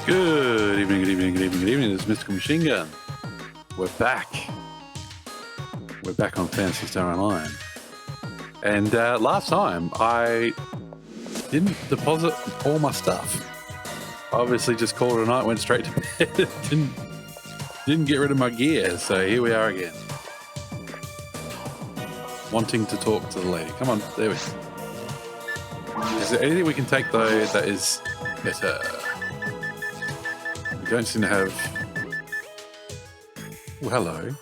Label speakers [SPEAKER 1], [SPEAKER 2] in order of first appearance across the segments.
[SPEAKER 1] Good evening, good evening, good evening, good evening. This is Mystical Machine Gun. We're back. We're back on Phantasy Star Online. And last time, I didn't deposit all my stuff. I obviously just called it a night, went straight to bed. didn't get rid of my gear, so here we are again. Wanting to talk to the lady. Come on, there we go. Is there anything we can take, though, that is better? We don't seem to have... Oh, hello.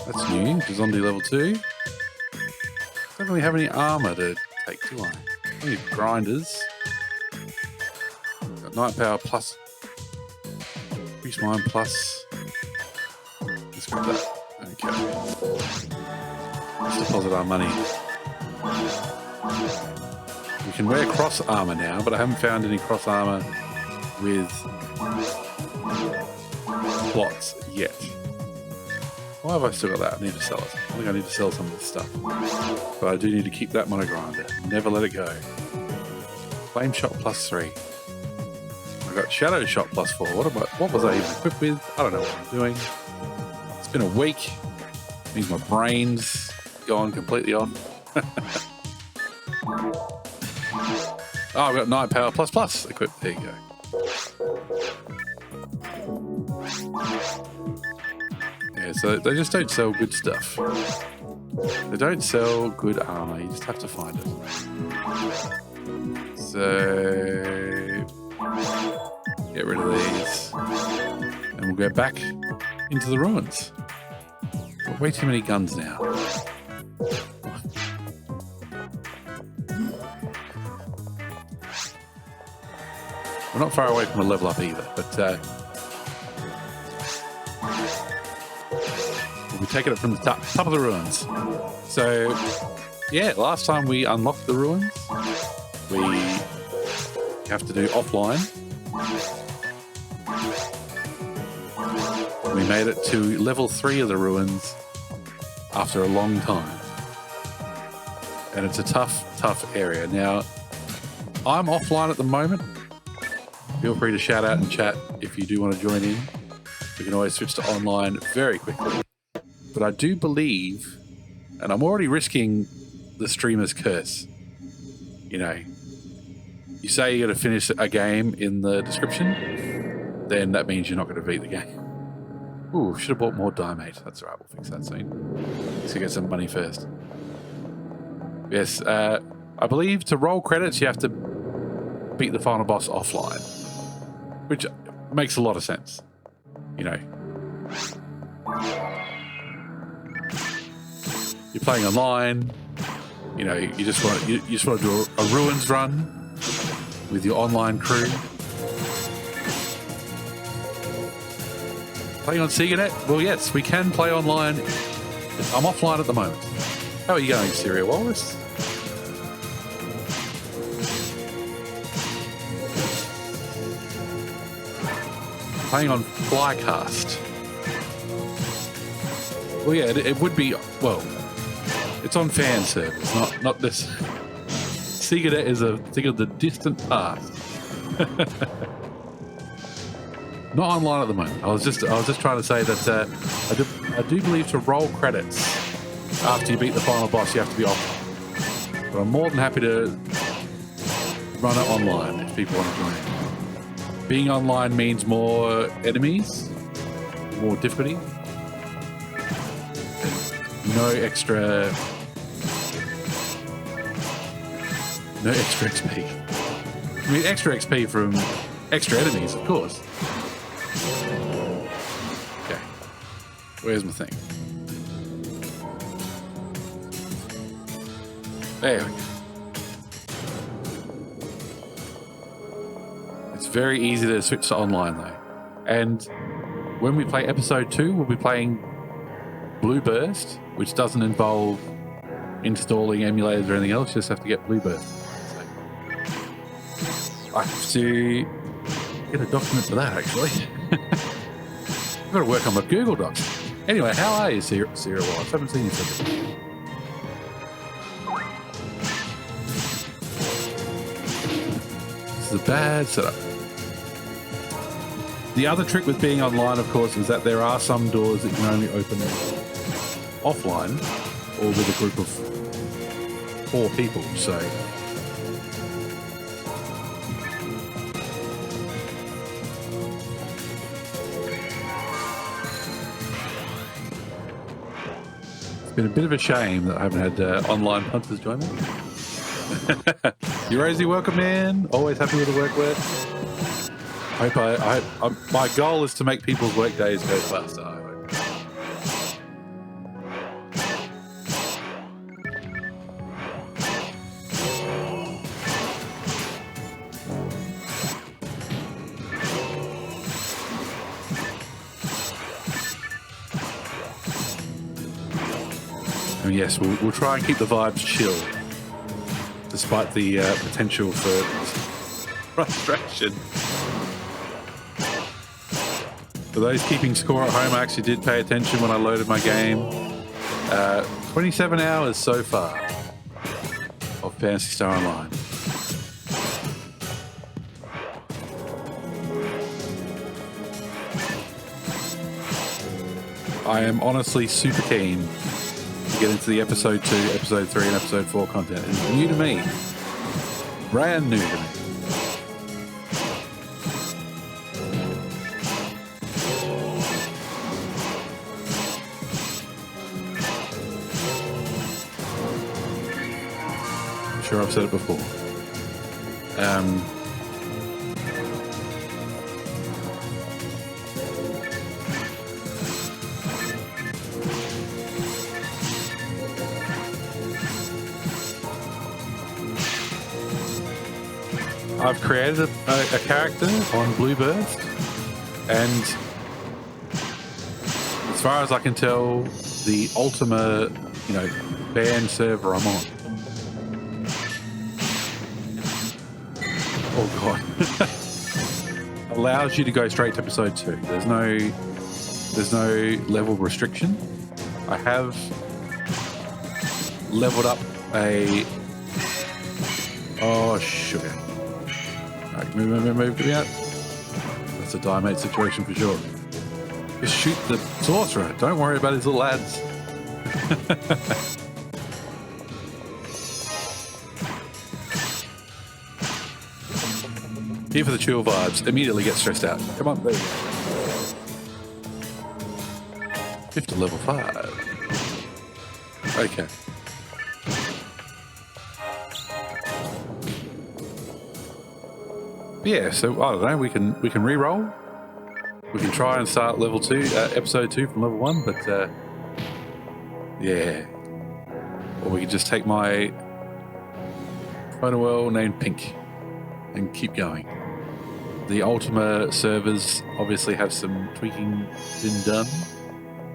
[SPEAKER 1] That's new. Zombie level 2. Don't really have any armor to take, do I? Only grinders. Got night power plus... Increase mine plus... Let's grab that. Okay. Let's deposit our money. We can wear cross armor now, but I haven't found any cross armor with plots yet. Why have I still got that? I need to sell it. I think I need to sell some of this stuff. But I do need to keep that mono grinder. Never let it go. Flame shot plus 3. I got shadow shot plus 4. What was I even equipped with? I don't know what I'm doing. It's been a week. It means my brain's gone completely off. Oh, I've got night power plus plus equipped. There you go. Yeah, so they just don't sell good stuff. They don't sell good armor. You just have to find it. So get rid of these, and we'll go back into the ruins. Got way too many guns now. We're not far away from a level up either, but we'll be taking it from the top of the ruins. So, yeah, last time we unlocked the ruins, we have to do offline. We made it to level 3 of the ruins after a long time. And it's a tough area. Now, I'm offline at the moment. Feel free to shout out and chat if you do want to join in. We can always switch to online very quickly. But I do believe, and I'm already risking the streamer's curse. You know, you say you're going to finish a game in the description, then that means you're not going to beat the game. Ooh, should have bought more diamate. That's all right, we'll fix that soon. Let's get some money first. Yes, I believe to roll credits, you have to beat the final boss offline. Which makes a lot of sense, you know. You're playing online, you know. You just want to do a ruins run with your online crew. Playing on SegaNet? Well, yes, we can play online. I'm offline at the moment. How are you going, Syria Walrus? Playing on Flycast. Well, yeah, it would be. Well, it's on fan servers, not this. SegaNet is a thing of the distant past. Not online at the moment. I was just trying to say that I do believe to roll credits after you beat the final boss, you have to be offline. But I'm more than happy to run it online if people want to join in. Being online means more enemies, more difficulty, no extra XP. I mean, extra XP from extra enemies, of course. Okay, where's my thing? There we go. Very easy to switch to online though, and when we play episode 2, we'll be playing Blue Burst, which doesn't involve installing emulators or anything else. You just have to get Blue Burst. So I have to get a document for that actually. I've got to work on my Google Docs. Anyway, how are you, Sierra Wallace? I haven't seen you for a bit. This is a bad setup. The other trick with being online, of course, is that there are some doors that you can only open offline or with a group of 4 people. So it's been a bit of a shame that I haven't had online punters join me. You Rosie, welcome in. Always happy with the work with. My goal is to make people's work days go faster. I hope. And yes, we'll try and keep the vibes chill, despite the potential for frustration. For those keeping score at home, I actually did pay attention when I loaded my game. 27 hours so far of Phantasy Star Online. I am honestly super keen to get into the episode 2, episode 3, and episode 4 content. It's new to me. Brand new to me. Sure, I've said it before. I've created a character on Blueburst, and as far as I can tell, the Ultima, band server I'm on. Oh god. Allows you to go straight to episode 2. There's no level restriction. I have leveled up a sugar. Alright, move, get me out. That's a diamate situation for sure. Just shoot the sorcerer. Don't worry about his little ads. Here for the chill vibes. Immediately get stressed out. Come on, there you go. 5 to level 5. Okay. Yeah, so I don't know. We can re-roll. We can try and start level 2, episode 2 from level 1, but yeah. Or we can just take my Phonoel named Pink and keep going. The Ultima servers obviously have some tweaking been done.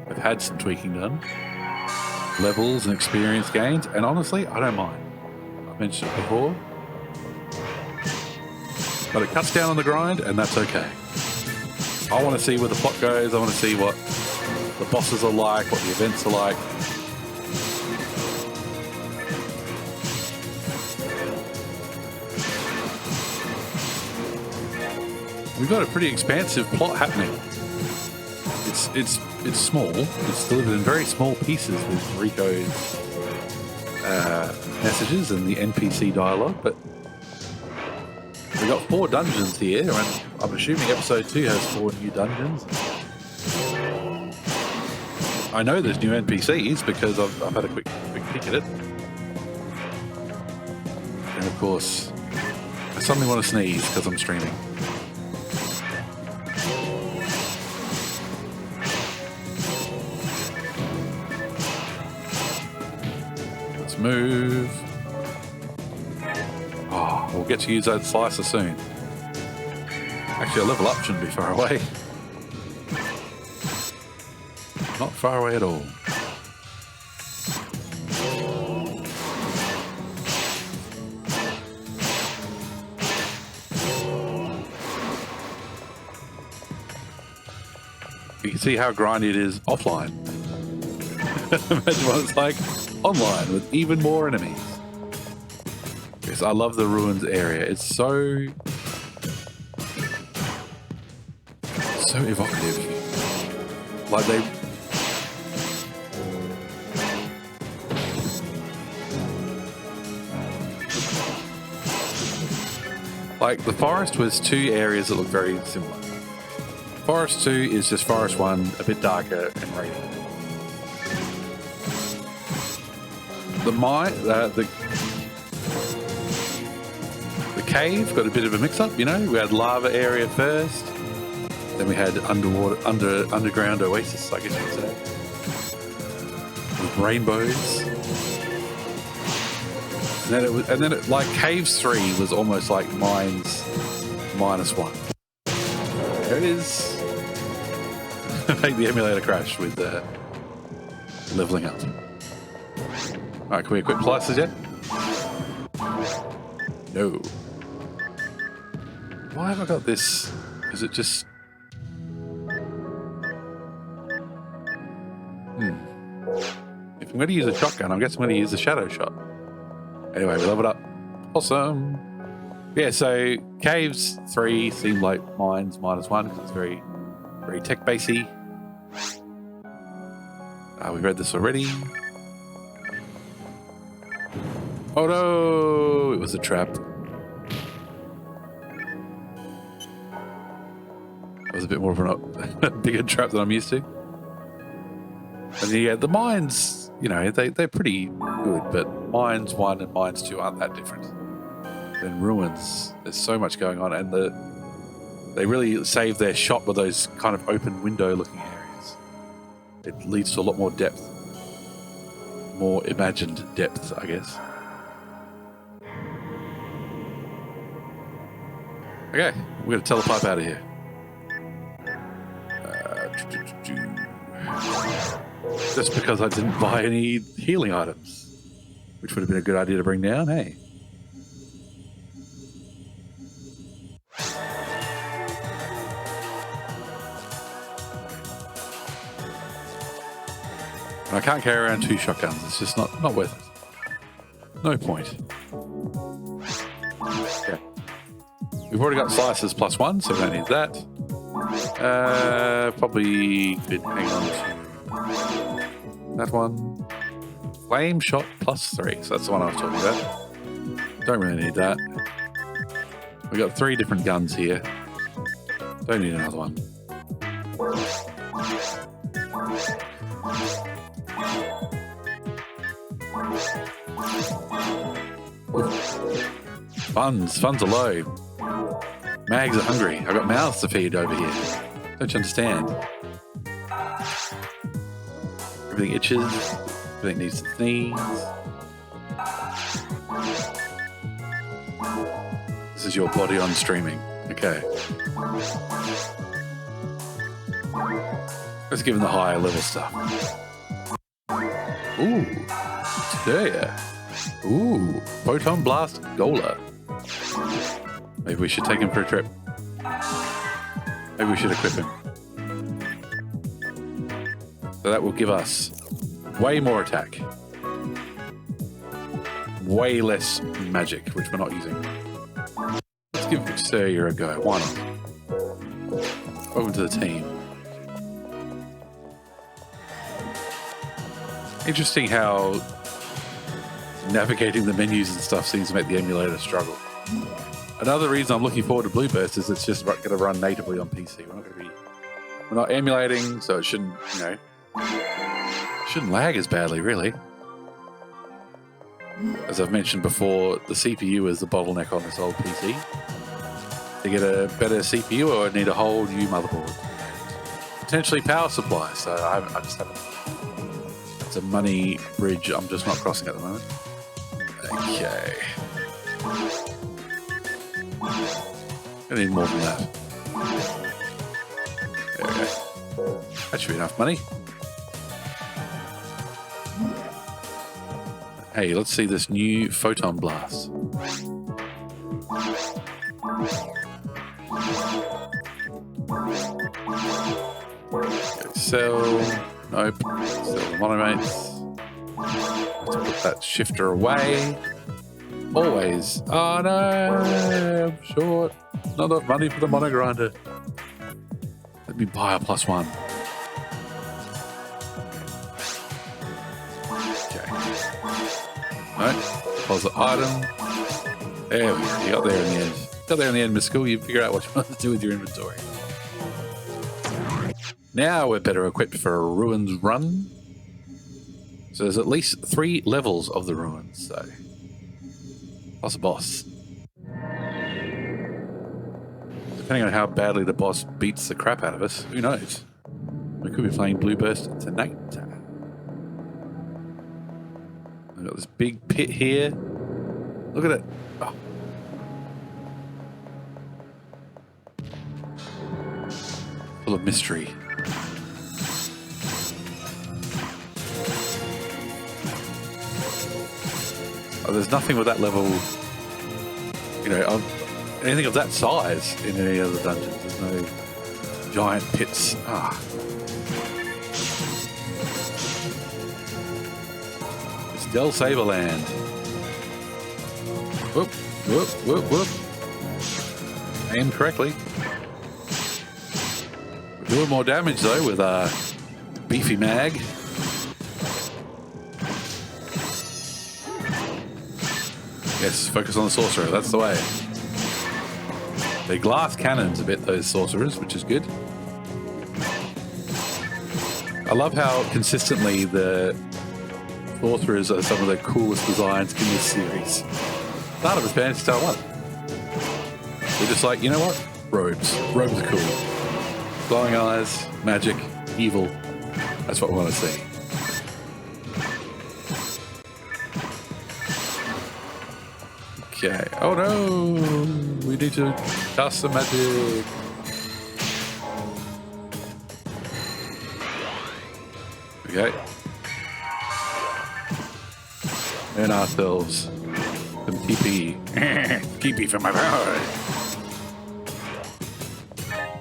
[SPEAKER 1] I've had some tweaking done. Levels and experience gains, and honestly, I don't mind. I've mentioned it before. But it cuts down on the grind, and that's okay. I want to see where the plot goes. I want to see what the bosses are like, what the events are like. We've got a pretty expansive plot happening. It's small. It's delivered in very small pieces with Rico's messages and the NPC dialogue, but we've got 4 dungeons here, and I'm assuming episode 2 has 4 new dungeons. I know there's new NPCs because I've had a quick peek at it. And of course, I suddenly want to sneeze because I'm streaming. Let's move. Oh, we'll get to use that slicer soon. Actually, a level up shouldn't be far away. Not far away at all. You can see how grindy it is offline. Imagine what it's like online with even more enemies. Yes, I love the ruins area. It's so so evocative. Like they... Like the forest was two areas that look very similar. Forest 2 is just Forest 1, a bit darker and rainy. The cave got a bit of a mix-up, you know. We had lava area first, then we had underground oasis, I guess you could say, with rainbows. And then it like Caves 3 was almost like Mines -1. There it is. Make the emulator crash with leveling up. Alright, can we equip slices yet? No. Why have I got this? Is it just... If I'm going to use a shotgun, I guess I'm going to use a shadow shot. Anyway, we leveled up. Awesome. Yeah, so Caves 3 seemed like Mines -1 because it's very, very tech-basy. We read this already. Oh no! It was a trap. It was a bit more of a bigger trap than I'm used to. And yeah, the mines, you know, they're pretty good, but Mines 1 and Mines 2 aren't that different than Ruins. There's so much going on, and they really save their shot with those kind of open window-looking areas. It leads to a lot more depth, more imagined depth, I guess. Okay, we're going to telepipe out of here. Just because I didn't buy any healing items, which would have been a good idea to bring down, hey? I can't carry around 2 shotguns. It's just not worth it. No point. Okay. We've already got slices +1, so we don't need that. Probably could hang on to that one. Flame shot +3, so that's the one I was talking about. Don't really need that. We've got 3 different guns here. Don't need another one. Funds are low. Mags are hungry. I've got mouths to feed over here. Don't you understand? Everything itches. Everything needs to sneeze. This is your body on streaming. Okay. Let's give him the higher level stuff. Ooh. There. Ooh. Photon Blast Gola. Maybe we should take him for a trip. Maybe we should equip him. So that will give us way more attack. Way less magic, which we're not using. Let's give Xayah a go. Why not? Welcome to the team. Interesting how navigating the menus and stuff seems to make the emulator struggle. Another reason I'm looking forward to Blueburst is it's just going to run natively on PC. We're not emulating, so it shouldn't, you know, shouldn't lag as badly, really. As I've mentioned before, the CPU is the bottleneck on this old PC. To get a better CPU, I would need a whole new motherboard. Potentially power supply, so I just haven't. It's a money bridge I'm just not crossing at the moment. Okay. I need more than that. There we go. That should be enough money. Hey, let's see this new Photon Blast. Okay, sell. Nope. Sell the monomates. Let's put that shifter away. Always. Oh no, I'm short. Not enough money for the mono grinder. The Let me buy a +1. Okay. Alright. Deposit item. There we go. You got there in the end. Got there in the end, Miss School. You figure out what you want to do with your inventory. Now we're better equipped for a ruins run. So there's at least 3 levels of the ruins, so plus a boss. Depending on how badly the boss beats the crap out of us, who knows? We could be playing Blue Burst tonight. We've got this big pit here. Look at it. Oh. Full of mystery. Oh, there's nothing with that level, you know, anything of that size in any other dungeons. There's no giant pits. Ah. It's Del Saberland. Whoop, whoop, whoop, whoop. Aimed correctly. We're doing more damage though with our beefy mag. Yes, focus on the sorcerer, that's the way. They glass cannons a bit, those sorcerers, which is good. I love how consistently the sorcerers are some of the coolest designs in this series. Start of the Phantasy Star 1. We're just like, you know what? Robes. Robes are cool. Glowing eyes, magic, evil. That's what we want to see. Okay. Oh no! We need to cast some magic. Okay. And ourselves some TP. TP for my power.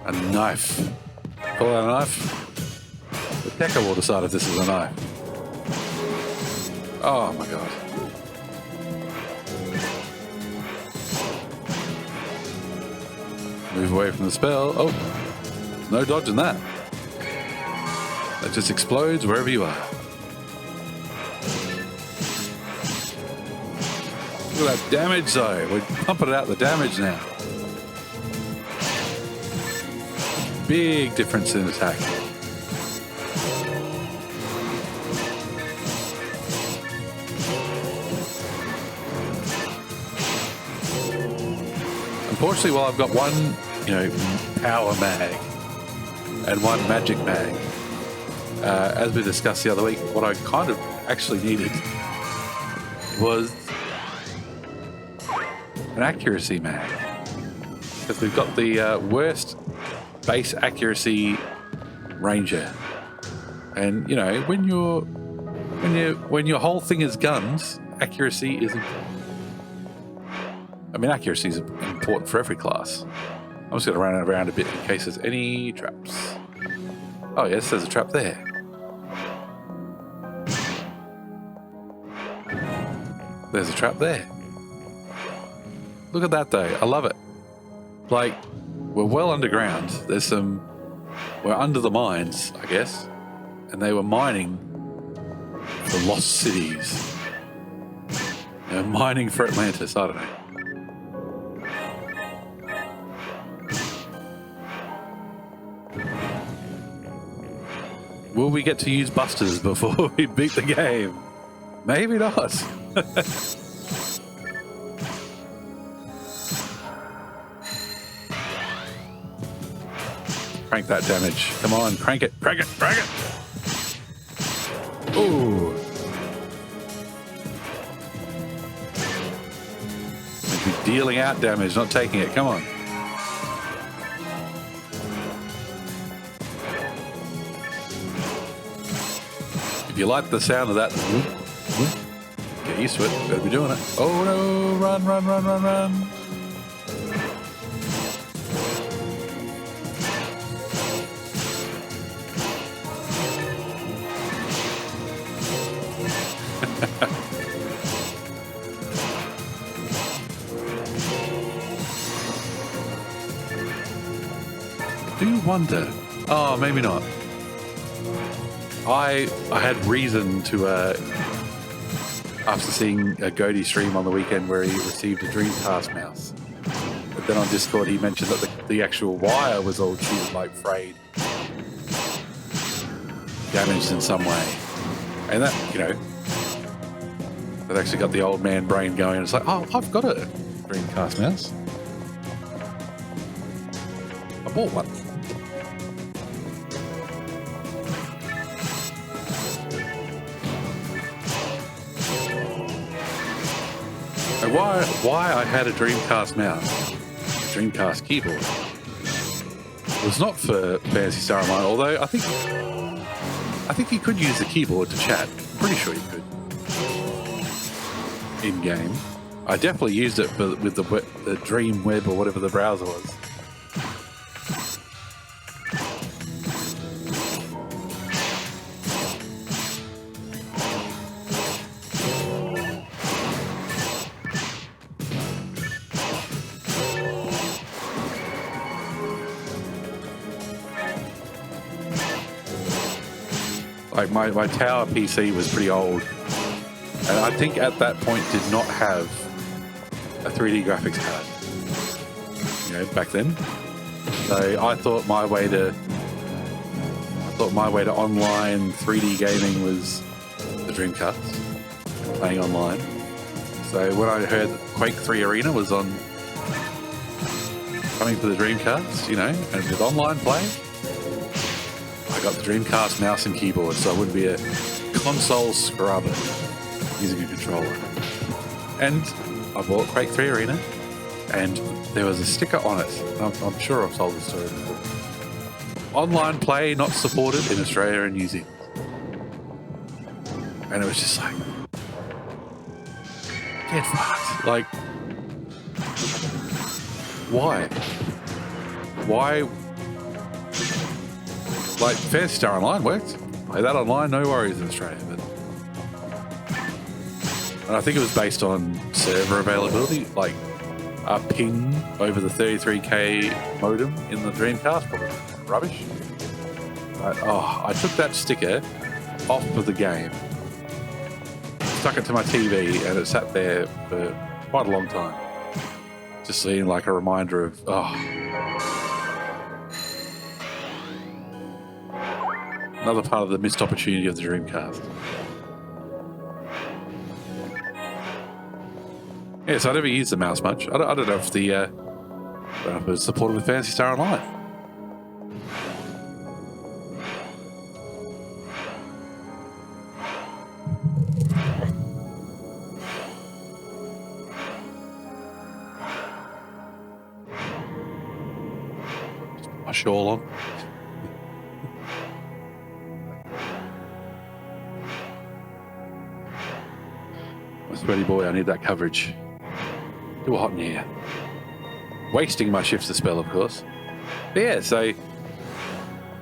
[SPEAKER 1] A knife. Pull out a knife. The Decker will decide if this is a knife. Oh my god. Move away from the spell. Oh, no dodging that. That just explodes wherever you are. Look at that damage though. We're pumping out the damage now. Big difference in attack. Unfortunately, while I've got one, you know, power mag and one magic mag, as we discussed the other week, what I kind of actually needed was an accuracy mag, because we've got the worst base accuracy ranger, and you know, when your whole thing is guns, accuracy is important. I mean, accuracy is important for every class. I'm just going to run around a bit in case there's any traps. Oh yes, there's a trap there. There's a trap there. Look at that though, I love it. Like, we're well underground. We're under the mines, I guess. And they were mining for lost cities. You know, mining for Atlantis, I don't know. Will we get to use busters before we beat the game? Maybe not. Crank that damage. Come on, crank it, crank it, crank it. Ooh. We're dealing out damage, not taking it. Come on. If you like the sound of that, get used to it. Better be doing it. Oh no! Run, run, run, run, run! Do you wonder Oh, maybe not. I had reason to, after seeing a Goaty stream on the weekend where he received a Dreamcast mouse. But then on Discord he mentioned that the actual wire was all chewed, like frayed. Damaged in some way. And that, you know, that actually got the old man brain going. It's like, oh, I've got a Dreamcast mouse. I bought one. And why I had a Dreamcast mouse, a Dreamcast keyboard, was not for Phantasy Star Online, although I think you could use the keyboard to chat. I'm pretty sure you could. In game, I definitely used it with the Dream Web or whatever the browser was. Like my tower PC was pretty old, and I think at that point did not have a 3D graphics card. You know, back then. So I thought my way to online 3D gaming was the Dreamcast, playing online. So when I heard that Quake 3 Arena was coming for the Dreamcast, you know, and with online play, I got the Dreamcast mouse and keyboard, so I wouldn't be a console scrubber using a controller. And I bought Quake 3 Arena, and there was a sticker on it. I'm sure I've told this story before. Online play not supported in Australia and New Zealand. And it was just like, get fucked. Like, why? Why? Like, Phantasy Star Online worked. Play that online, no worries in Australia. And I think it was based on server availability, like a ping over the 33K modem in the Dreamcast, probably rubbish. But, I took that sticker off of the game, stuck it to my TV, and it sat there for quite a long time. Just seeing like a reminder of, another part of the missed opportunity of the Dreamcast. Yeah, so I never used the mouse much. I don't know if it was supported with Phantasy Star Online. Just put my shawl on. Sweaty boy, I need that coverage. Too hot in here. Wasting my shifts to spell, of course. But yeah, so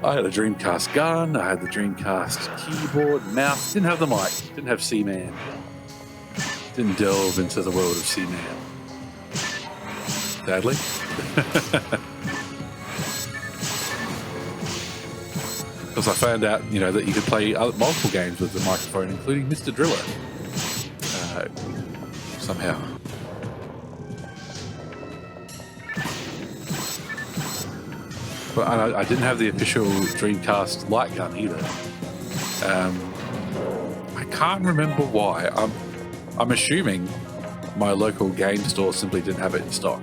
[SPEAKER 1] I had a Dreamcast gun, I had the Dreamcast keyboard, mouse, didn't have the mic, didn't have C-Man. Didn't delve into the world of C-Man. Sadly. Because I found out, you know, that you could play multiple games with the microphone, including Mr. Driller. Somehow. But I didn't have the official Dreamcast light gun either. I can't remember why. I'm assuming my local game store simply didn't have it in stock.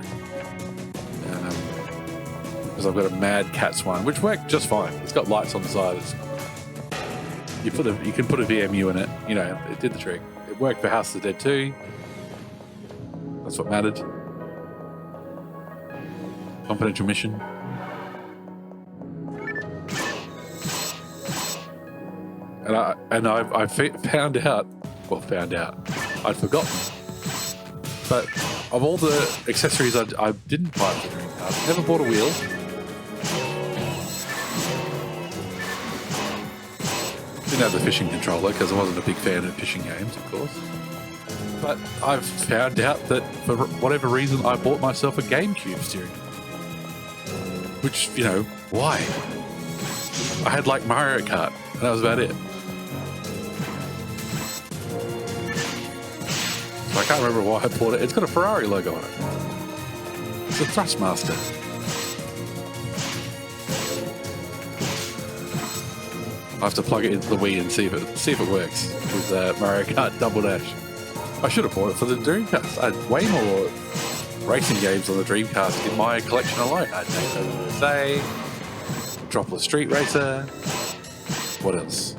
[SPEAKER 1] Because I've got a Mad Catz one, which worked just fine. It's got lights on the side. You can put a VMU in it. You know, it did the trick. It worked for House of the Dead 2. That's what mattered. Confidential mission. And I found out. I'd forgotten. But of all the accessories I didn't buy for the Dreamcast, never bought a wheel. Didn't have the fishing controller because I wasn't a big fan of fishing games, of course. But I've found out that for whatever reason I bought myself a GameCube steering wheel. Which, you know, why? I had like Mario Kart, and that was about it. So I can't remember why I bought it. It's got a Ferrari logo on it. It's a Thrustmaster. I have to plug it into the Wii and see if it works with Mario Kart Double Dash. I should have bought it for the Dreamcast. I had way more racing games on the Dreamcast in my collection alone. I had Daytona USA, Metropolis Street Racer. What else?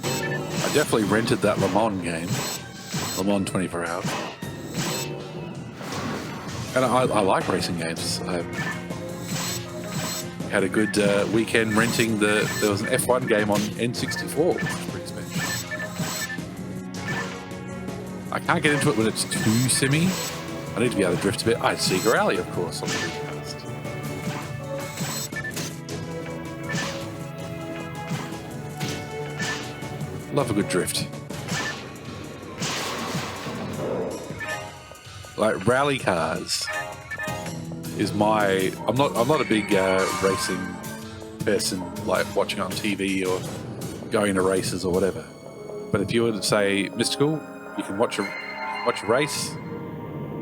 [SPEAKER 1] I definitely rented that Le Mans game, Le Mans 24 Hours. And I like racing games. I had a good weekend renting there was an F1 game on N64, which was pretty special. I can't get into it when it's too simmy. I need to be able to drift a bit. I had Sega Rally, of course, on the Dreamcast. Love a good drift. Like rally cars is my. I'm not a big racing person, like watching it on TV or going to races or whatever. But if you were to say, Mystical, you can watch a race,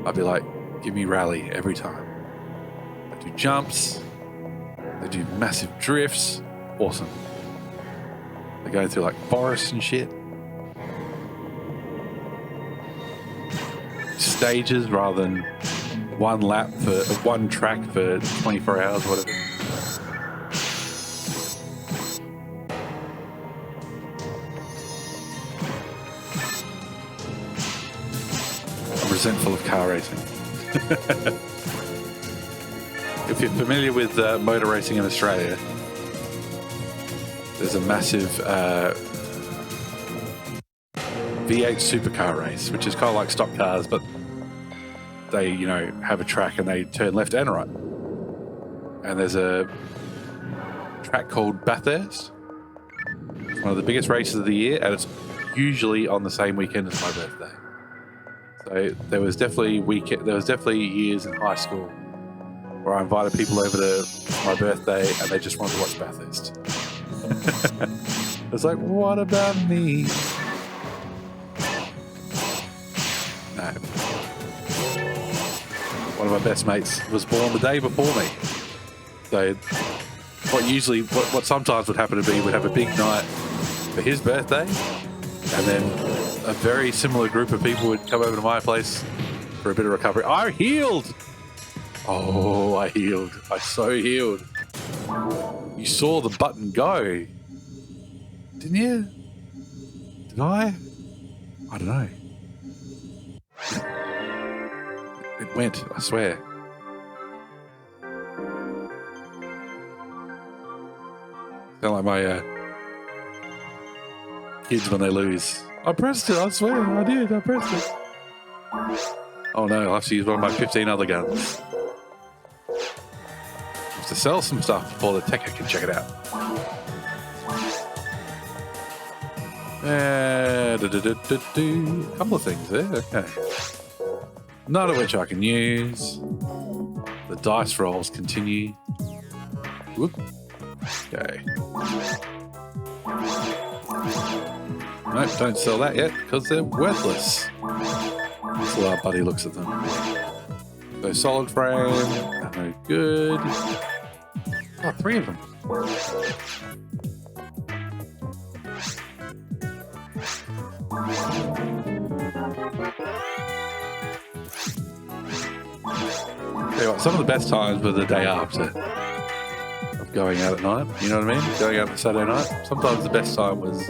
[SPEAKER 1] I'd be like, give me rally every time. They do jumps, they do massive drifts, awesome. They're going through like forests and shit. Stages rather than one lap for one track for 24 hours, whatever. I'm resentful of car racing. If you're familiar with motor racing in Australia, there's a massive V8 supercar race, which is kind of like stock cars, but they, have a track and they turn left and right. And there's a track called Bathurst. It's one of the biggest races of the year, and it's usually on the same weekend as my birthday. So there was definitely years in high school where I invited people over to my birthday and they just wanted to watch Bathurst. It's like, what about me? No. One of my best mates was born the day before me. So what sometimes would happen to me, would have a big night for his birthday, and then a very similar group of people would come over to my place for a bit of recovery. I healed! Oh, I healed. I so healed. You saw the button go, didn't you? Did I? I don't know. It went, I swear. Sound like my kids when they lose. I pressed it, I swear, I did, I pressed it. Oh no, I'll have to use one of my 15 other guns. I have to sell some stuff before the techer can check it out. A couple of things there, okay. None of which I can use. The dice rolls continue. Whoop. Okay. Nope, don't sell that yet because they're worthless. So our buddy looks at them. So solid frame, no good. Oh, 3 of them. Tell you what, some of the best times were the day after of going out at night. You know what I mean? Going out on Saturday night. Sometimes the best time was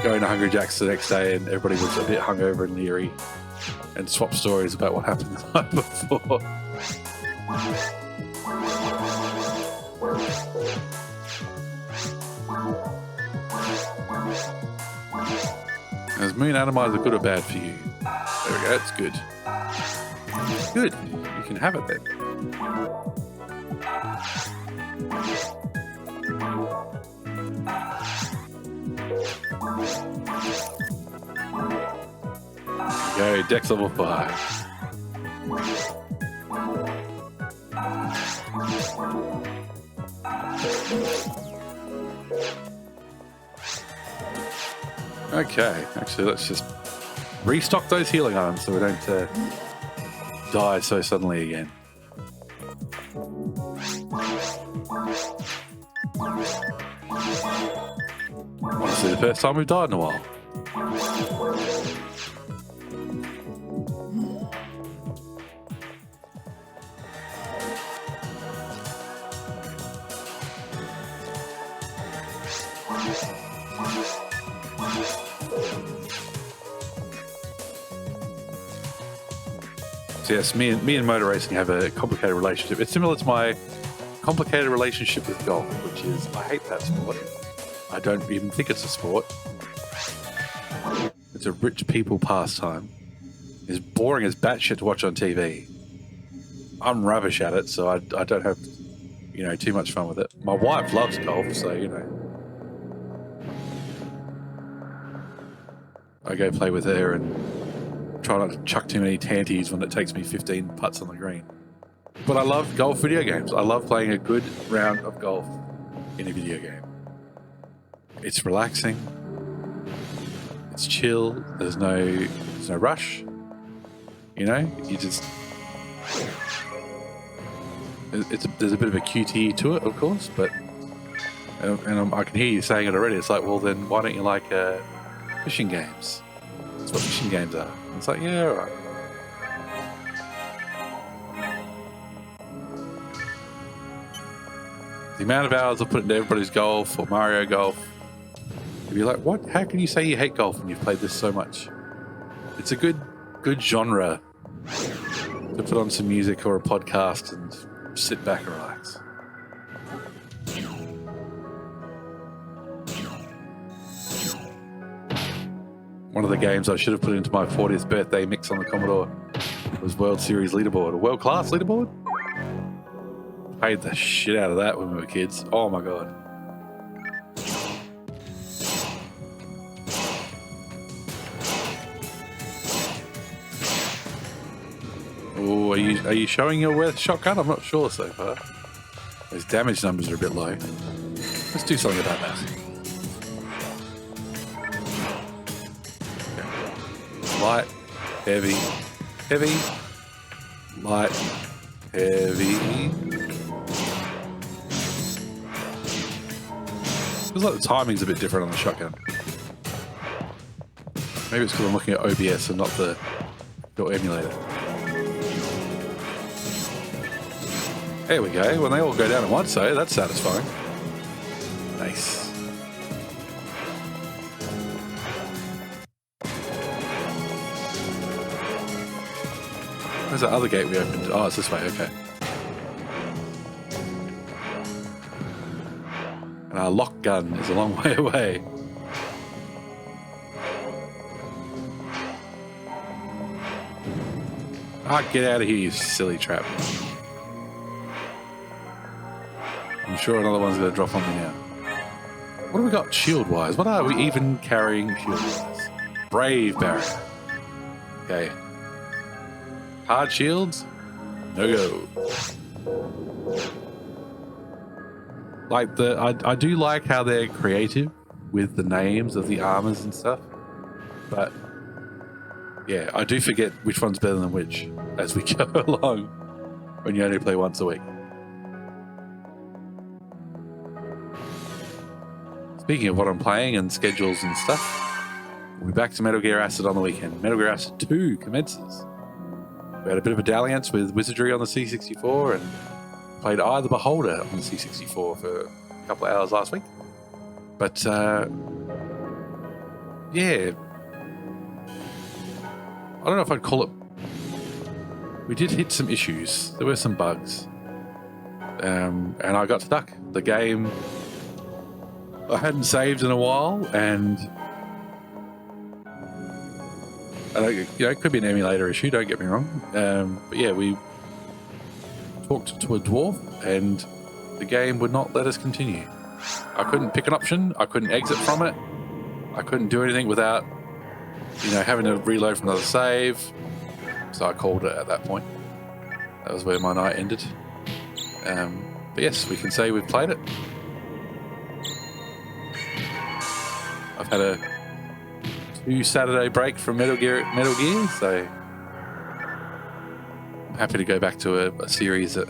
[SPEAKER 1] going to Hungry Jack's the next day and everybody was a bit hungover and leery and swap stories about what happened the night before. Is Moon Atomizer good or bad for you? There we go, it's good. Good, you can have it then. Go, Dex level 5. Okay, actually, let's just restock those healing items so we don't die so suddenly again. Honestly, the first time we've died in a while. So yes, me and motor racing have a complicated relationship. It's similar to my complicated relationship with golf, which is I hate that sport. I don't even think it's a sport. It's a rich people pastime. It's boring as batshit to watch on TV. I'm rubbish at it, so I don't have, too much fun with it. My wife loves golf, so, I go play with her and try not to chuck too many tanties when it takes me 15 putts on the green. But I love golf video games. I love playing a good round of golf in a video game. It's relaxing. It's chill. There's no rush. You just... there's a bit of a QTE to it, of course, but... And I can hear you saying it already. It's like, well, then why don't you like fishing games? That's what fishing games are. It's like, yeah, all right. The amount of hours I put into everybody's golf or Mario Golf, you'd be like, what? How can you say you hate golf when you've played this so much? It's a good genre to put on some music or a podcast and sit back and relax. One of the games I should have put into my 40th birthday mix on the Commodore was World Series Leaderboard, a world-class leaderboard. Played the shit out of that when we were kids. Oh my god. Oh, are you showing your worth shotgun? I'm not sure so far. Those damage numbers are a bit low. Let's do something about that. Light, heavy, heavy, light, heavy. Feels like the timing's a bit different on the shotgun. Maybe it's because I'm looking at OBS and not your emulator. There we go. When they all go down at once, so that's satisfying. Nice. Where's that other gate we opened? Oh, it's this way, okay. And our lock gun is a long way away. Ah, get out of here, you silly trap. I'm sure another one's going to drop on me now. What have we got shield-wise? What are we even carrying shield-wise? Brave barrier. Okay. Hard shields? No go. Like I do like how they're creative with the names of the armors and stuff, but yeah, I do forget which one's better than which as we go along when you only play once a week. Speaking of what I'm playing and schedules and stuff, we'll be back to Metal Gear Acid on the weekend. Metal Gear Acid 2 commences. We had a bit of a dalliance with Wizardry on the C64 and played Eye of the Beholder on the C64 for a couple of hours last week. But, yeah. I don't know if I'd call it... We did hit some issues. There were some bugs. And I got stuck. The game... I hadn't saved in a while, and... it could be an emulator issue, don't get me wrong. But yeah, we talked to a dwarf and the game would not let us continue. I couldn't pick an option, I couldn't exit from it, I couldn't do anything without, having to reload from another save. So I called it at that point. That was where my night ended. But yes, we can say we've played it. I've had a 2-Saturday break from Metal Gear, so I'm happy to go back to a series that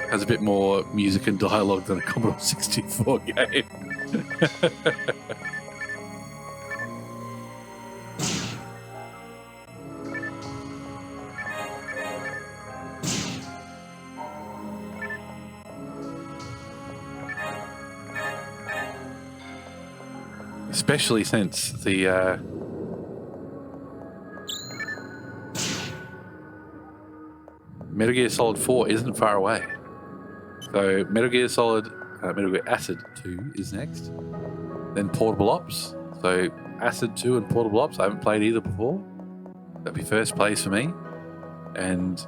[SPEAKER 1] has a bit more music and dialogue than a Commodore 64 game. Especially since the Metal Gear Solid 4 isn't far away. So Metal Gear Acid 2 is next. Then Portable Ops. So Acid 2 and Portable Ops, I haven't played either before. That'd be first place for me. And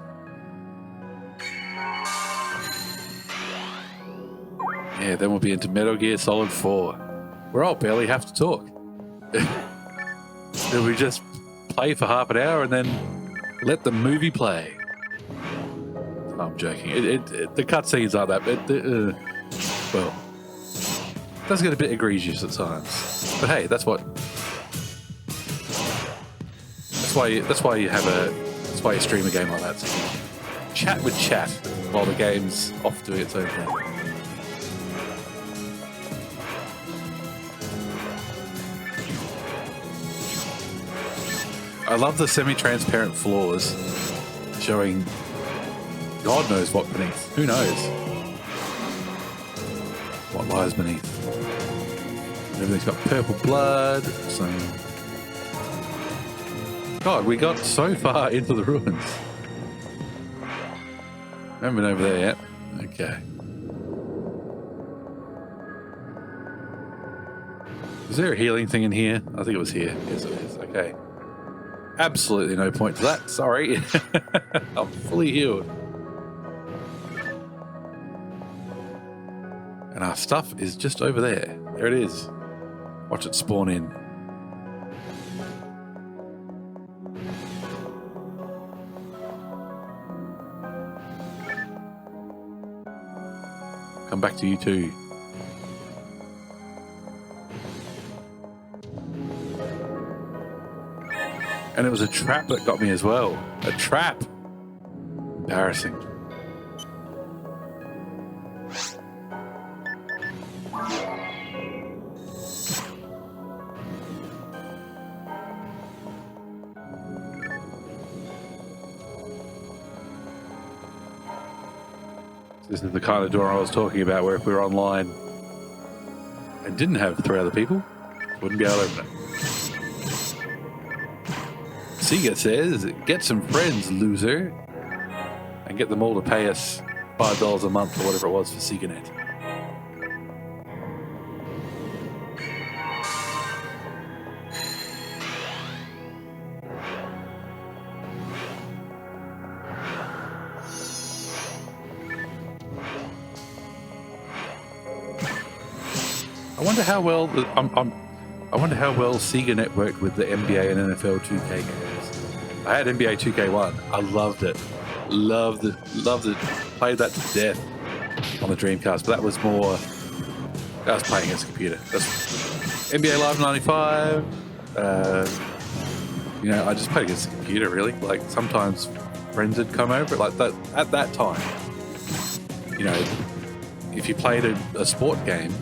[SPEAKER 1] yeah, then we'll be into Metal Gear Solid 4. Where I'll barely have to talk. Then we just play for half an hour and then let the movie play. I'm joking. The cutscenes aren't that bad. Well, it does get a bit egregious at times. But hey, that's why you stream a game like that. So chat with chat while the game's off doing its own thing. I love the semi-transparent floors showing God knows what beneath. Who knows what lies beneath. Everything's got purple blood. So, God, we got so far into the ruins. Haven't been over there yet. Okay. Is there a healing thing in here? I think it was here. Yes, it is. Okay. Absolutely no point to that. Sorry. I'm fully healed. And our stuff is just over there. There it is. Watch it spawn in. Come back to you too. And it was a trap that got me as well. A trap. Embarrassing. This is the kind of door I was talking about, where if we were online and didn't have 3 other people, wouldn't be able to open it. Sega says, get some friends, loser, and get them all to pay us $5 a month or whatever it was for SegaNet. I wonder how well I wonder how well Sega networked with the NBA and NFL 2K games. I had NBA 2K1. I loved it. Loved it. Played that to death on the Dreamcast. But that was playing against a computer. That's NBA Live 95. I just played against the computer, really. Like, sometimes friends would come over. Like, that at that time, if you played a sport game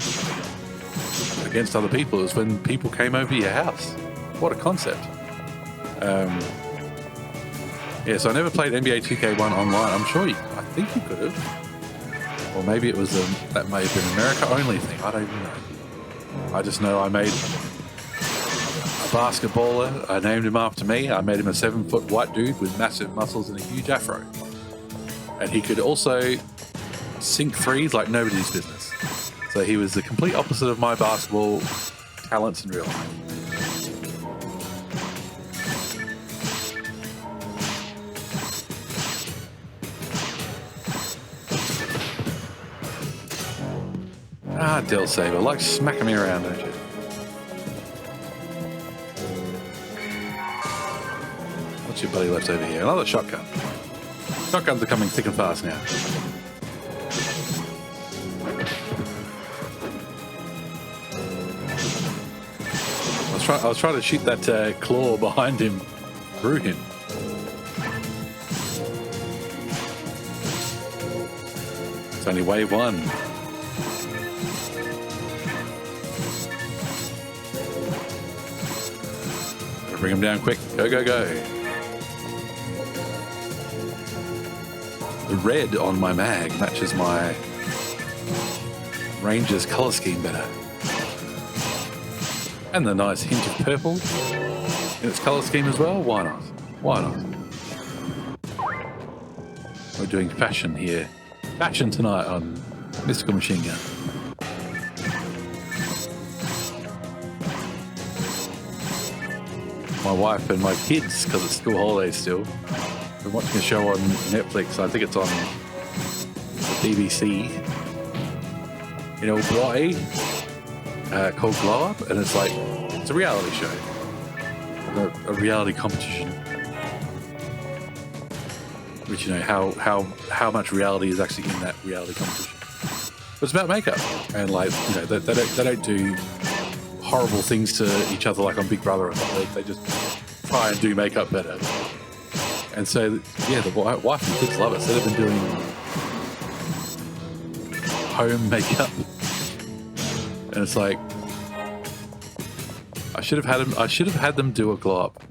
[SPEAKER 1] against other people, it was when people came over to your house. What a concept. So I never played NBA 2K1 online. I'm sure I think you could have. Or maybe it was that may have been an America only thing. I don't even know. I just know I made a basketballer. I named him after me. I made him a 7-foot white dude with massive muscles and a huge afro. And he could also sink threes like nobody's business. So he was the complete opposite of my basketball talents in real life. Del Saber, like smacking me around, don't you? What's your buddy left over here? Another shotgun. Shotguns are coming thick and fast now. was trying to shoot that claw behind him through him. It's only wave 1. Gotta bring him down quick. Go, go, go. The red on my mag matches my Ranger's color scheme better. And the nice hint of purple in its color scheme as well. Why not? Why not? We're doing fashion here. Fashion tonight on Mystical Machine Gun. My wife and my kids, because it's school holidays still, been watching a show on Netflix. I think it's on the BBC in Hawaii called Glow Up, and it's like, it's a reality show, a reality competition. Which, you know, how much reality is actually in that reality competition. But it's about makeup, and like, you know, they don't do horrible things to each other like on Big Brother or something. They just try and do makeup better. And so, yeah, the wife and kids love it. So they've been doing home makeup, and it's like, I should have had them do a glow up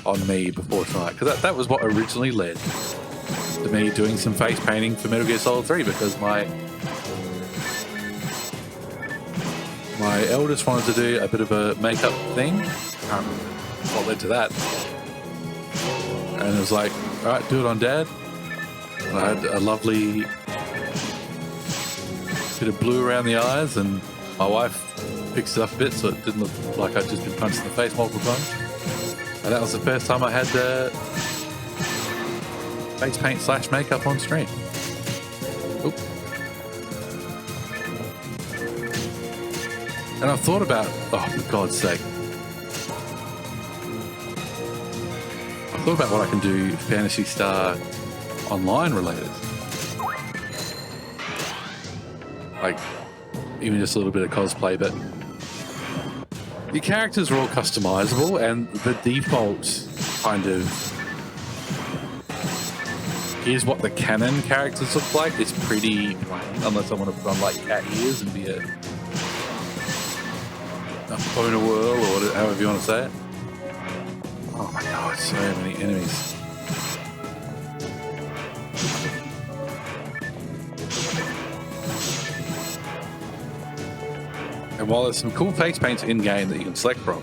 [SPEAKER 1] on me before tonight, because that was what originally led to me doing some face painting for Metal Gear Solid 3, because my eldest wanted to do a bit of a makeup thing. What led to that? And it was like, all right, do it on Dad. And I had a lovely bit of blue around the eyes, and my wife fixed it up a bit so it didn't look like I'd just been punched in the face multiple times. And that was the first time I had face paint / makeup on stream. Oop. And I've thought about, oh, for God's sake, I've thought about what I can do Phantasy Star online related. Like, even just a little bit of cosplay, but the characters are all customizable, and the default kind of, here's what the canon characters look like, is pretty plain, unless I want to put on like cat ears and be a boner whirl, or whatever, however you want to say it. Oh my god, so many enemies. And while there's some cool face paints in-game that you can select from,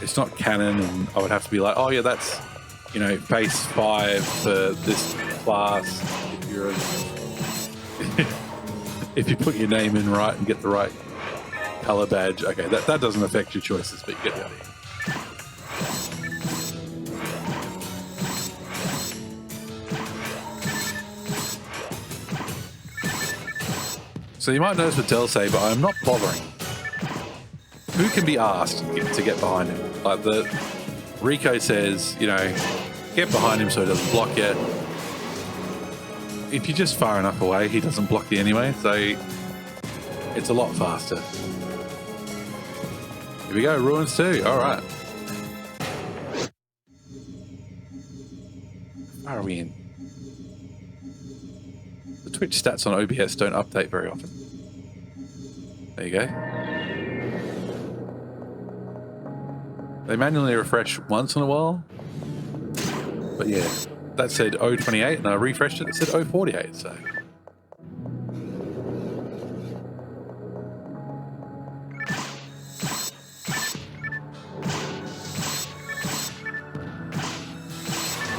[SPEAKER 1] it's not canon, and I would have to be like, oh yeah, that's, you know, face 5 for this class. If you're if you put your name in right and get the right color badge. Okay, that doesn't affect your choices, but you get the idea. So you might notice what Dell say, but I'm not bothering. Who can be asked to get behind him? Like Rico says, you know, get behind him so he doesn't block you. If you're just far enough away, he doesn't block you anyway, so it's a lot faster. Here we go, Ruins 2, alright. Where are we in? The Twitch stats on OBS don't update very often. There you go. They manually refresh once in a while. But yeah, that said 028 and I refreshed it, it said 048, so.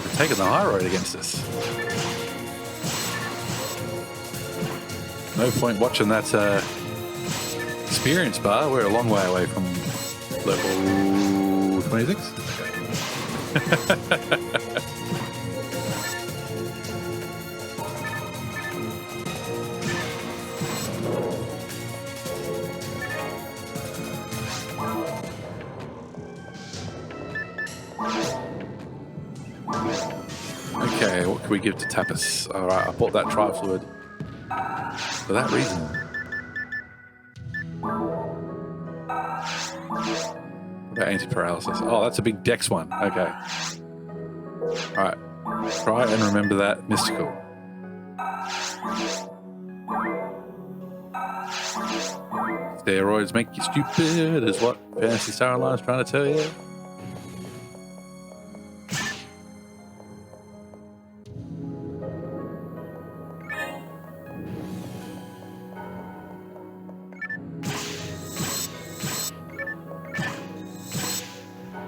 [SPEAKER 1] They're taking the high road against us. No point watching that experience bar. We're a long way away from level 26. Okay, what can we give to Tapas? Alright, I bought that tri-fluid for that reason. What Okay, anti-paralysis. Oh, that's a big dex one. Okay. Alright. Try and remember that mystical. Steroids make you stupid is what Phantasy Star Online is trying to tell you.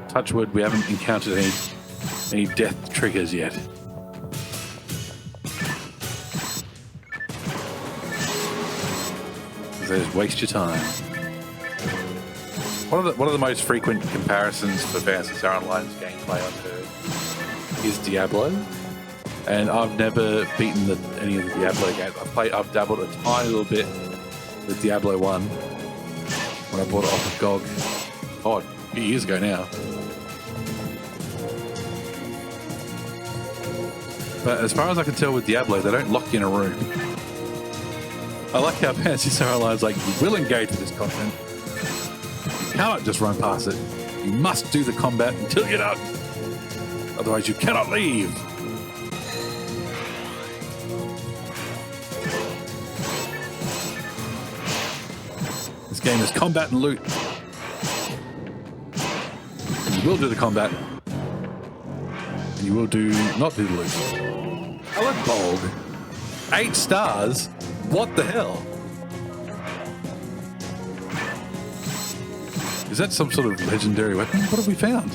[SPEAKER 1] Touch wood, we haven't encountered any death triggers yet. There's waste your time. One of the most frequent comparisons for Phantasy Star Online's gameplay I've heard is Diablo, and I've never beaten any of the Diablo games. I've dabbled a tiny little bit with Diablo 1 when I bought it off of GOG. Oh, a few years ago now. But as far as I can tell with Diablo, they don't lock you in a room. I like how Phantasy Star Online's like, you will engage with this content. You cannot just run past it. You must do the combat until you're done. Otherwise, you cannot leave. This game is combat and loot. And you will do the combat. And you will not do the loot. I like Bold. 8 stars? What the hell? Is that some sort of legendary weapon? What have we found?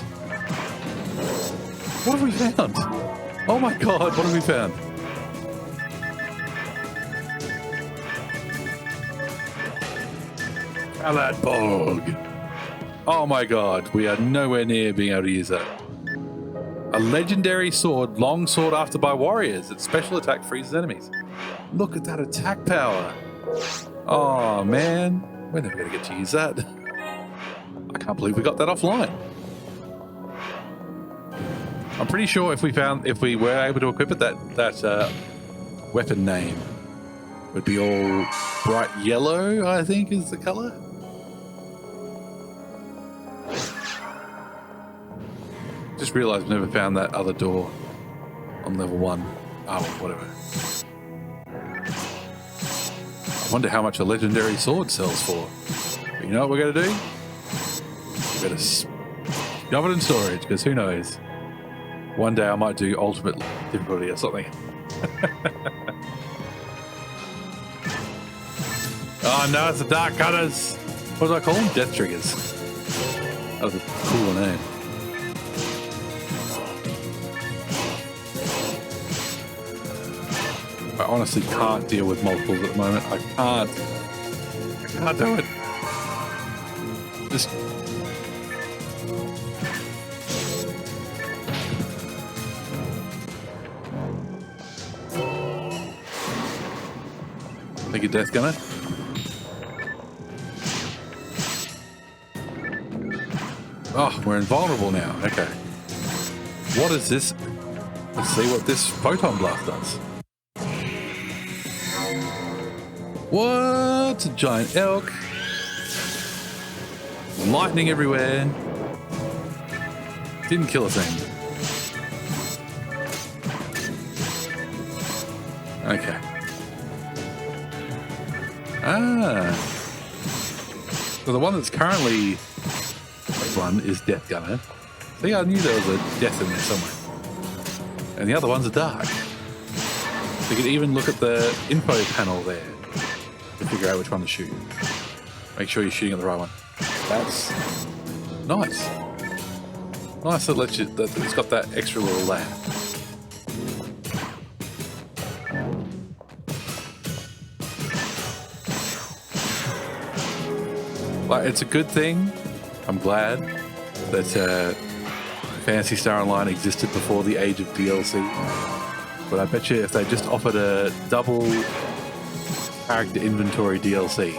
[SPEAKER 1] What have we found? Oh my god, what have we found? Alad Bog. Oh my god, we are nowhere near being able to use that. A legendary sword, long sought after by warriors. Its special attack freezes enemies. Look at that attack power. Oh man, we're never going to get to use that. I can't believe we got that offline. I'm pretty sure if we were able to equip it, that weapon name would be all bright yellow, I think is the color. Just realized we never found that other door on level 1. Oh, whatever. I wonder how much a legendary sword sells for. But you know what we're going to do? We're going to shove it in storage, because who knows? One day I might do ultimate difficulty or something. Oh no, it's the Dark Cutters! What do I call them? Death Triggers. That was a cool name. I honestly can't deal with multiples at the moment. I can't do it. Just... Think of Death Gunner? Oh, we're invulnerable now. Okay. What is this? Let's see what this photon blast does. What? A giant elk. Lightning everywhere. Didn't kill a thing. Okay. Ah. So the one that's currently one is Death Gunner. See, I knew there was a death in there somewhere. And the other one's a dark. You can even look at the info panel there to figure out which one to shoot. Make sure you're shooting at the right one. That's nice. Nice that lets you, that it's got that extra little layer. Like, it's a good thing. I'm glad that Phantasy Star Online existed before the age of DLC. But I bet you if they just offered a double character inventory DLC,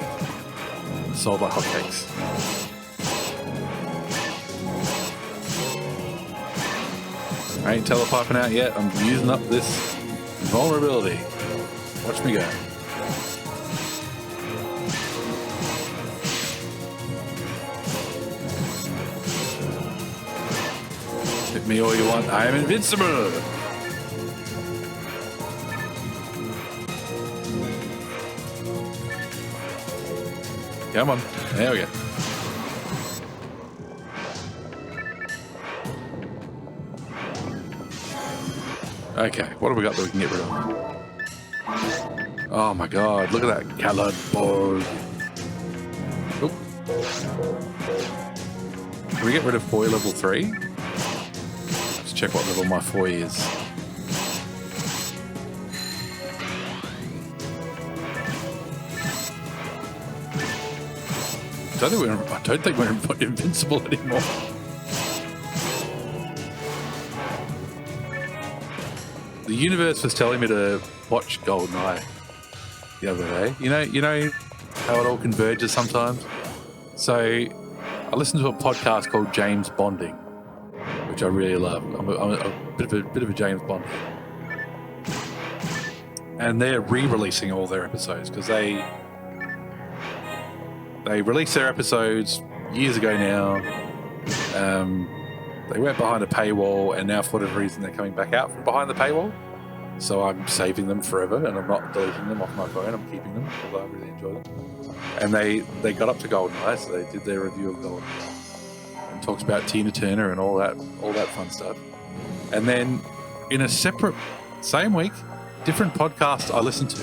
[SPEAKER 1] sold like hotcakes. I ain't telepiping out yet. I'm using up this vulnerability. Watch me go. me all you want. I am invincible. Come on. There we go. Okay, what have we got that we can get rid of? Oh my god, look at that colored ball. Oop. Can we get rid of Foy level 3? Let's check what level my Foy is. I don't think we're invincible anymore. The universe was telling me to watch GoldenEye the other day. You know how it all converges sometimes. So I listened to a podcast called James Bonding, which I really love. I'm a bit of a James Bond, and they're re-releasing all their episodes because they released their episodes years ago now. They went behind a paywall, and now for whatever reason they're coming back out from behind the paywall. So I'm saving them forever, and I'm not deleting them off my phone. I'm keeping them because I really enjoy them. And they got up to GoldenEye, so they did their review of GoldenEye and talked about Tina Turner and all that fun stuff. And then in a separate same week, different podcast I listened to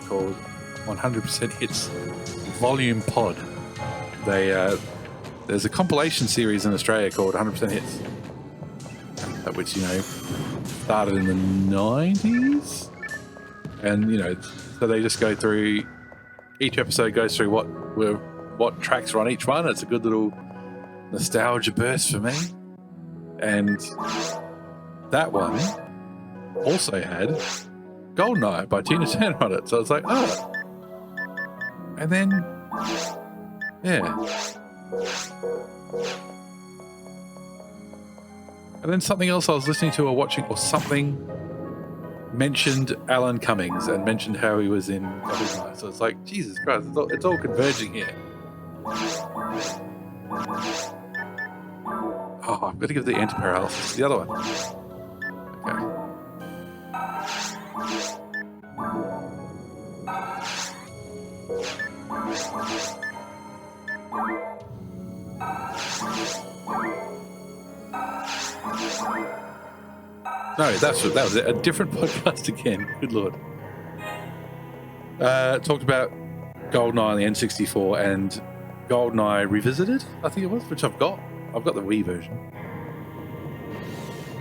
[SPEAKER 1] called 100% Hits Volume Pod. There's a compilation series in Australia called 100% Hits, which started in the 90s, and so they just go through, each episode goes through what tracks are on each one. It's a good little nostalgia burst for me, and that one also had GoldenEye by Tina Turner on it, so it's like, oh. And then and then something else I was listening to or watching or something mentioned Alan Cummings and mentioned how he was in GoldenEye. So it's like, Jesus Christ, it's all converging here. Oh, I'm going to give the anti-paralysis to the other one. Okay. No, that was it. A different podcast again. Good Lord. Talked about GoldenEye on the N64 and GoldenEye Revisited, I think it was, which I've got. I've got the Wii version.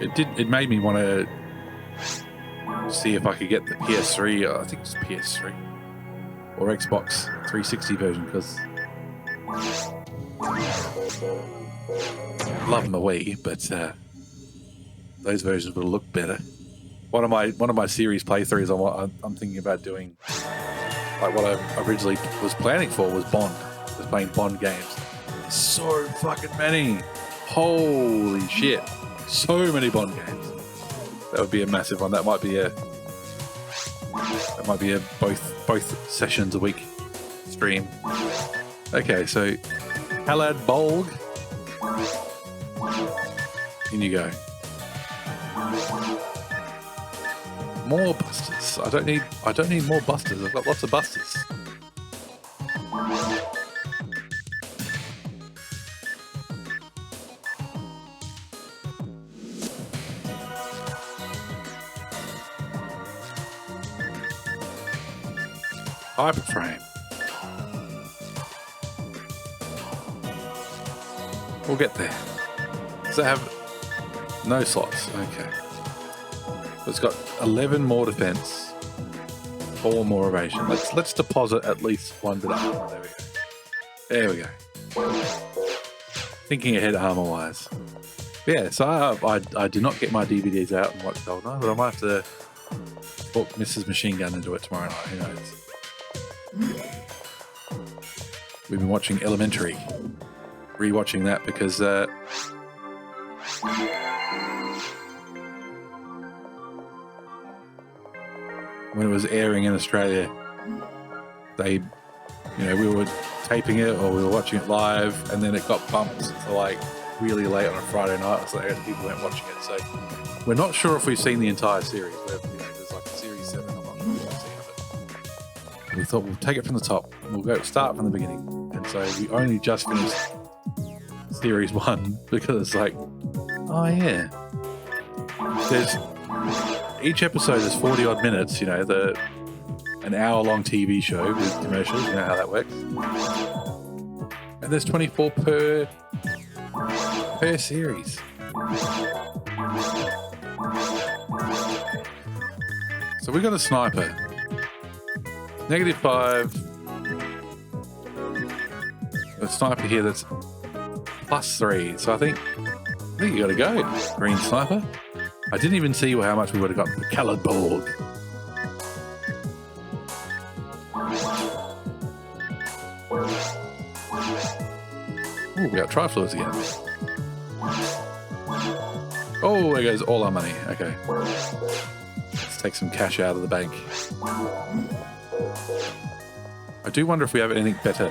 [SPEAKER 1] It made me want to see if I could get the PS3, I think it's PS3 or Xbox 360 version, because love my Wii, but those versions would look better. One of my series playthroughs I'm thinking about doing, like what I originally was planning for, was Bond. Was playing Bond games. So fucking many. Holy shit. So many Bond games. That would be a massive one. That might be a both sessions a week stream. Okay, so Halad Bolg. In you go. More busters. I don't need more busters. I've got lots of busters. Hyperframe. We'll get there. Does it have no slots? Okay. It's got 11 more defense, 4 more evasion. Let's deposit at least 1 bit of armor. There we go. Thinking ahead armor-wise. Yeah, so I do not get my DVDs out and watch GoldenEye, but I might have to book Mrs. Machine Gun and do it tomorrow night. Who knows? We've been watching Elementary. Rewatching that because when it was airing in Australia, we were taping it or we were watching it live, and then it got bumped to like really late on a Friday night, so people weren't watching it. So we're not sure if we've seen the entire series. There's like series 7. I'm not sure if we've seen it. We thought we'll take it from the top. We'll go start from the beginning. And so we only just finished series 1 because it's like, oh yeah, there's each episode is 40 odd minutes. An hour-long TV show with commercials. You know how that works. And there's 24 per series. So we got a sniper. -5. A sniper here that's +3. So I think you got to go, green sniper. I didn't even see how much we would have got for coloured board. Oh, we got trifluids again. Oh, there goes all our money. Okay. Let's take some cash out of the bank. I do wonder if we have anything better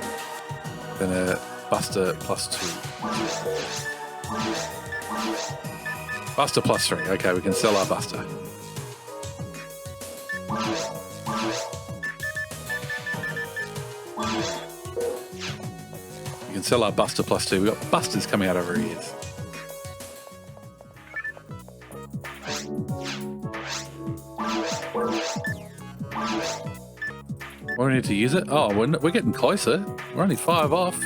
[SPEAKER 1] than a Buster +2. Buster +3. Okay, we can sell our Buster. We can sell our Buster +2. We've got Busters coming out of our ears. What do we need to use it? Oh, we're getting closer. We're only 5 off.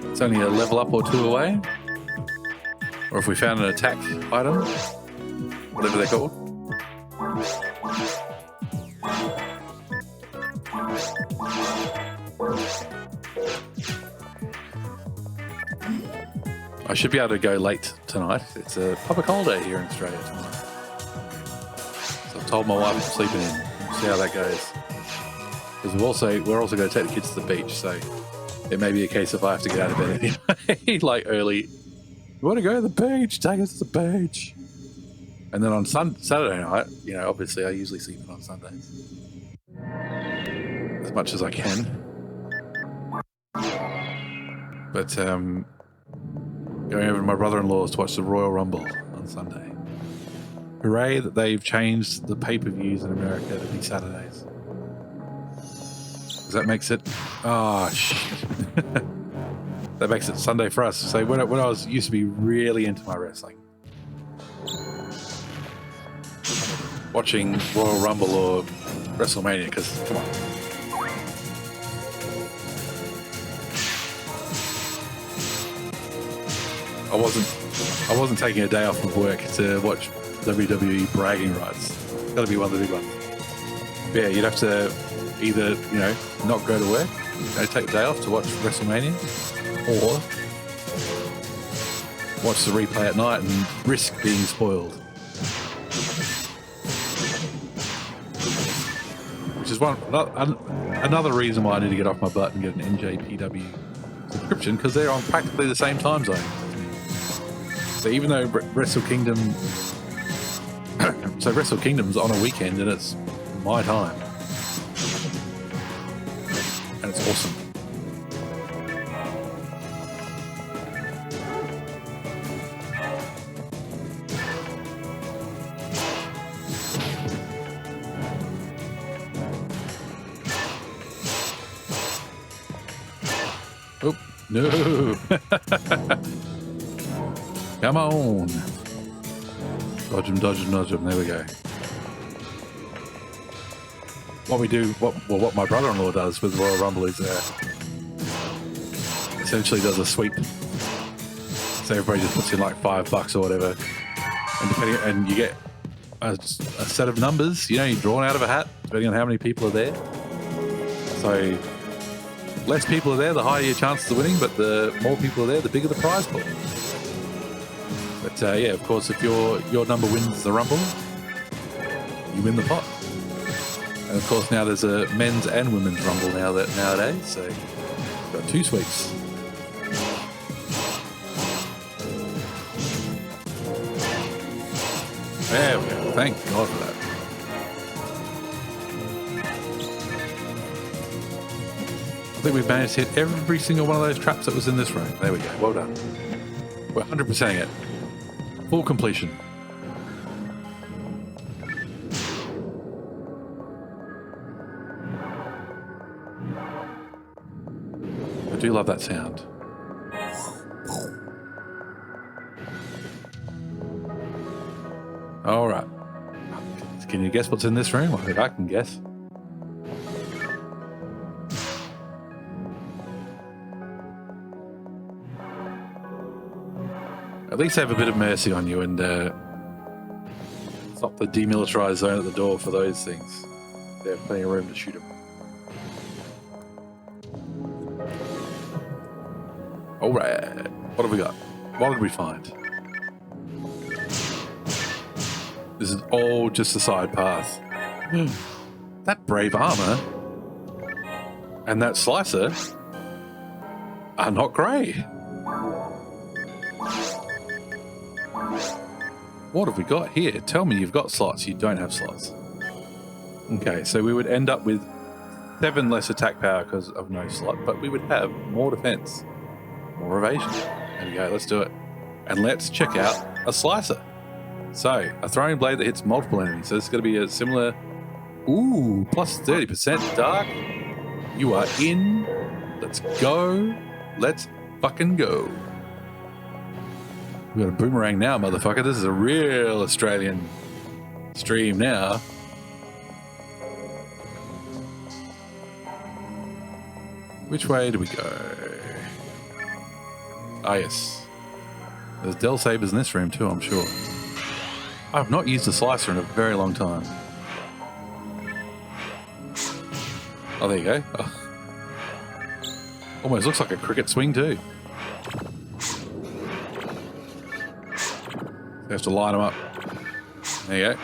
[SPEAKER 1] It's only a level up or 2 away. Or if we found an attack item, whatever they're called. I should be able to go late tonight. It's a proper cold day here in Australia tonight. So I've told my wife I'm sleeping in. We'll see how that goes. Because we're also going to take the kids to the beach, so it may be a case if I have to get out of bed anyway, like early. You want to go to the beach? Take us to the beach. And then on Saturday night, obviously I usually sleep in on Sundays. As much as I can. But going over to my brother-in-law's to watch the Royal Rumble on Sunday. Hooray that they've changed the pay-per-views in America to be Saturdays. Because that makes it... Oh, shit. That makes it Sunday for us. So when I used to be really into my wrestling, watching Royal Rumble or WrestleMania, because come on, I wasn't taking a day off of work to watch WWE bragging rights. Got to be one of the big ones. But yeah, you'd have to either not go to work, take the day off to watch WrestleMania, or watch the replay at night and risk being spoiled. Which is another reason why I need to get off my butt and get an NJPW subscription, because they're on practically the same time zone. So even though Wrestle Kingdom's on a weekend and it's my time. And it's awesome. Oh, no. Come on. Dodge him, dodge him, dodge him. There we go. What my brother-in-law does with Royal Rumble is essentially does a sweep. So everybody just puts in like $5 or whatever, and you get a set of numbers, you're drawn out of a hat, depending on how many people are there. So less people are there, the higher your chances of winning, but the more people are there, the bigger the prize pool. But yeah, of course, if your number wins the Rumble, you win the pot. And of course, now there's a men's and women's Rumble nowadays, so you've got 2 sweeps. There we go. Thank God for that. I think we've managed to hit every single one of those traps that was in this room. There we go. Well done. We're 100%ing it. Full completion. I do love that sound. All right. Can you guess what's in this room? I think I can guess. At least have a bit of mercy on you and stop the demilitarized zone at the door for those things. They have plenty of room to shoot them. All right. What have we got? What did we find? This is all just a side path. That brave armor and that slicer are not grey. What have we got here? Tell me you've got slots. You don't have slots. Okay, so we would end up with 7 less attack power because of no slot, but we would have more defense, more evasion. There we go, let's do it. And let's check out a slicer. So, a throwing blade that hits multiple enemies. So this is going to be a similar... Ooh, plus 30% Dark. You are in. Let's go. Let's fucking go. We got a boomerang now, motherfucker. This is a real Australian stream now. Which way do we go? Ah, yes. There's Del Sabers in this room too, I'm sure. I've not used a slicer in a very long time. Oh, there you go. Oh. Almost looks like a cricket swing too. You have to line them up. There you go.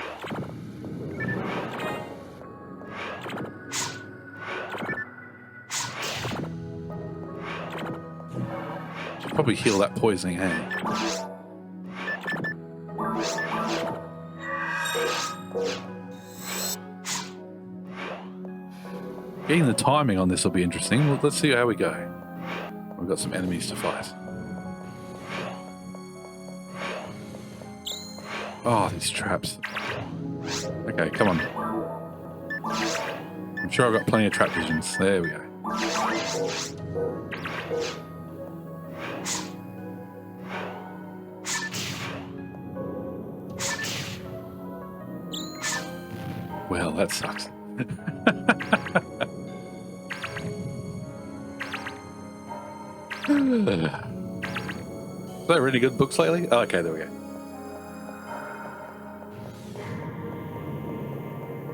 [SPEAKER 1] Should probably heal that poisoning, hey? Getting the timing on this will be interesting. Well, let's see how we go. We've got some enemies to fight. Oh, these traps. Okay, come on. I'm sure I've got plenty of trap visions. There we go. Well, that sucks. Is that really good books lately? Oh, okay, there we go.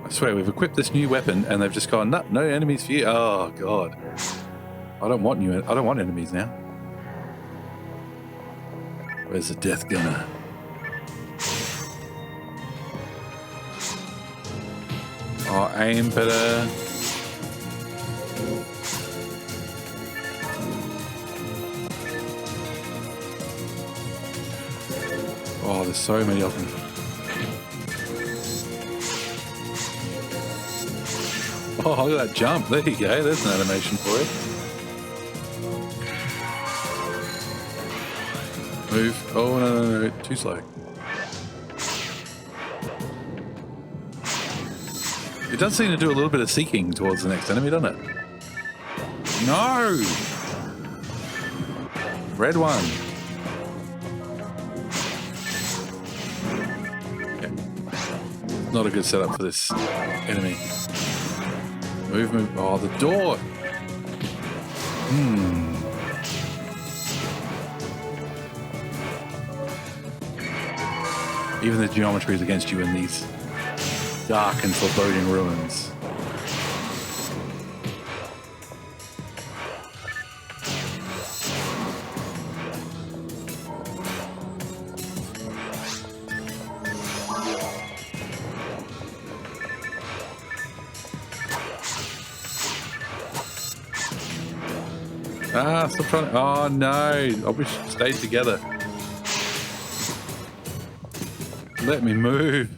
[SPEAKER 1] I swear, we've equipped this new weapon and they've just gone, no enemies for you. Oh, God. I don't want enemies now. Where's the death gunner? Oh, aim better. Oh, there's so many of them. Oh, look at that jump. There you go. There's an animation for it. Move. Oh, no. Too slow. It does seem to do a little bit of seeking towards the next enemy, doesn't it? No! Red one. Okay. Not a good setup for this enemy. Move. Oh, the door. Even the geometry is against you in these dark and foreboding ruins. Ah, stop trying to... Oh, no. I wish we stayed together. Let me move.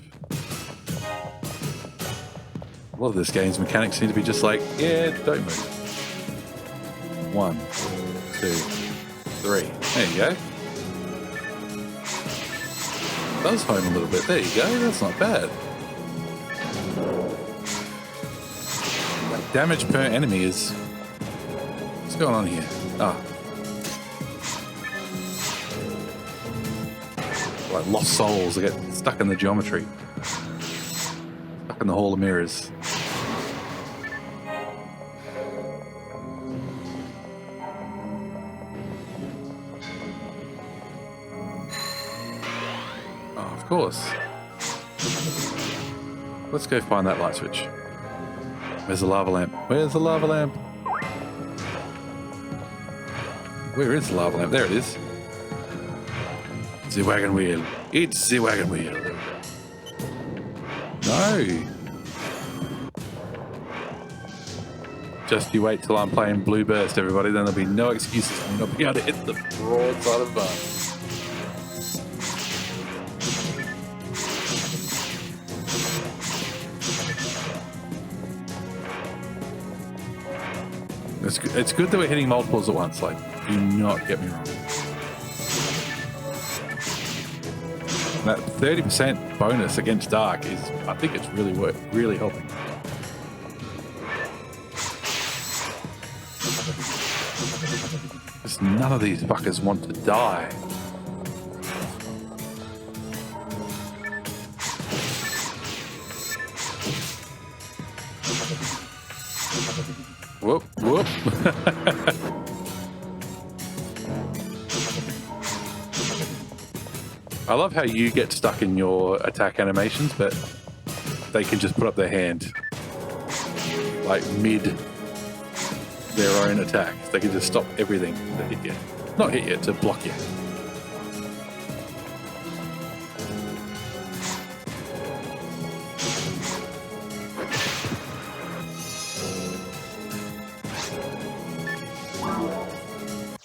[SPEAKER 1] A lot of this game's mechanics seem to be just like, yeah, don't move. 1, 2, 3. There you go. does home a little bit. There you go. That's not bad. Like damage per enemy is... What's going on here? Ah. Like lost souls. They get stuck in the geometry. Stuck in the Hall of Mirrors. Of course. Let's go find that light switch. Where's the lava lamp? Where's the lava lamp? Where is the lava lamp? There it is. The wagon wheel. It's the wagon wheel. No. Just you wait till I'm playing Blue Burst, everybody. Then there'll be no excuses. I'm not be able to hit the broadside of the bar. It's good that we're hitting multiples at once, like, do not get me wrong. That 30% bonus against Dark is, I think it's really helping. Just none of these fuckers want to die. Whoop, whoop. I love how you get stuck in your attack animations, but they can just put up their hand like mid their own attack. They can just stop everything to hit you. Not hit you, to block you.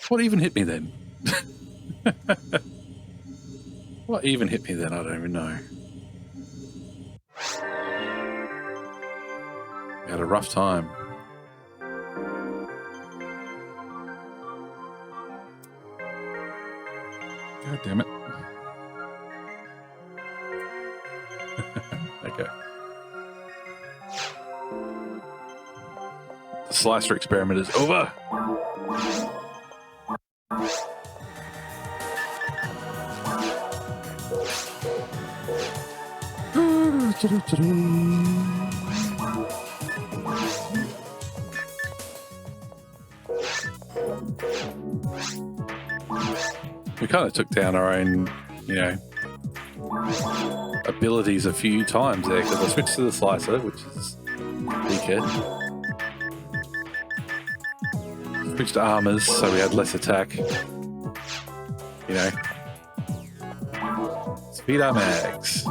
[SPEAKER 1] What even hit me then? What even hit me then? I don't even know. We had a rough time. God damn it. Okay. The slicer experiment is over. We kind of took down our own, you know, abilities a few times there because I switched to the slicer, which is weaker. Switched to armors, so we had less attack. You know. Speed our mags.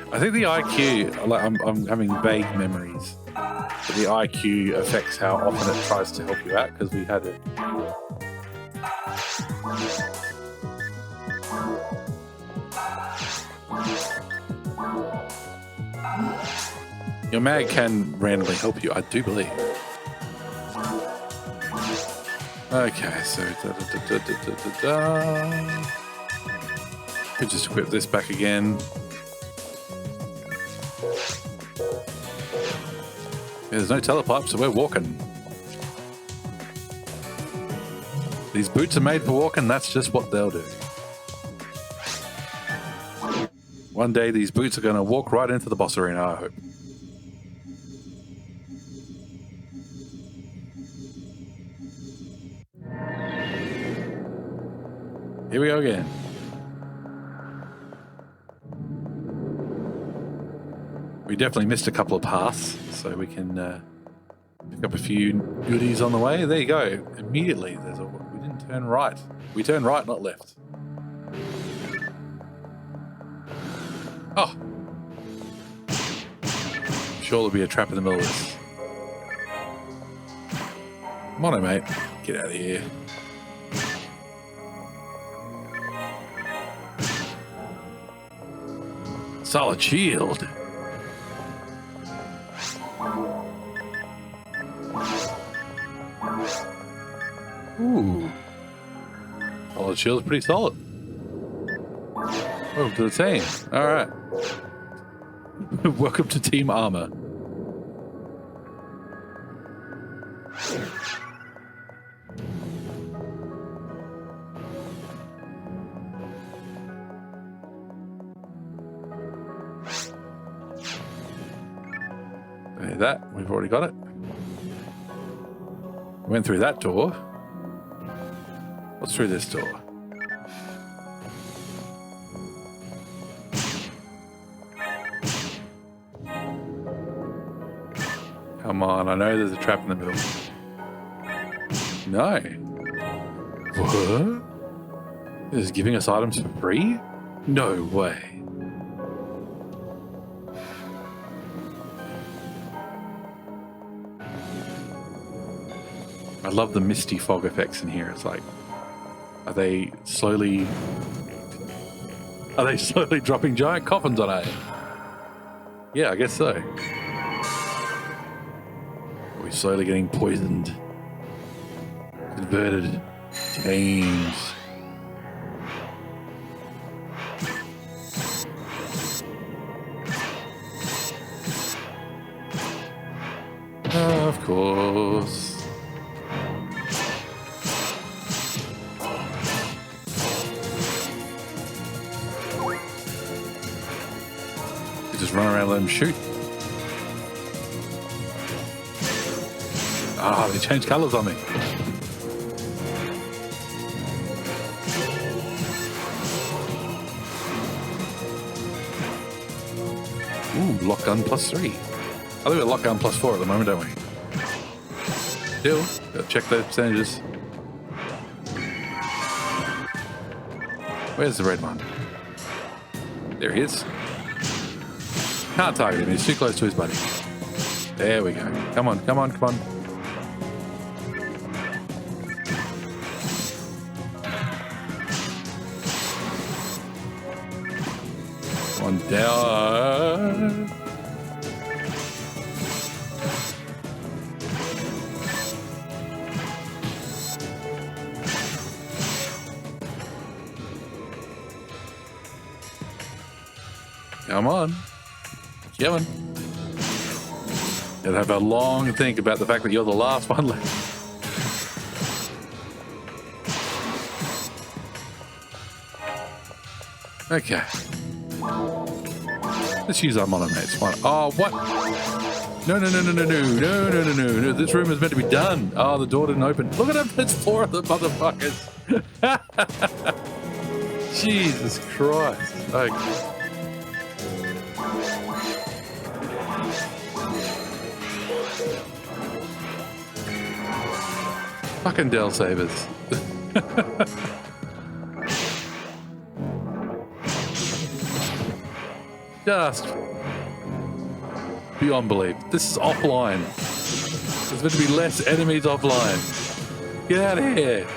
[SPEAKER 1] I think the IQ, like I'm having vague memories, but the IQ affects how often it tries to help you out because we had it. Your mag can randomly help you, I do believe. Okay, so could just equip this back again. There's no telepipe, so we're walking. These boots are made for walking, that's just what they'll do. One day these boots are going to walk right into the boss arena, I hope. Here we go again. We definitely missed a couple of paths, so we can pick up a few goodies on the way. There you go. Immediately, we didn't turn right. We turned right, not left. Oh. I'm sure there'll be a trap in the middle of this. Mono, mate. Get out of here. Solid shield. Ooh. Solid shield's pretty solid. Welcome to the team. Alright. Welcome to Team Armor. There's that. We've already got it. Went through that door. What's through this door? Come on, I know there's a trap in the middle. No. What? This is giving us items for free? No way. I love the misty fog effects in here. It's like, are they slowly dropping giant coffins on it? Yeah, I guess so. Are we slowly getting poisoned? Converted? Changed? Of course. Just run around and let them shoot. Ah, they changed colours on me. Ooh, lockgun +3. I think we're lockgun +4 at the moment, don't we? Still, gotta check those percentages. Where's the red one? There he is. Can't target him, he's too close to his buddy. There we go. Come on, come on, come on. Come on down. Come on. Kevin. You'll have a long think about the fact that you're the last one left. Okay. Let's use our monomates. Oh, what? No, no, no, no, no, no, no, no, no, no, no. This room is meant to be done. Oh, the door didn't open. Look at them. There's 4 of the motherfuckers. Jesus Christ. Okay. Fucking Dell Sabers. Just beyond belief. This is offline. There's meant to be less enemies offline. Get out of here.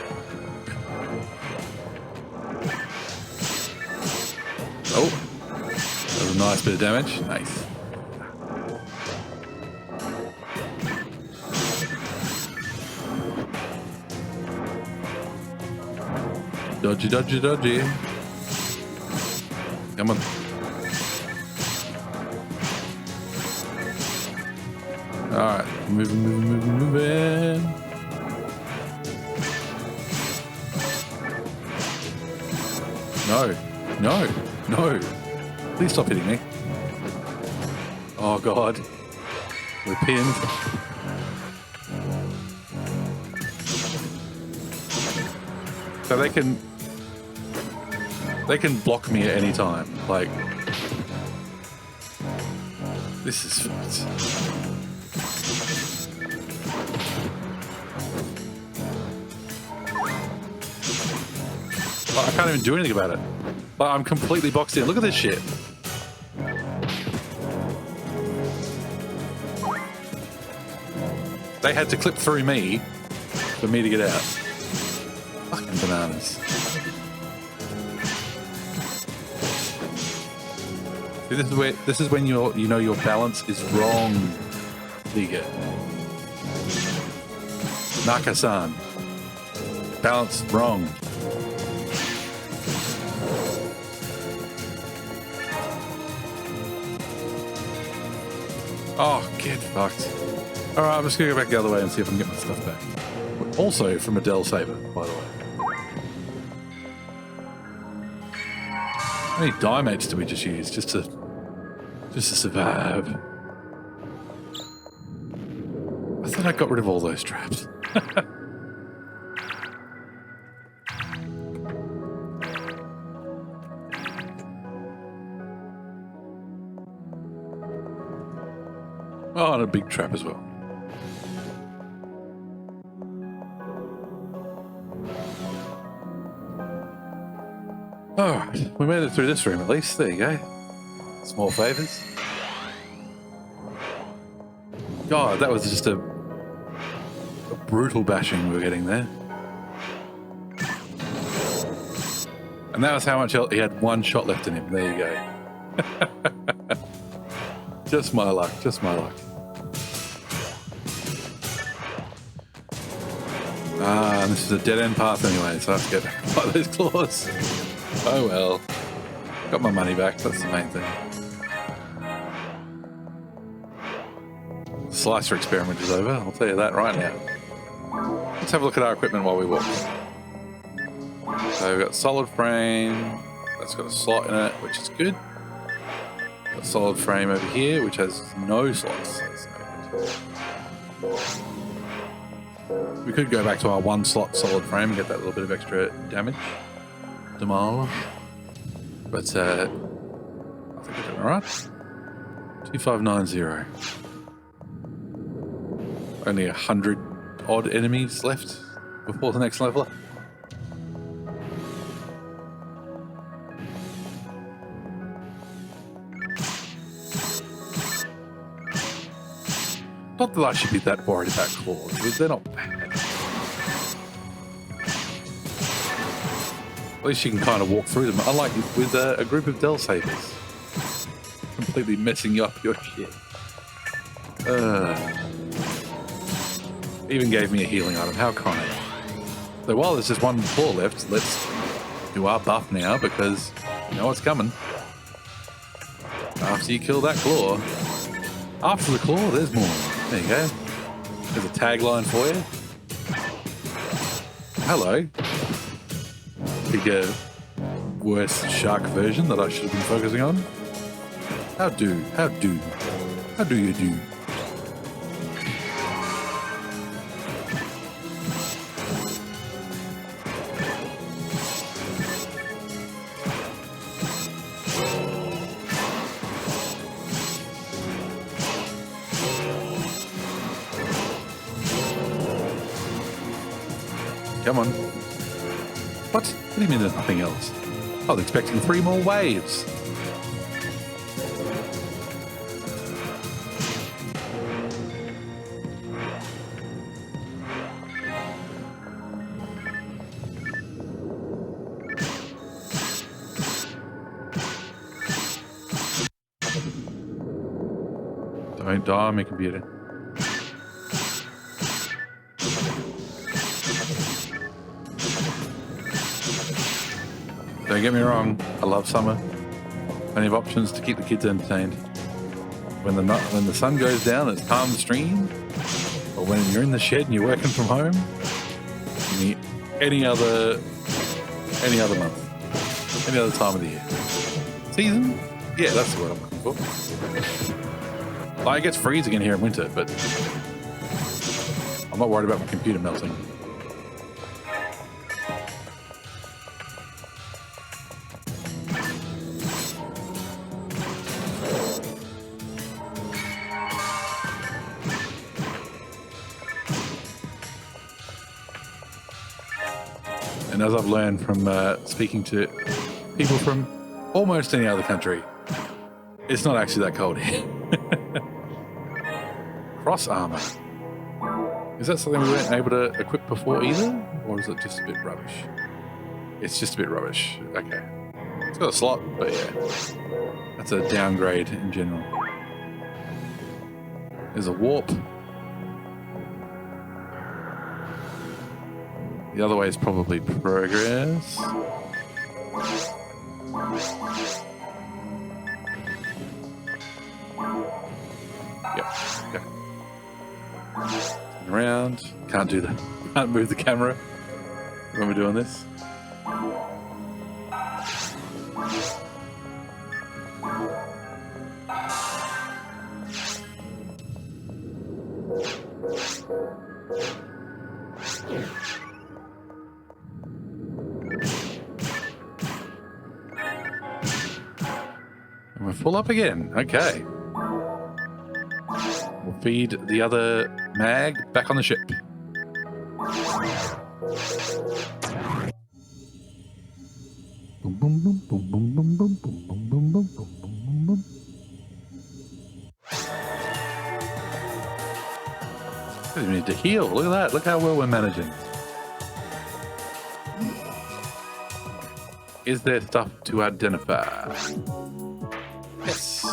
[SPEAKER 1] Oh, that was a nice bit of damage. Nice. Dodgy, dodgy, dodgy. Come on. Alright, moving, moving, moving, moving. No, no, no. Please stop hitting me. Oh God. We're pinned. So they can block me at any time. Like, this is fucked. Like, I can't even do anything about it. Like, I'm completely boxed in. Look at this shit. They had to clip through me for me to get out. Fucking bananas. See, this is when you know your balance is wrong, Liga. Naka-san. balance wrong. Oh, get fucked. Alright, I'm just gonna go back the other way and see if I can get my stuff back. Also from a Dell Saber, by the way. How many dimates do we just use just to survive? I thought I got rid of all those traps. Oh, and a big trap as well. Alright, we made it through this room at least. There you go. Small favours. God, that was just a brutal bashing we were getting there. And that was how much he had one shot left in him. There you go. Just my luck, just my luck. Ah, and this is a dead-end path anyway, so I have to get by those claws. Oh well. Got my money back, that's the main thing. The slicer experiment is over, I'll tell you that right now. Let's have a look at our equipment while we walk. So we've got solid frame, that's got a slot in it, which is good. Got a solid frame over here, which has no slots. That's no good. We could go back to our one slot solid frame and get that little bit of extra damage. But I think we're doing alright. 2590. Only 100 odd enemies left before the next level up. Not that I should be that worried about claws, because they're not bad. At least you can kind of walk through them, unlike with a group of Dell Sabers. Completely messing up your shit. Even gave me a healing item, how kind. So while there's just one claw left, let's do our buff now, because you know what's coming. After you kill that claw, after the claw, there's more. There you go. There's a tagline for you. Hello. Bigger, worse shark version that I should have been focusing on. How do you do? Come on. What? What do you mean there's nothing else? I was expecting 3 more waves. Don't die on me, computer. Don't get me wrong, I love summer. Plenty of options to keep the kids entertained. When the sun goes down, it's calm stream. Or when you're in the shed and you're working from home, any other month, any other time of the year. Season? Yeah, that's the word I'm looking for. Like, it gets freezing in here in winter, but I'm not worried about my computer melting. And as I've learned from speaking to people from almost any other country, it's not actually that cold here. Cross armor. Is that something we weren't able to equip before either? Or is it just a bit rubbish? It's just a bit rubbish. Okay. It's got a slot, but yeah. That's a downgrade in general. There's a warp. The other way is probably progress. Yep. Okay. Turn around. Can't do that. Can't move the camera when we're doing this. And we're full up again. Okay. We'll feed the other mag back on the ship. Boom, boom, boom, boom, boom, boom, boom, boom, boom, boom, boom, boom, boom. We need to heal. Look at that. Look how well we're managing. Is there stuff to identify? Yes.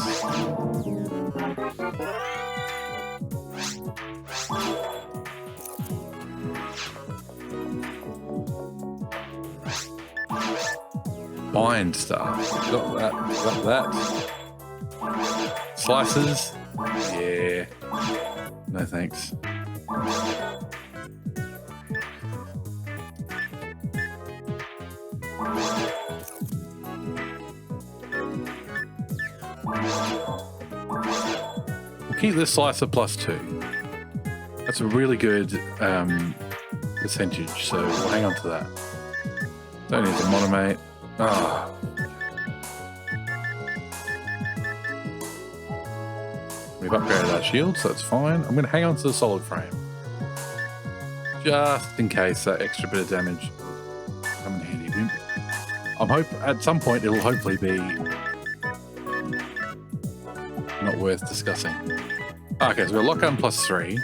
[SPEAKER 1] Bind stuff. Got that. Got that. Slices. Yeah. No thanks. We'll keep this slicer +2. That's a really good percentage, so we'll hang on to that. Don't need the monomate. Ah. We've upgraded our shield, so that's fine. I'm going to hang on to the solid frame. Just in case that extra bit of damage come in handy. I'm hope at some point it'll hopefully be not worth discussing. Okay, so we've got lockgun +3.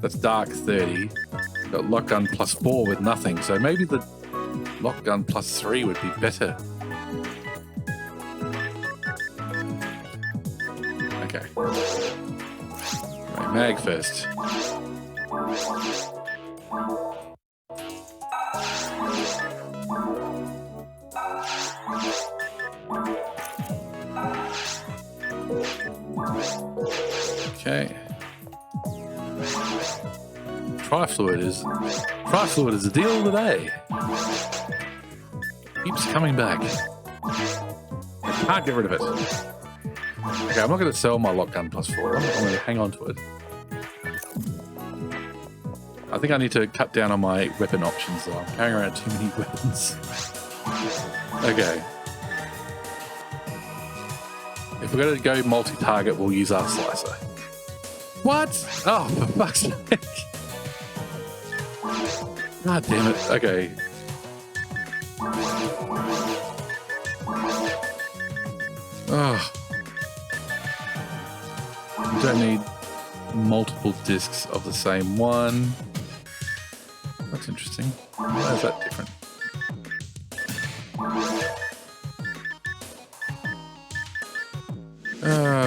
[SPEAKER 1] That's dark 30. We've got lockgun +4 with nothing. So maybe the lockgun +3 would be better. Okay. Right, mag first. Okay. Trifluid is the deal of the day. Keeps coming back. I can't get rid of it. Okay, I'm not going to sell my lockgun +4. I'm going to hang on to it. I think I need to cut down on my weapon options though. I'm carrying around too many weapons. Okay. If we're going to go multi-target, we'll use our slicer. What? Oh, for fuck's sake. God damn it. Okay. Oh. You don't need multiple discs of the same one. That's interesting. Why is that different?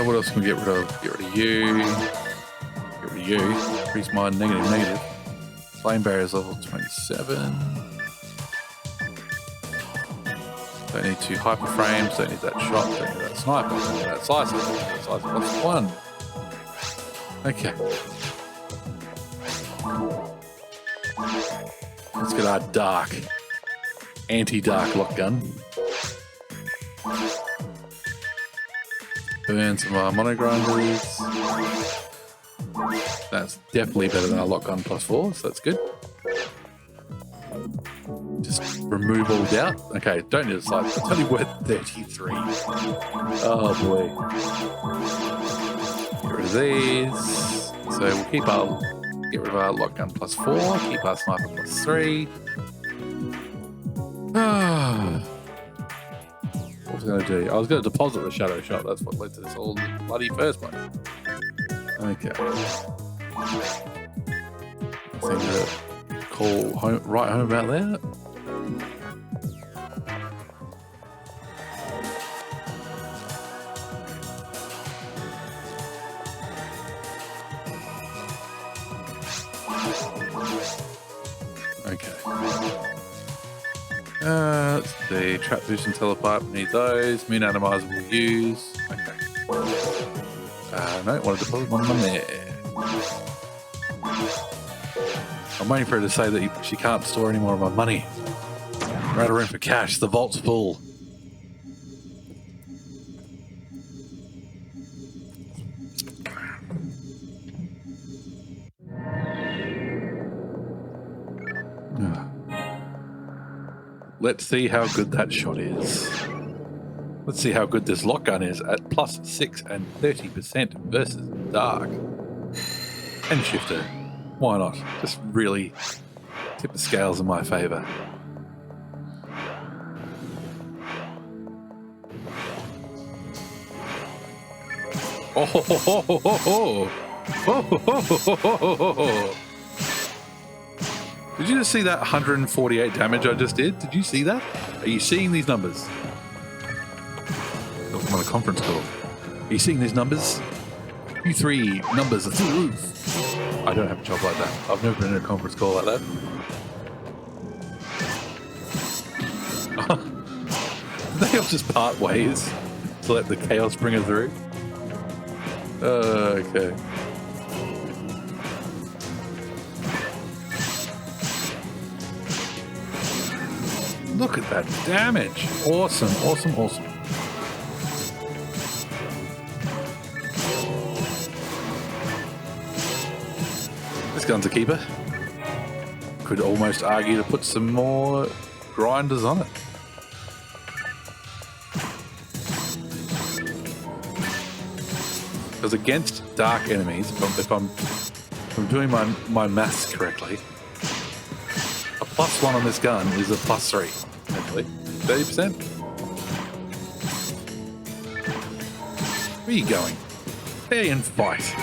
[SPEAKER 1] What else can we get rid of? Get rid of you. Get rid of you. Increase my negative. Flame barriers level 27. Don't need 2 hyper frames. Don't need that shot. Don't need that sniper. Don't need that slicer. Don't need that slicer +1. Okay. Let's get our dark, anti-dark lockgun. Burn some of our monogrinders. That's definitely better than our lockgun +4, so that's good. Just remove all doubt. Okay, don't need a sight. It's only worth 33. Oh boy. Get rid of these. So we'll get rid of our lockgun +4, keep our sniper +3. What was I going to do? I was going to deposit the shadow shot. That's what led to this whole bloody first place. Okay. Nothing to call right home about that. Okay. Let's see. Trap boost and telepipe. Need those. Moon atomizer will use. Okay. No, want to deposit one of them there. I'm waiting for her to say that she can't store any more of my money. We're out of room for cash. The vault's full. Let's see how good that shot is. Let's see how good this lock gun is at +6 and 30% versus Dark. And Shifter. Why not? Just really tip the scales in my favour. Oh ho ho ho ho ho ho! Oh ho ho ho ho ho ho! Did you just see that 148 damage I just did? Did you see that? Are you seeing these numbers? I'm on a conference call. Are you seeing these numbers? You three numbers are through the roof. I don't have a job like that. I've never been in a conference call like that. Did they all just part ways to let the chaos bring it through? Okay. Look at that damage. Awesome, awesome, awesome. This gun's a keeper. Could almost argue to put some more grinders on it. Because against dark enemies, if I'm doing my maths correctly, a +1 on this gun is a +3, actually. 30%. Where are you going? Stay and fight.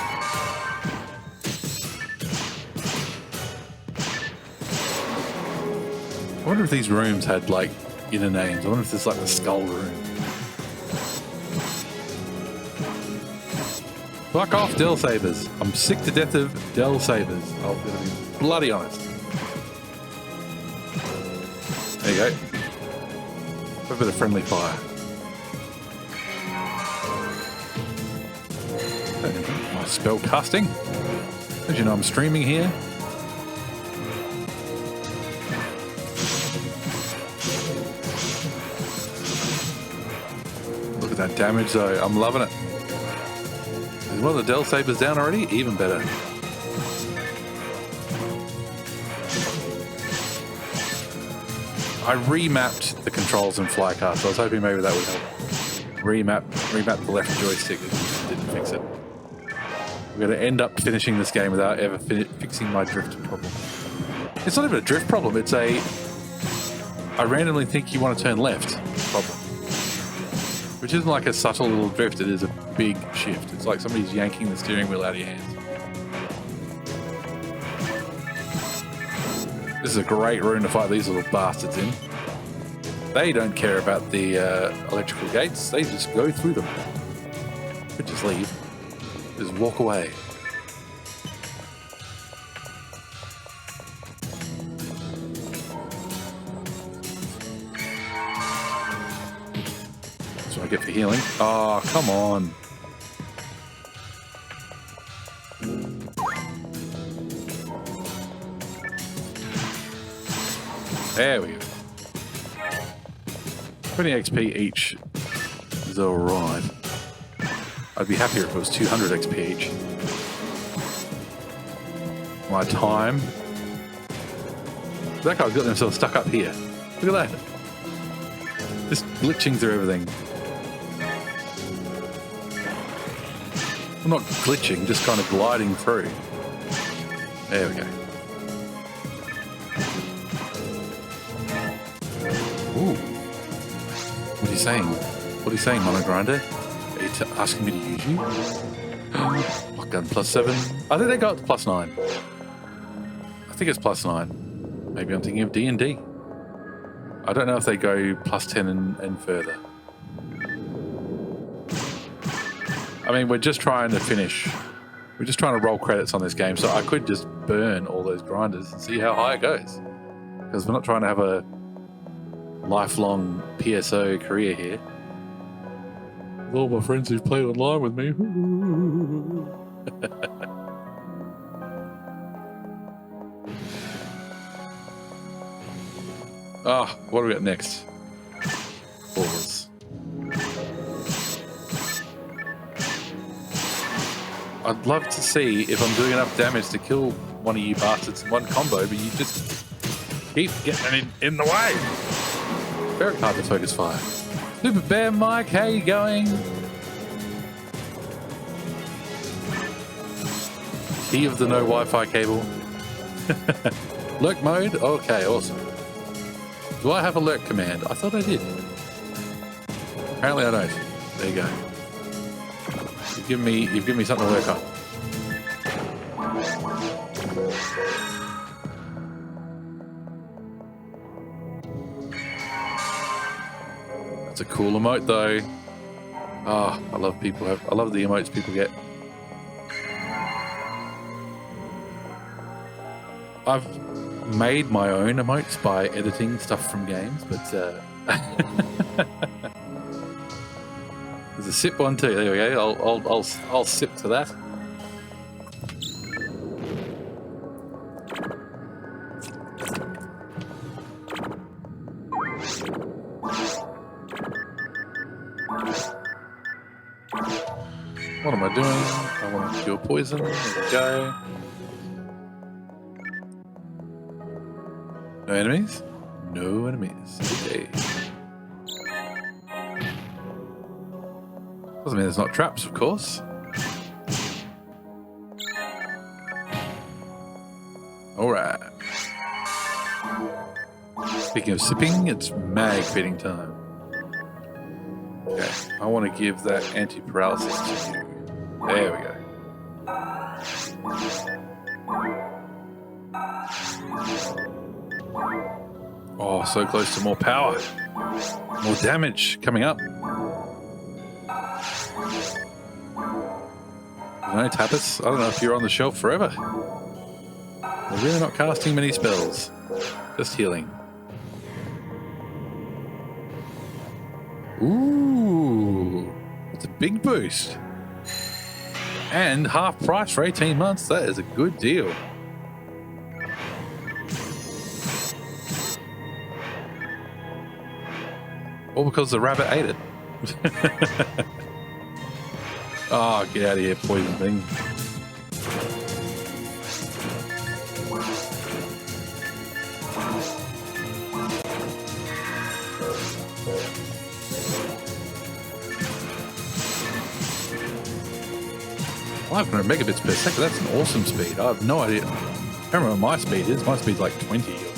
[SPEAKER 1] I wonder if these rooms had, like, inner names. I wonder if this is like the skull room. Fuck off, Del Sabers. I'm sick to death of Del Sabers. I'll be bloody honest. There you go. A bit of friendly fire. My spell casting. As you know, I'm streaming here. Look at that damage though. I'm loving it. Is one of the Del Sabers down already? Even better. I remapped the controls in Flycast. So I was hoping maybe that would help. Remap the left joystick. It didn't fix it. We're going to end up finishing this game without ever fixing my drift problem. It's not even a drift problem. It's a I randomly think you want to turn left problem. Which isn't like a subtle little drift. It is a big shift. It's like somebody's yanking the steering wheel out of your hands. This is a great room to fight these little bastards in. They don't care about the electrical gates. They just go through them. Could just leave. Just walk away. That's what I get for healing. Oh, come on. There we go. 20 XP each is alright. I'd be happier if it was 200 XP each. My time. That guy's got himself stuck up here. Look at that. Just glitching through everything. Well, not glitching, just kind of gliding through. There we go. Ooh. What are you saying? What are you saying, Mono Grinder? Are you asking me to use you? Lock gun +7. I think they got to +9. I think it's +9. Maybe I'm thinking of D&D. I don't know if they go +10 and further. I mean, we're just trying to finish. We're just trying to roll credits on this game, so I could just burn all those grinders and see how high it goes. Because we're not trying to have a lifelong PSO career here. With all my friends who've played online with me. What do we got next? Fallz. I'd love to see if I'm doing enough damage to kill one of you bastards in one combo, but you just keep getting in the way. Very hard to focus fire. Super Bear Mike, how you going? Key of the no Wi-Fi cable. Lurk mode? Okay, awesome. Do I have a lurk command? I thought I did. Apparently I don't. There you go. You've given me something to work on. That's a cool emote though. I love the emotes people get. I've made my own emotes by editing stuff from games, but there's a sip one too. There we go. I'll sip to that. What am I doing? I want to cure poison. There we go. No enemies? No enemies. Okay. Doesn't mean there's not traps, of course. Alright. Speaking of sipping, it's mag feeding time. Okay, I want to give that anti-paralysis to you. There we go. Oh, so close to more power. More damage coming up. No, Tapas, I don't know if you're on the shelf forever. We're really not casting many spells. Just healing. Ooh, it's a big boost. And half price for 18 months. That is a good deal. All because the rabbit ate it. Oh, get out of here, poison thing. Well, 500 megabits per second, that's an awesome speed. I have no idea. I don't remember what my speed is. My speed's like 20 or something.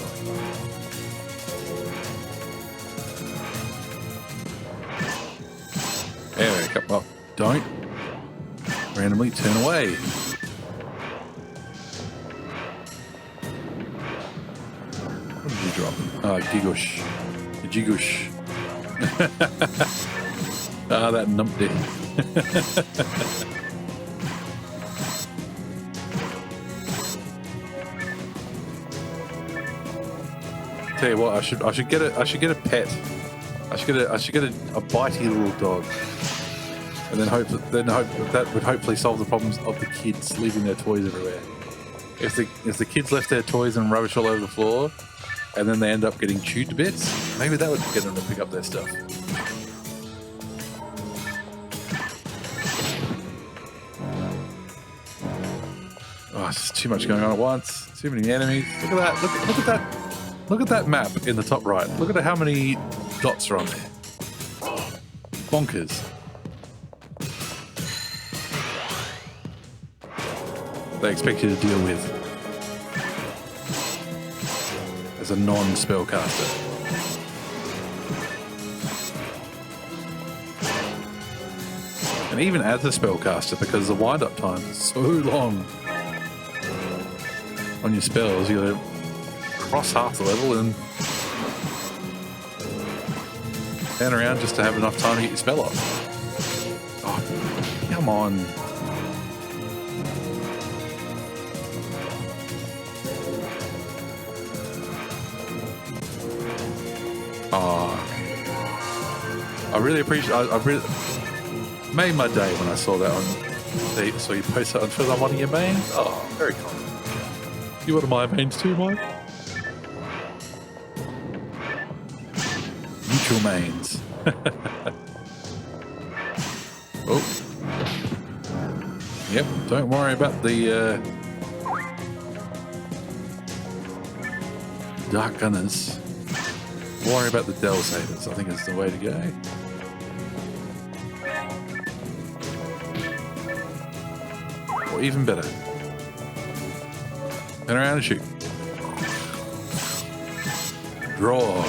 [SPEAKER 1] There we go. Well, don't randomly turn away. What did you drop? Gigush. Jigush. That numpty. Tell you what, I should get a pet. I should get a bitey little dog. And then hope that would hopefully solve the problems of the kids leaving their toys everywhere. If the kids left their toys and rubbish all over the floor, and then they end up getting chewed to bits, maybe that would get them to pick up their stuff. Oh, it's just too much going on at once. Too many enemies. Look at that. Look at that. Look at that map in the top right. Look at how many dots are on there. Bonkers. They expect you to deal with as a non-spellcaster. And even as a spellcaster, because the wind-up time is so long on your spells, you gotta cross half the level and turn around just to have enough time to get your spell off. Oh, come on. I really appreciate. I really made my day when I saw that on. So you post that on Twitter. I'm one of your mains. Oh, very kind. You one of my mains too, Mike? Mutual mains. Oh. Yep. Don't worry about the Dark Gunners. Worry about the Del Savers. I think it's the way to go. Or even better, turn around and shoot. Draw.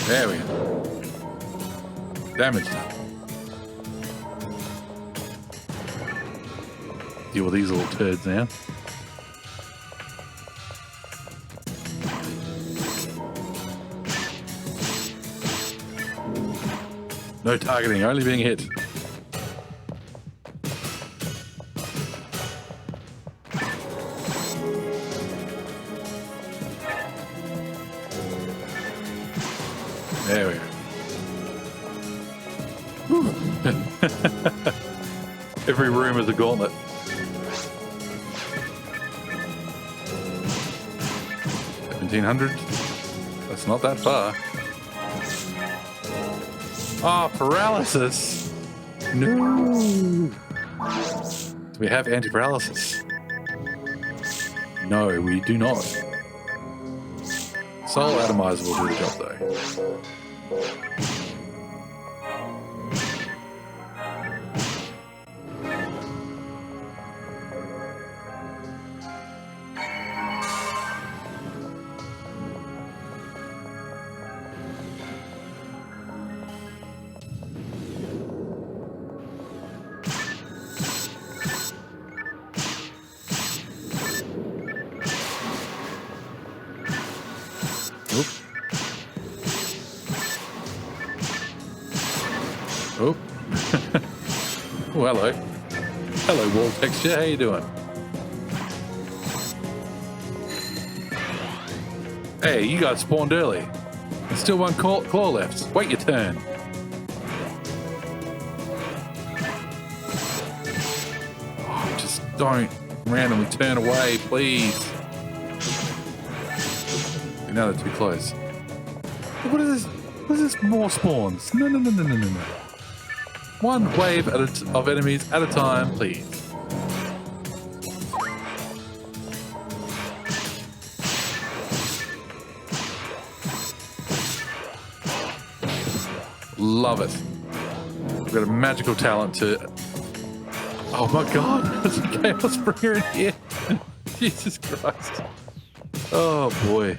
[SPEAKER 1] There we go. Damage done. Deal with these little turds now. No targeting, only being hit. There we go. Every room is a gauntlet. $1,700. That's not that far. Ah, paralysis. No. Do we have anti-paralysis? No, we do not. Soul Atomizer will do the job though. Oh. Oh, hello. Hello, wall texture. How you doing? Hey, you guys spawned early. There's still one claw left. Wait your turn. Oh, just don't randomly turn away, please. Now they're too close. What is this? What is this? More spawns? No. One wave of enemies at a time, please. Love it. We've got a magical talent to... Oh my god, there's a Chaos Bringer in here. Jesus Christ. Oh boy.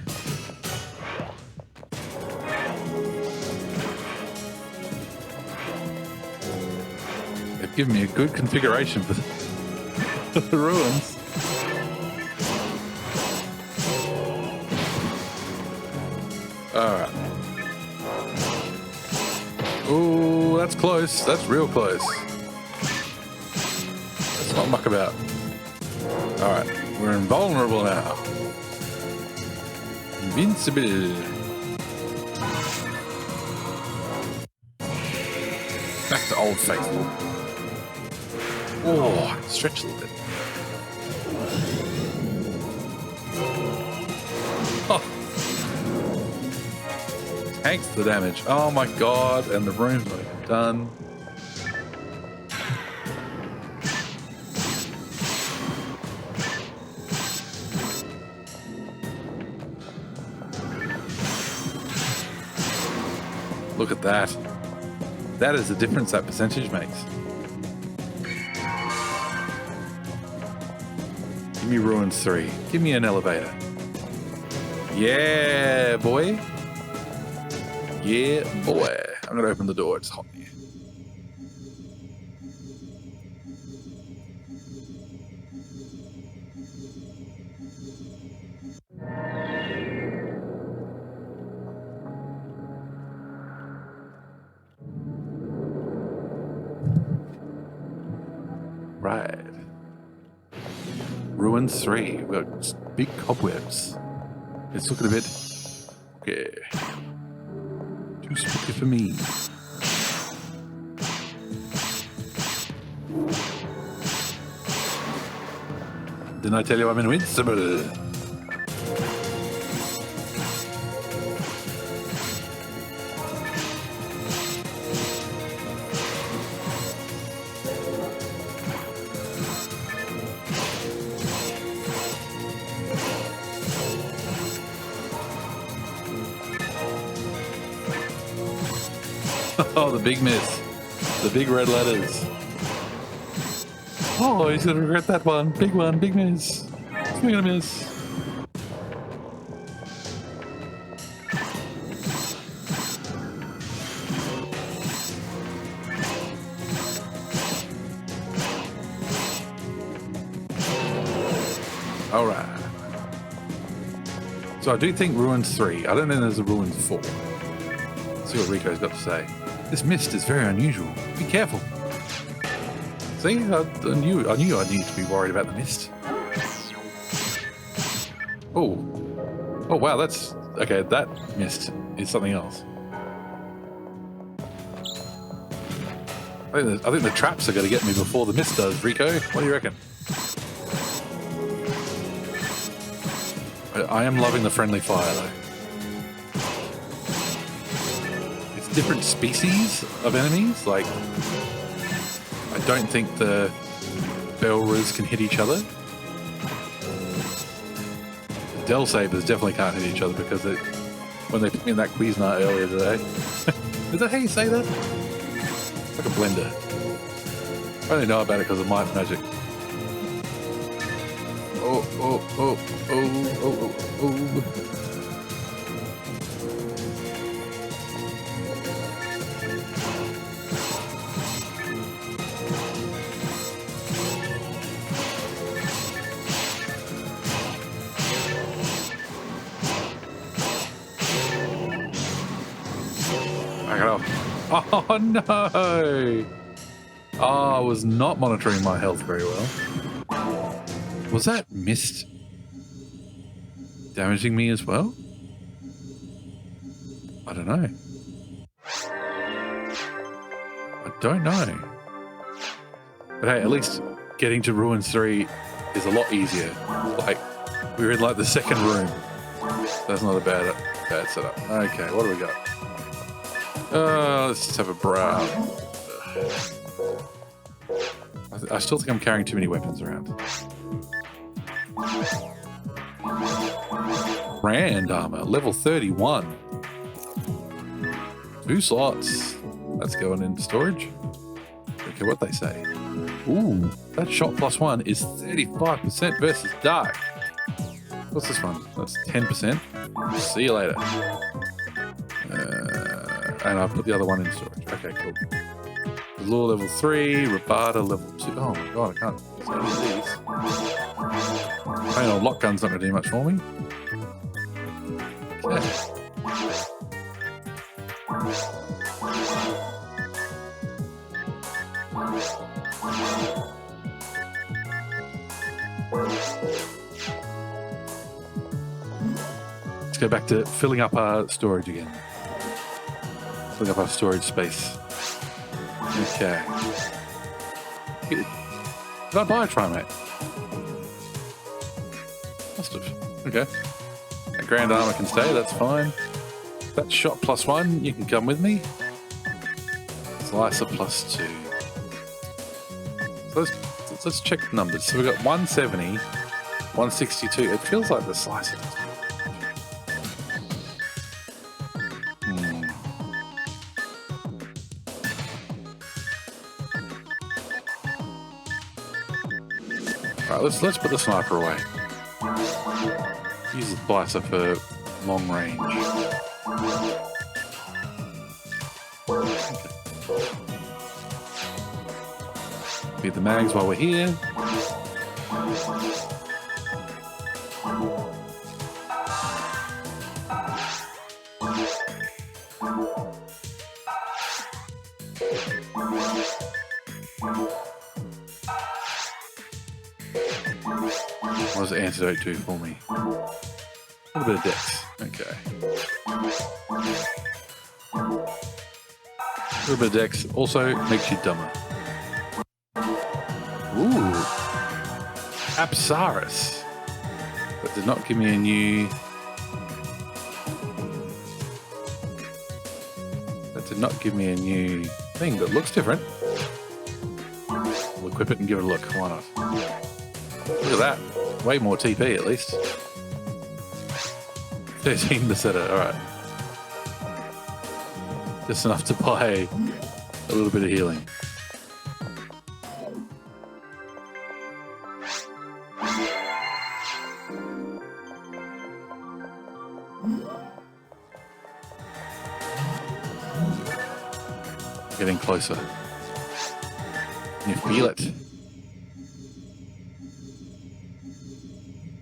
[SPEAKER 1] They've given me a good configuration for the ruins. Alright. Oh, that's close. That's real close. Let's not muck about. Alright, we're invulnerable now. Invincible. Back to Old Faithful. Oh, stretch a little bit. Oh. Tanks the damage. Oh my god, and the room's not even done. Look at that. That is the difference that percentage makes. Give me Ruins 3. Give me an elevator. Yeah, boy. Yeah, boy. I'm going to open the door. It's hot in here. Ruins 3. We've got big cobwebs. It's looking a bit... Okay. Too spooky for me. Didn't I tell you I'm invincible? Oh, the big miss. The big red letters. Oh, he's going to regret that one. Big miss. He's going to miss. All right. So I do think Ruins 3. I don't think there's a Ruins 4. Let's see what Rico's got to say. This mist is very unusual. Be careful. See, I knew I needed to be worried about the mist. Oh, wow, that's okay. That mist is something else. I think the traps are going to get me before the mist does. Rico, what do you reckon? I am loving the friendly fire though. Different species of enemies. Like, I don't think the Belras can hit each other. The Del Sabers definitely can't hit each other because when they put me in that Cuisinart earlier today. Is that how you say that? It's like a blender. I only know about it because of Might and Magic. Oh. Oh no! Oh, I was not monitoring my health very well. Was that mist damaging me as well? I don't know. But hey, at least getting to Ruins 3 is a lot easier. Like, we're in like the second room. That's not a bad setup. Okay, what do we got? Let's just have a brow. I still think I'm carrying too many weapons around. Brand armor, level 31. 2 slots. That's going into storage. Okay, what they say. Ooh, that shot +1 is 35% versus dark. What's this one? That's 10%. See you later. And I put the other one in storage. Okay, cool. Lure level 3, Rabada level 2. Oh my god, I can't use these. Plain old lock gun's not going to do much for me. Okay. Let's go back to filling up our storage again. Filling up our storage space. Okay. Did I buy a Trimate? Must have. Okay. That Grand Armor can stay, that's fine. That shot +1, you can come with me. Slicer +2. So let's check the numbers. So we've got 170, 162. It feels like the Slicer does. Right, let's put the sniper away. Use the slicer for long range. Okay. Beat the mags while we're here. does Antidote do for me? A little bit of dex. Okay. A little bit of dex also makes you dumber. Ooh. Apsaris. That did not give me a new... That did not give me a new thing that looks different. We'll equip it and give it a look. Why not? Look at that. Way more TP at least. 13 to set it. Alright. Just enough to buy a little bit of healing. Getting closer. Can you feel it?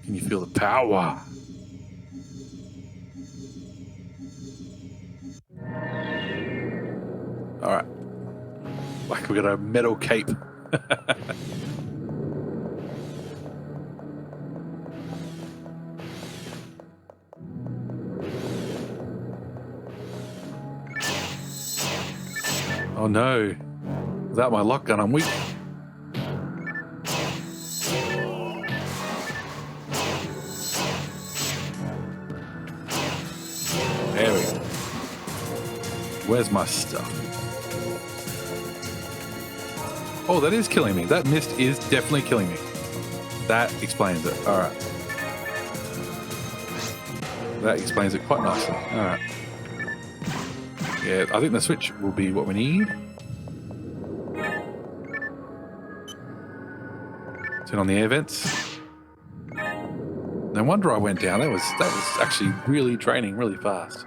[SPEAKER 1] Can you feel the power? Alright. Like we got a metal cape. Oh no. Without my lock gun, I'm weak. There we go. Where's my stuff? Oh, that is killing me. That mist is definitely killing me. That explains it. Alright. That explains it quite nicely. Alright. Yeah, I think the switch will be what we need. Turn on the air vents. No wonder I went down. That was actually really draining really fast.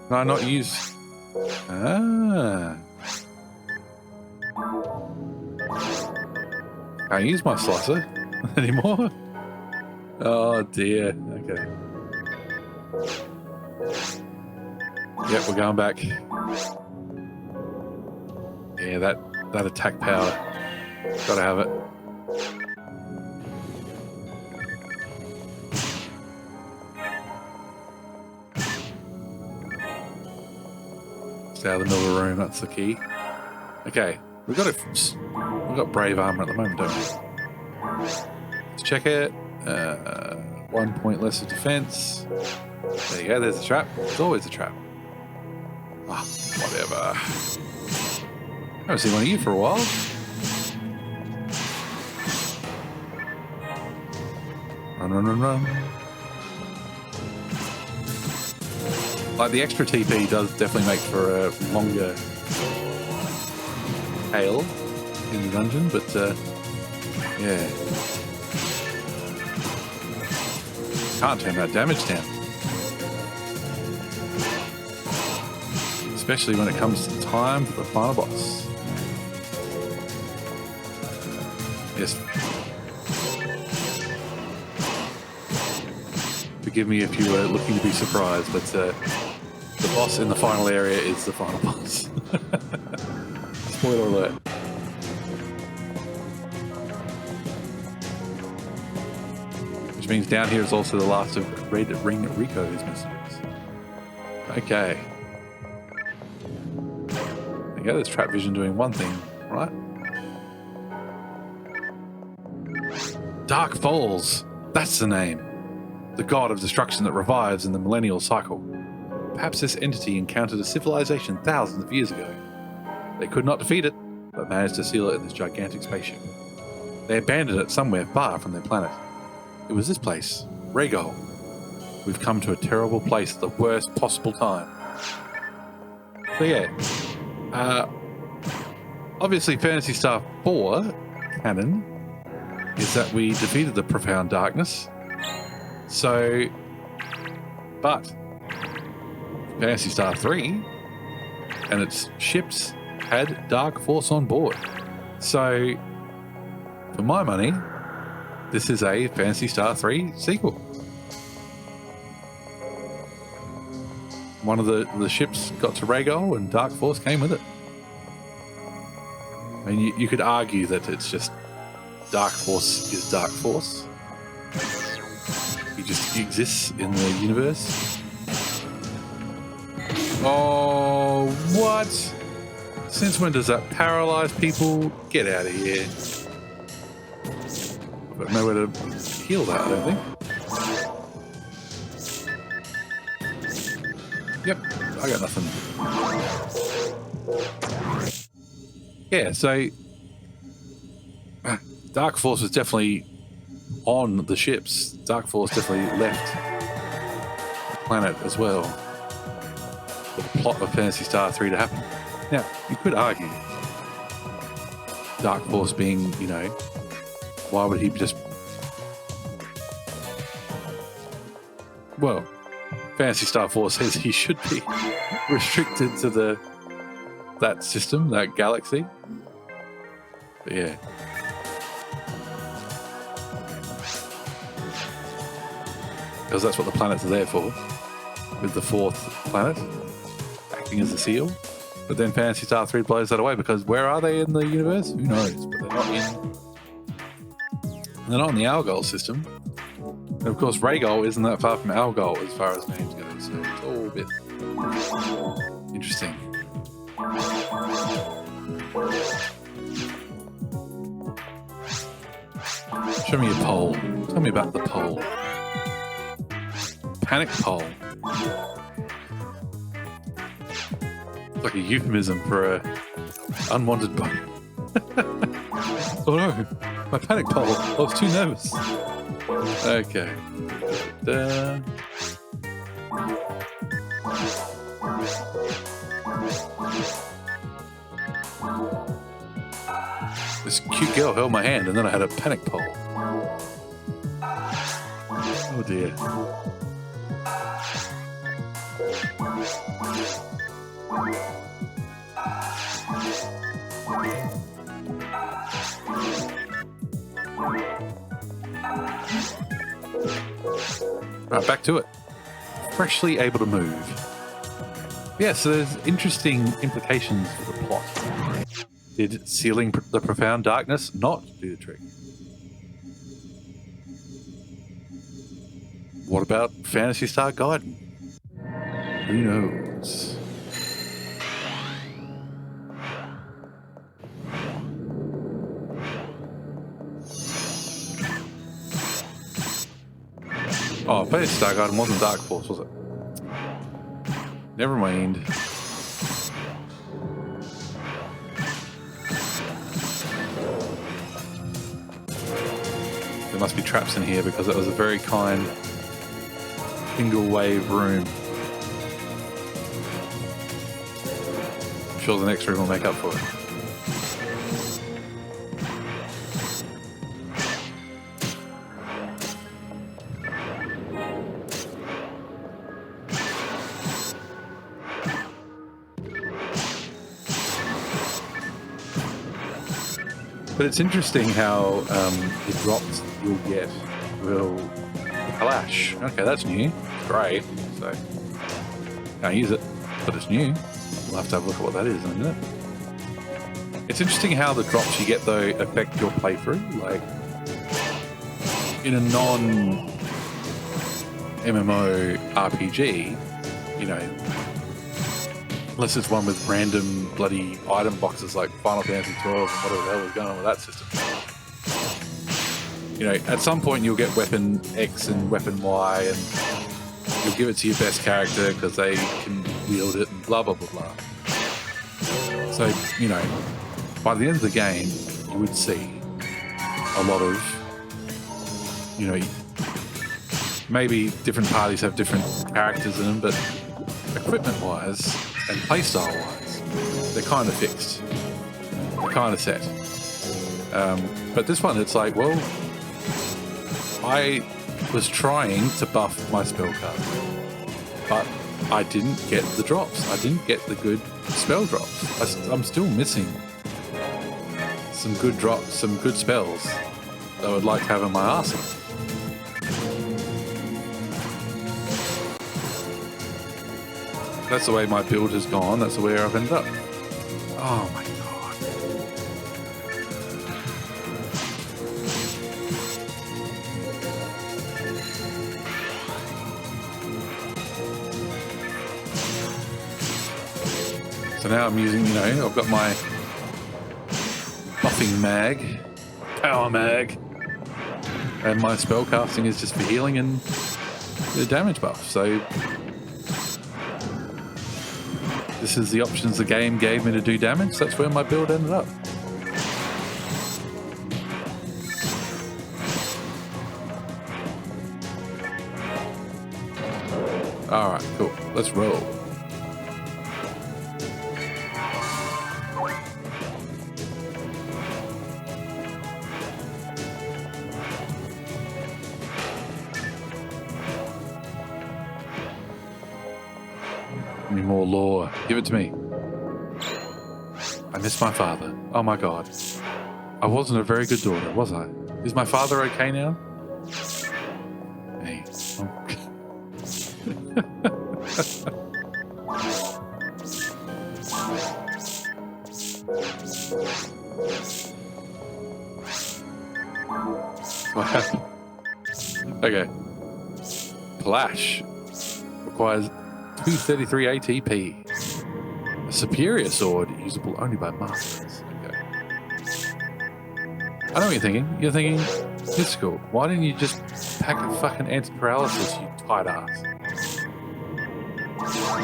[SPEAKER 1] Can I not use... Ah. Can't use my slicer anymore. Oh dear. Okay. Yep, we're going back. Yeah, that attack power. Gotta have it. Stay out of the middle of the room, that's the key. Okay, we've got brave armor at the moment, don't we? Let's check it. 1 point less of defense. There you go, there's a trap. There's always a trap. Ah, whatever. I haven't seen one of you for a while. Run, run, run, run. Like, the extra TP does definitely make for a longer hail in the dungeon, but yeah. Can't turn that damage down. Especially when it comes to time for the final boss. Yes. Forgive me if you were looking to be surprised, but the boss in the final area is the final boss. Spoiler alert. Which means down here is also the last of Red Ring Rico's messages. Okay. There you go, there's Trap Vision doing one thing, right? Dark Fallz, that's the name. The god of destruction that revives in the millennial cycle. Perhaps this entity encountered a civilization thousands of years ago. They could not defeat it, but managed to seal it in this gigantic spaceship. They abandoned it somewhere far from their planet. It was this place, Rhaegal. We've come to a terrible place at the worst possible time. So yeah, obviously Phantasy Star 4 canon is that we defeated the profound darkness. So, but Phantasy Star 3 and its ships had Dark Force on board. So, for my money, this is a Phantasy Star 3 sequel. One of the ships got to Rhaegal and Dark Force came with it. I mean, you could argue that it's just Dark Force is Dark Force. He just exists in the universe. Oh, what? Since when does that paralyze people? Get out of here. I've got nowhere to heal that, I don't think. Yep, I got nothing. Yeah, so Dark Force was definitely on the ships. Dark Force definitely left the planet as well for the plot of Phantasy Star 3 to happen. Now, you could argue Dark Force being, you know, why would he just... Well, Phantasy Star 4 says he should be restricted to that system, that galaxy. But yeah. Because that's what the planets are there for, with the fourth planet acting as a seal. But then Phantasy Star 3 blows that away because where are they in the universe? Who knows? But they're not in the Algol system. And of course, Rhaegal isn't that far from Algol as far as names go, so it's all a bit interesting. Show me a poll. Tell me about the poll. Panic poll. It's like a euphemism for a unwanted body. Oh no, my panic poll. I was too nervous. Okay. This cute girl held my hand and then I had a panic poll. Oh dear. Right, back to it. Freshly able to move. Yeah, so there's interesting implications for the plot. Did sealing the profound darkness not do the trick? What about Phantasy Star Gaiden? Who knows? Oh, Phantasy Star Gaiden wasn't Dark Force, was it? Never mind. There must be traps in here because it was a very kind single wave room. I'm sure the next room will make up for it. But it's interesting how the drops you'll get will clash. Okay, that's new. It's great. So, can't use it, but it's new. We'll have to have a look at what that is in a minute. It's interesting how the drops you get, though, affect your playthrough. Like, in a non-MMO RPG, you know, unless it's one with random bloody item boxes like Final Fantasy 12 and whatever the hell is going on with that system. You know, at some point you'll get weapon X and weapon Y and you'll give it to your best character because they can wield it and blah, blah, blah, blah. So, you know, by the end of the game, you would see a lot of, you know, maybe different parties have different characters in them, but equipment-wise and playstyle-wise, they're kind of fixed. They're kind of set. But this one, it's like, well, I was trying to buff my spell card, but I didn't get the drops. I didn't get the good spell drops. I'm still missing some good drops, some good spells that I would like to have in my arsenal. That's the way my build has gone. That's where I've ended up. Oh my god. So now I'm using, I've got my buffing mag, power mag, and my spell casting is just for healing and the damage buff. So this is the options the game gave me to do damage. That's where my build ended up. Alright, cool. Let's roll. Give me more lore. Give it to me. I miss my father. Oh my god. I wasn't a very good daughter, was I? Is my father okay now? Hey. Oh. What happened? Okay. Plash requires 233 ATP. A superior sword usable only by masters. Okay. I know what you're thinking. You're thinking, Mystical, why didn't you just pack a fucking anti-paralysis, you tight ass?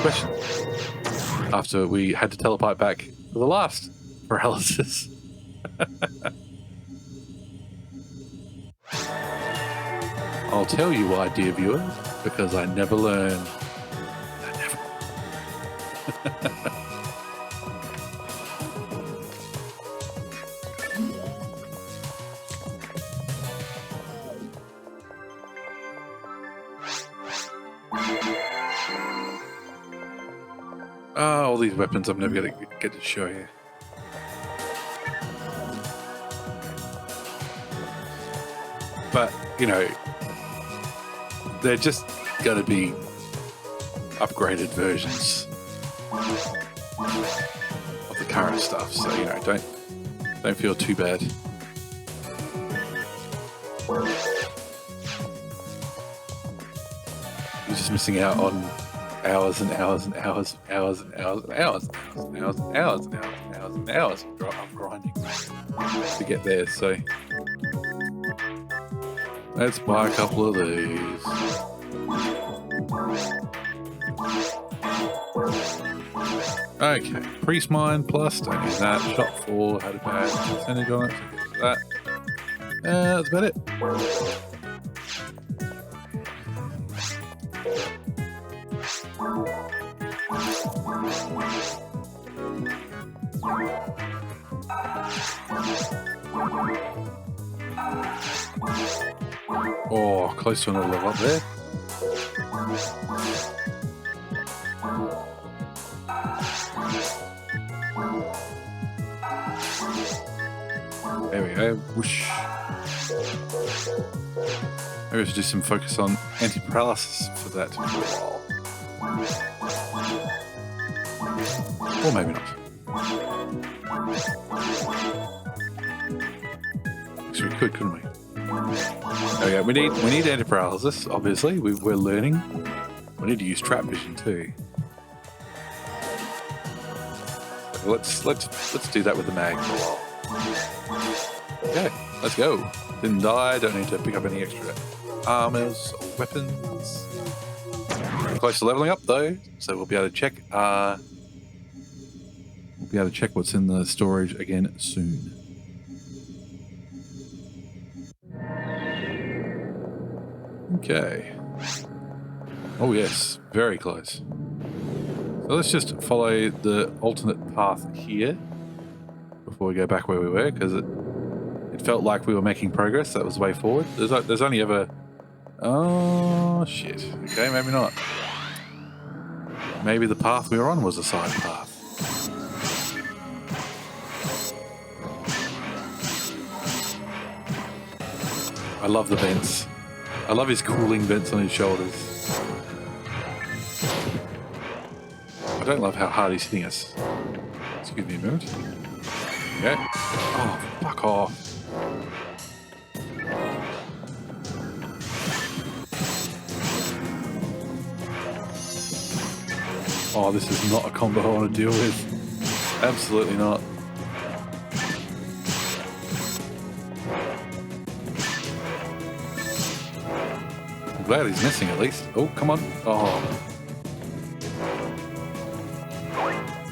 [SPEAKER 1] Question. After we had to teleport back for the last paralysis. I'll tell you why, dear viewers, because I never learn. I never. Oh, all these weapons I'm never going to get to show you. But, they're just going to be upgraded versions of the current stuff. So, don't feel too bad. You're just missing out on hours and hours and hours and hours and hours and hours and hours and hours and hours and hours and hours of grinding to get there. So let's buy a couple of these. Okay, Priest Mine Plus, don't need that. Shot 4, had a bad percentage on it, so that. That's about it. Oh, close to another level up there. There we go. Whoosh. Maybe we should do some focus on anti-paralysis for that for a while. Or maybe not. Actually, we could, couldn't we? Okay, we need anti-paralysis, obviously. We're learning. We need to use trap vision too. So let's do that with the mag for a while. Okay, let's go. Didn't die, don't need to pick up any extra armors or weapons. We're close to leveling up though, so we'll be able to check what's in the storage again soon. Okay. Oh yes, very close. So let's just follow the alternate path here before we go back where we were, because it felt like we were making progress. That was the way forward. There's only ever... Oh, shit. Okay, maybe not. Maybe the path we were on was a side path. I love the vents. I love his cooling vents on his shoulders. I don't love how hard he's hitting us. Excuse me a minute. Yeah. Oh, fuck off. Oh, this is not a combo I want to deal with. Absolutely not. I'm glad he's missing at least. Oh, come on. Oh.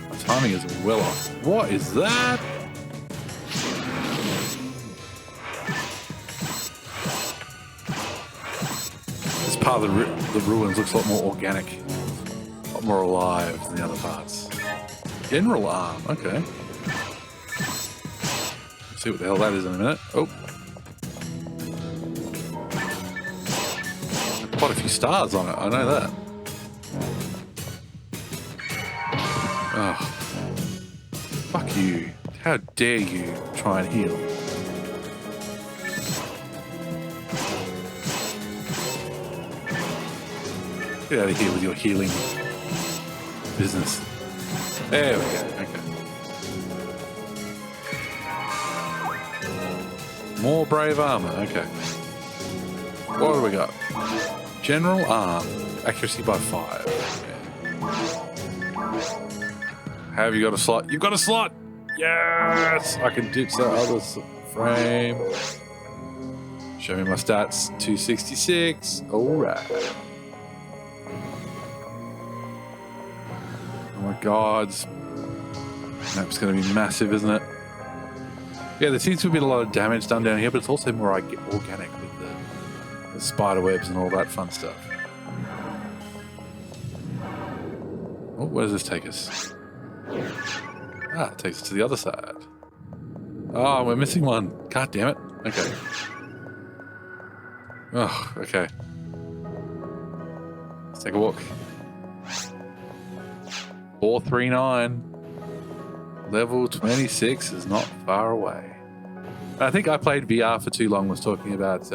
[SPEAKER 1] My timing is well off. What is that? This part of the ruins looks a lot more organic. More alive than the other parts. General arm, okay. See what the hell that is in a minute. Oh. Quite a few stars on it, I know that. Oh. Fuck you. How dare you try and heal? Get out of here with your healing business. There we go. Okay. More brave armor. Okay. What do we got? General arm. Accuracy by 5. Okay. Have you got a slot? You've got a slot! Yes! I can ditch that other frame. Show me my stats. 266. Alright. Oh my god, this map's going to be massive, isn't it? Yeah, there seems to be a lot of damage done down here, but it's also more organic with the spider webs and all that fun stuff. Oh, where does this take us? Ah, it takes us to the other side. Oh, we're missing one. God damn it. Okay. Oh, okay. Let's take a walk. 439. Level 26 is not far away. I think I played VR for too long, was talking about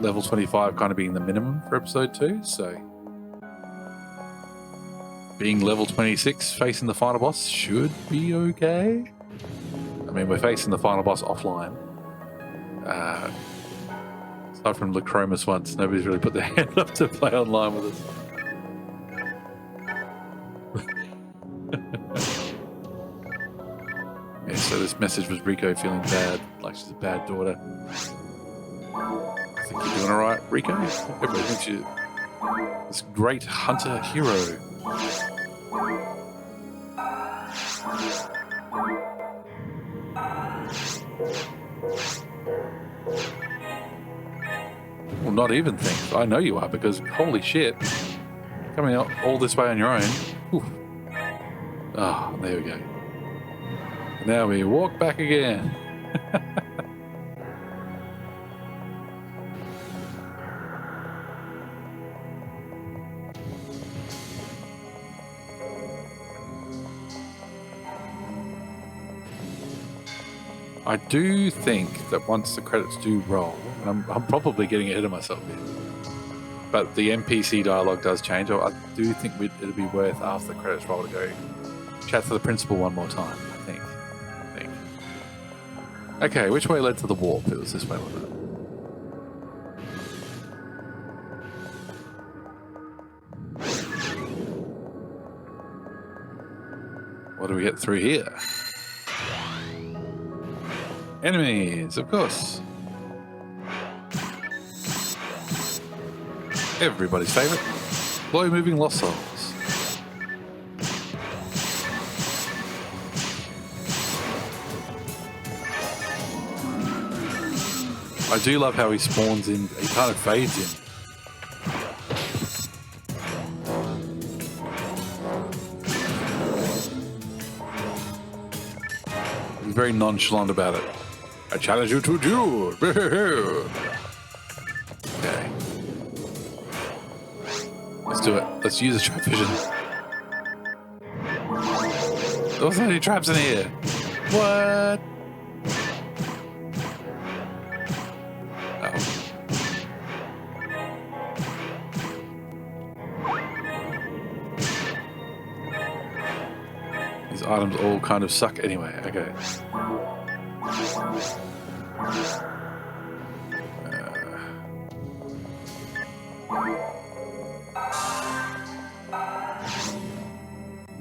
[SPEAKER 1] level 25 kind of being the minimum for episode 2, so being level 26 facing the final boss should be okay. I mean, we're facing the final boss offline. Aside from Lacromus once, nobody's really put their hand up to play online with us. Yeah, so this message was Rico feeling bad, like she's a bad daughter. I think you're doing alright, Rico? Everybody thinks you're this great hunter hero. Well, not even think. I know you are, because holy shit, coming out all this way on your own. Whew. Ah, there we go. Now we walk back again. I do think that once the credits do roll, and I'm probably getting ahead of myself here, but the NPC dialogue does change. I do think it'd be worth after the credits roll to go chat to the principal one more time. I think. Okay, which way led to the warp? It was this way, wasn't it? What do we get through here? Enemies, of course. Everybody's favorite. Slow-moving lost souls. I do love how he spawns in. He kind of fades in. He's very nonchalant about it. I challenge you to a duel. Okay. Let's do it. Let's use the trap vision. There's so many traps in here. What? These items all kind of suck anyway. Okay.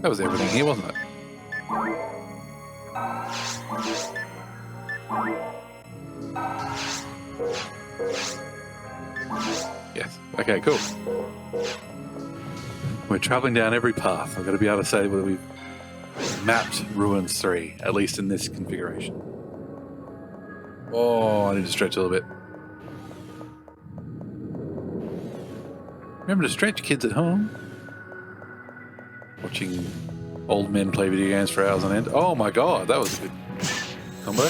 [SPEAKER 1] That was everything here, wasn't it? Yes. Okay, cool. We're traveling down every path. I've got to be able to say whether we've mapped Ruins 3, at least in this configuration. Oh, I need to stretch a little bit. Remember to stretch, kids at home. Watching old men play video games for hours on end. Oh my god, that was a good combo.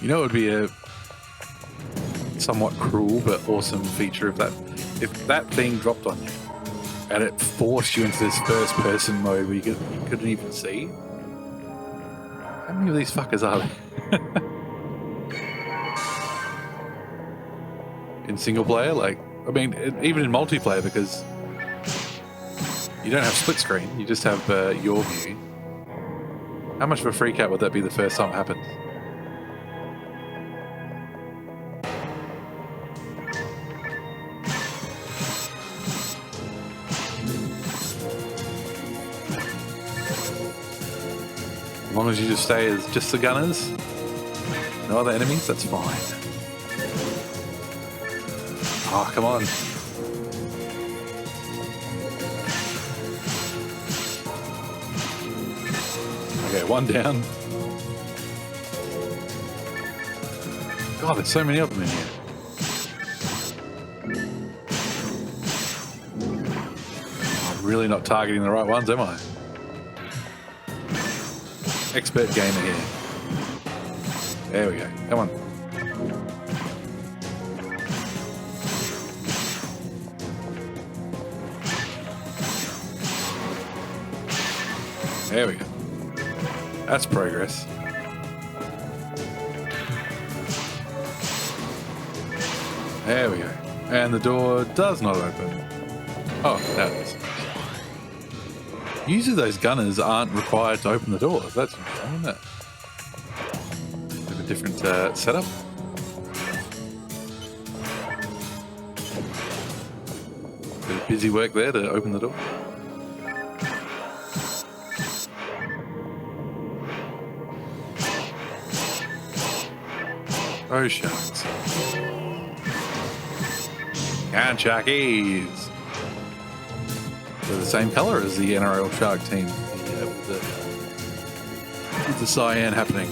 [SPEAKER 1] You know, it would be a somewhat cruel but awesome feature of that if that thing dropped on you and it forced you into this first-person mode where you couldn't even see. How many of these fuckers are there? In single player, like, I mean, even in multiplayer, because you don't have split screen, you just have your view. How much of a freak out would that be the first time it happens? As long as you just stay as just the gunners, no other enemies, that's fine. Oh, come on. Okay, one down. God, there's so many of them in here. I'm really not targeting the right ones, am I? Expert gamer here. There we go. Come on. There we go. That's progress. There we go. And the door does not open. Oh, now it is. Usually those gunners aren't required to open the doors. That's interesting, isn't it? Bit of a different setup. Bit of busy work there to open the door. Oh, shucks. And Sharkies. They're the same color as the NRL Shark team. Yeah, with the cyan happening.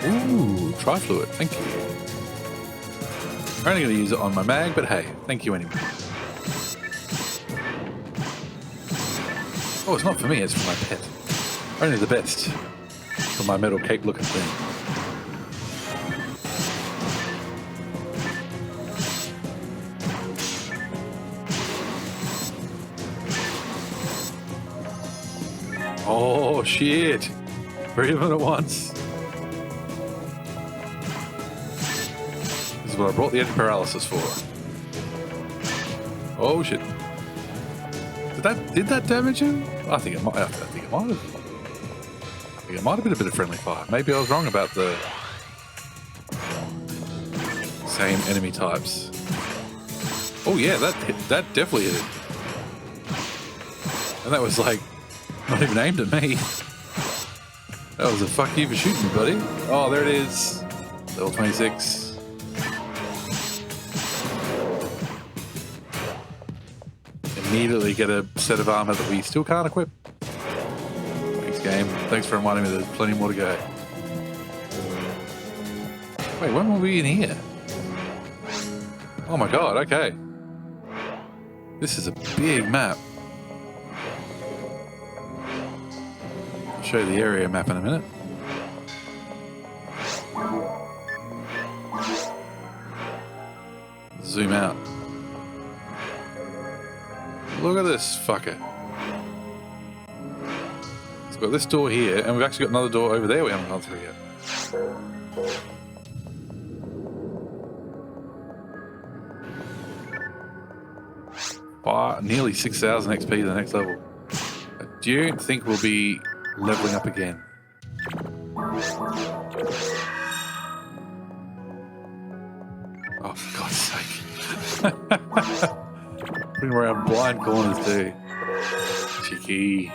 [SPEAKER 1] Ooh, Tri-Fluid, thank you. I'm only going to use it on my mag, but hey, thank you anyway. Oh, it's not for me, it's for my pet. Only the best for my metal cape looking thing. Oh, shit. 3 of them at once. This is what I brought the anti-paralysis for. Oh, shit. Did that damage him? I think it might have. I think it might have been a bit of friendly fire. Maybe I was wrong about the same enemy types. Oh yeah, that definitely hit it. And that was like not even aimed at me. That was a fuck you for shooting me, buddy. Oh, there it is. Level 26. Immediately get a set of armor that we still can't equip. Thanks, game. Thanks for reminding me there's plenty more to go. Wait, when were we in here? Oh my god, okay. This is a big map. show you the area map in a minute. Zoom out. Look at this fucker. It's got this door here, and we've actually got another door over there we haven't gone through yet. Nearly 6,000 XP to the next level. I don't think we'll be leveling up again. Oh, for God's sake. Putting around blind corners too. Cheeky.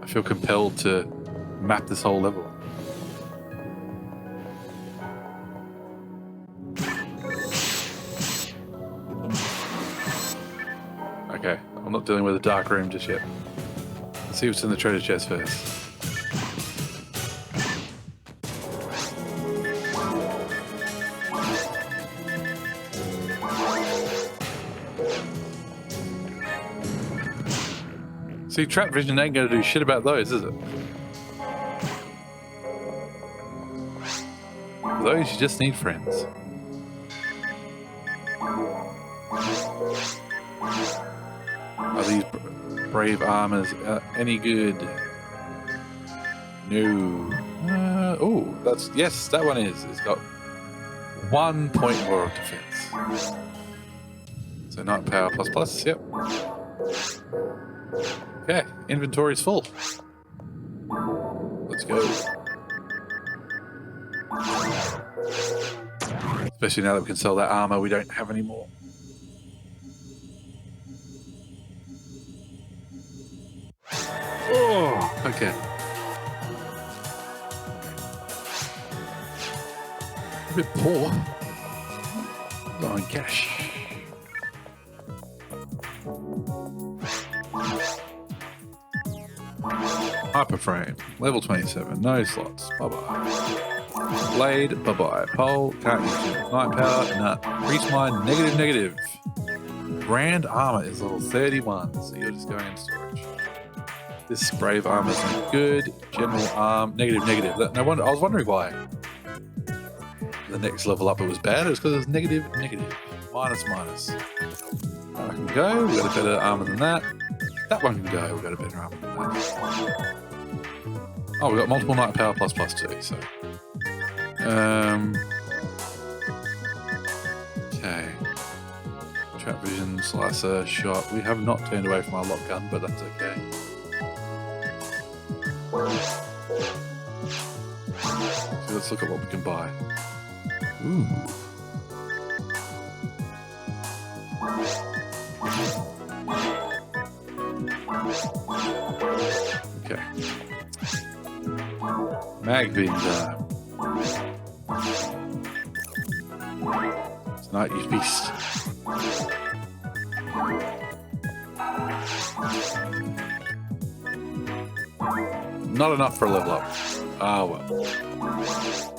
[SPEAKER 1] I feel compelled to map this whole level. Okay, I'm not dealing with a dark room just yet. Let's see what's in the treasure chest first. See, trap vision ain't gonna do shit about those, is it? For those, you just need friends. Are these brave armors any good? No. Oh, that's, yes, that one is. It's got 1 point more of defense. So Knight Power ++, yep. Okay, inventory's full. Let's go. Especially now that we can sell that armor we don't have anymore. Oh, okay. A bit poor. Low in cash. Hyperframe, level 27, no slots, bye-bye. Blade, bye-bye. Pole, can't use it. Night Power, nah. Priest Mine, negative. Grand Armor is level 31, so you're just going in storage. This Brave Armor is no good. General Arm, negative. No wonder, I was wondering why the next level up it was bad. It was because it was negative. Minus. That can go, we've got a better armor than that. That one can go, we've got a better armor than that. Oh, we've got multiple Night Power ++ too, so. Okay. Trap Vision, Slicer, Shot. We have not turned away from our lock gun, but that's okay. So let's look at what we can buy. Ooh. Okay. Mag beam time. It's not you beast. Not enough for a level up. Ah, well.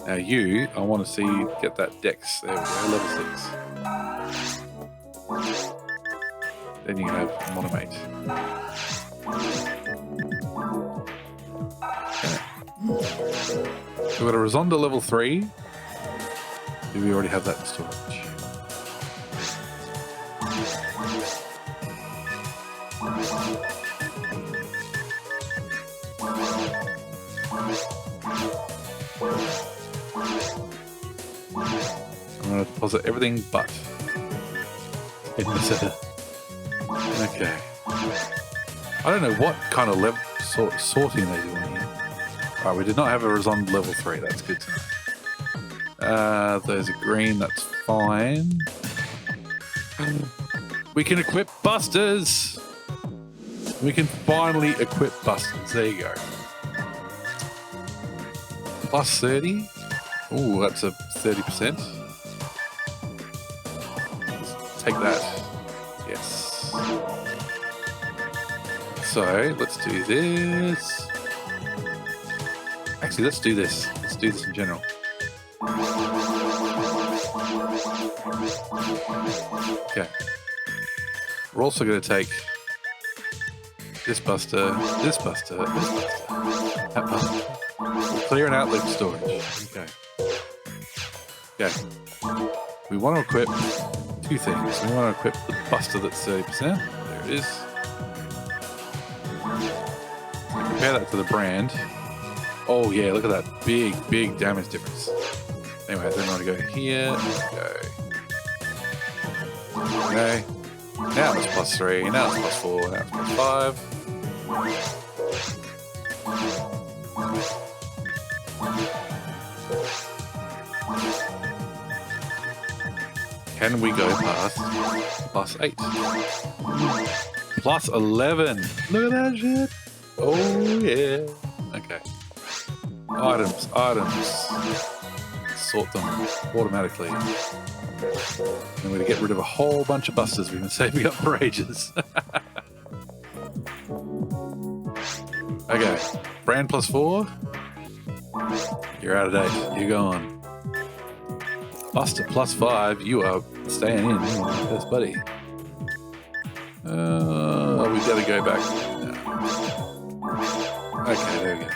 [SPEAKER 1] Now you, I want to see get that dex. There we go, level 6. Then you can have monomate. Okay. So we've got a Rosonda level 3. Do we already have that in storage? I'm going to deposit everything but in the center. Okay. I don't know what kind of level sorting they do in here. Alright, we did not have a Rosonda level 3. That's good to know. There's a green. That's fine. We can equip busters. We can finally equip busters. There you go. Plus 30. Ooh, that's a 30%. Let's take that. Yes. So let's do this. Actually, let's do this. Let's do this in general. Okay. We're also going to take this buster, this buster, this buster, that buster. We're clearing out liquid storage. Okay. Okay. We want to equip two things. We want to equip the buster that's 30%. There it is. Compare that to the brand. Oh yeah, look at that big, big damage difference. Anyway, then I want to go here. Go. Okay. Now it's +3. Now it's +4. Now it's +5. Can we go past +8? +11. Look at that shit. Oh yeah. Okay. Items, items. Sort them automatically. And we're going to get rid of a whole bunch of busters we've been saving up for ages. Okay. Brand +4. You're out of date. You're gone. Buster +5. You are staying in. You're my best buddy. We've got to go back. No. Okay, there we go.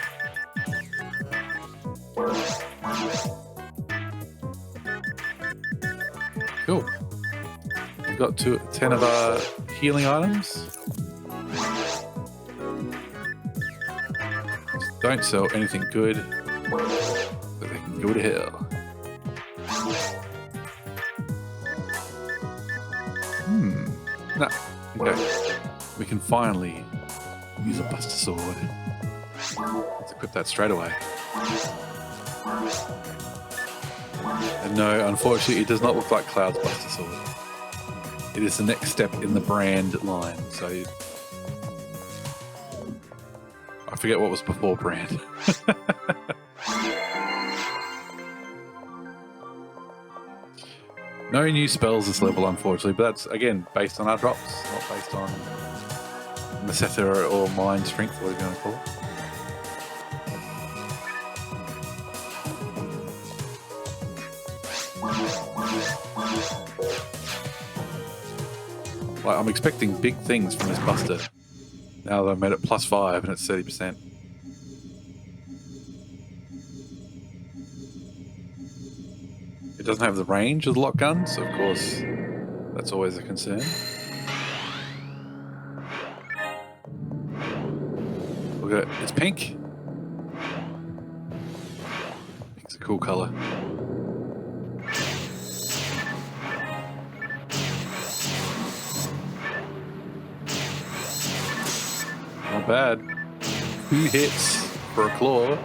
[SPEAKER 1] Cool. We've got 10 of our healing items. Just don't sell anything good, so they can go to hell. No. Okay. We can finally use a buster sword. Let's equip that straight away. And no, unfortunately, it does not look like Cloud's buster sword. It is the next step in the brand line. So I forget what was before brand. No new spells this level, unfortunately, but that's, again, based on our drops, not based on Meseta or Mind Strength, what are you going to call it. Like, I'm expecting big things from this buster, now that I've made it +5 and it's 30%. It doesn't have the range of the lock gun, so of course that's always a concern. Look at it, it's pink. Pink's a cool color. Not bad. 2 hits for a claw. I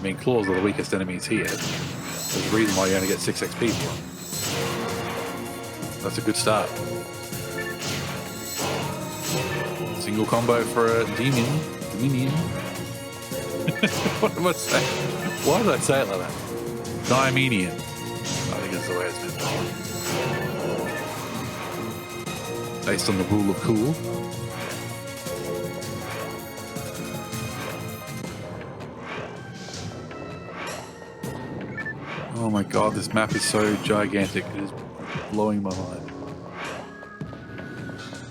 [SPEAKER 1] mean, claws are the weakest enemies here. There's a reason why you only get 6 XP for them. That's a good start. Single combo for a demon. Dominion. What am I saying? Why did I say it like that? Diamenian. I think that's the way it's meant to be. Based on the rule of cool. Oh my god, this map is so gigantic. It is blowing my mind.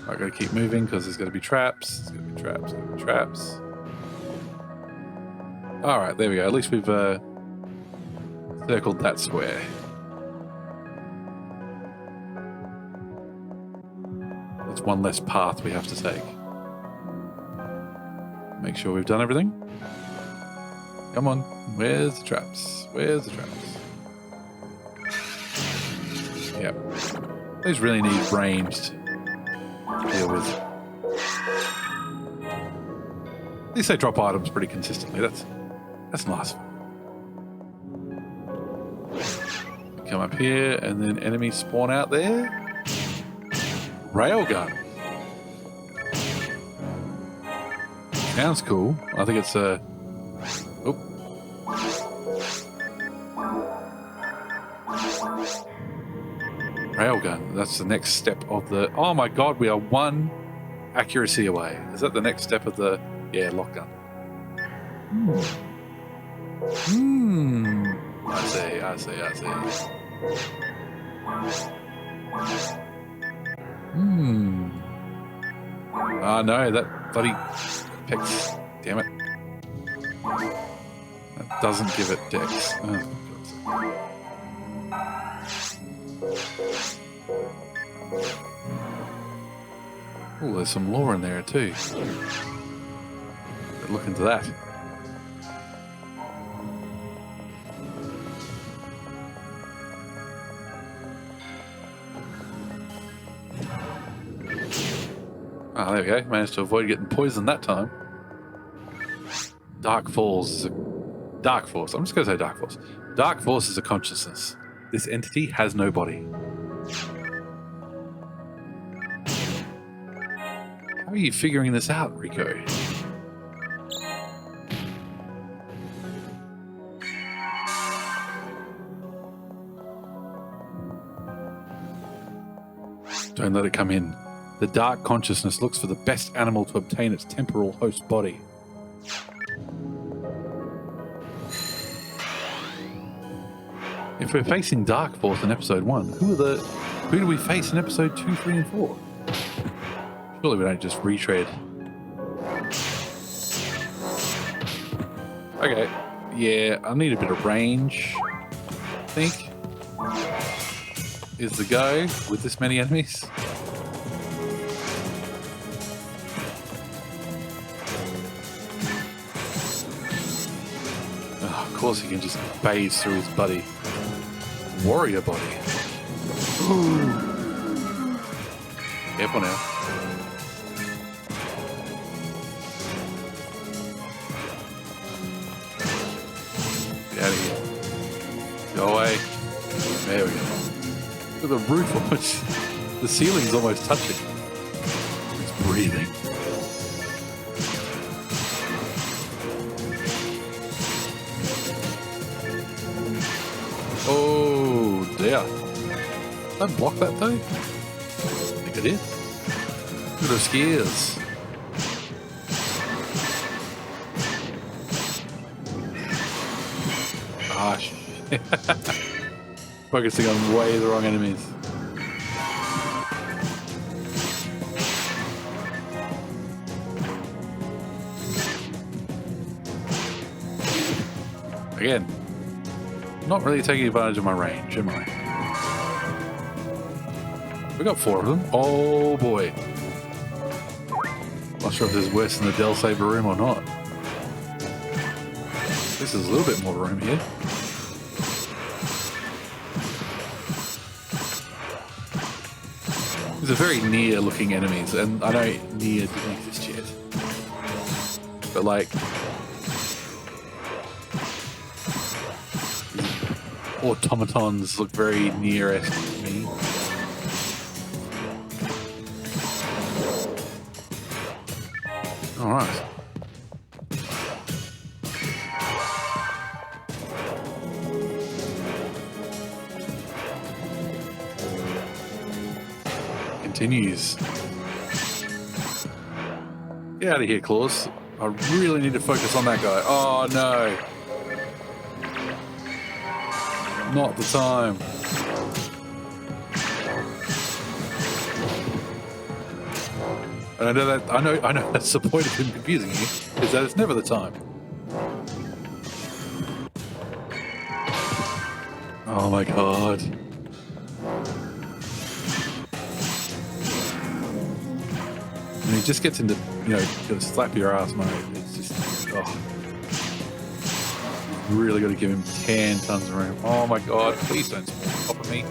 [SPEAKER 1] I gotta keep moving because there's gotta be traps. There's gotta be traps. There's gotta be traps. Alright, there we go. At least we've circled that square. That's one less path we have to take. Make sure we've done everything. Come on. Where's the traps? Where's the traps? Yep. These really need ranged to deal with. At least they drop items pretty consistently. That's nice. Come up here, and then enemies spawn out there. Railgun. Sounds cool. I think it's a... Railgun. That's the next step of the... Oh my god, we are one accuracy away. Is that the next step of the... Yeah, lockgun. I see. Oh no, that bloody Dex. Damn it. That doesn't give it Dex. Oh, there's some lore in there too. Look into that. Ah, there we go. Managed to avoid getting poisoned that time. Dark Fallz is a... Dark Force. I'm just going to say Dark Force. Dark Force is a consciousness. This entity has no body. How are you figuring this out, Rico? Don't let it come in. The dark consciousness looks for the best animal to obtain its temporal host body. If we're facing Dark Force in episode 1, who do we face in episode 2, 3, and 4? Surely we don't just retread. Okay, yeah, I need a bit of range, I think, is the go with this many enemies. Oh, of course he can just bathe through his buddy. Warrior body. Ooh. Careful now. Get out of here. Go away. There we go. Look at the roof almost. The ceiling's almost touching. It's breathing. Oh dear. Did I block that though? I think I did. Look at those skiers. Ah, shit. Focusing on way the wrong enemies. Again, not really taking advantage of my range, am I? We got 4 of them. Oh boy. Not sure if there's worse than the Del Saber room or not. This is a little bit more room here. These are very near looking enemies, and I know near didn't exist yet. But like, automatons look very near-esque to me. Alright. Continues. Get out of here, Claws. I really need to focus on that guy. Oh no. Not the time. And I know that I know that's the point of him confusing you, is that it's never the time. Oh my god. And he just gets into, you know, slap your ass mode. It's just, oh. Really got to give him 10 tons of room. Oh my god, please don't stop at me.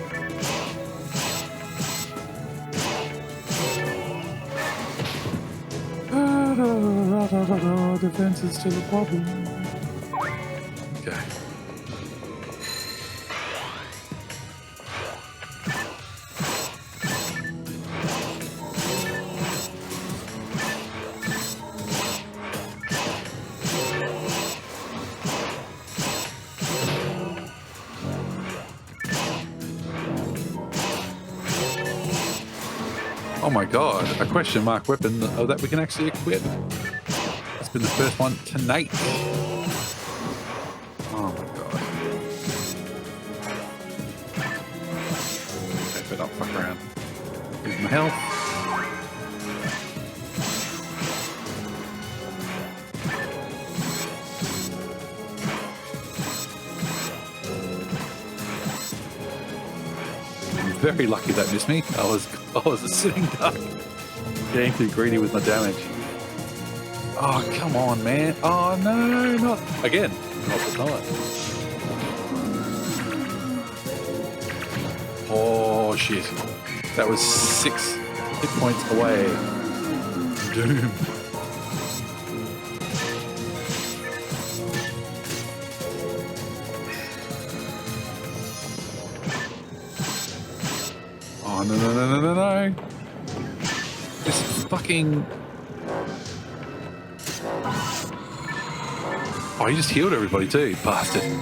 [SPEAKER 1] Defense is still a problem. Okay. Oh my god, a question mark weapon that we can actually equip. It's been the first one tonight. Oh my god. Okay, but I'll fuck around. Here's my health. Very lucky that missed me. I was a sitting duck. Getting too greedy with my damage. Oh, come on, man. Oh, no, not again. Not the time. Oh, shit. That was 6 hit points away. Doom. Oh, no. This fucking... Oh, he just healed everybody too, bastard. I'm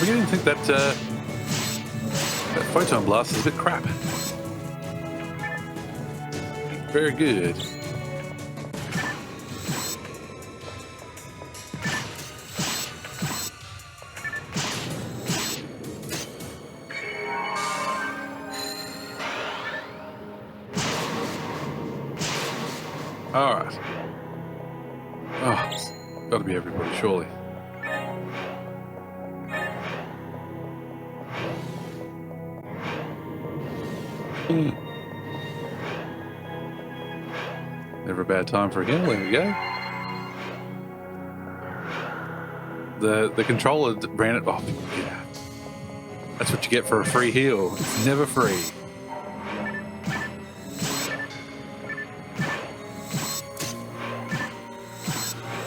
[SPEAKER 1] beginning to think that that photon blast is a bit crap. Very good. All right. Oh, it's got to be everybody, surely. Never a bad time for a heal. There we go. The controller ran it off. Yeah. That's what you get for a free heal. It's never free.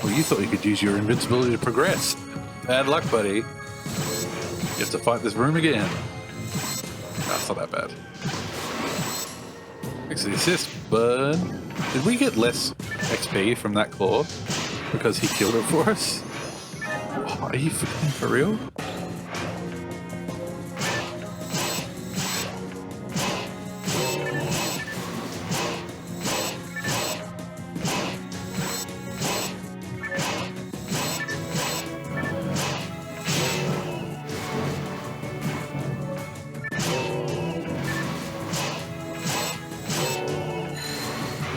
[SPEAKER 1] Well, you thought you could use your invincibility to progress. Bad luck, buddy. You have to fight this room again. That's not that bad. Thanks for the assist, bud. Did we get less XP from that claw because he killed it for us? Oh, are you for real?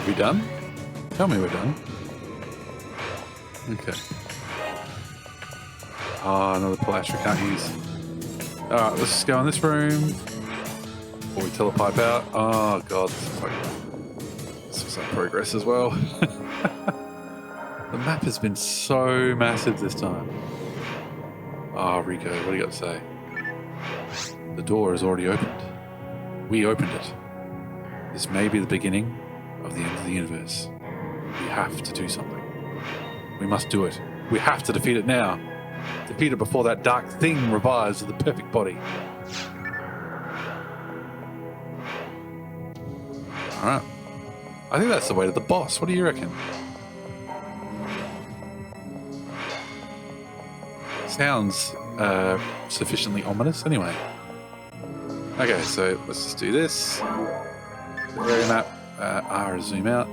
[SPEAKER 1] We done? Tell me we're done. Okay. Ah, another palace we can't use. Alright, let's just go in this room. Before we telepipe out. Oh god, this looks like progress as well. The map has been so massive this time. Ah, Rico, what do you got to say? The door is already opened. We opened it. This may be the beginning of the end of the universe. We have to do something. We must do it. We have to defeat it now. Defeat it before that dark thing revives with the perfect body. Alright. I think that's the way to the boss. What do you reckon? Sounds sufficiently ominous anyway. Okay, so let's just do this. The area map. R zoom out.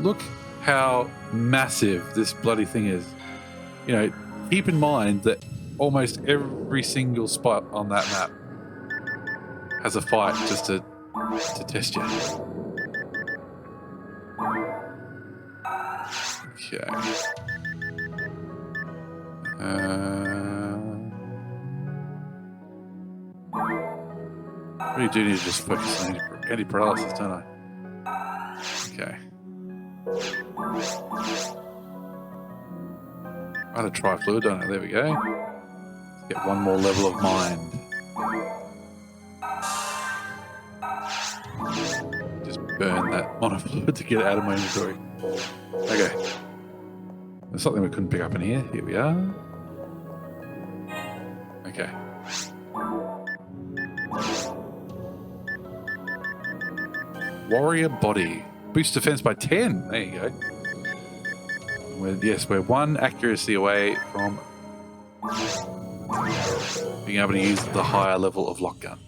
[SPEAKER 1] Look how massive this bloody thing is. You know, keep in mind that almost every single spot on that map has a fight just to test you. Okay. I really do need to just focus on anti-paralysis, don't I? Okay. I had a tri-fluid, don't I? There we go. Let's get one more level of mind. Just burn that monofluid to get it out of my inventory. Okay. There's something we couldn't pick up in here. Here we are. Okay. Warrior body. Boost defense by 10. There you go. We're one accuracy away from being able to use the higher level of lock gun.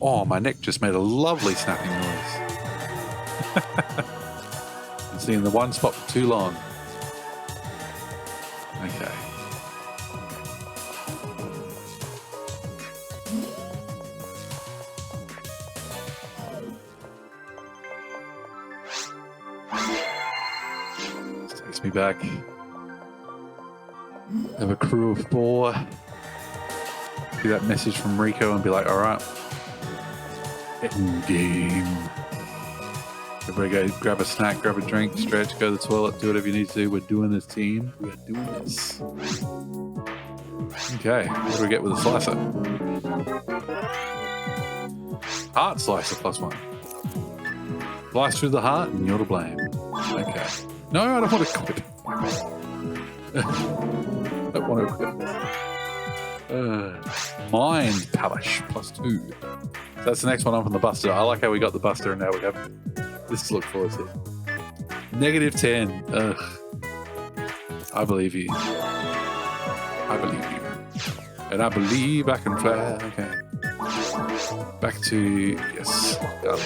[SPEAKER 1] Oh, my neck just made a lovely snapping noise. Been seeing the one spot for too long. Okay. This takes me back. Have a crew of 4. See that message from Rico and be like, all right, end game. Everybody go grab a snack, grab a drink, stretch, go to the toilet, do whatever you need to do. We're doing this, team. We're doing this. Okay, what do we get with a slicer? Heart slicer +1. Slice through the heart and you're to blame. Okay. No, I don't want to equip. I don't want to equip. Mind polish +2. That's the next one on from the Buster. I like how we got the Buster and now we have this to look forward to. -10. Ugh. I believe you. I believe you. And I believe I can fly. Okay. Back to, yes. Don't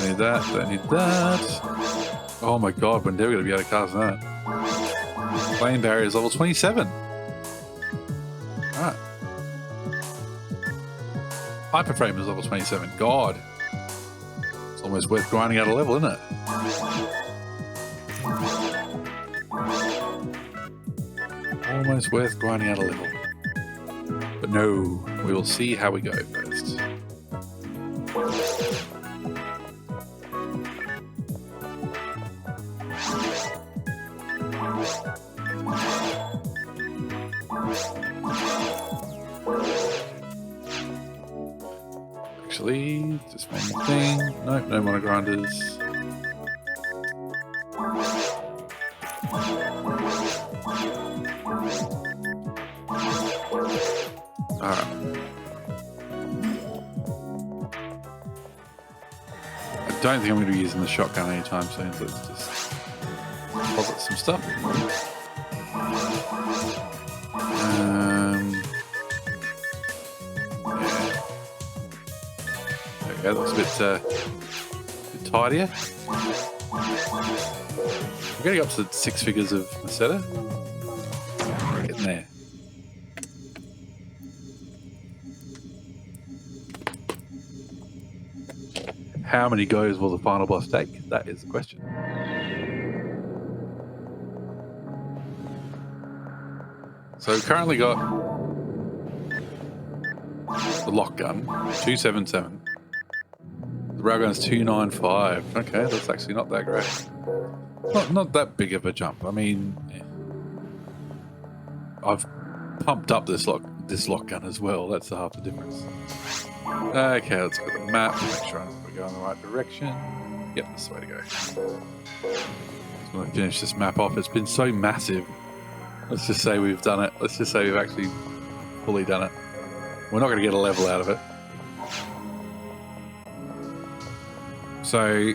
[SPEAKER 1] need that. Don't need that. Oh my god, when they're going to be able to cast that. Flame barrier is level 27. Alright. Hyper frame is level 27. God. It's almost worth grinding out a level, isn't it? Almost worth grinding out a level. But no, we will see how we go first. Actually, just one more thing. Nope, no mono grinders. Alright. I don't think I'm going to be using the shotgun anytime soon, so let's just deposit some stuff. Yeah, that looks a bit tidier. We're getting up to 6 figures of Meseta. Getting there. How many goes will the final boss take? That is the question. So we've currently got the lock gun, 277. The railgun's 295. Okay, that's actually not that great. Not that big of a jump. I mean, I've pumped up this lock gun as well. That's half the difference. Okay, let's go to the map. Make sure we're going in the right direction. Yep, that's the way to go. Just want to finish this map off. It's been so massive. Let's just say we've done it. Let's just say we've actually fully done it. We're not going to get a level out of it. So,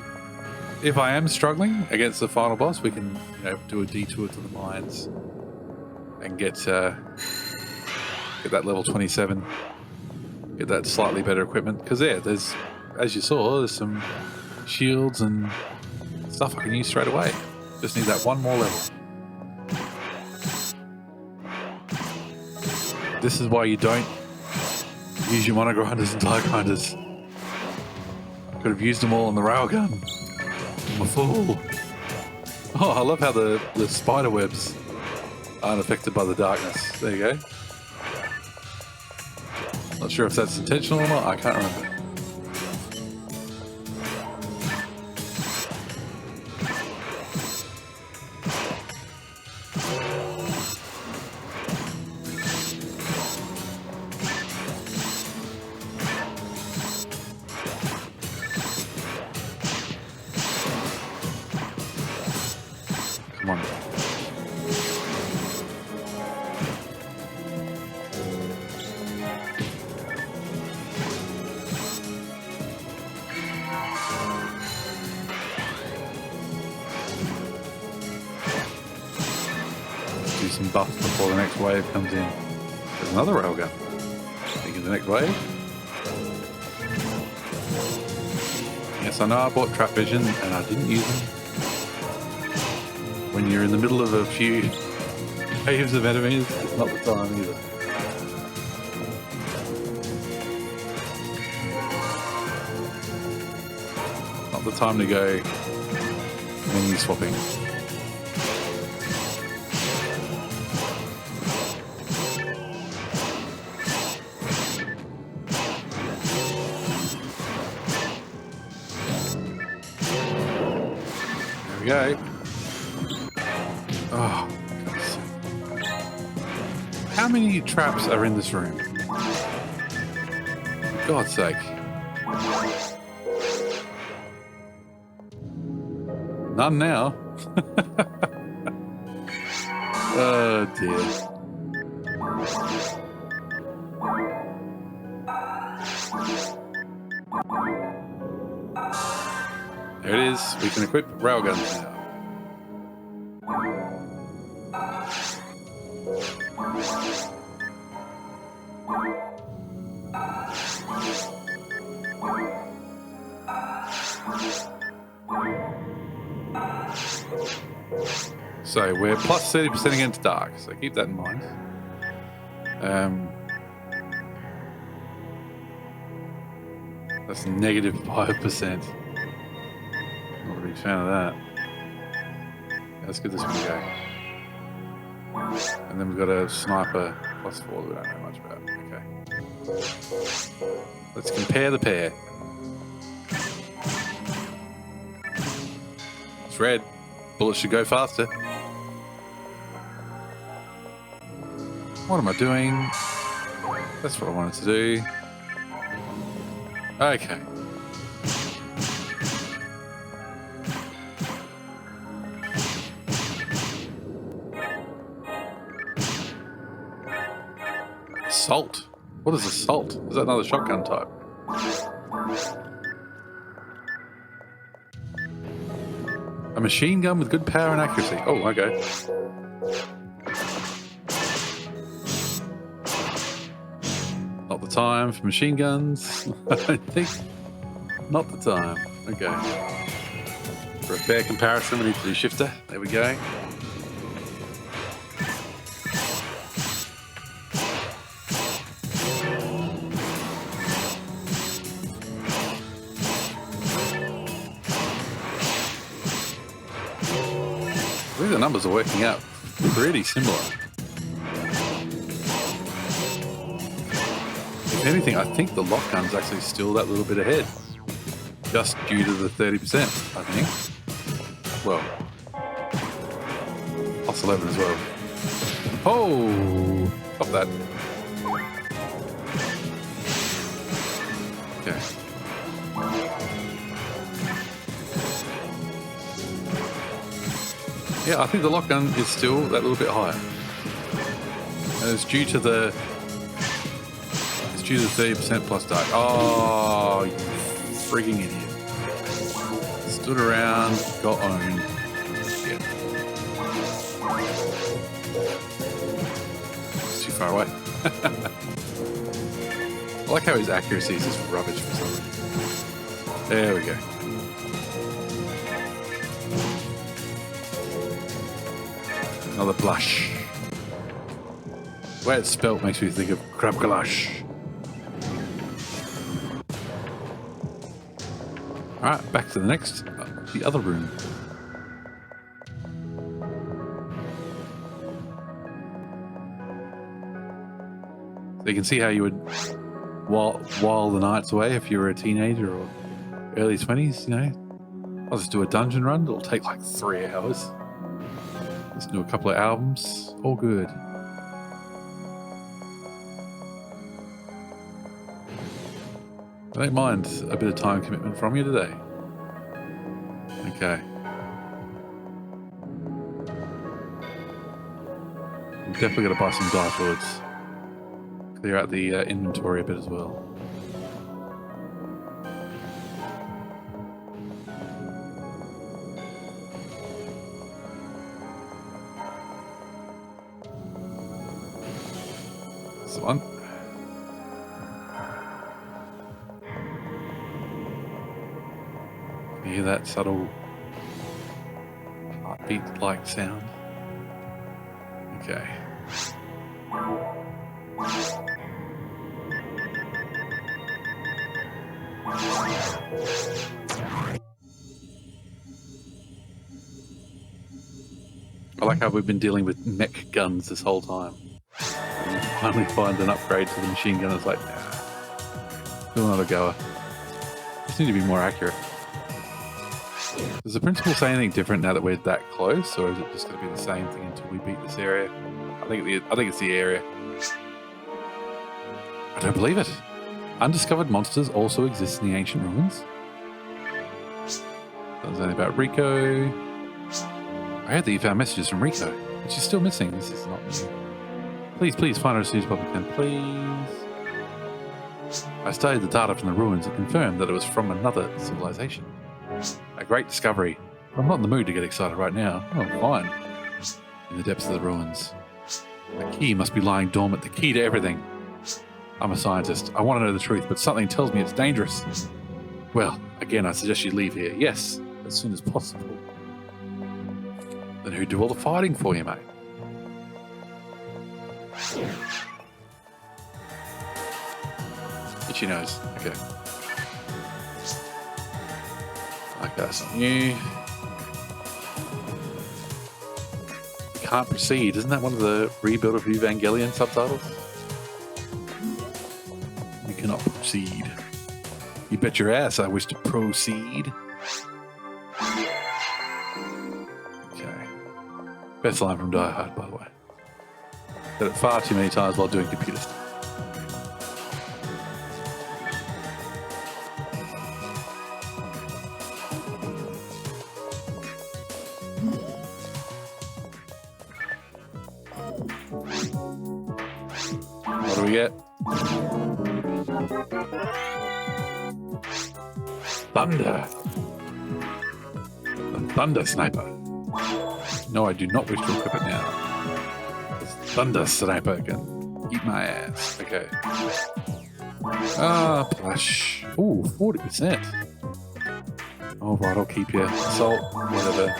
[SPEAKER 1] if I am struggling against the final boss, we can, do a detour to the mines and get that level 27, get that slightly better equipment. Because there's, as you saw, there's some shields and stuff I can use straight away. Just need that one more level. This is why you don't use your mono grinders and tie grinders. Could have used them all on the railgun. I'm a fool. Oh, I love how the spider webs aren't affected by the darkness. There you go. Not sure if that's intentional or not. I can't remember. buffs before the next wave comes in. There's another railgun. Thinking the next wave. Yes, I know I bought trap vision and I didn't use them. When you're in the middle of a few waves of enemies, it's not the time either. Not the time to go menu swapping. There we go. Oh, God's sake. How many traps are in this room? For God's sake. None now. Oh dear. There it is. We can equip railguns now. So we're plus 30% against Dark, so keep that in mind. That's negative 5%. Not a big fan of that. Let's give this one a go. And then we've got a sniper plus 4 that we don't know much about. Okay. Let's compare the pair. It's red. Bullets should go faster. What am I doing? That's what I wanted to do. Okay. Assault? What is assault? Is that another shotgun type? A machine gun with good power and accuracy. Oh, okay. Not the time for machine guns. I think not the time. Okay. For a fair comparison, we need to do shifter. There we go. I think the numbers are working out pretty similar. If anything, I think the lock gun's actually still that little bit ahead. Just due to the 30%, I think. Well, plus 11 as well. Oh! Stop that. Okay. Yeah, I think the lock gun is still that little bit higher. And it's due to the 30% plus Dark. Oh, you freaking idiot. Stood around, got owned. Yeah. It's too far away. I like how his accuracy is just rubbish for some reason. There we go. Another blush. The way it's spelt makes me think of crab galash. Alright, back to the other room. So you can see how you would while the nights away if you were a teenager or early 20s, you know. I'll just do a dungeon run. It'll take like 3 hours. Listen to a couple of albums. All good. I don't mind a bit of time commitment from you today. Okay. I'm definitely going to buy some dye fluids. Clear out the inventory a bit as well. the one. Can you hear that subtle heartbeat-like sound? Okay. I like how we've been dealing with mech guns this whole time. And we finally find an upgrade to the machine gun. It's like, nah, still not a goer. Just need to be more accurate. Does the principal say anything different now that we're that close, or is it just going to be the same thing until we beat this area? I think it's the area. I don't believe it. Undiscovered monsters also exist in the ancient ruins. Doesn't say anything about Rico. I heard that you found messages from Rico, but she's still missing. This is not new. Please find her as soon as possible, please. I studied the data from the ruins and confirmed that it was from another civilization. A great discovery. But I'm not in the mood to get excited right now. Oh, fine. In the depths of the ruins. A key must be lying dormant, the key to everything. I'm a scientist. I want to know the truth, but something tells me it's dangerous. Well, again, I suggest you leave here. Yes, as soon as possible. Then who'd do all the fighting for you, mate? Itchy nose. Okay. Okay, that's not new. You can't proceed. Isn't that one of the Rebuild of Evangelion subtitles? You cannot proceed. You bet your ass I wish to proceed. Okay. Best line from Die Hard, by the way. Said it far too many times while doing computer stuff. What do we get? Thunder. The Thunder Sniper. No, I do not wish to equip it now. The Thunder Sniper can eat my ass. Okay. Ah, plush. Ooh, 40%. All right, I'll keep you. Assault, whatever.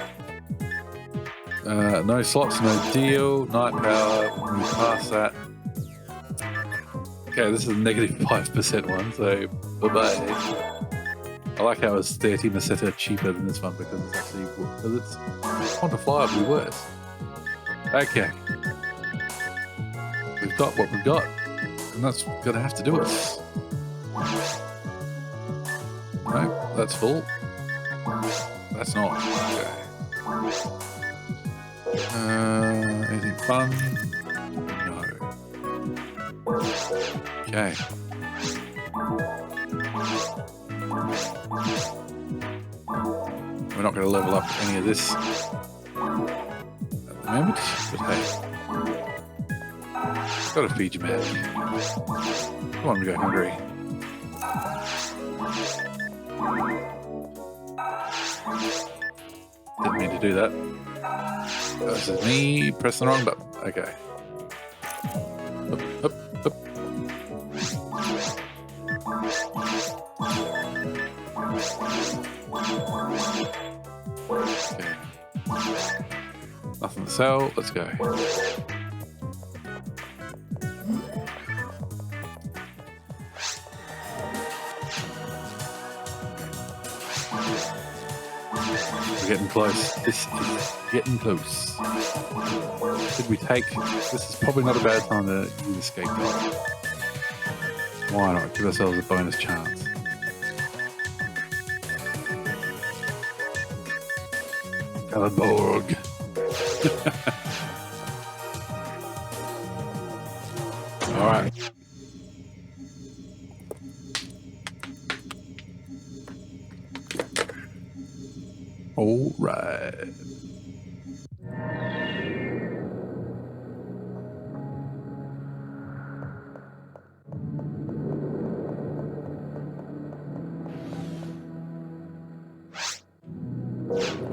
[SPEAKER 1] No slots, no deal. Night power. We pass that. Okay, this is a negative 5% one, so bye-bye. I like how it's 30% cheaper than this one because it's actually quantifiably worse. Okay. We've got what we've got, and that's gonna have to do it. No, that's full. That's not. Okay. Anything fun? No. Okay. We're not going to level up any of this at the moment, but hey, gotta feed you, man. Come on, we go hungry. Didn't mean to do that. This is me pressing the wrong button. Okay. Up, up, up. Okay. Nothing to sell. Let's go. We're getting close. This is getting close. Should we take... This is probably not a bad time to use escape pod. Why not? Give ourselves a bonus chance. Borg. All right. All right.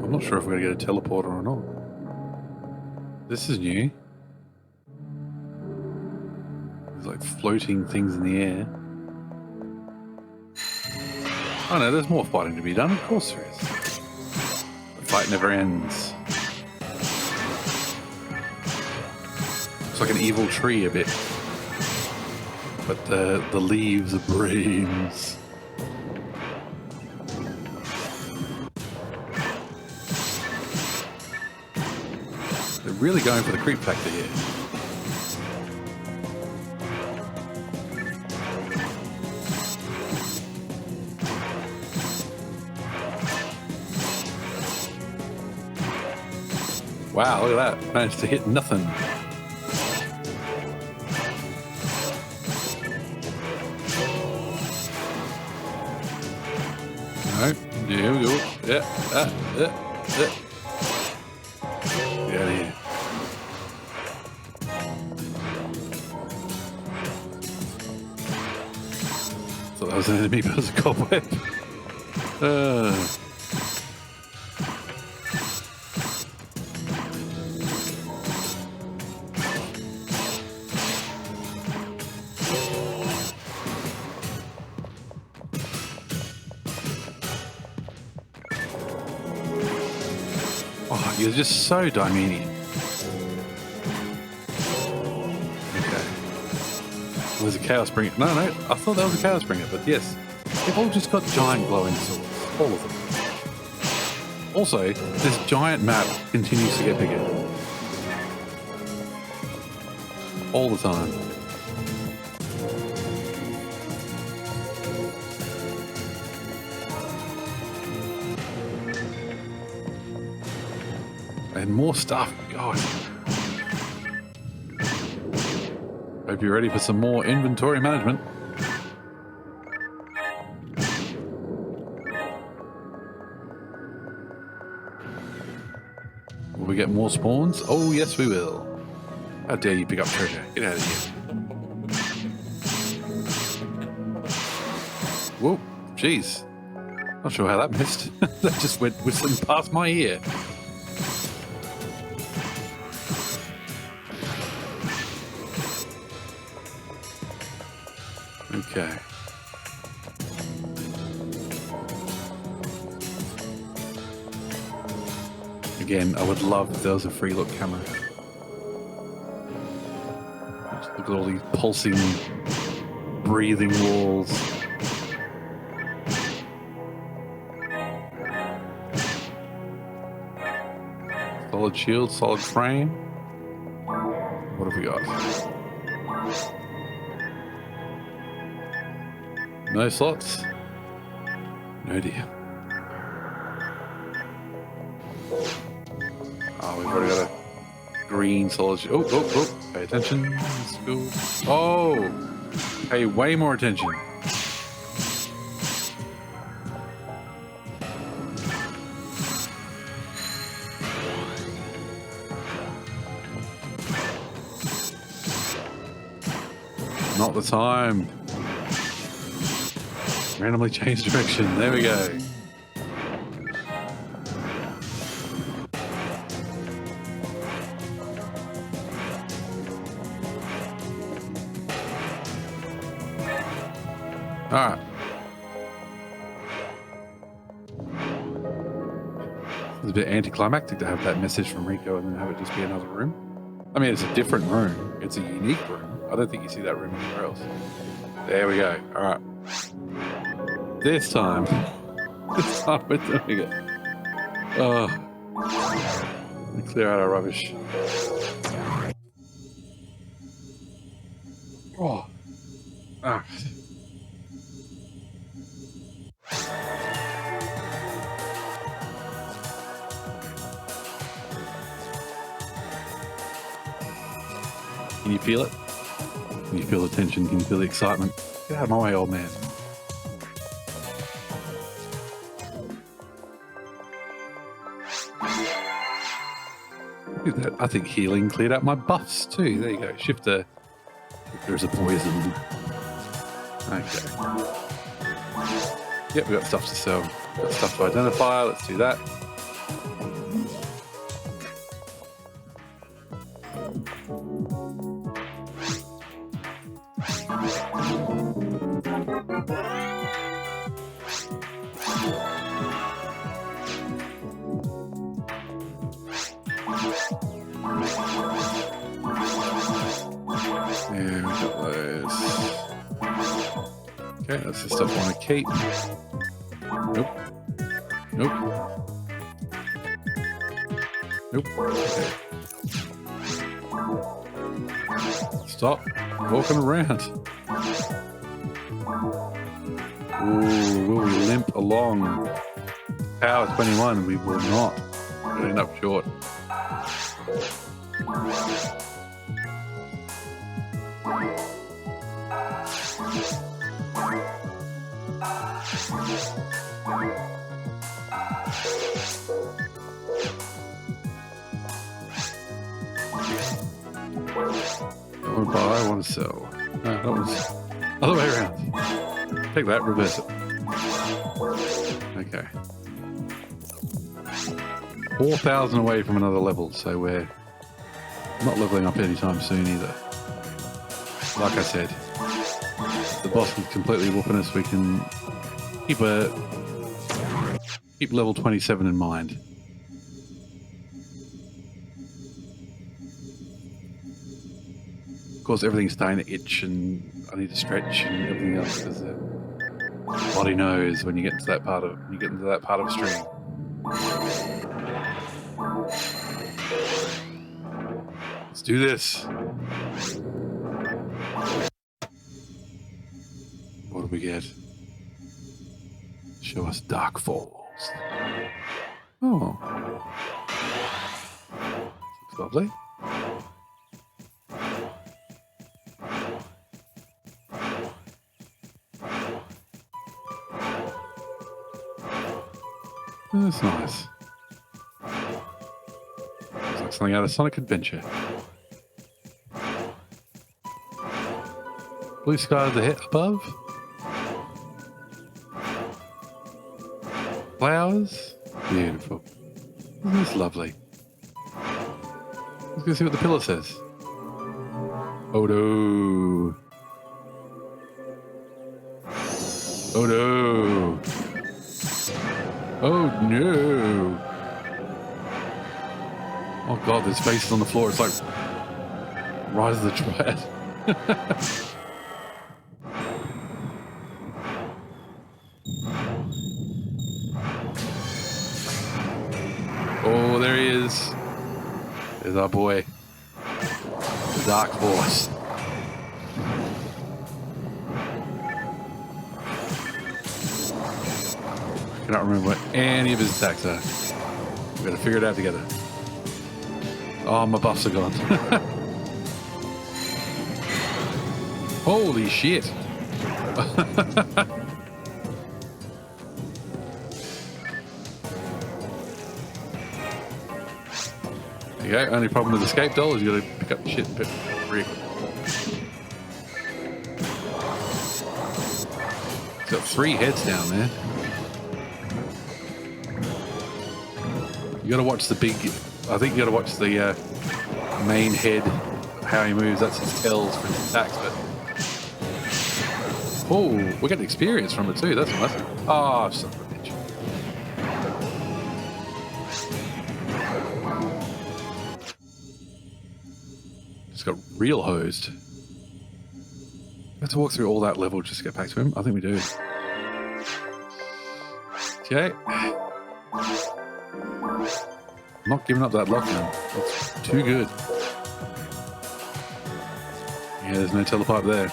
[SPEAKER 1] I'm not sure if we're going to get a teleporter or not. This is new. There's like floating things in the air. Oh no, there's more fighting to be done. Of course there is. The fight never ends. It's like an evil tree a bit. But the leaves are brains. They're really going for the creep factor here. Wow, look at that. Managed to hit nothing. Alright, here we go. Yeah. Get out of here. Thought that was an enemy, but it was a cobweb. Oh, you're just so Dimenian. Okay. Well, there's a Chaos Bringer. No, I thought that was a Chaos Bringer, but yes. They've all just got giant glowing swords. All of them. Also, this giant map continues to get bigger. All the time. And more stuff. God. Hope you're ready for some more inventory management. Will we get more spawns? Oh, yes, we will. How dare you pick up treasure? Get out of here. Whoa, jeez. Not sure how that missed. That just went whistling past my ear. Okay. Again, I would love if there was a free look camera. Just look at all these pulsing, breathing walls. Solid shield, solid frame. What have we got? No slots? No dear. Oh, we've already got a green solid shield. Oh, pay attention. Let's go. Oh! Pay way more attention. Not the time. Randomly change direction. There we go. Alright. It's a bit anticlimactic to have that message from Rico and then have it just be another room. I mean, it's a different room. It's a unique room. I don't think you see that room anywhere else. There we go. Alright. This time we're doing it. Oh. Let me clear out our rubbish. Oh. Ah. Can you feel it? Can you feel the tension? Can you feel the excitement? Get out of my way, old man. Look at that. I think healing cleared out my buffs too. There you go. Shifter. There's a poison. Okay. Yep, we got stuff to sell. Got stuff to identify. Let's do that. Got those. Okay, that's the stuff I want to keep. Nope. Nope. Nope. Okay. Stop walking around. Ooh, will we limp along? Power 21, we will not. We'll end up short. I want to buy, I want to sell. No, that was other way around. Take that, reverse it. Okay. 4,000 away from another level, so we're not leveling up anytime soon either. Like I said, if the boss is completely whooping us, we can keep level 27 in mind. Of course, everything's starting to itch and I need to stretch and everything else because the body knows when you get into that part of a stream. Let's do this. What do we get? Show us Dark Fallz. Oh. Looks lovely. That's nice. Looks like something out of Sonic Adventure. Blue sky to the head above. Flowers. Beautiful. Isn't this lovely? Let's go see what the pillar says. Oh no. Oh no. Oh no! Oh god, there's faces on the floor. It's like Rise of the Triad. Oh, there he is. There's our boy, the Dark Boss. I cannot remember what any of his attacks are. We've got to figure it out together. Oh, my buffs are gone. Holy shit. There you go. Only problem with escape doll is you got to pick up the shit pretty quick. It's got 3 heads down there. You gotta watch the big, I think you gotta watch the main head, how he moves. That's his tells for his attacks, but. Oh, we're getting experience from it too, that's nice. Oh, son of a bitch. Just got real hosed. We have to walk through all that level just to get back to him? I think we do. Okay. I'm not giving up that lockdown. It's too good. Yeah, there's no telepipe there.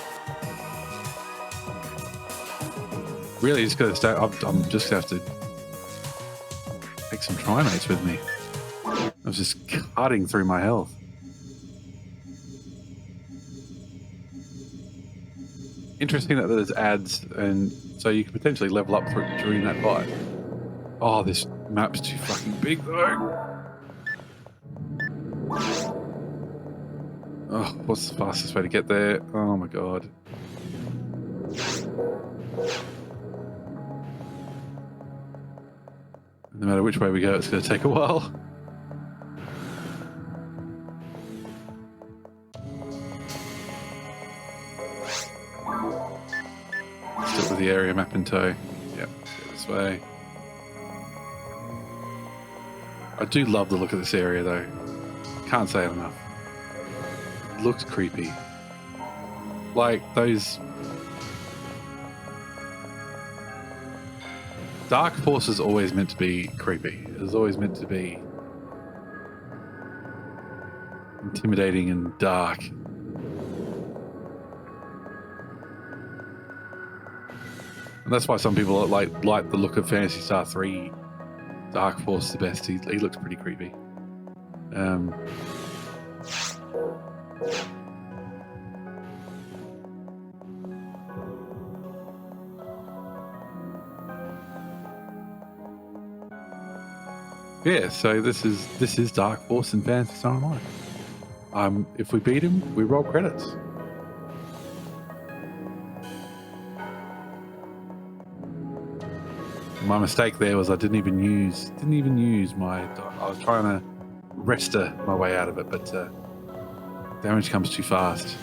[SPEAKER 1] Really, just gotta start. I'm just gonna have to take some trimates with me. I was just cutting through my health. Interesting that there's ads, and so you can potentially level up during that fight. Oh, this map's too fucking big though. Oh, what's the fastest way to get there? Oh my god. No matter which way we go, it's going to take a while. Still with the area map in tow. Yep, let's go this way. I do love the look of this area though. Can't say it enough. It looks creepy. Like those Dark Force is always meant to be creepy. It's always meant to be intimidating and dark. And that's why some people like the look of Phantasy Star 3 Dark Force the best. He looks pretty creepy. Yeah, so this is Dark Force in Phantasy Star Online. If we beat him, we roll credits. My mistake there was I didn't even use my. I was trying to rester my way out of it, but damage comes too fast.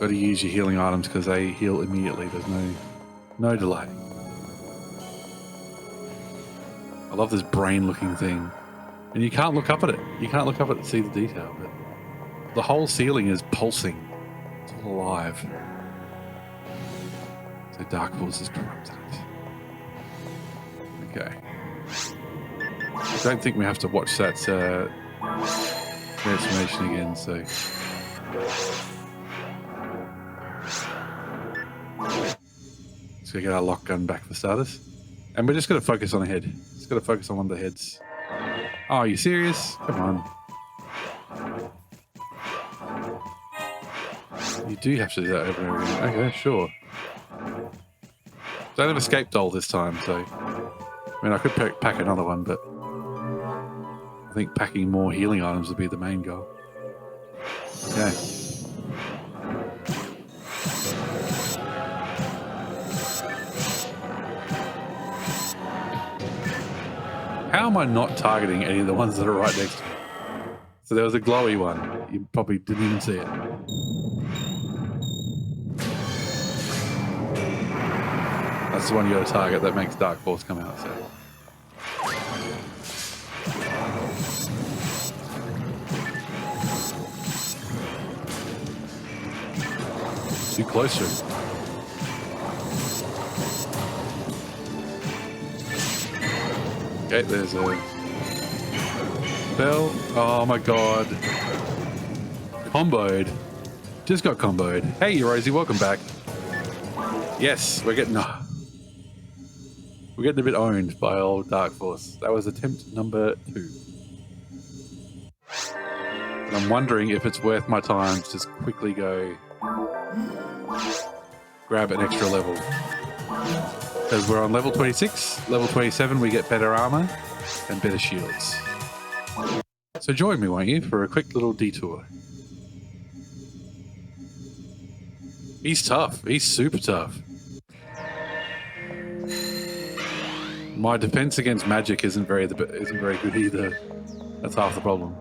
[SPEAKER 1] Got to use your healing items because they heal immediately. There's no delay. I love this brain-looking thing, and you can't look up at it. You can't look up at it to see the detail, but the whole ceiling is pulsing. It's all alive. So Dark Force has corrupted it. Okay. I don't think we have to watch that transformation again, so. Let's go get our lock gun back for starters. And we're just going to focus on a head. Just got to focus on one of the heads. Oh, are you serious? Come on. You do have to do that over and over again. Okay, sure. Don't have escape doll this time, so. I mean, I could pack another one, but I think packing more healing items would be the main goal. Okay. How am I not targeting any of the ones that are right next to me? So there was a glowy one. You probably didn't even see it. That's the one you got to target that makes Dark Force come out. So. Too close to him. Okay, there's a bell. Oh my god. Comboed. Just got comboed. Hey, Rosie, welcome back. Yes, we're getting a bit owned by old Dark Force. That was attempt number 2. And I'm wondering if it's worth my time to just quickly go grab an extra level. Because we're on level 26, level 27 we get better armor and better shields. So join me, won't you, for a quick little detour. He's tough. He's super tough. My defense against magic isn't very good either. That's half the problem.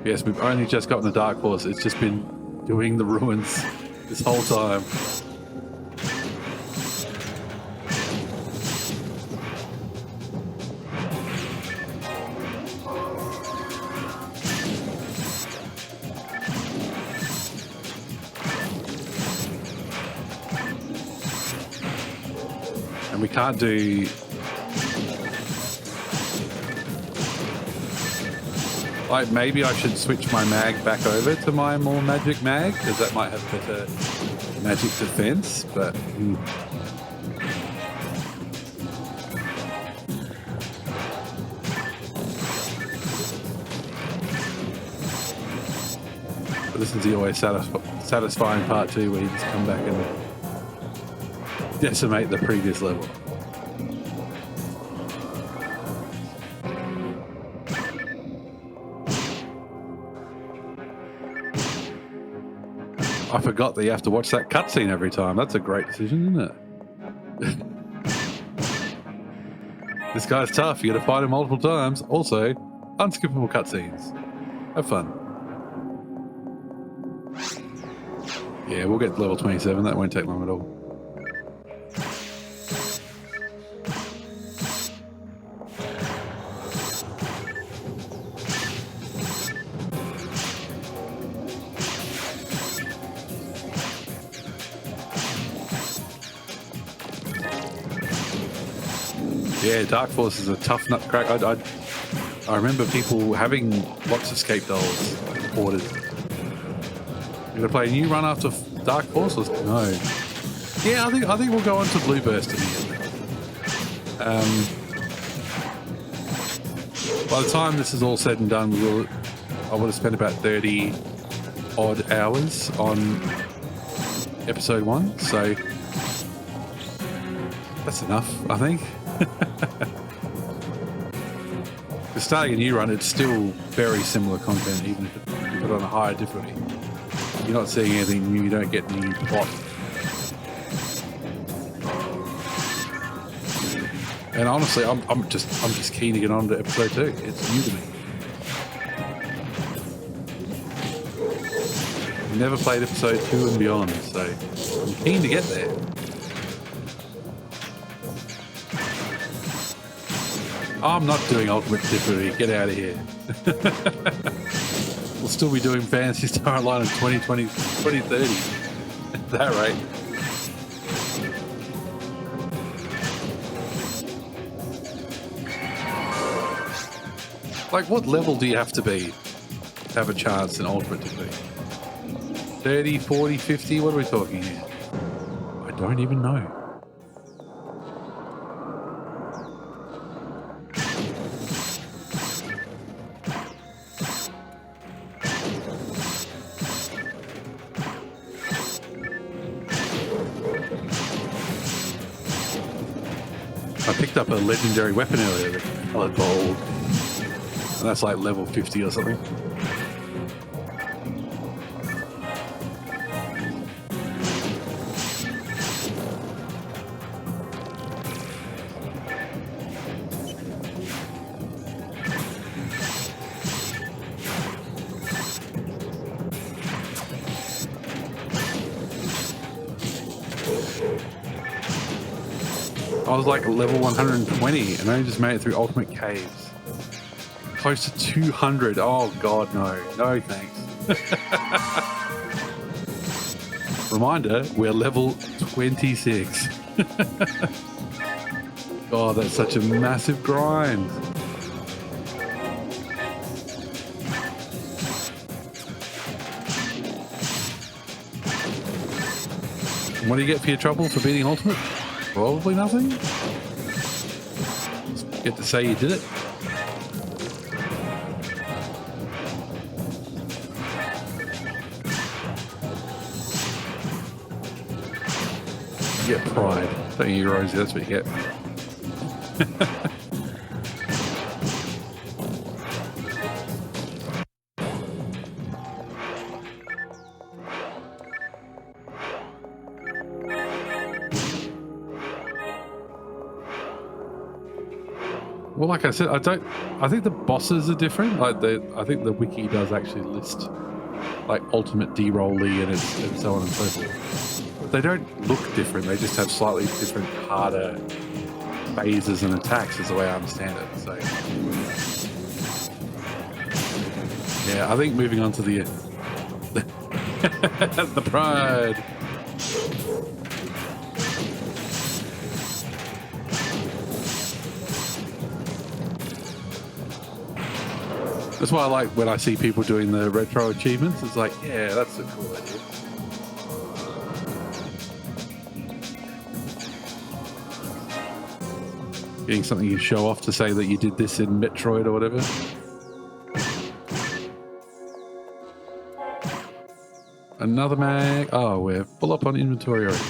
[SPEAKER 1] Yes, we've only just gotten the Dark Force. It's just been doing the ruins this whole time. And we can't do... Like, maybe I should switch my mag back over to my more magic mag, because that might have better magic defense, but... But this is the always satisfying part too, where you just come back and decimate the previous level. I forgot that you have to watch that cutscene every time. That's a great decision, isn't it? This guy's tough. You got to fight him multiple times. Also, unskippable cutscenes. Have fun. Yeah, we'll get to level 27. That won't take long at all. Yeah, Dark Force is a tough nut crack. I remember people having lots of escape dolls ordered. You gonna play a new run after Dark Force? Or no. Yeah, I think we'll go on to Blueburst in the end. By the time this is all said and done, I would have spent about 30 odd hours on episode 1, so that's enough, I think. Because starting a new run, it's still very similar content, even if you put it on a higher difficulty. You're not seeing anything new, you don't get any plot. And honestly, I'm just keen to get on to episode 2. It's new to me. I've never played episode 2 and beyond, so I'm keen to get there. I'm not doing ultimate difficulty. Get out of here. We'll still be doing Phantasy Star Online in 2030 at that rate. Like, what level do you have to be to have a chance in ultimate difficulty? 30, 40, 50? What are we talking here? I don't even know. I picked up a legendary weapon earlier, the colored bowl. And that's like level 50 or something. I was like level 120 and I only just made it through Ultimate Caves. Close to 200. Oh god, no. No thanks. Reminder, we're level 26. God, that's such a massive grind. And what do you get for your trouble for beating Ultimate? Probably nothing. Just get to say you did it. You get pride. Don't you, Rosie? That's what you get. Well, like I said, I think the bosses are different. Like I think the wiki does actually list like ultimate D-rolly and so on and so forth. But they don't look different. They just have slightly different, harder phases and attacks, is the way I understand it. So yeah, I think moving on to the the pride. That's why I like when I see people doing the retro achievements. It's like, yeah, that's a cool idea. Getting something you show off to say that you did this in Metroid or whatever. Another mag. Oh, we're full up on inventory already.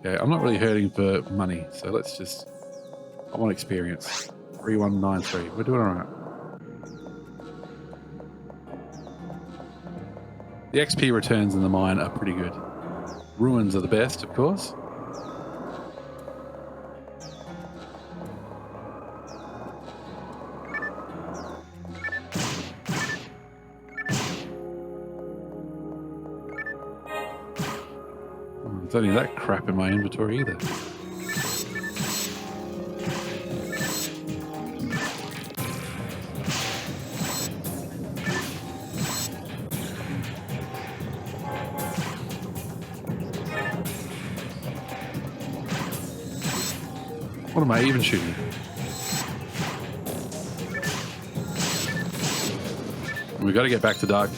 [SPEAKER 1] Yeah, I'm not really hurting for money, so let's just... I want experience. 3193. We're doing alright. The XP returns in the mine are pretty good. Ruins are the best, of course. There's only that crap in my inventory either. What am I even shooting? We've got to get back to Dark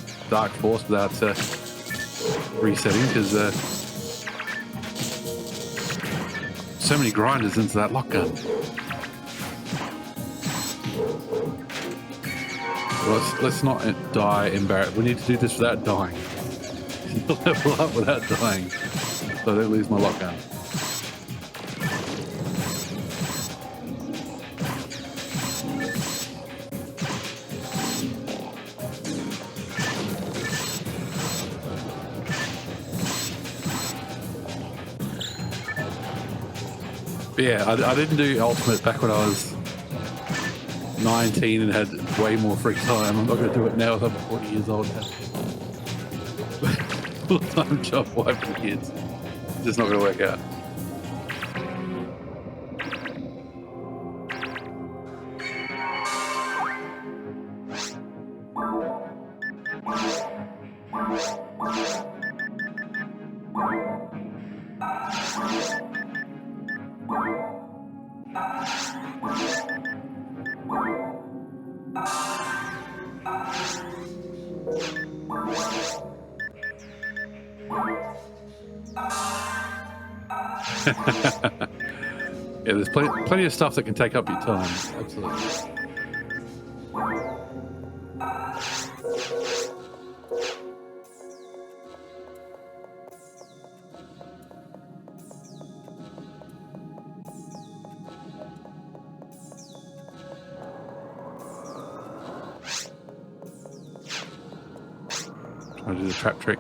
[SPEAKER 1] Force without resetting, because so many grinders into that lock gun. Let's not die embarrassed. We need to do this without dying. Level up without dying, so I don't lose my lock gun. But yeah, I didn't do Ultimate back when I was 19 and had way more free time. I'm not going to do it now if I'm 40 years old now. Full-time job, wife and kids. It's just not going to work out. Yeah, there's plenty of stuff that can take up your time. Absolutely. Trying to do the trap trick.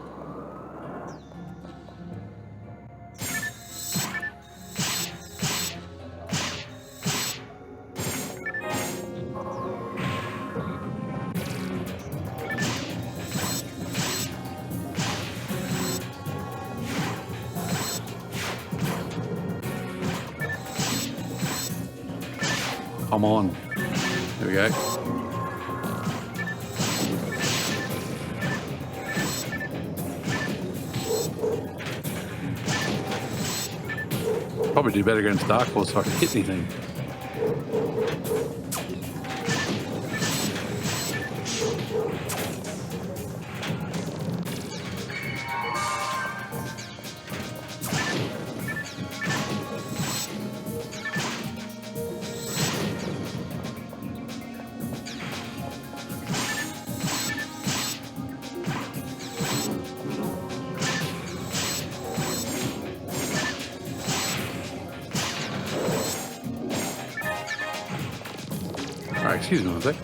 [SPEAKER 1] Come on. There we go. Probably do better against Dark Force if I can hit anything. Alright, excuse me one sec.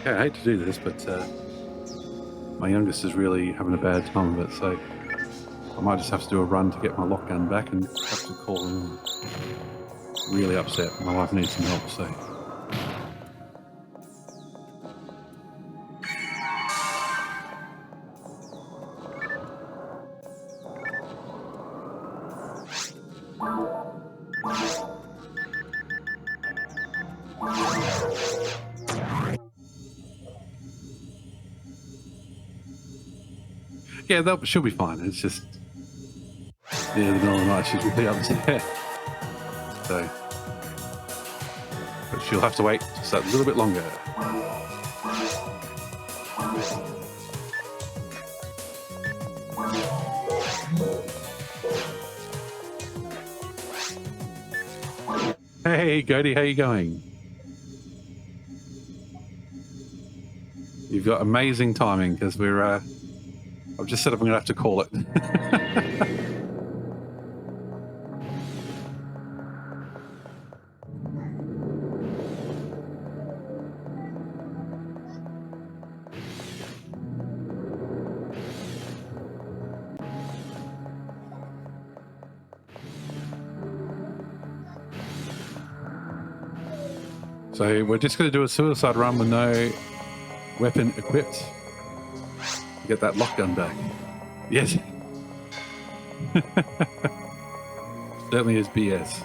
[SPEAKER 1] Yeah, I hate to do this, but my youngest is really having a bad time of it, so I might just have to do a run to get my lock gun back and have to call him. Really upset. My wife needs some help, so. Yeah, she'll be fine. It's just, yeah, in the middle of the night, she's really upset. So, but she'll have to wait just a little bit longer. Hey, Goaty, how you going? You've got amazing timing because I've just said I'm going to have to call it. So we're just going to do a suicide run with no weapon equipped to get that lock gun back. Yes. Certainly is BS.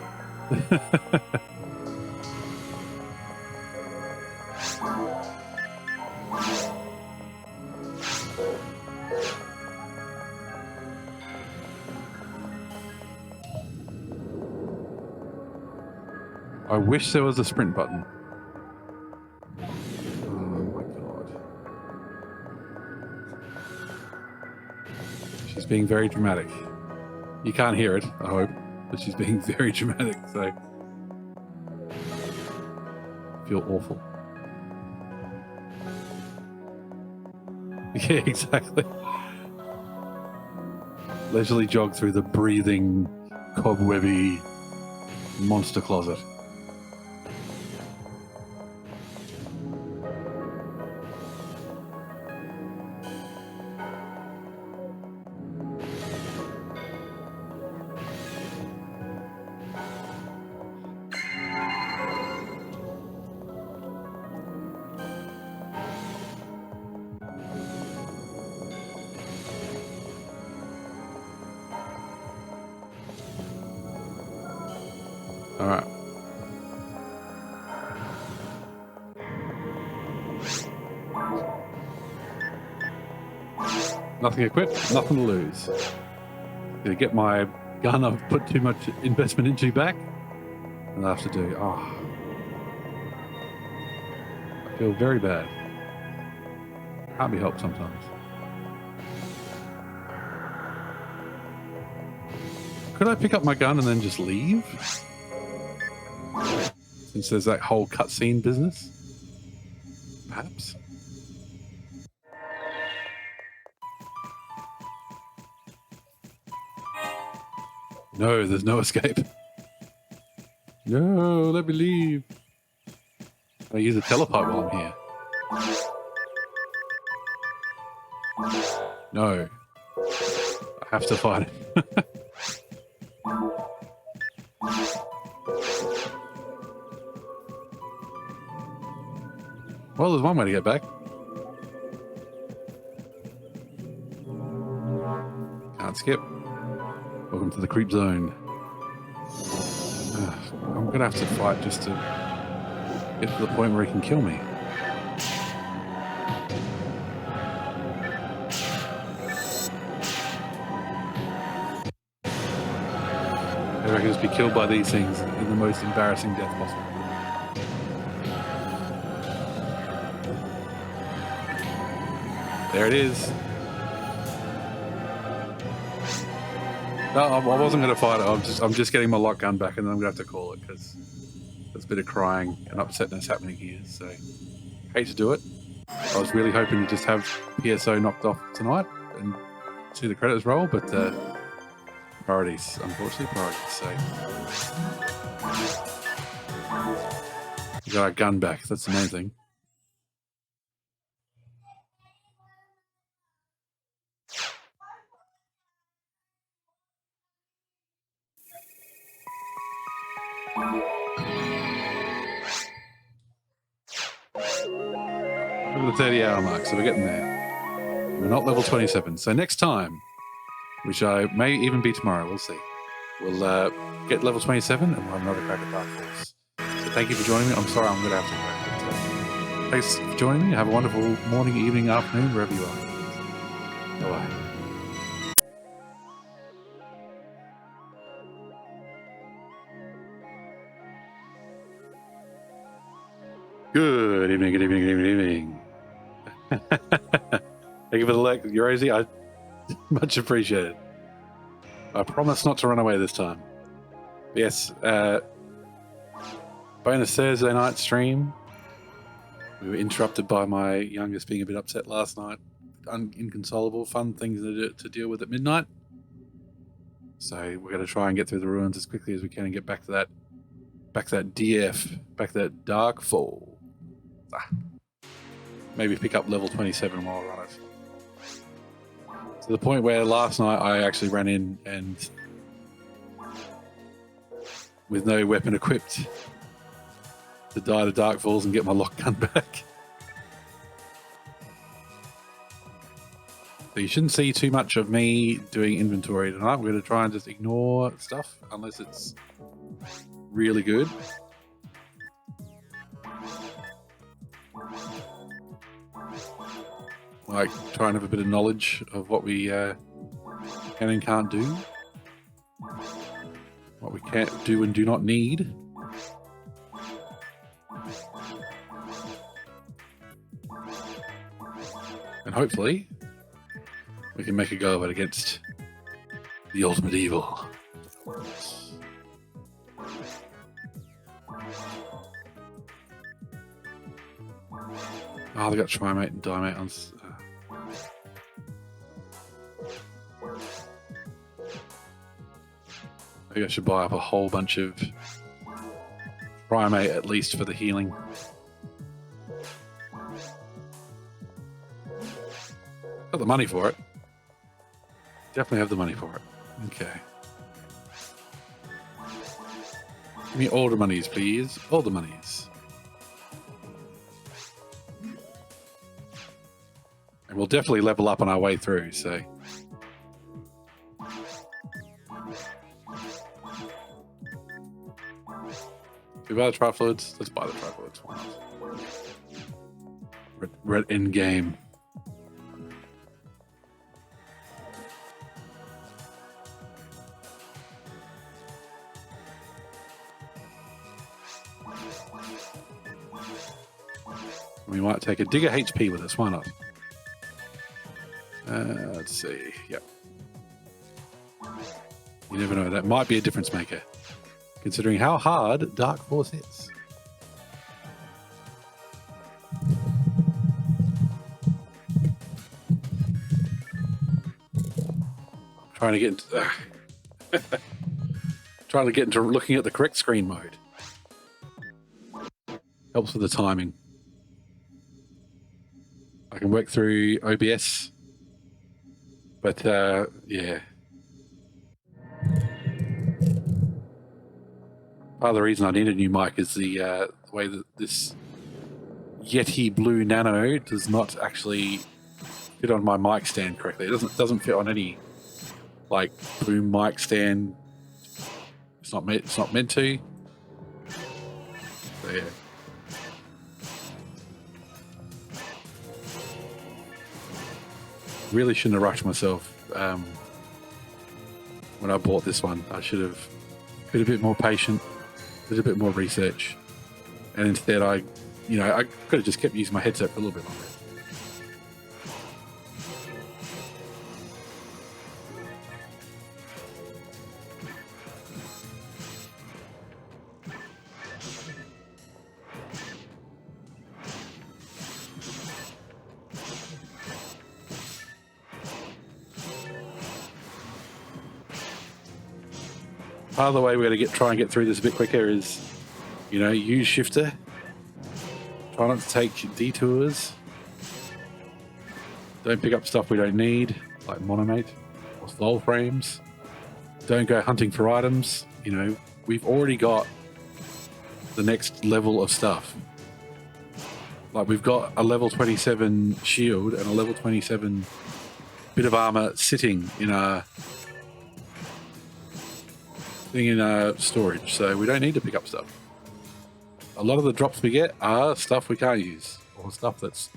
[SPEAKER 1] I wish there was a sprint button. Being very dramatic. You can't hear it, I hope, but she's being very dramatic, so I feel awful. Yeah, exactly. Leisurely jog through the breathing, cobwebby monster closet. All right. Nothing equipped, nothing to lose. Gonna get my gun I've put too much investment into back, and I have to do. Oh, I feel very bad. Can't be helped sometimes. Could I pick up my gun and then just leave? Since there's that whole cutscene business, perhaps. No, there's no escape. No, let me leave. I use a teleport while I'm here. No, I have to fight it. Well, there's one way to get back. Can't skip. Welcome to the creep zone. I'm going to have to fight just to get to the point where he can kill me. I reckon just be killed by these things in the most embarrassing death possible. There it is. No, I wasn't going to fight it. I'm just getting my lock gun back, and then I'm going to have to call it because there's a bit of crying and upsetness happening here. So, hate to do it. I was really hoping to just have PSO knocked off tonight and see the credits roll, but priorities, unfortunately, priorities. So, we got our gun back. That's the main thing. the 30-hour mark, so we're getting there. We're not level 27. So next time, which I may even be tomorrow, we'll see. We'll get level 27 and we'll have another crack at Dark Fallz. So thank you for joining me. I'm sorry I'm going to have to go. Thanks for joining me. Have a wonderful morning, evening, afternoon, wherever you are. Bye-bye. Good evening, good evening, good evening, good evening. Thank you for the like, Rosie. I much appreciated. I promise not to run away this time. Yes, bonus Thursday night stream. We were interrupted by my youngest being a bit upset last night. Inconsolable, fun things to deal with at midnight. So we're going to try and get through the ruins as quickly as we can and get back to that DF, back to that Dark Fall. Maybe pick up level 27 while we're on it. To the point where last night I actually ran in and, with no weapon equipped, to die to Dark Falls and get my lock gun back. So you shouldn't see too much of me doing inventory tonight. We're going to try and just ignore stuff unless it's really good. Like, try and have a bit of knowledge of what we can and can't do. What we can't do and do not need. And hopefully, we can make a go of it against the ultimate evil. Oh, they got Trimate and Dimate on. Maybe I should buy up a whole bunch of Primate at least for the healing. Got the money for it. Definitely have the money for it. Okay. Give me all the monies, please. All the monies. And we'll definitely level up on our way through, so. Do we buy the Trifluids? Let's buy the Trifluids. Why not? Red end game. We might take a Digger HP with us. Why not? Let's see. Yep. You never know. That might be a difference maker, considering how hard Dark Force hits. Trying to get into trying to get into looking at the correct screen mode. Helps with the timing. I can work through OBS, but yeah. Part of the reason I need a new mic is the way that this Yeti Blue Nano does not actually fit on my mic stand correctly. It doesn't fit on any like boom mic stand. It's not meant to. So yeah. Really shouldn't have rushed myself when I bought this one. I should have been a bit more patient, did a bit more research, and instead I could have just kept using my headset for a little bit longer. Part of the way we're going to try and get through this a bit quicker is, use shifter. Try not to take detours. Don't pick up stuff we don't need, like monomate or soul frames. Don't go hunting for items. We've already got the next level of stuff. Like we've got a level 27 shield and a level 27 bit of armor sitting in our storage, so we don't need to pick up stuff. A lot of the drops we get are stuff we can't use, or stuff that's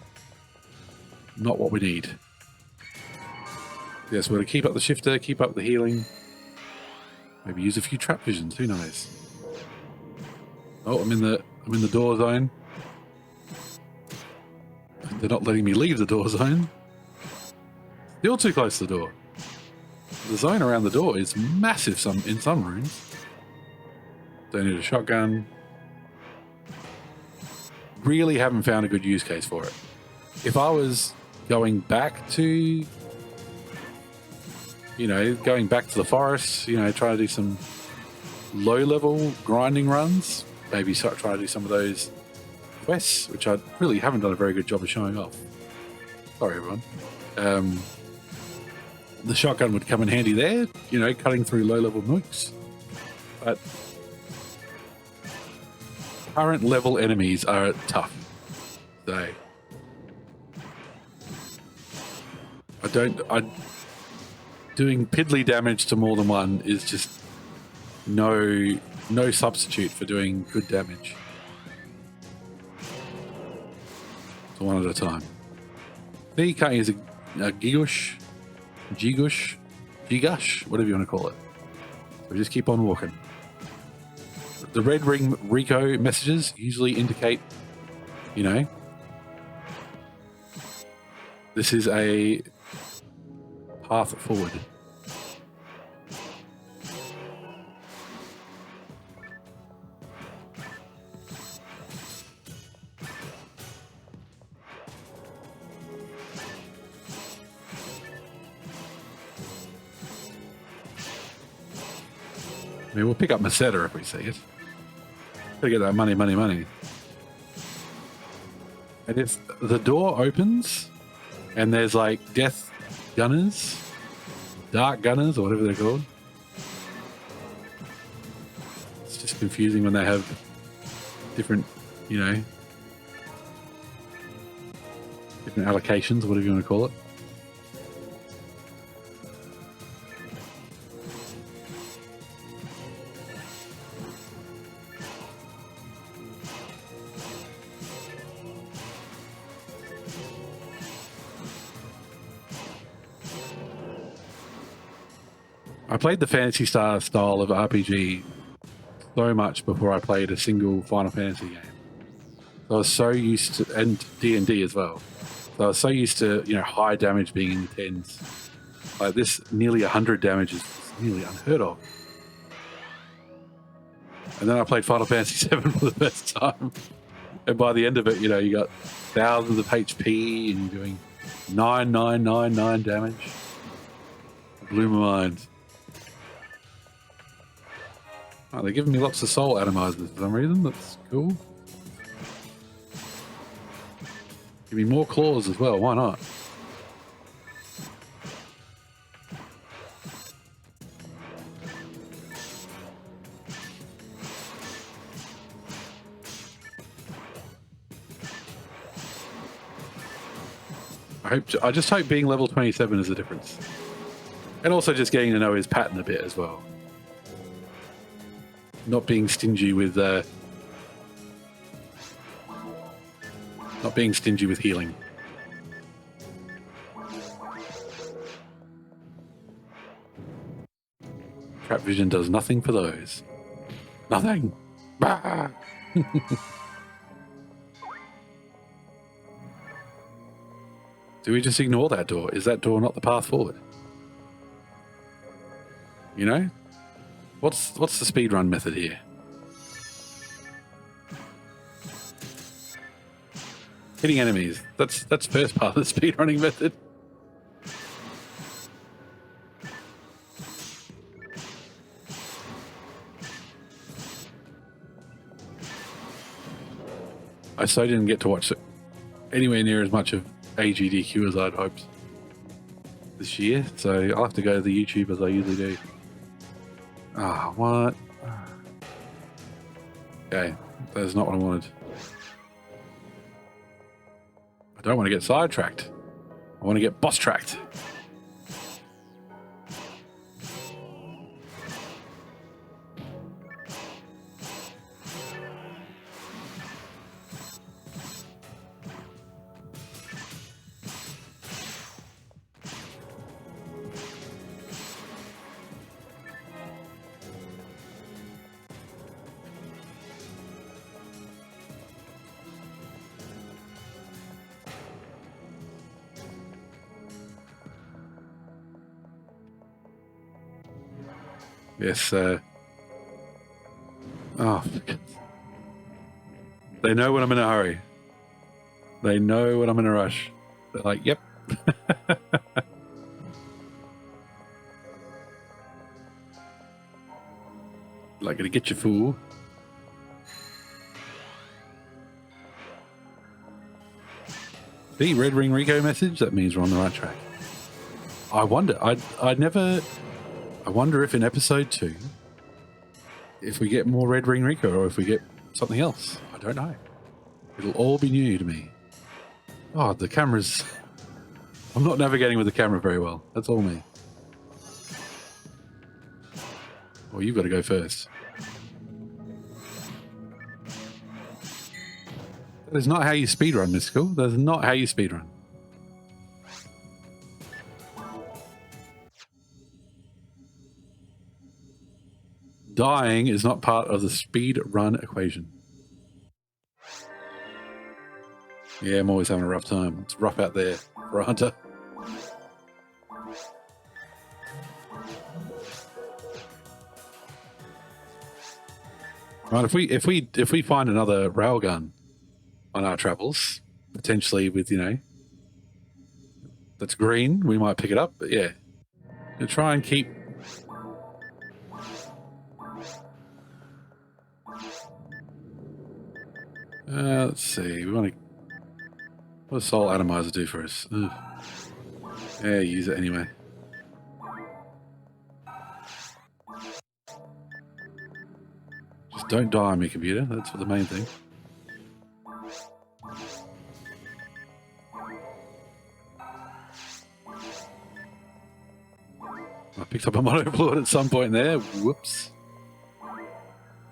[SPEAKER 1] not what we need. Yes, we're going to keep up the shifter, keep up the healing. Maybe use a few trap visions, who knows? Oh, I'm in the door zone. They're not letting me leave the door zone. Still too close to the door. The zone around the door is massive in some rooms. Don't need a shotgun. Really haven't found a good use case for it. If I was going back to, going back to the forest, try to do some low-level grinding runs, maybe try to do some of those quests, which I really haven't done a very good job of showing off. Sorry, everyone. The shotgun would come in handy there, cutting through low-level nooks. But current level enemies are tough. So doing piddly damage to more than one is just no substitute for doing good damage. So one at a time. There you can't use a Gigush, whatever you want to call it. So just keep on walking. The red ring Rico messages usually indicate, this is a path forward. I mean, we'll pick up Maseta if we see it. Gotta get that money. And if the door opens and there's like death gunners, dark gunners, or whatever they're called, it's just confusing when they have different, different allocations, whatever you want to call it. I played the Phantasy Star style of RPG so much before I played a single Final Fantasy game. So I was so used to, and D&D as well. So I was so used to, high damage being in the tens. Like this, nearly 100 damage is nearly unheard of. And then I played Final Fantasy VII for the first time. And by the end of it, you got thousands of HP and you're doing 9,999 damage. It blew my mind. Oh, they're giving me lots of soul atomizers for some reason. That's cool. Give me more claws as well. Why not? I just hope being level 27 is the difference. And also just getting to know his pattern a bit as well. Not being stingy with healing. Trap vision does nothing for those. Nothing. Bah! Do we just ignore that door? Is that door not the path forward? What's the speedrun method here? Hitting enemies. That's first part of the speedrunning method. I so didn't get to watch anywhere near as much of AGDQ as I'd hoped this year, so I'll have to go to the YouTube as I usually do. Ah, what? Okay, that's not what I wanted. I don't want to get sidetracked. I want to get boss tracked. Yes, oh, they know when I'm in a hurry. They know when I'm in a rush. They're like, yep. Like, gonna get you, fool. The Red Ring Rico message? That means we're on the right track. I wonder, I wonder if in episode 2, if we get more Red Ring Rico or if we get something else. I don't know. It'll all be new to me. Oh, the camera's... I'm not navigating with the camera very well. That's all me. Well, you've got to go first. That is not how you speedrun, Miss School. That is not how you speedrun. Dying is not part of the speed run equation. Yeah, I'm always having a rough time. It's rough out there for a hunter. Right, if we find another railgun on our travels, potentially with, you know, that's green, we might pick it up. But yeah, to try and keep. Let's see. We want to. What does Soul Atomizer do for us? Ugh. Yeah, use it anyway. Just don't die on me, computer. That's the main thing. I picked up a mono fluid at some point there. Whoops.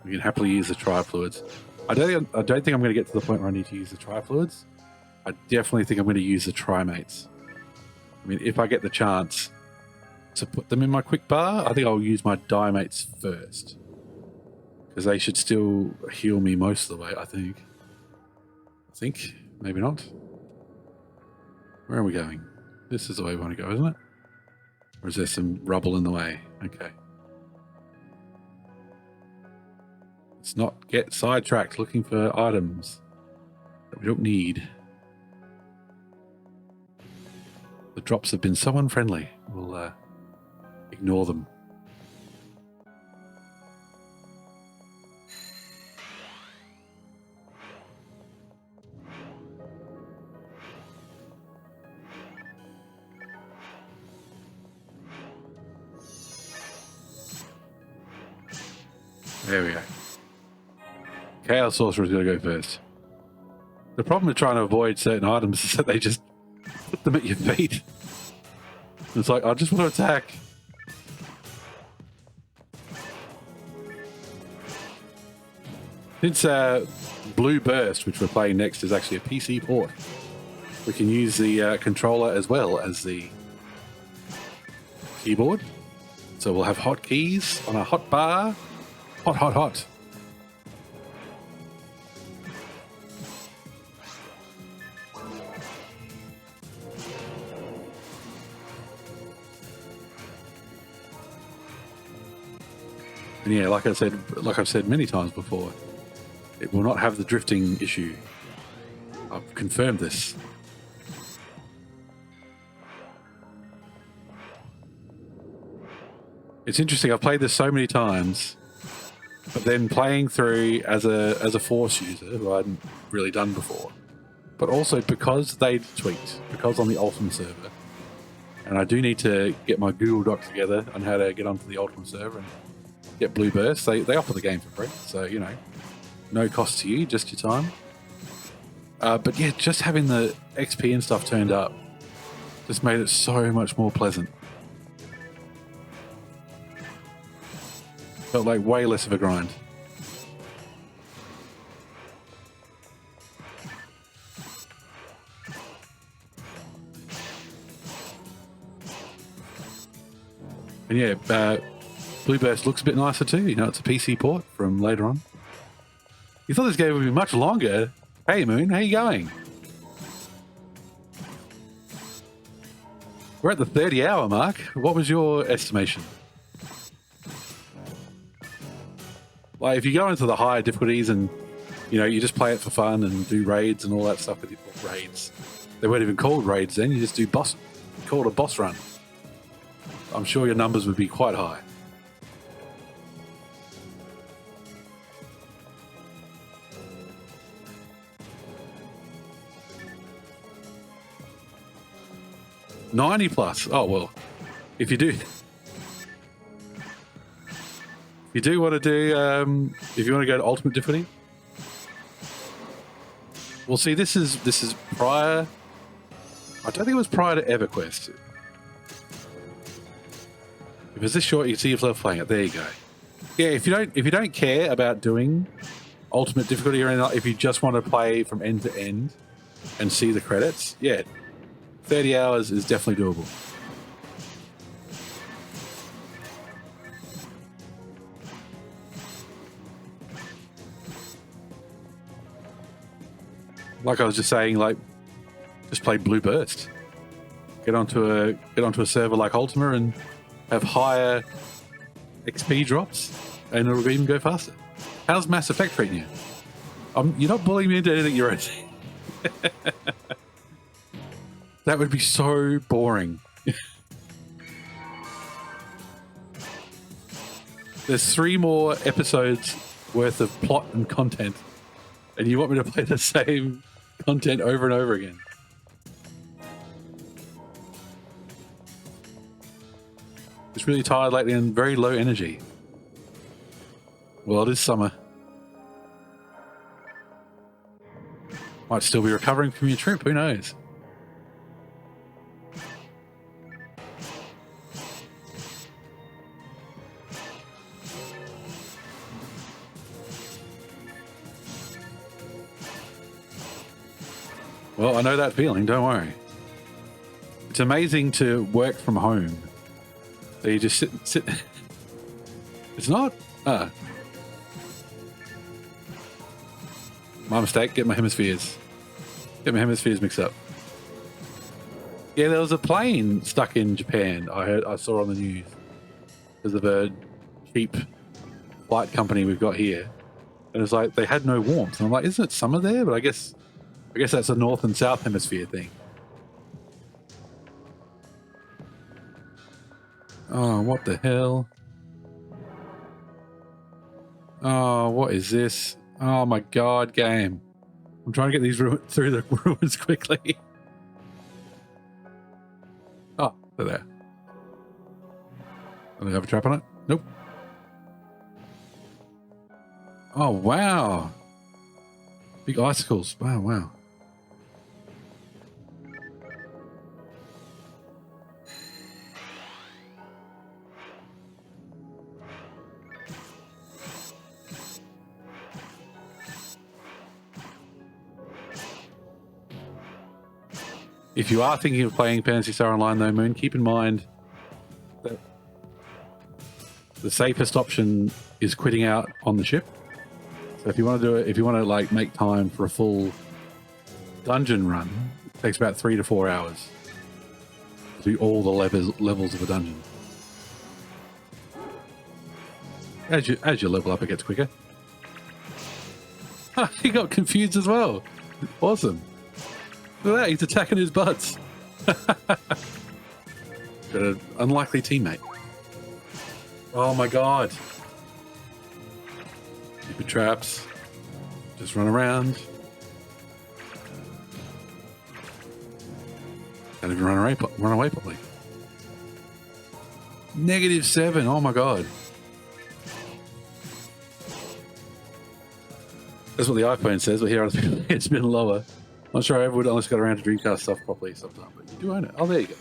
[SPEAKER 1] We can happily use the tri-fluids. I don't think I'm going to get to the point where I need to use the tri-fluids. I definitely think I'm going to use the tri-mates. I mean, if I get the chance to put them in my quick bar, I think I'll use my dimates first. Because they should still heal me most of the way, I think. Maybe not. Where are we going? This is the way we want to go, isn't it? Or is there some rubble in the way? Okay. Let's not get sidetracked looking for items that we don't need. The drops have been so unfriendly. We'll ignore them. There we go. Chaos Sorcerer's going to go first. The problem with trying to avoid certain items is that they just put them at your feet. It's like, I just want to attack. Since Blue Burst, which we're playing next, is actually a PC port, we can use the controller as well as the keyboard. So we'll have hotkeys on a hot bar. Hot, hot, hot. And yeah, like I've said many times before, it will not have the drifting issue. I've confirmed this. It's interesting. I've played this so many times, but then playing through as a Force user, who I hadn't really done before, but also because they tweaked, because on the Ultimate server, and I do need to get my Google Doc together on how to get onto the Ultimate server and get Blue Burst. They offer the game for free, so, you know, no cost to you, just your time. But yeah, just having the XP and stuff turned up just made it so much more pleasant. Felt like way less of a grind. And yeah, Blueburst looks a bit nicer too. You know, it's a PC port from later on. You thought this game would be much longer. Hey Moon, how you going? We're at the 30-hour mark. What was your estimation? Like, if you go into the higher difficulties and, you know, you just play it for fun and do raids and all that stuff with your raids. They weren't even called raids then. You just do boss, call it a boss run. I'm sure your numbers would be quite high. +90. Oh well, if you do want to do, if you want to go to ultimate difficulty, well, see, this is prior. I don't think it was prior to EverQuest. If it's this short, you can see yourself playing it. There you go. Yeah, if you don't care about doing ultimate difficulty or anything, if you just want to play from end to end and see the credits, yeah, 30 hours is definitely doable. Like I was just saying, like, just play Blue Burst. Get onto a server like Ultima and have higher XP drops, and it'll even go faster. How's Mass Effect treating you? You're not bullying me into anything you're into. That would be so boring. There's 3 more episodes worth of plot and content, and you want me to play the same content over and over again. Just really tired lately and very low energy. Well, it is summer. Might still be recovering from your trip, who knows? Well, I know that feeling, don't worry. It's amazing to work from home. So you just sit. It's not? My mistake, get my hemispheres mixed up. Yeah, there was a plane stuck in Japan, I saw on the news. Because of a cheap flight company we've got here. And it's like, they had no warmth. And I'm like, isn't it summer there? But I guess that's a north and south hemisphere thing. Oh, what the hell? Oh, what is this? Oh my god, game. I'm trying to get these through the ruins quickly. Oh, they're there. Do they have a trap on it? Nope. Oh, wow. Big icicles. Wow, wow. If you are thinking of playing Phantasy Star Online though, Moon, keep in mind that the safest option is quitting out on the ship. So if you want to do it, if you want to like make time for a full dungeon run, it takes about 3 to 4 hours to do all the levels of a dungeon. As you level up, it gets quicker. He got confused as well. Awesome. Look at that, he's attacking his butts. Got an unlikely teammate. Oh my god. Stupid traps. Just run around. Can't even run away properly. -7, oh my god. That's what the iPhone says, but here it's been lower. Not sure I ever would unless I got around to Dreamcast stuff properly sometime, but you do own it. Oh, there you go.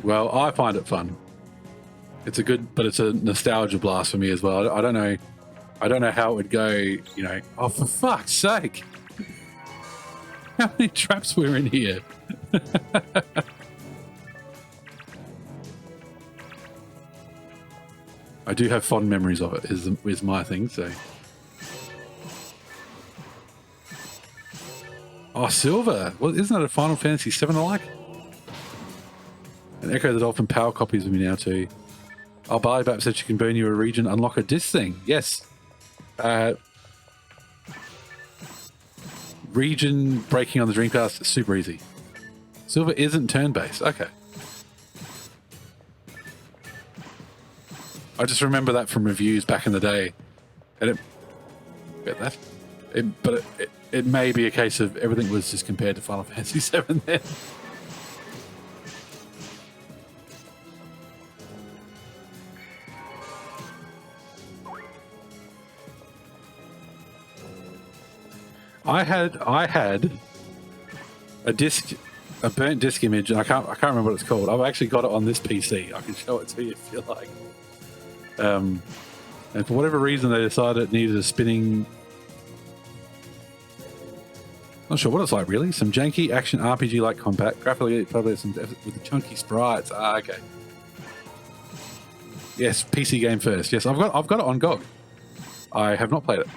[SPEAKER 1] Well, I find it fun. It's a good, but it's a nostalgia blast for me as well. I don't know how it would go, you know. Oh, for fuck's sake. How many traps were in here? I do have fond memories of it, is my thing, so. Oh, Silver. Well, isn't that a Final Fantasy VII alike? And Echo the Dolphin power copies with me now too. Oh, Barley Bap said she can burn you a region, unlock a disc thing. Yes. Region breaking on the Dreamcast is super easy. Silver isn't turn-based. Okay. I just remember that from reviews back in the day. And get that? It may be a case of everything was just compared to Final Fantasy VII then. I had a burnt disc image, and I can't remember what it's called. I've actually got it on this PC. I can show it to you if you like. And for whatever reason, they decided it needed a spinning. Not sure what it's like really. Some janky action RPG-like combat, graphically probably some with the chunky sprites. Ah, okay. Yes, PC game first. Yes, I've got it on GOG. I have not played it.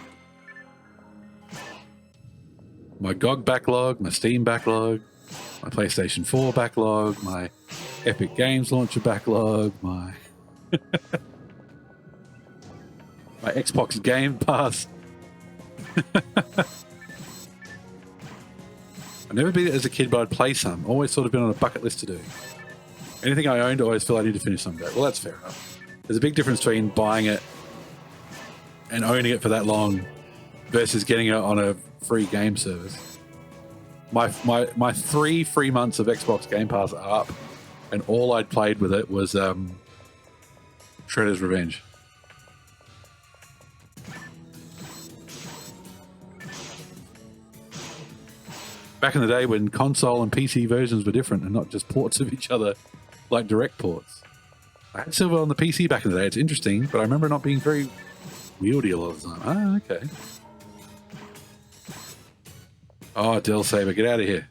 [SPEAKER 1] My GOG backlog, my Steam backlog, my PlayStation 4 backlog, my Epic Games Launcher backlog, my my Xbox Game Pass. I never beat it as a kid, but I'd play some. Always sort of been on a bucket list to do. Anything I owned, I always feel I need to finish someday. Well, that's fair enough. There's a big difference between buying it and owning it for that long versus getting it on a free game service. My 3 free months of Xbox Game Pass are up, and all I'd played with it was Shredder's Revenge. Back in the day when console and PC versions were different and not just ports of each other like direct ports. I had Silver on the PC back in the day. It's interesting, but I remember not being very wieldy a lot of the time. Ah, okay. Oh, Del Saber, get out of here.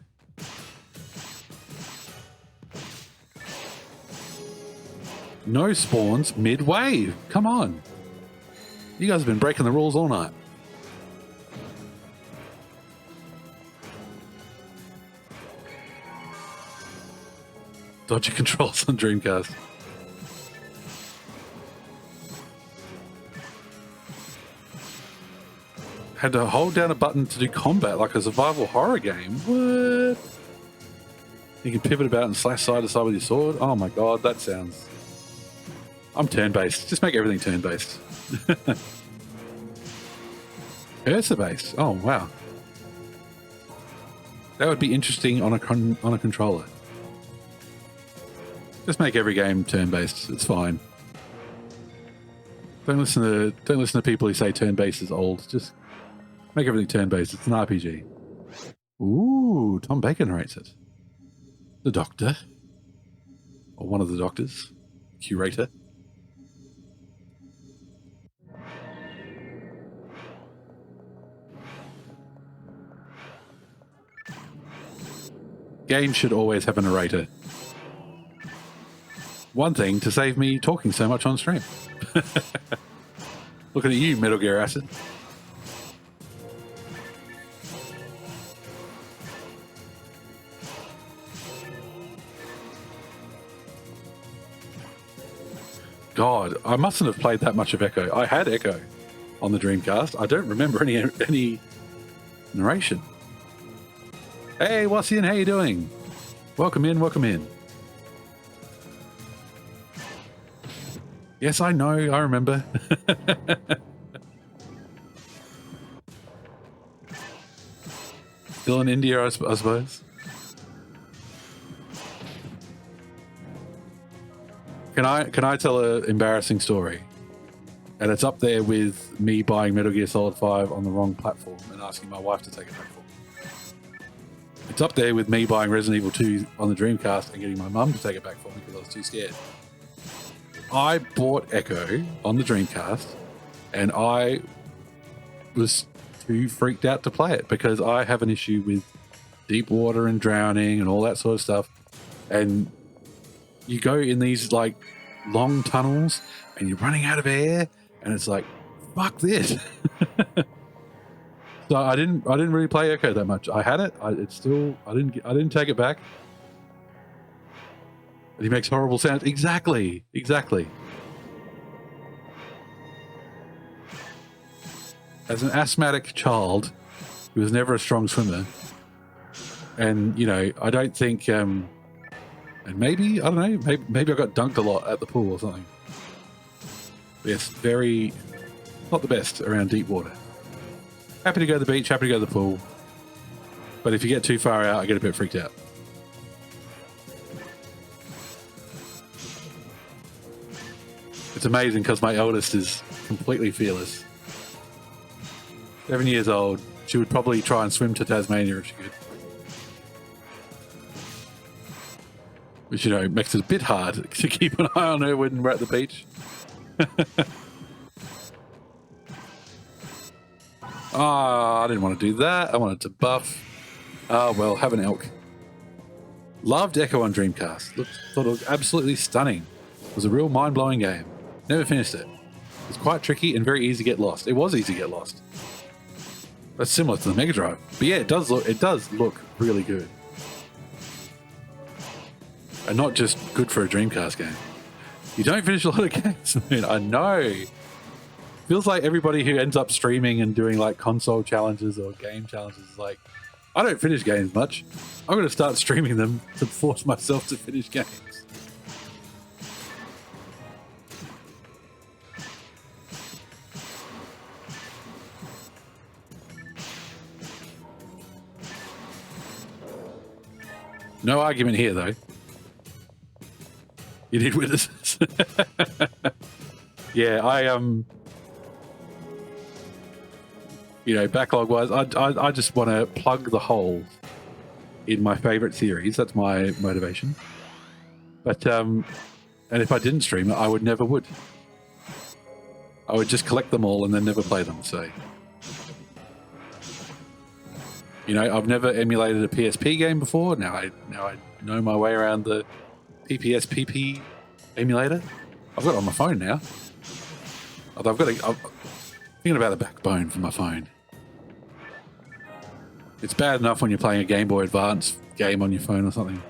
[SPEAKER 1] No spawns mid-wave. Come on. You guys have been breaking the rules all night. Dodgy controls on Dreamcast. Had to hold down a button to do combat like a survival horror game. What? You can pivot about and slash side to side with your sword. Oh my god, that sounds... I'm turn-based. Just make everything turn-based. Cursor-based. Oh wow. That would be interesting on a controller. Just make every game turn-based. It's fine. Don't listen to people who say turn-based is old. Just make everything turn-based. It's an RPG. Ooh, Tom Baker narrates it. The Doctor. Or one of the Doctors. Curator. Games should always have a narrator. One thing to save me talking so much on stream. Looking at you, Metal Gear Acid. God, I mustn't have played that much of Echo. I had Echo on the Dreamcast. I don't remember any narration. Hey, Wassian, how you doing? Welcome in, welcome in. Yes, I know, I remember. Still in India, I suppose. Can I tell an embarrassing story? And it's up there with me buying Metal Gear Solid 5 on the wrong platform and asking my wife to take it back for me. It's up there with me buying Resident Evil 2 on the Dreamcast and getting my mum to take it back for me because I was too scared. I bought Echo on the Dreamcast and I was too freaked out to play it because I have an issue with deep water and drowning and all that sort of stuff. And you go in these like long tunnels and you're running out of air and it's like, fuck this. So I didn't really play Echo that much. I had it. I didn't take it back. And he makes horrible sounds. Exactly. As an asthmatic child who was never a strong swimmer, and you know, I don't think, and maybe I don't know, maybe I got dunked a lot at the pool or something. But yes, very not the best around deep water. Happy to go to the beach, happy to go to the pool, but if you get too far out, I get a bit freaked out. It's amazing because my eldest is completely fearless. 7 years old. She would probably try and swim to Tasmania if she could. Which, you know, makes it a bit hard to keep an eye on her when we're at the beach. I didn't want to do that. I wanted to buff. Well, have an elk. Loved Echo on Dreamcast. Thought it was absolutely stunning. It was a real mind-blowing game. Never finished it. It was quite tricky and very easy to get lost. It was easy to get lost. That's similar to the Mega Drive. But yeah, it does look really good. And not just good for a Dreamcast game. You don't finish a lot of games. I mean, I know. Feels like everybody who ends up streaming and doing like console challenges or game challenges is like, I don't finish games much. I'm going to start streaming them to force myself to finish games. No argument here, though. You need witnesses. Yeah, you know, backlog-wise, I just want to plug the holes in my favorite series. That's my motivation. But and if I didn't stream it, I never would. I would just collect them all and then never play them. So, you know, I've never emulated a PSP game before. Now I know my way around the PPSPP emulator. I've got it on my phone now. Although I'm thinking about a backbone for my phone. It's bad enough when you're playing a Game Boy Advance game on your phone or something,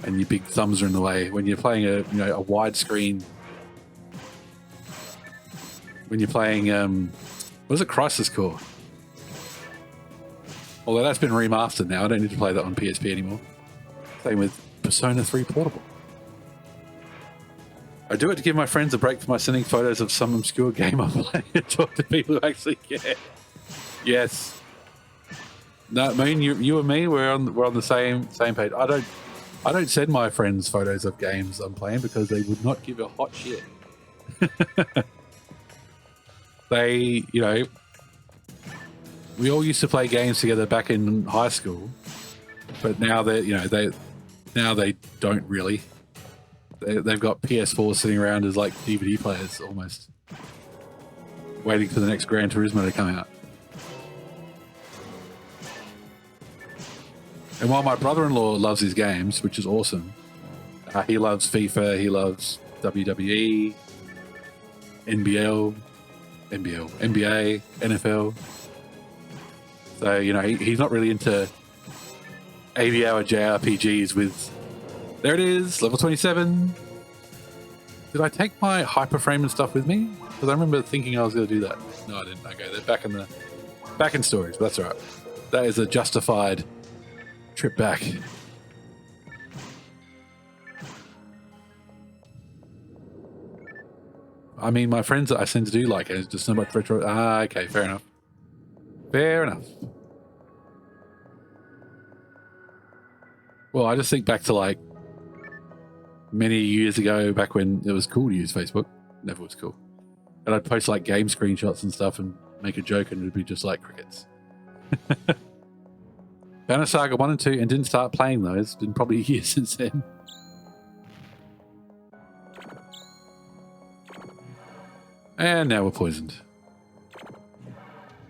[SPEAKER 1] and your big thumbs are in the way. When you're playing a widescreen, when you're playing what is it, Crisis Core? Although that's been remastered now, I don't need to play that on PSP anymore. Same with Persona 3 Portable. I do it to give my friends a break from my sending photos of some obscure game I'm playing and talk to people who actually care. Yes. No, I mean you and me, we're on the same page. I don't send my friends photos of games I'm playing because they would not give a hot shit. They, you know, we all used to play games together back in high school, but now they don't really. They've got PS4 sitting around as like DVD players almost, waiting for the next Gran Turismo to come out. And while my brother-in-law loves his games, which is awesome, he loves FIFA, he loves WWE, NBA, NFL. So, you know, he's not really into 80-hour JRPGs with... There it is, level 27. Did I take my hyperframe and stuff with me? Because I remember thinking I was going to do that. No, I didn't. Okay, they're back in storage, but that's all right. That is a justified trip back. I mean, my friends that I seem to do like it. It's just so much retro. Ah, okay, fair enough. Fair enough. Well, I just think back to like many years ago, back when it was cool to use Facebook. Never was cool. And I'd post like game screenshots and stuff and make a joke and it'd be just like crickets. Banner Saga 1 and 2 and didn't start playing those. It's been probably a year since then. And now we're poisoned.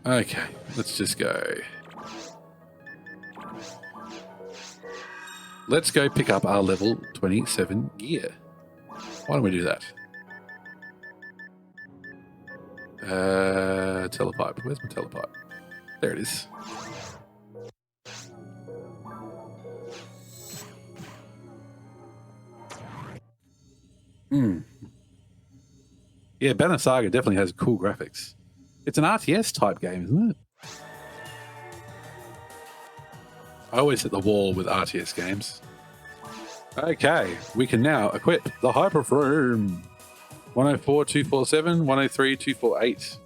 [SPEAKER 1] Okay, let's just go. Let's go pick up our level 27 gear. Why don't we do that? Telepipe. Where's my telepipe? There it is. Yeah, Banner Saga definitely has cool graphics. It's an RTS type game, isn't it? I always hit the wall with RTS games. Okay, we can now equip the Hyperframe. 104, 247, 103, 248.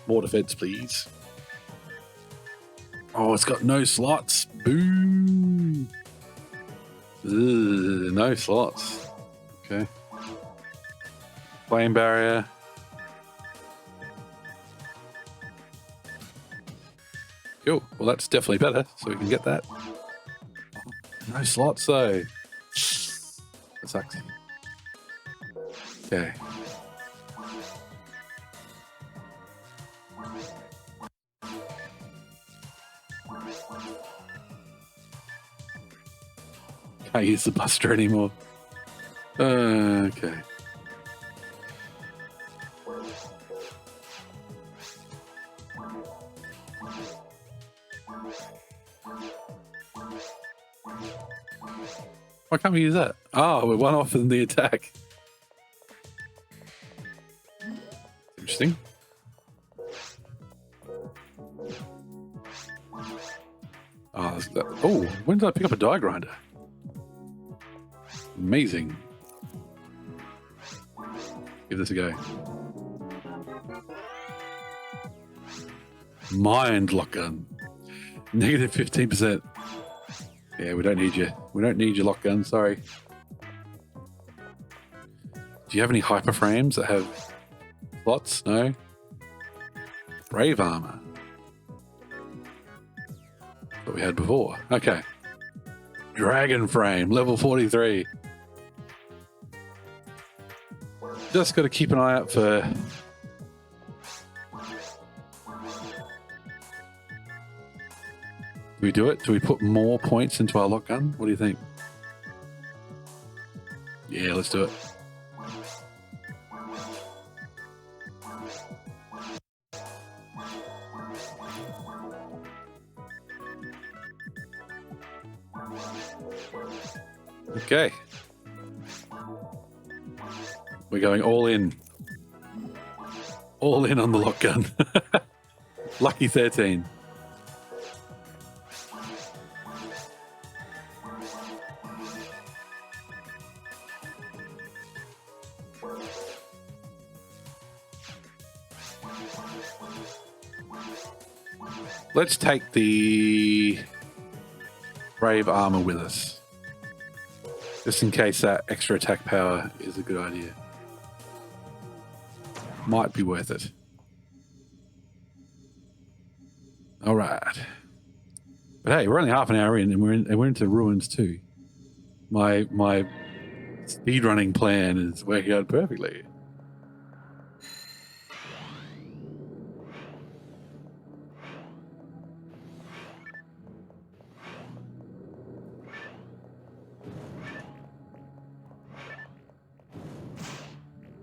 [SPEAKER 1] More defense, please. Oh, it's got no slots. Boo. Ugh, no slots. Okay. Flame barrier. Cool. Well, that's definitely better, so we can get that. No slots, though. That sucks. Okay. Can't use the buster anymore. Okay. Why can't we use that? Oh, we're one off in the attack. Interesting. Oh, when did I pick up a die grinder? Amazing. Give this a go. Mind lock gun. Negative 15%. Yeah, we don't need you. We don't need your lock gun, sorry. Do you have any hyper frames that have slots? No? Brave armor. What we had before. Okay. Dragon frame, level 43. Just got to keep an eye out for... Do we do it? Do we put more points into our lock gun? What do you think? Yeah, let's do it. Okay. We're going all in. All in on the lock gun. Lucky 13. Let's take the Brave armor with us. Just in case that extra attack power is a good idea. Might be worth it. All right. But hey, we're only half an hour in and we're into ruins too. My speedrunning plan is working out perfectly.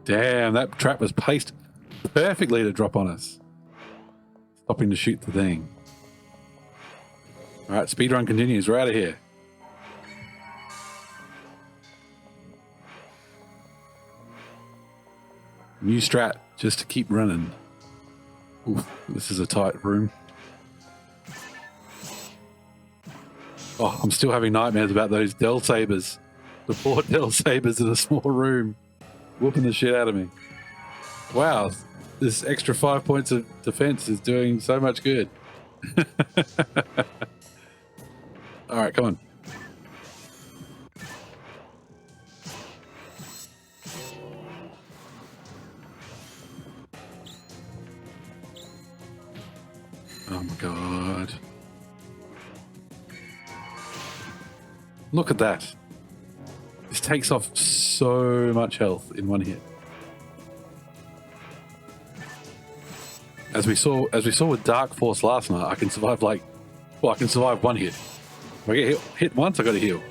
[SPEAKER 1] Damn, that trap was placed perfectly to drop on us. Stopping to shoot the thing. All right, speedrun continues. We're out of here. New strat, just to keep running. Oof, this is a tight room. Oh, I'm still having nightmares about those Del Sabers. The poor Del Sabers in a small room. Whooping the shit out of me. Wow, this extra 5 points of defense is doing so much good. All right, come on. Oh my god. Look at that. This takes off so much health in one hit. As we saw with Dark Force last night, I can survive I can survive one hit. If I get hit once, I got to heal.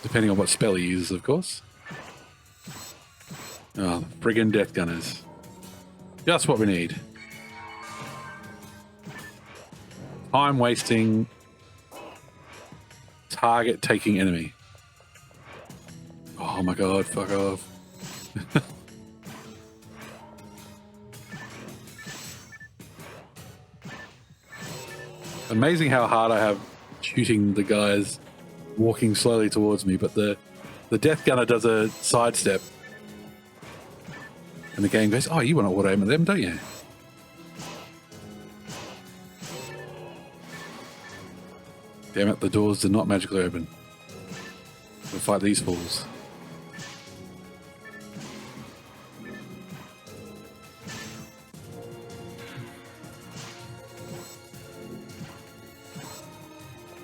[SPEAKER 1] Depending on what spell he uses, of course. Oh, the friggin' Death Gunners. Just what we need. Time wasting, target taking enemy. Oh my god, fuck off. Amazing how hard I have shooting the guys walking slowly towards me, but the Death Gunner does a sidestep. And the game goes, oh, you want to auto aim at them, don't you? Damn it, the doors did not magically open. We'll fight these fools.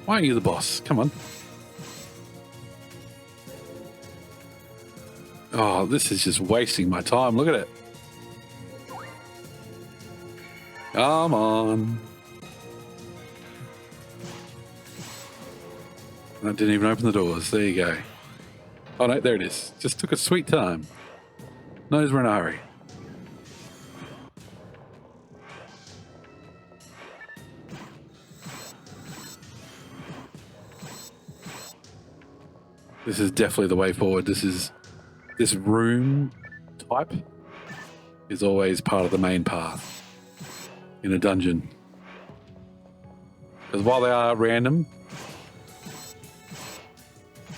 [SPEAKER 1] Why aren't you the boss? Come on. Oh, this is just wasting my time. Look at it. Come on. That didn't even open the doors. There you go. Oh no, there it is. Just took a sweet time. Knows we're in a hurry. This is definitely the way forward. This room type is always part of the main path in a dungeon. Because while they are random,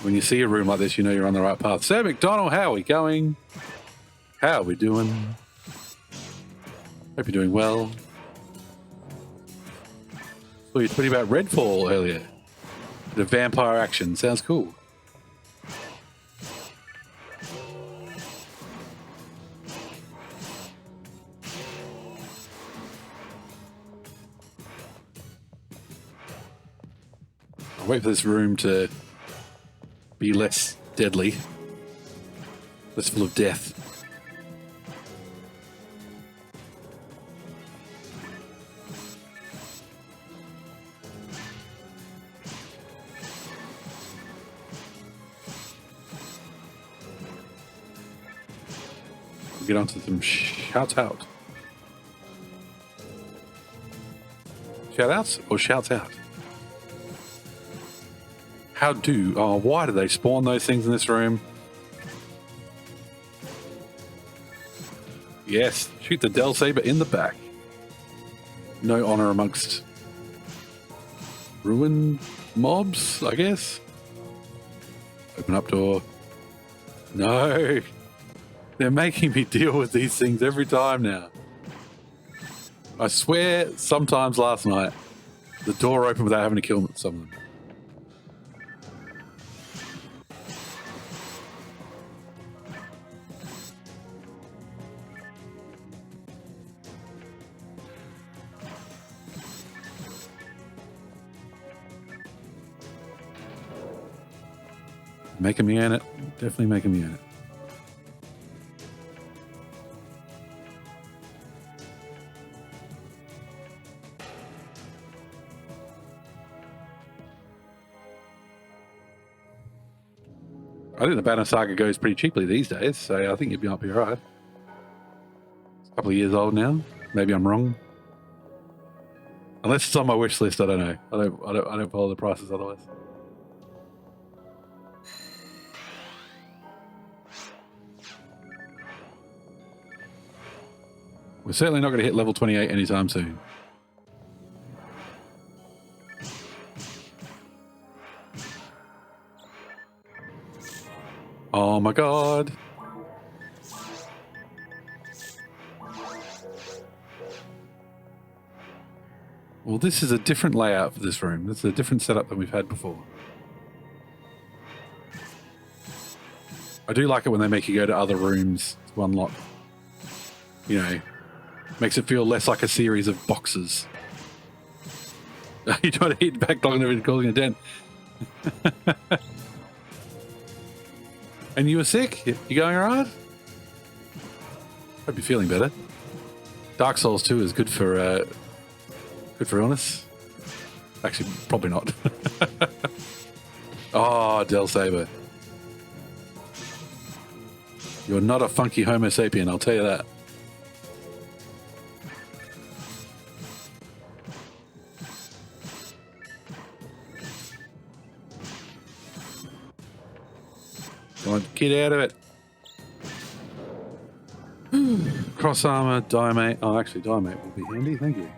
[SPEAKER 1] when you see a room like this, you know you're on the right path. Sir McDonald, how are we going? How are we doing? Hope you're doing well. Saw you tweeting about Redfall earlier. Bit of vampire action. Sounds cool. I'll wait for this room to be less deadly, less full of death. We'll get onto some shout out. Shout outs or shouts out? Why do they spawn those things in this room? Yes, shoot the Del Saber in the back. No honor amongst ruin mobs, I guess. Open up door. No. They're making me deal with these things every time now. I swear, sometimes last night, the door opened without having to kill some of them. Making me earn it. Definitely making me earn it. I think the Banner Saga goes pretty cheaply these days, so I think you'd be all right. It's a couple of years old now. Maybe I'm wrong. Unless it's on my wish list, I don't know. I don't follow the prices otherwise. We're certainly not going to hit level 28 anytime soon. Oh my god. Well, this is a different layout for this room. This is a different setup than we've had before. I do like it when they make you go to other rooms to unlock, you know, Makes it feel less like a series of boxes. You try to hit back long enough causing a dent. And you were sick? You going alright? Hope you're feeling better. Dark Souls 2 is good for illness. Actually, probably not. Oh, Del Saber. You're not a funky Homo sapien, I'll tell you that. Come on, get out of it. Cross armor, diamate. Oh, actually, diamate will be handy. Thank you.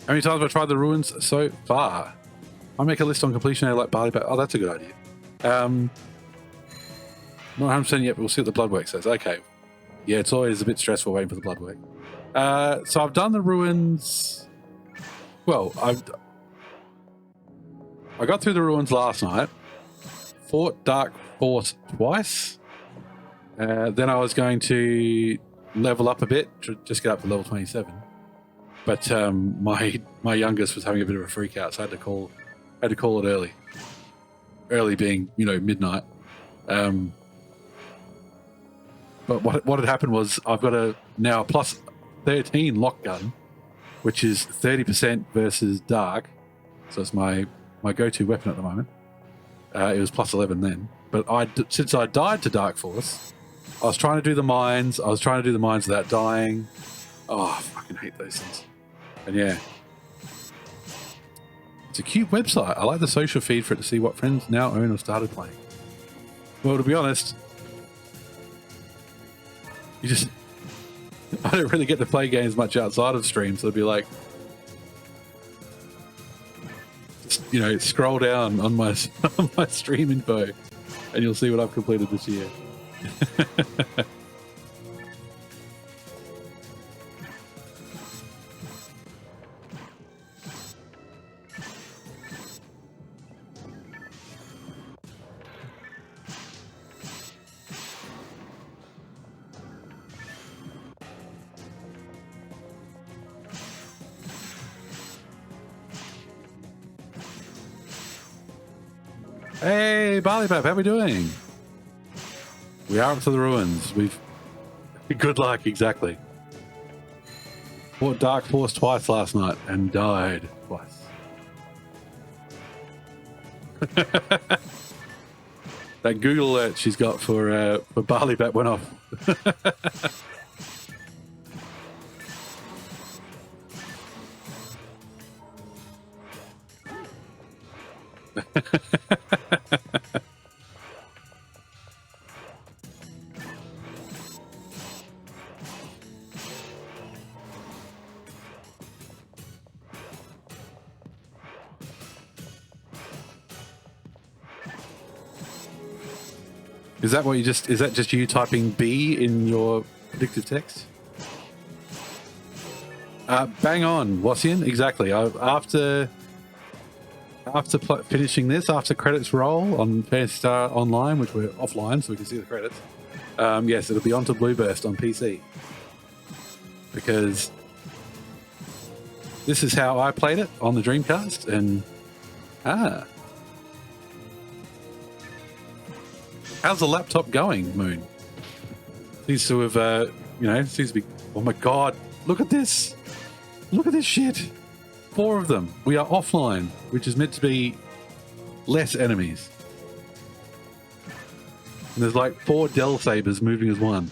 [SPEAKER 1] How many times have I tried the ruins so far? I make a list on completion area like barley back. Oh, that's a good idea. Not 100% yet, but we'll see what the blood work says. Okay. Yeah, it's always a bit stressful waiting for the blood work. So I've done the ruins. Well, I got through the ruins last night. Fought Dark Force twice. Then I was going to level up a bit, to just get up to level 27. But my youngest was having a bit of a freak out, so I had to call it early. Early being, midnight. But what had happened was I've got a now plus 13 lock gun, which is 30% versus dark. So it's my go-to weapon at the moment. It was plus 11 then. But since I died to Dark Force, I was trying to do the mines. I was trying to do the mines without dying. Oh, I fucking hate those things. And yeah. It's a cute website. I like the social feed for it to see what friends now own or started playing. Well, to be honest, I don't really get to play games much outside of stream, so it'd be like, scroll down on my stream info and you'll see what I've completed this year. Hey, Barleypap, how we doing? We are up to the ruins. Good luck, exactly. Fought Dark Force twice last night and died twice. That Google alert she's got for Barleypap went off. Is that just you typing B in your predictive text? Bang on, Wassian, exactly. After finishing this, after credits roll on Phantasy Star Online, which we're offline so we can see the credits, yes, it'll be onto Blueburst on PC. Because this is how I played it on the Dreamcast, and how's the laptop going, Moon? Seems to have, seems to be... Oh my god, look at this! Look at this shit! 4 of them. We are offline, which is meant to be less enemies. And there's like 4 Del Sabers moving as one.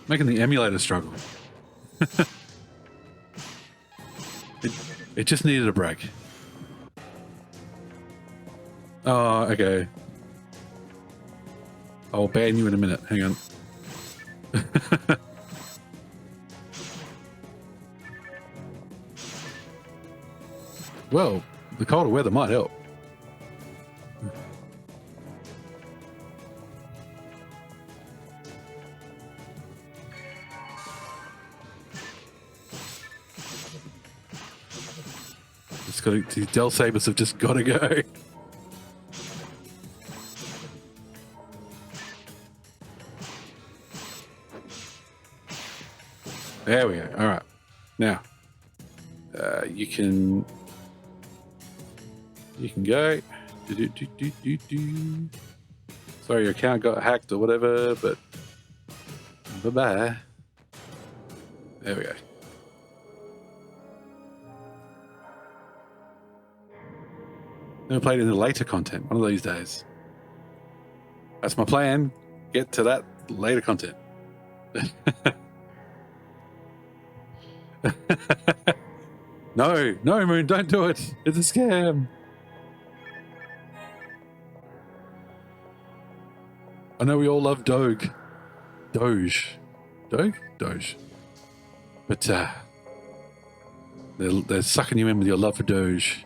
[SPEAKER 1] Making the emulator struggle. It just needed a break. Oh, okay. I'll ban you in a minute. Hang on. Well, the colder weather might help. These Del Sabers have just got to go. There we go. All right. Now, you can go. Sorry, your account got hacked or whatever, but bye-bye. There we go. Never played any later content one of these days. That's my plan. Get to that later content. No, Moon, don't do it. It's a scam. I know we all love Doge. Doge. But they're sucking you in with your love for Doge.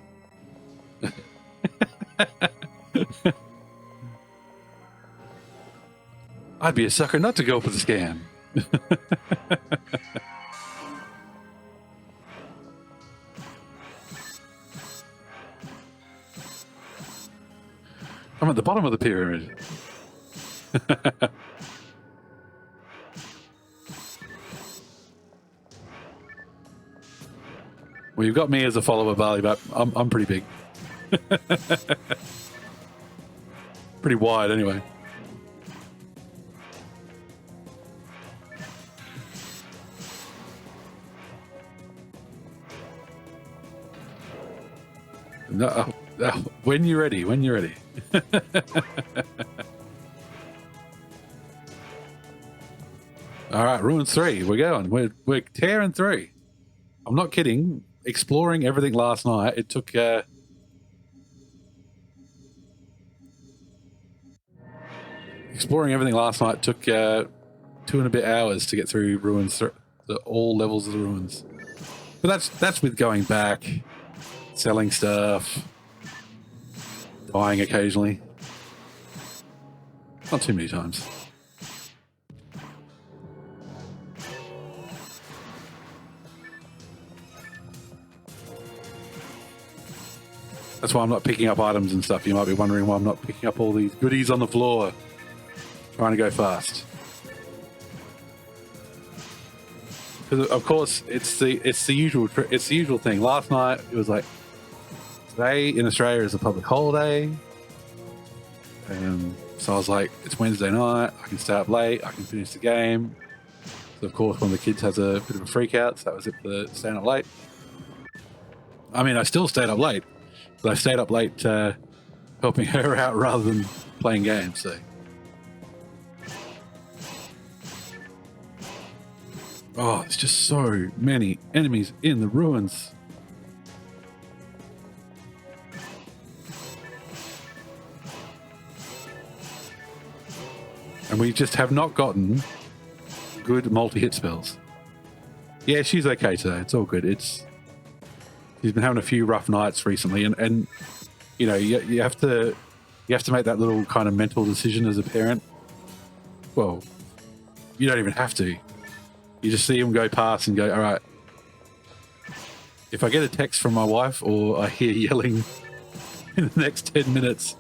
[SPEAKER 1] I'd be a sucker not to go for the scam. I'm at the bottom of the pyramid. Well, you've got me as a follower, Barley, but I'm pretty big. Pretty wide, anyway. No, when you're ready. All right, Ruins 3. We're going. We're tearing through. I'm not kidding. Exploring everything last night. It took. Exploring everything last night took 2 and a bit hours to get through Ruins, all levels of the Ruins. But that's with going back, selling stuff, dying occasionally. Not too many times. That's why I'm not picking up items and stuff. You might be wondering why I'm not picking up all these goodies on the floor. Trying to go fast. Because of course it's the usual thing. Last night it was like, today in Australia is a public holiday. So I was like, it's Wednesday night, I can stay up late, I can finish the game. So of course one of the kids has a bit of a freak out, so that was it for staying up late. I mean, I still stayed up late, but I stayed up late helping her out rather than playing games, so. Oh, there's just so many enemies in the ruins. And we just have not gotten good multi-hit spells. Yeah, she's okay today. It's all good. She's been having a few rough nights recently, and you know, you have to make that little kind of mental decision as a parent. Well, you don't even have to. You just see them go past and go, all right, if I get a text from my wife or I hear yelling in the next 10 minutes,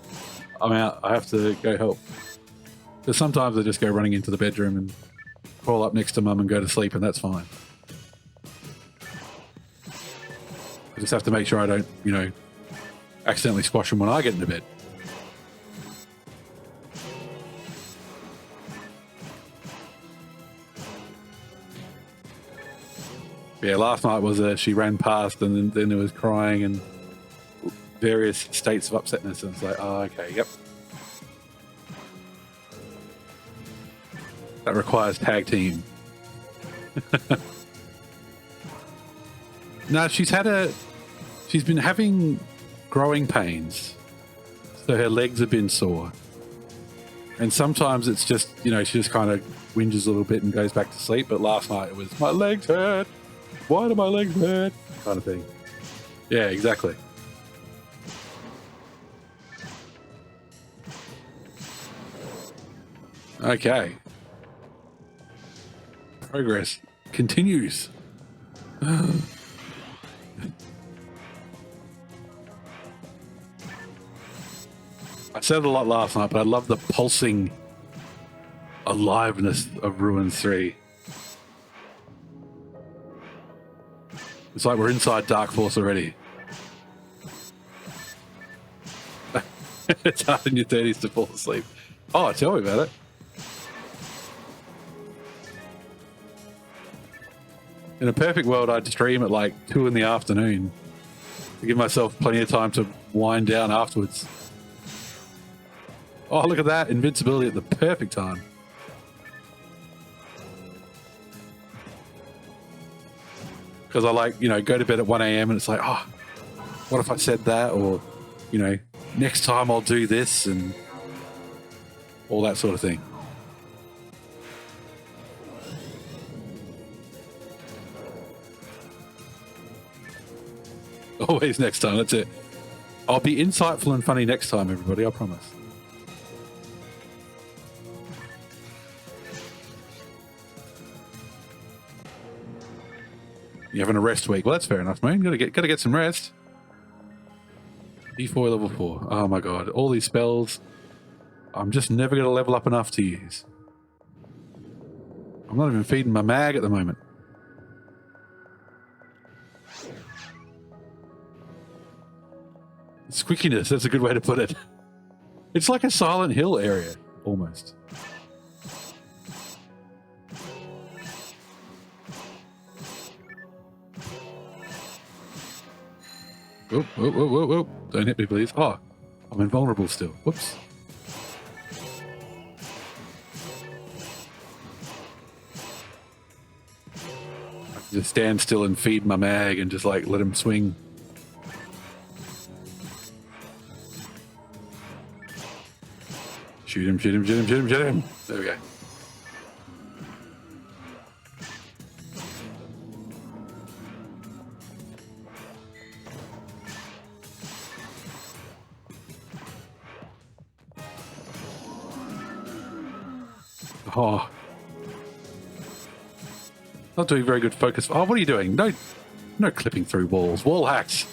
[SPEAKER 1] I'm out. I have to go help. Because sometimes I just go running into the bedroom and crawl up next to mum and go to sleep, and that's fine. I just have to make sure I don't, you know, accidentally squash them when I get into bed. Yeah, last night was she ran past and then there was crying and various states of upsetness, and it's like, oh, okay, yep. That requires tag team. No, she's been having growing pains, so her legs have been sore. And sometimes it's just, you know, she just kind of whinges a little bit and goes back to sleep, but last night it was, my legs hurt. Why do my legs hurt? Kind of thing. Yeah, exactly. Okay. Progress continues. I said it a lot last night, but I love the pulsing aliveness of Ruins 3. It's like we're inside Dark Force already. It's hard in your 30s to fall asleep. Oh, tell me about it. In a perfect world, I'd stream at like 2 in the afternoon to give myself plenty of time to wind down afterwards. Oh, look at that. Invincibility at the perfect time. Because I like, you know, go to bed at 1 a.m. and it's like, oh, what if I said that? Or, you know, next time I'll do this and all that sort of thing. Always next time, that's it. I'll be insightful and funny next time, everybody, I promise. You're having a rest week. Well, that's fair enough, man. Gotta get some rest. E4 level 4. Oh my god. All these spells. I'm just never gonna level up enough to use. I'm not even feeding my mag at the moment. Squickiness, that's a good way to put it. It's like a Silent Hill area, almost. Whoop, whoop, whoop, whoop, whoop. Don't hit me, please. Oh, I'm invulnerable still. Whoops. I can just stand still and feed my mag and just like let him swing. Shoot him, shoot him, shoot him, shoot him, shoot him. There we go. Oh. Not doing very good focus. Oh, what are you doing? No clipping through walls. Wall hacks.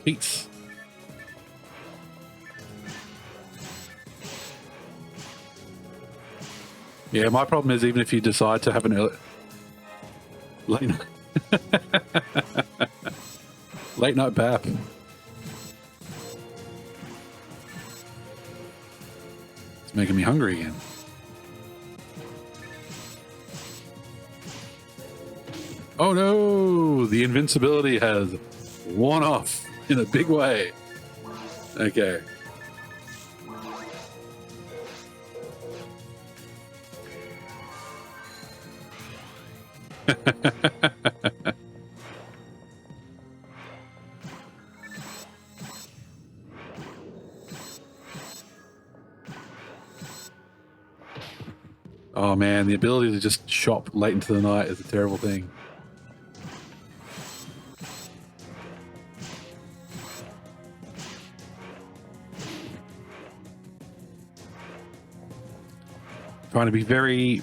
[SPEAKER 1] Beats. Yeah, my problem is even if you decide to have an late night bap. It's making me hungry again. Oh no! The invincibility has worn off in a big way. Okay. Oh man, the ability to just shop late into the night is a terrible thing. Trying to be very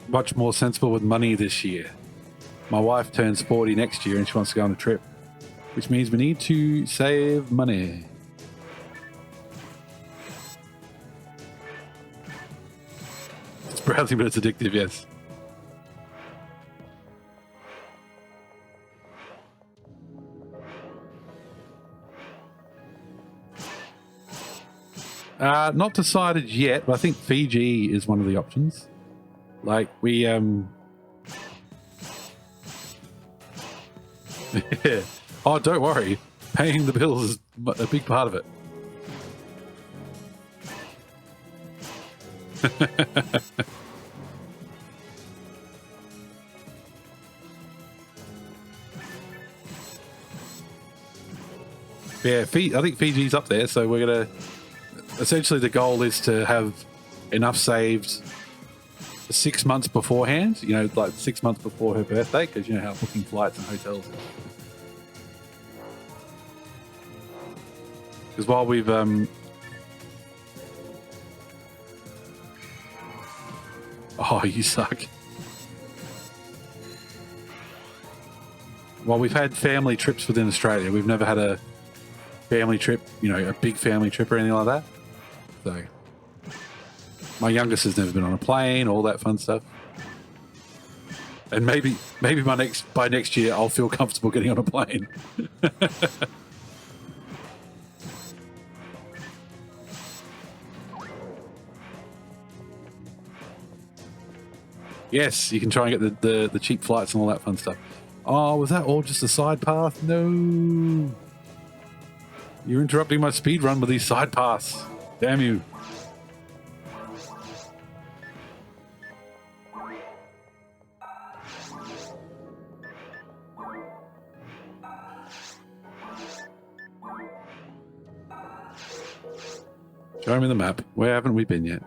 [SPEAKER 1] much more sensible with money this year. My wife turns 40 next year and she wants to go on a trip, which means we need to save money. It's browsing, but it's addictive, yes. Not decided yet, but I think Fiji is one of the options. Like, we, yeah. Oh, don't worry. Paying the bills is a big part of it. Yeah, I think Fiji's up there, so we're going to... Essentially, the goal is to have enough saved 6 months beforehand, you know, like 6 months before her birthday, because you know how booking flights and hotels is. Because while we've oh, you suck. While we've had family trips within Australia, we've never had a family trip, you know, a big family trip or anything like that. So my youngest has never been on a plane, all that fun stuff. And maybe by next year I'll feel comfortable getting on a plane. Yes, you can try and get the cheap flights and all that fun stuff. Oh, was that all just a side path? No. You're interrupting my speed run with these side paths. Damn you. Show me the map. Where haven't we been yet?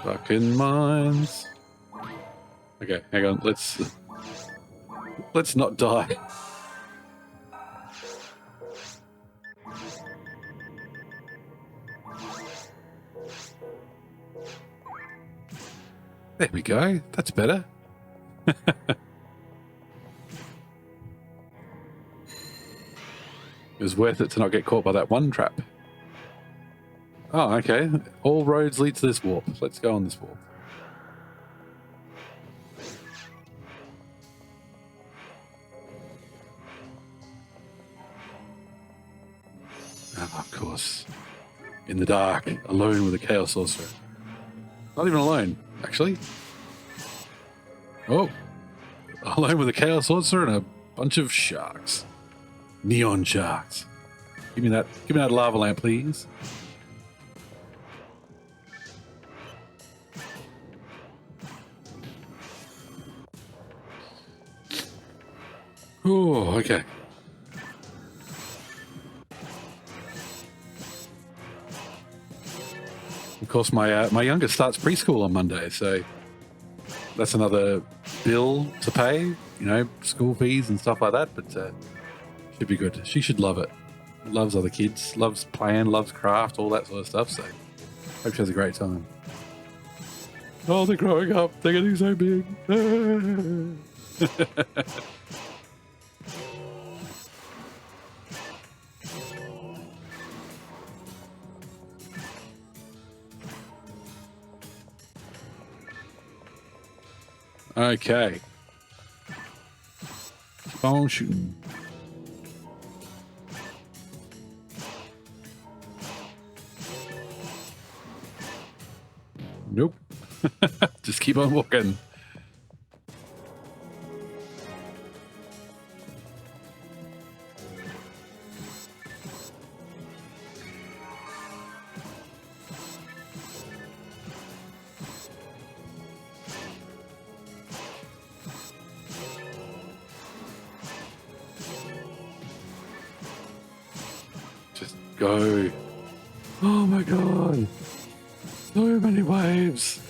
[SPEAKER 1] Fucking mines. Okay, hang on. Let's not die. There we go. That's better. It was worth it to not get caught by that one trap. Oh, okay. All roads lead to this warp. Let's go on this warp. Oh, of course. In the dark, alone with a Chaos Sorcerer. Not even alone, actually. Oh. Alone with a Chaos Sorcerer and a bunch of sharks. Neon sharks. Give me that lava lamp, please. Oh, okay. Of course, my youngest starts preschool on Monday, so that's another bill to pay. You know, school fees and stuff like that. But should be good. She should love it. Loves other kids. Loves playing. Loves craft. All that sort of stuff. So hope she has a great time. Oh, they're growing up. They're getting so big. Okay. Keep on shooting. Nope. Just keep on walking. Go. Oh my god. So many waves.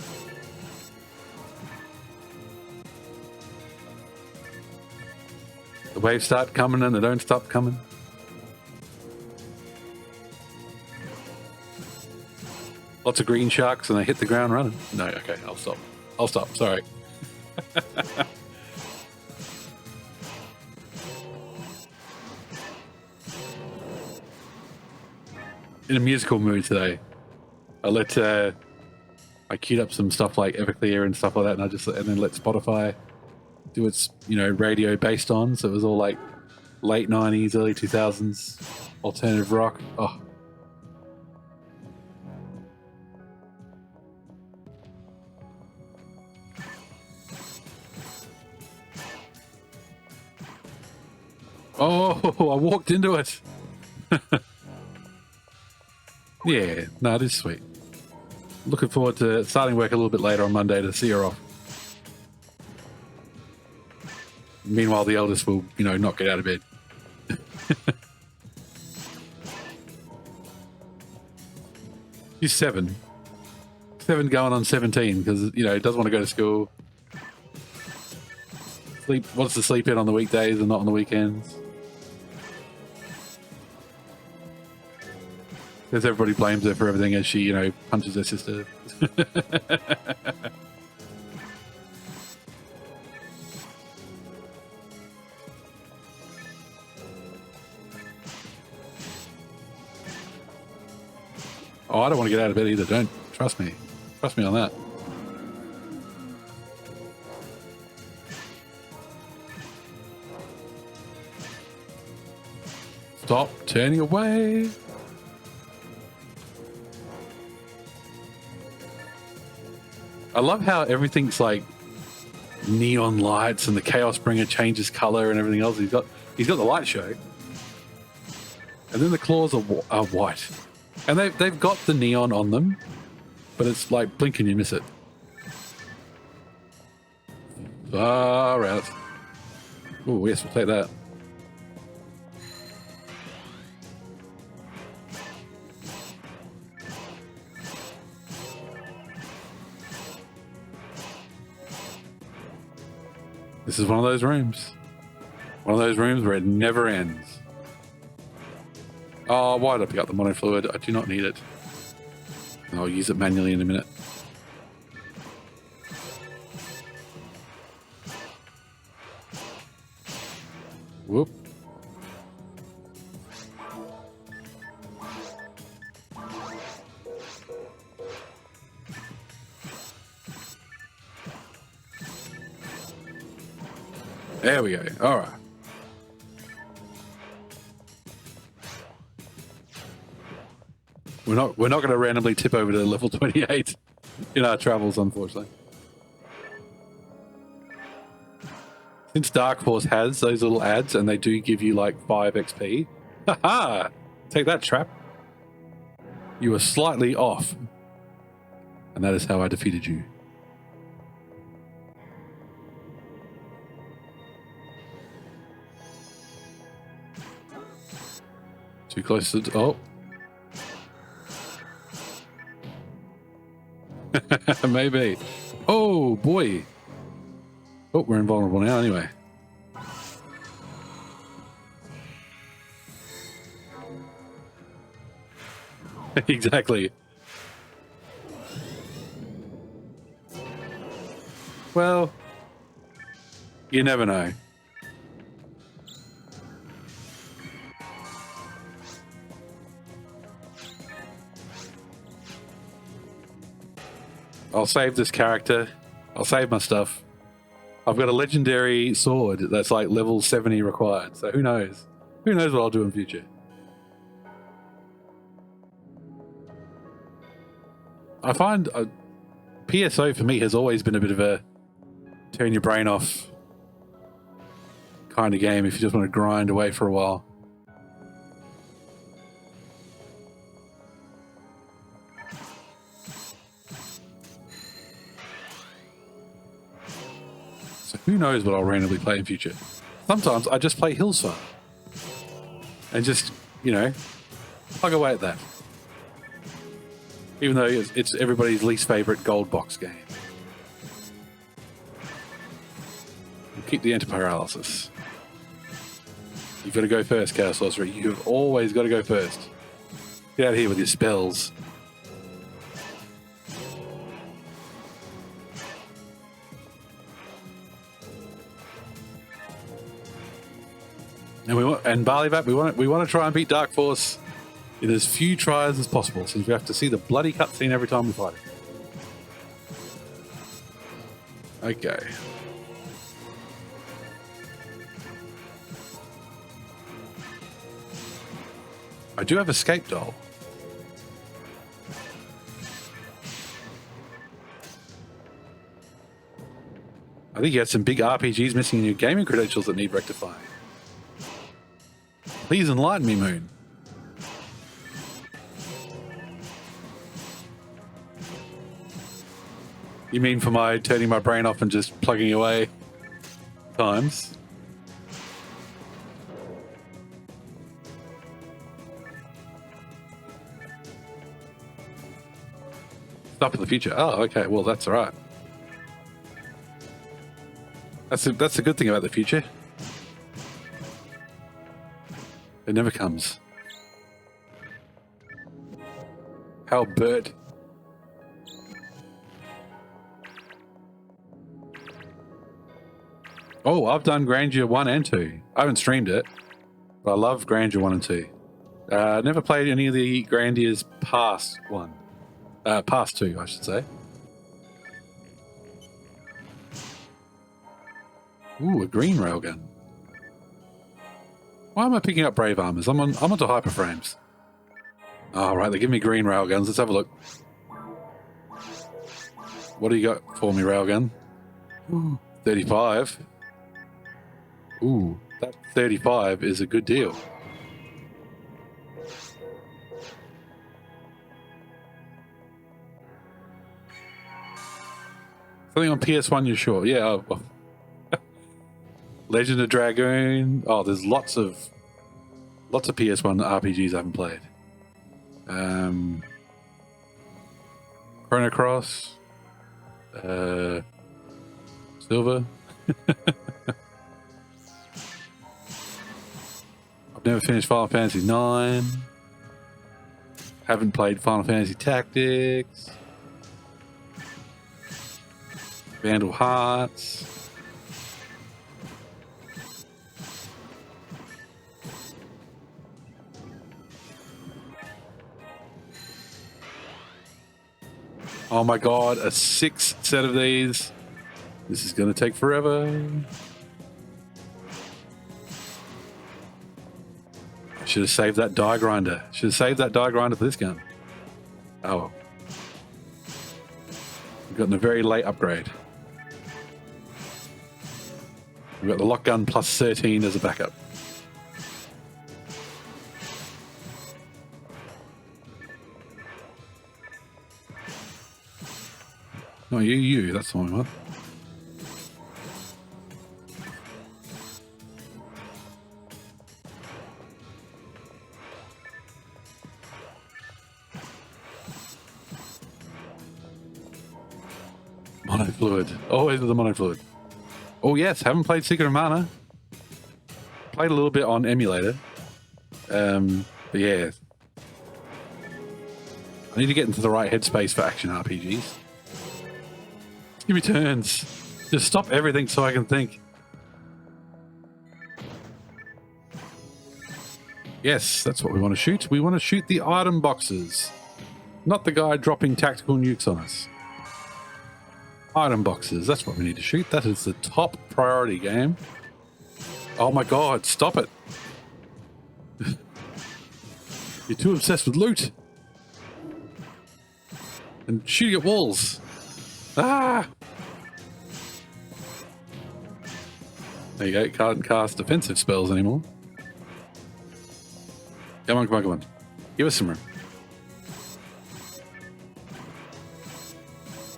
[SPEAKER 1] The waves start coming and they don't stop coming. Lots of green sharks and they hit the ground running. No, okay, I'll stop. I'll stop, sorry. In a musical mood today. I queued up some stuff like Everclear and stuff like that, and then let Spotify do its, radio based on. So it was all like late 90s, early 2000s alternative rock. Oh. Oh, I walked into it. Yeah, no, it is sweet. Looking forward to starting work a little bit later on Monday to see her off. Meanwhile, the eldest will, not get out of bed. She's 7. 7 going on 17 because, doesn't want to go to school. Wants to sleep in on the weekdays and not on the weekends. Because everybody blames her for everything as she, punches her sister. Oh, I don't want to get out of bed either. Don't trust me. Trust me on that. Stop turning away. I love how everything's like neon lights and the Chaos Bringer changes color and everything else. He's got the light show, and then the claws are white, and they've got the neon on them, but it's like blink and you miss it. Far out. Oh yes, we'll take that. This is one of those rooms. One of those rooms where it never ends. Oh, why did I pick up the mono fluid? I do not need it. I'll use it manually in a minute. Whoop. There we go. All right. We're not going to randomly tip over to level 28 in our travels, unfortunately. Since Dark Horse has those little ads and they do give you like 5 XP. Haha! Take that, trap. You were slightly off. And that is how I defeated you. Too close to... Oh. Maybe. Oh, boy. Oh, we're invulnerable now anyway. Exactly. Well, you never know. I'll save this character. I'll save my stuff. I've got a legendary sword that's like level 70 required. So who knows? Who knows what I'll do in future? I find PSO for me has always been a bit of a turn your brain off kind of game if you just want to grind away for a while. So who knows what I'll randomly play in future. Sometimes I just play Hillsfar and just, you know, plug away at that. Even though it's everybody's least favorite gold box game. We'll keep the anti-paralysis. You've got to go first, Chaos Sorcerer. You've always got to go first. Get out of here with your spells. And Barleyvat, we want to try and beat Dark Force in as few tries as possible, since we have to see the bloody cutscene every time we fight it. Okay. I do have Escape Doll. I think you had some big RPGs missing in your gaming credentials that need rectifying. Please enlighten me, Moon. You mean for my turning my brain off and just plugging away times? Stop in the future. Oh, okay. Well, that's all right. That's a good thing about the future. It never comes. How bird. Oh, I've done Grandeur 1 and 2. I haven't streamed it, but I love Grandeur 1 and 2. Never played any of the Grandia's past one. Past two, I should say. Ooh, a green railgun. Why am I picking up Brave Armors? I'm onto hyper frames. All right, they give me green railguns. Let's have a look. What do you got for me, railgun? Ooh, 35. Ooh, that 35 is a good deal. Something on PS1, you're sure? Yeah. Oh. Legend of Dragoon. Oh, there's lots of PS1 RPGs I haven't played. Chrono Cross. Silver. I've never finished Final Fantasy 9. Haven't played Final Fantasy Tactics. Vandal Hearts. Oh my god, a 6 set of these. This is going to take forever. I should have saved that die grinder. Should have saved that die grinder for this gun. Oh. We've gotten a very late upgrade. We've got the lock gun plus 13 as a backup. No, you. That's the one we want. Mono fluid. Always with the mono fluid. Oh yes, haven't played Secret of Mana. Played a little bit on emulator. But yeah. I need to get into the right headspace for action RPGs. Give me turns. Just stop everything so I can think. Yes, that's what we want to shoot. We want to shoot the item boxes. Not the guy dropping tactical nukes on us. Item boxes, that's what we need to shoot. That is the top priority game. Oh my god, stop it. You're too obsessed with loot. And shooting at walls. Ah! There you go, can't cast defensive spells anymore. Come on, come on, come on. Give us some room.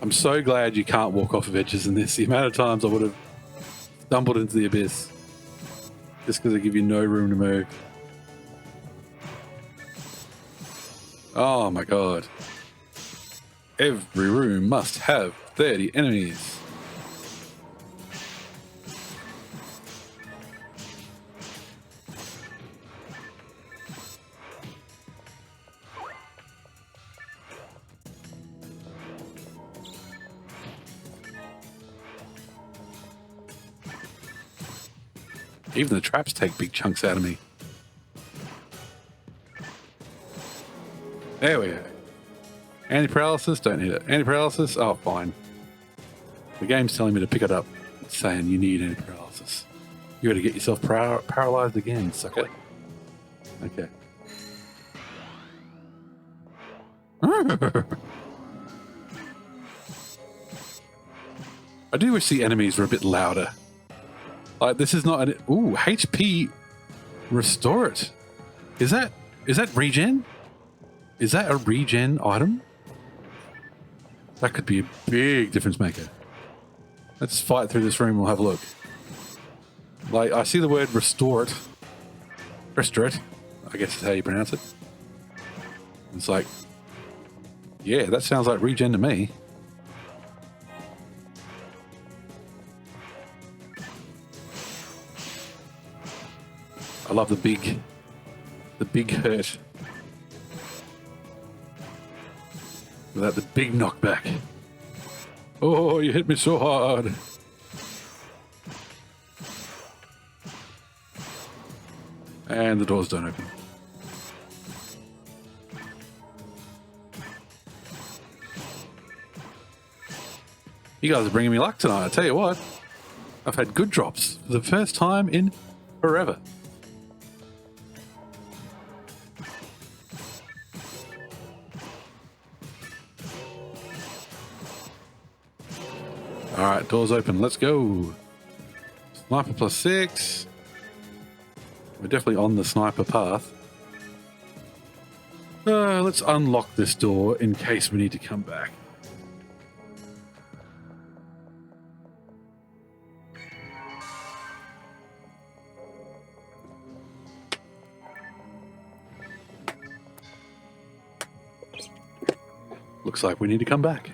[SPEAKER 1] I'm so glad you can't walk off of edges in this. The amount of times I would have stumbled into the abyss just because they give you no room to move. Oh my god. Every room must have 30 enemies. Even the traps take big chunks out of me. There we go. Anti-paralysis, don't need it. Anti-paralysis, oh fine. The game's telling me to pick it up. It's saying you need anti-paralysis. You gotta get yourself paralyzed again, sucker. Okay. I do wish the enemies were a bit louder. Like, this is not an... Ooh, HP restore it. Is that regen? Is that a regen item? That could be a big difference maker. Let's fight through this room. We'll have a look. Like, I see the word restore it. Restore it, I guess is how you pronounce it. It's like, yeah, that sounds like regen to me. I love the big hurt. Without the big knockback. Oh, you hit me so hard. And the doors don't open. You guys are bringing me luck tonight. I tell you what, I've had good drops for the first time in forever. All right, doors open. Let's go. Sniper +6. We're definitely on the sniper path. Let's unlock this door in case we need to come back. Looks like we need to come back.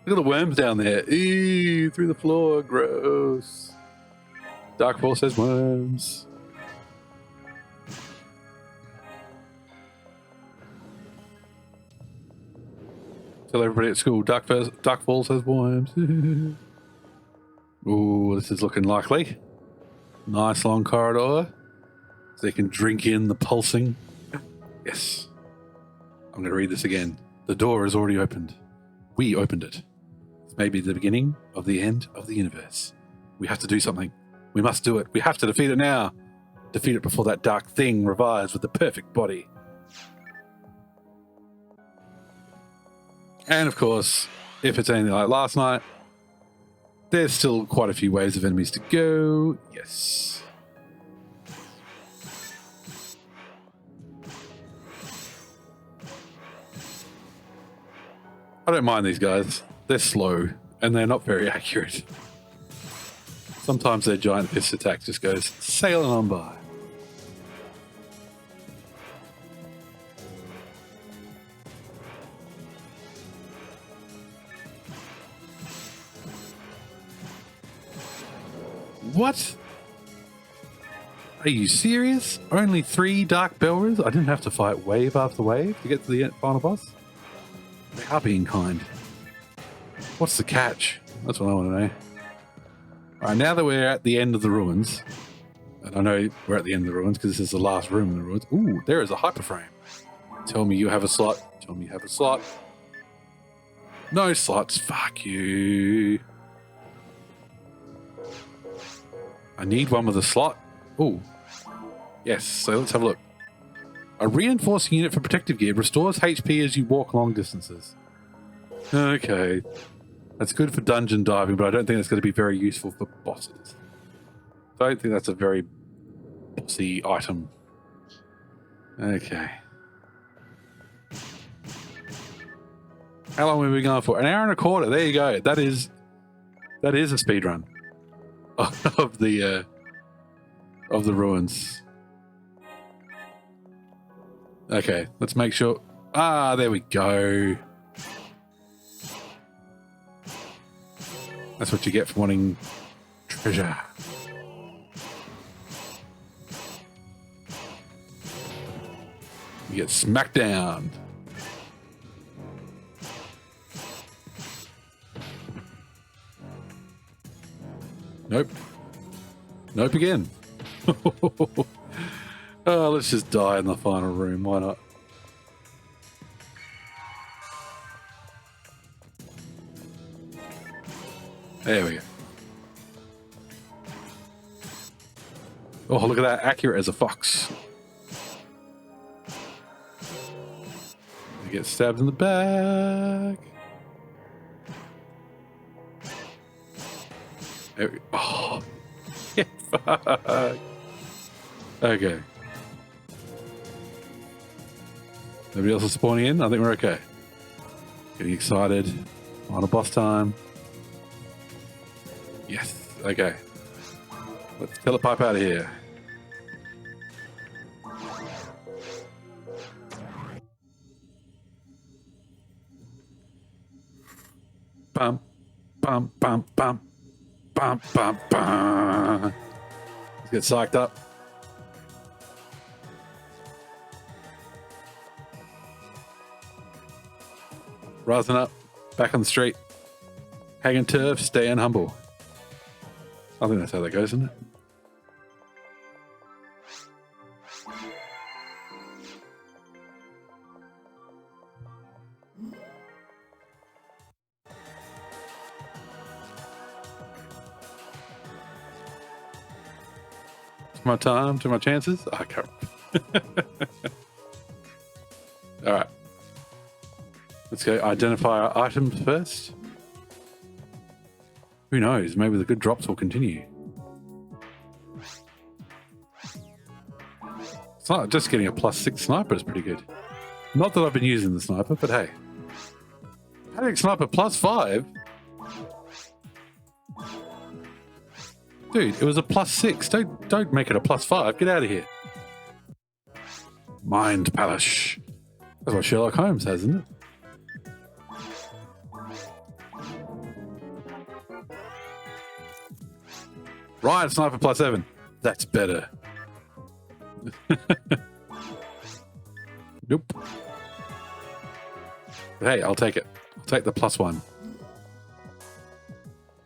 [SPEAKER 1] Look at the worms down there. Ew, through the floor. Gross. Dark Fallz says worms. Tell everybody at school, Dark Fallz has worms. Ooh, this is looking likely. Nice long corridor. So they can drink in the pulsing. Yes. I'm going to read this again. The door is already opened. We opened it. This may be the beginning of the end of the universe. We have to do something. We must do it. We have to defeat it now. Defeat it before that dark thing revives with the perfect body. And of course, if it's anything like last night, there's still quite a few waves of enemies to go. Yes. I don't mind these guys. They're slow, and they're not very accurate. Sometimes their giant fist attack just goes sailing on by. What? Are you serious? Only 3 Dark Belras? I didn't have to fight wave after wave to get to the final boss? They are being kind. What's the catch? That's what I want to know. Alright, now that we're at the end of the ruins, and I know we're at the end of the ruins because this is the last room in the ruins. Ooh, there is a hyperframe. Tell me you have a slot. Tell me you have a slot. No slots. Fuck you. I need one with a slot. Ooh. Yes, so let's have a look. A reinforcing unit for protective gear restores HP as you walk long distances. Okay. That's good for dungeon diving, but I don't think it's going to be very useful for bosses. I don't think that's a very bossy item. Okay. How long have we been going for? 1 hour and a quarter. There you go. That is a speed run of the ruins. Okay, let's make sure. Ah, there we go. That's what you get for wanting treasure. You get smacked down. Nope. Nope again. Oh, let's just die in the final room. Why not? There we go. Oh, look at that. Accurate as a fox. You get stabbed in the back. There we go. Oh, yeah, fuck. Okay. Nobody else is spawning in? I think we're okay. Getting excited. On a boss time. Yes. Okay. Let's telepipe out of here. Bum, bum, bum, bum, bum, bum, bum. Let's get psyched up. Rising up, back on the street. Hanging turf, staying humble. I think that's how that goes, isn't it? my time to my chances. I can't. All right. Let's go identify our items first. Who knows? Maybe the good drops will continue. It's not just getting a +6 sniper is pretty good. Not that I've been using the sniper, but hey. Having sniper +5? Dude, it was a +6. Don't make it a +5. Get out of here. Mind Palace. That's what Sherlock Holmes has, isn't it? Right, sniper +7. That's better. Nope. But hey, I'll take it. I'll take the +1.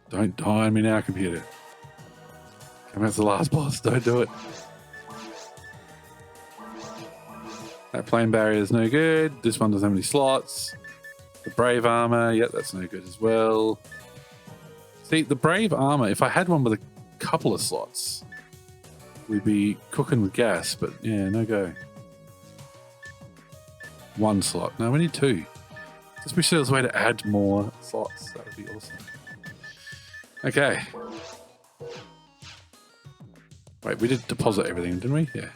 [SPEAKER 1] Don't die on me now, computer. Come as the last boss. Don't do it. That plane barrier is no good. This one doesn't have any slots. The brave armor, yep, that's no good as well. See, the brave armor, if I had one with a couple of slots, we'd be cooking with gas, but yeah, no go. One slot. No, we need 2. Just wish there was a way to add more slots. That would be awesome. Okay. Wait, we did deposit everything, didn't we? Yeah.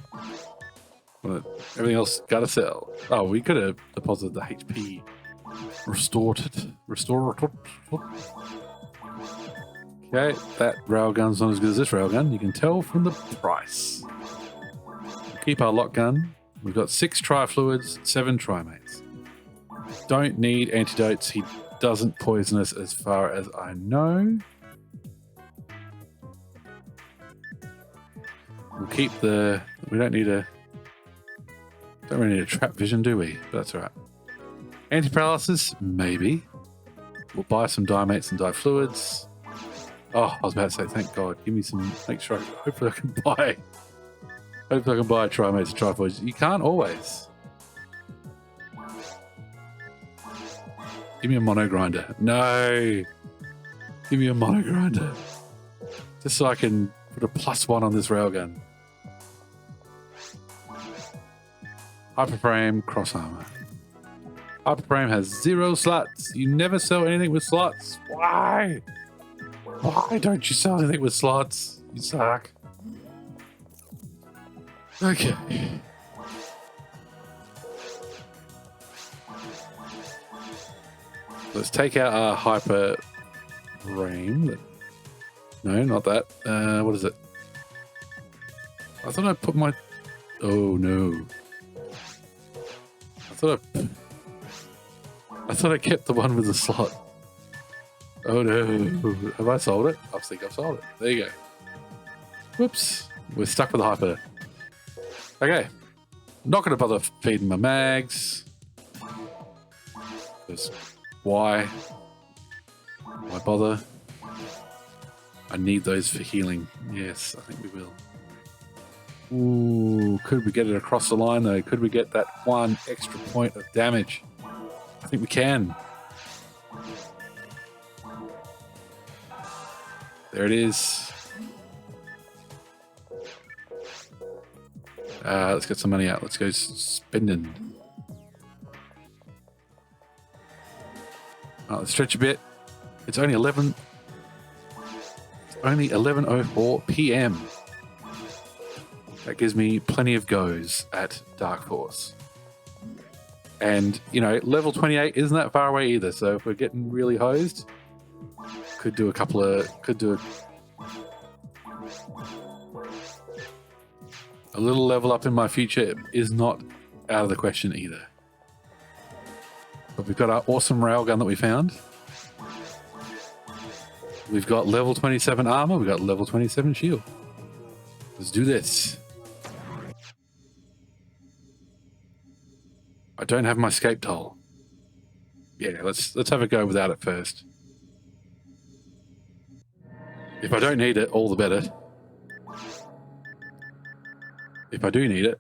[SPEAKER 1] Well, everything else gotta sell. Oh, we could have deposited the HP. Restored it. Okay, that railgun's not as good as this railgun. You can tell from the price. We'll keep our lock gun. We've got 6 tri-fluids, 7 trimates. Don't need antidotes. He doesn't poison us as far as I know. We'll keep the... We don't need a... Don't really need a trap vision, do we? But that's alright. Anti-paralysis? Maybe. We'll buy some dimates and di-fluids. Oh, I was about to say, thank God. Give me some... Make sure... Hopefully I can buy... Hopefully I can buy trimates and tri-fluids. You can't always. Give me a mono grinder. No! Give me a mono grinder. Just so I can put a +1 on this railgun. Hyperframe, cross armor. Hyperframe has 0 slots. You never sell anything with slots. Why? Why don't you sell anything with slots? You suck. Okay. Let's take out our hyper frame. No, not that. What is it? I thought I put my... Oh, no. I thought I kept the one with the slot. Oh, no. Have I sold it? I think I've sold it. There you go. Whoops. We're stuck with the hyper. Okay. Not going to bother feeding my mags. Because why? Why bother? I need those for healing. Yes, I think we will. Ooh, could we get it across the line though? Could we get that 1 extra point of damage? I think we can. There it is. Let's get some money out. Let's go spending. Let's stretch a bit. It's only 11. It's only 11:04 p.m. That gives me plenty of goes at Dark Force. And, you know, level 28 isn't that far away either. So if we're getting really hosed, could do a little level up in my future is not out of the question either. But we've got our awesome railgun that we found. We've got level 27 armor. We've got level 27 shield. Let's do this. I don't have my escape toll. Yeah, let's have a go without it first. If I don't need it, all the better. If I do need it,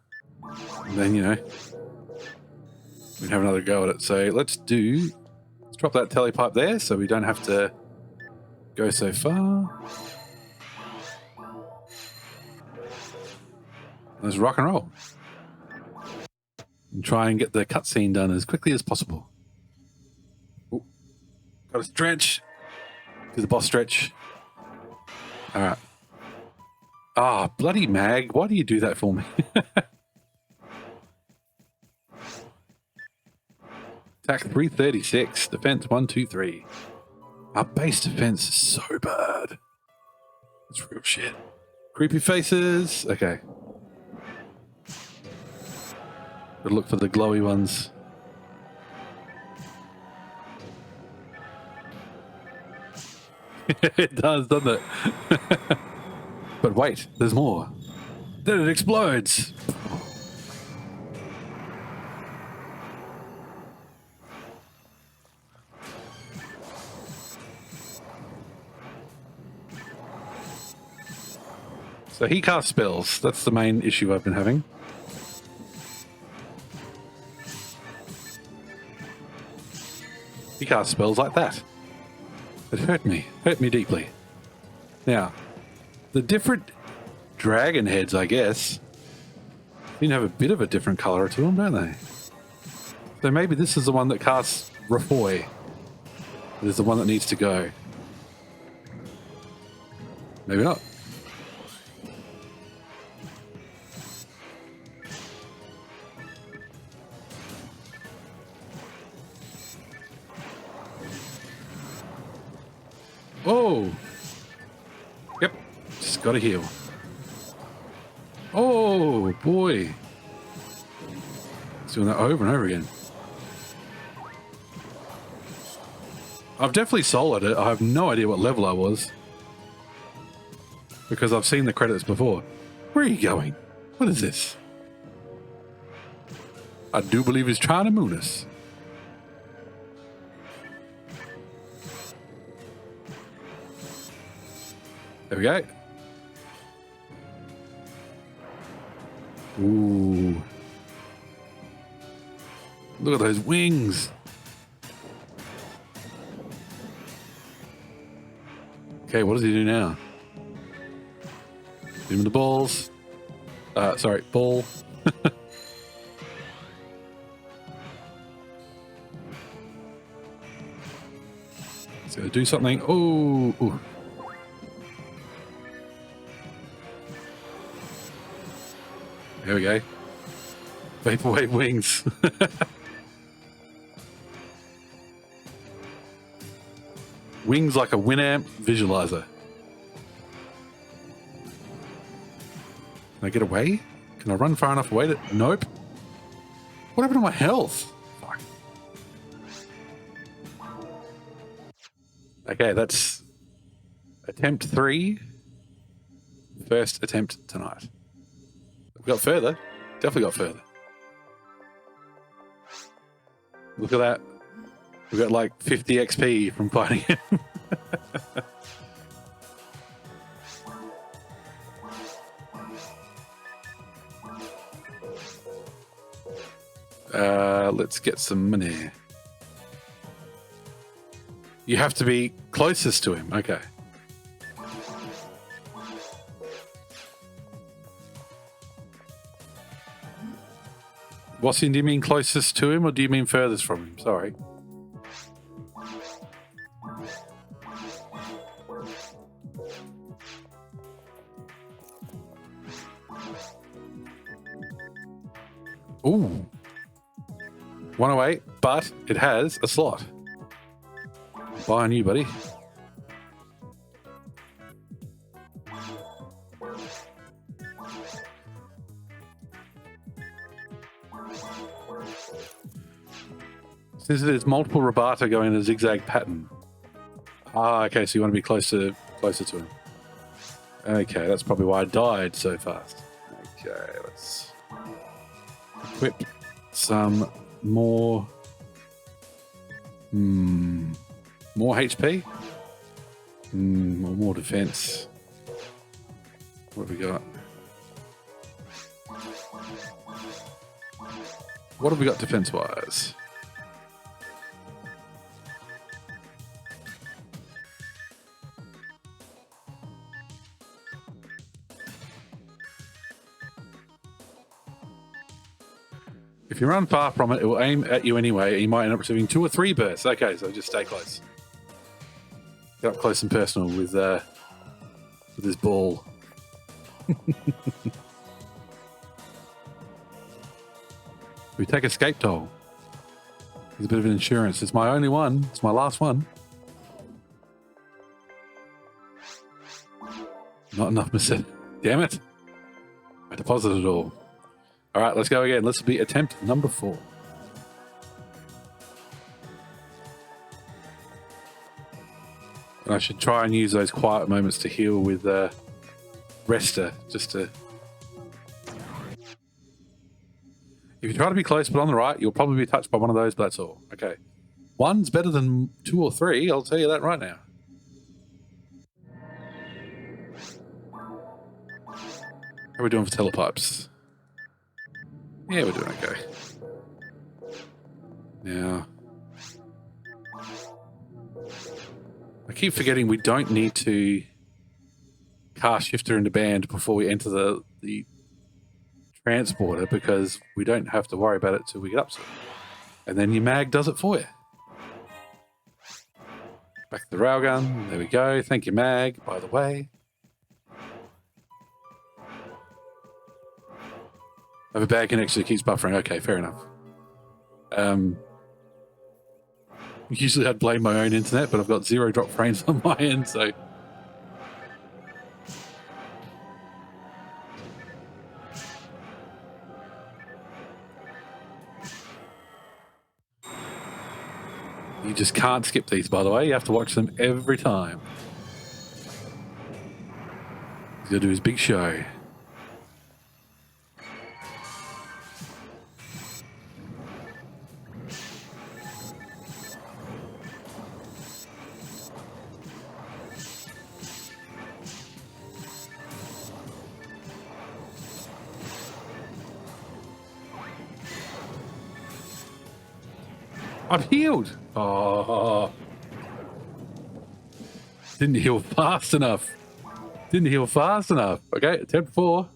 [SPEAKER 1] then, you know, we can have another go at it. So let's drop that telepipe there so we don't have to go so far. Let's rock and roll. And try and get the cutscene done as quickly as possible. Ooh. Got to stretch. Do the boss stretch. All right. Ah, bloody mag. Why do you do that for me? Attack 336. Defense 123. Our base defense is so bad. It's real shit. Creepy faces. Okay. Gotta look for the glowy ones. It does, doesn't it? But wait, there's more. Then it explodes. So he casts spells. That's the main issue I've been having. He casts spells like that. It hurt me deeply. Now, the different dragon heads, I guess, seem to have a bit of a different color to them, don't they? So maybe this is the one that casts Rafoy. It is the one that needs to go. Maybe not. Oh! Yep. Just gotta heal. Oh, boy. It's doing that over and over again. I've definitely soloed it. I have no idea what level I was. Because I've seen the credits before. Where are you going? What is this? I do believe he's trying to moon us. There we go. Ooh. Look at those wings. Okay, what does he do now? Give him the balls. Sorry, ball. He's gonna do something. Oh. Ooh. There we go. Vaporwave wings. Wings like a Winamp visualizer. Can I get away? Can I run far enough away to... Nope. What happened to my health? Fuck. Okay, that's attempt 3. First attempt tonight. We got further. Definitely got further. Look at that. We got like 50 XP from fighting him. Let's get some money. You have to be closest to him. Okay. Wassian, do you mean closest to him or do you mean furthest from him? Sorry. Ooh. 108, but it has a slot. Buy on you, buddy. Since there's multiple Rabata going in a zigzag pattern. Ah, okay, so you want to be closer to him. Okay, that's probably why I died so fast. Okay, let's equip some more... More HP? More defense. What have we got? What have we got defense-wise? If you run far from it, it will aim at you anyway, and you might end up receiving 2 or 3 bursts. Okay, so just stay close. Get up close and personal with this ball. We take escape toll. It's a bit of an insurance. It's my only one. It's my last one. Not enough, Mr. Damn it. I deposited it all. All right, let's go again. Let's be attempt number 4. And I should try and use those quiet moments to heal with Rester, just to... If you try to be close but on the right, you'll probably be touched by one of those, but that's all. Okay. 1's better than 2 or 3, I'll tell you that right now. How are we doing for telepipes? Yeah, we're doing okay. Now... I keep forgetting we don't need to cast Shifter into band before we enter the transporter, because we don't have to worry about it till we get up to it. And then your mag does it for you. Back to the railgun. There we go. Thank you, mag, by the way. I have a bad connection that keeps buffering. Okay, fair enough. Usually I'd blame my own internet, but I've got 0 drop frames on my end, so... You just can't skip these, by the way. You have to watch them every time. He's going to do his big show. I've healed. Oh, didn't heal fast enough. Didn't heal fast enough. Okay, attempt 4.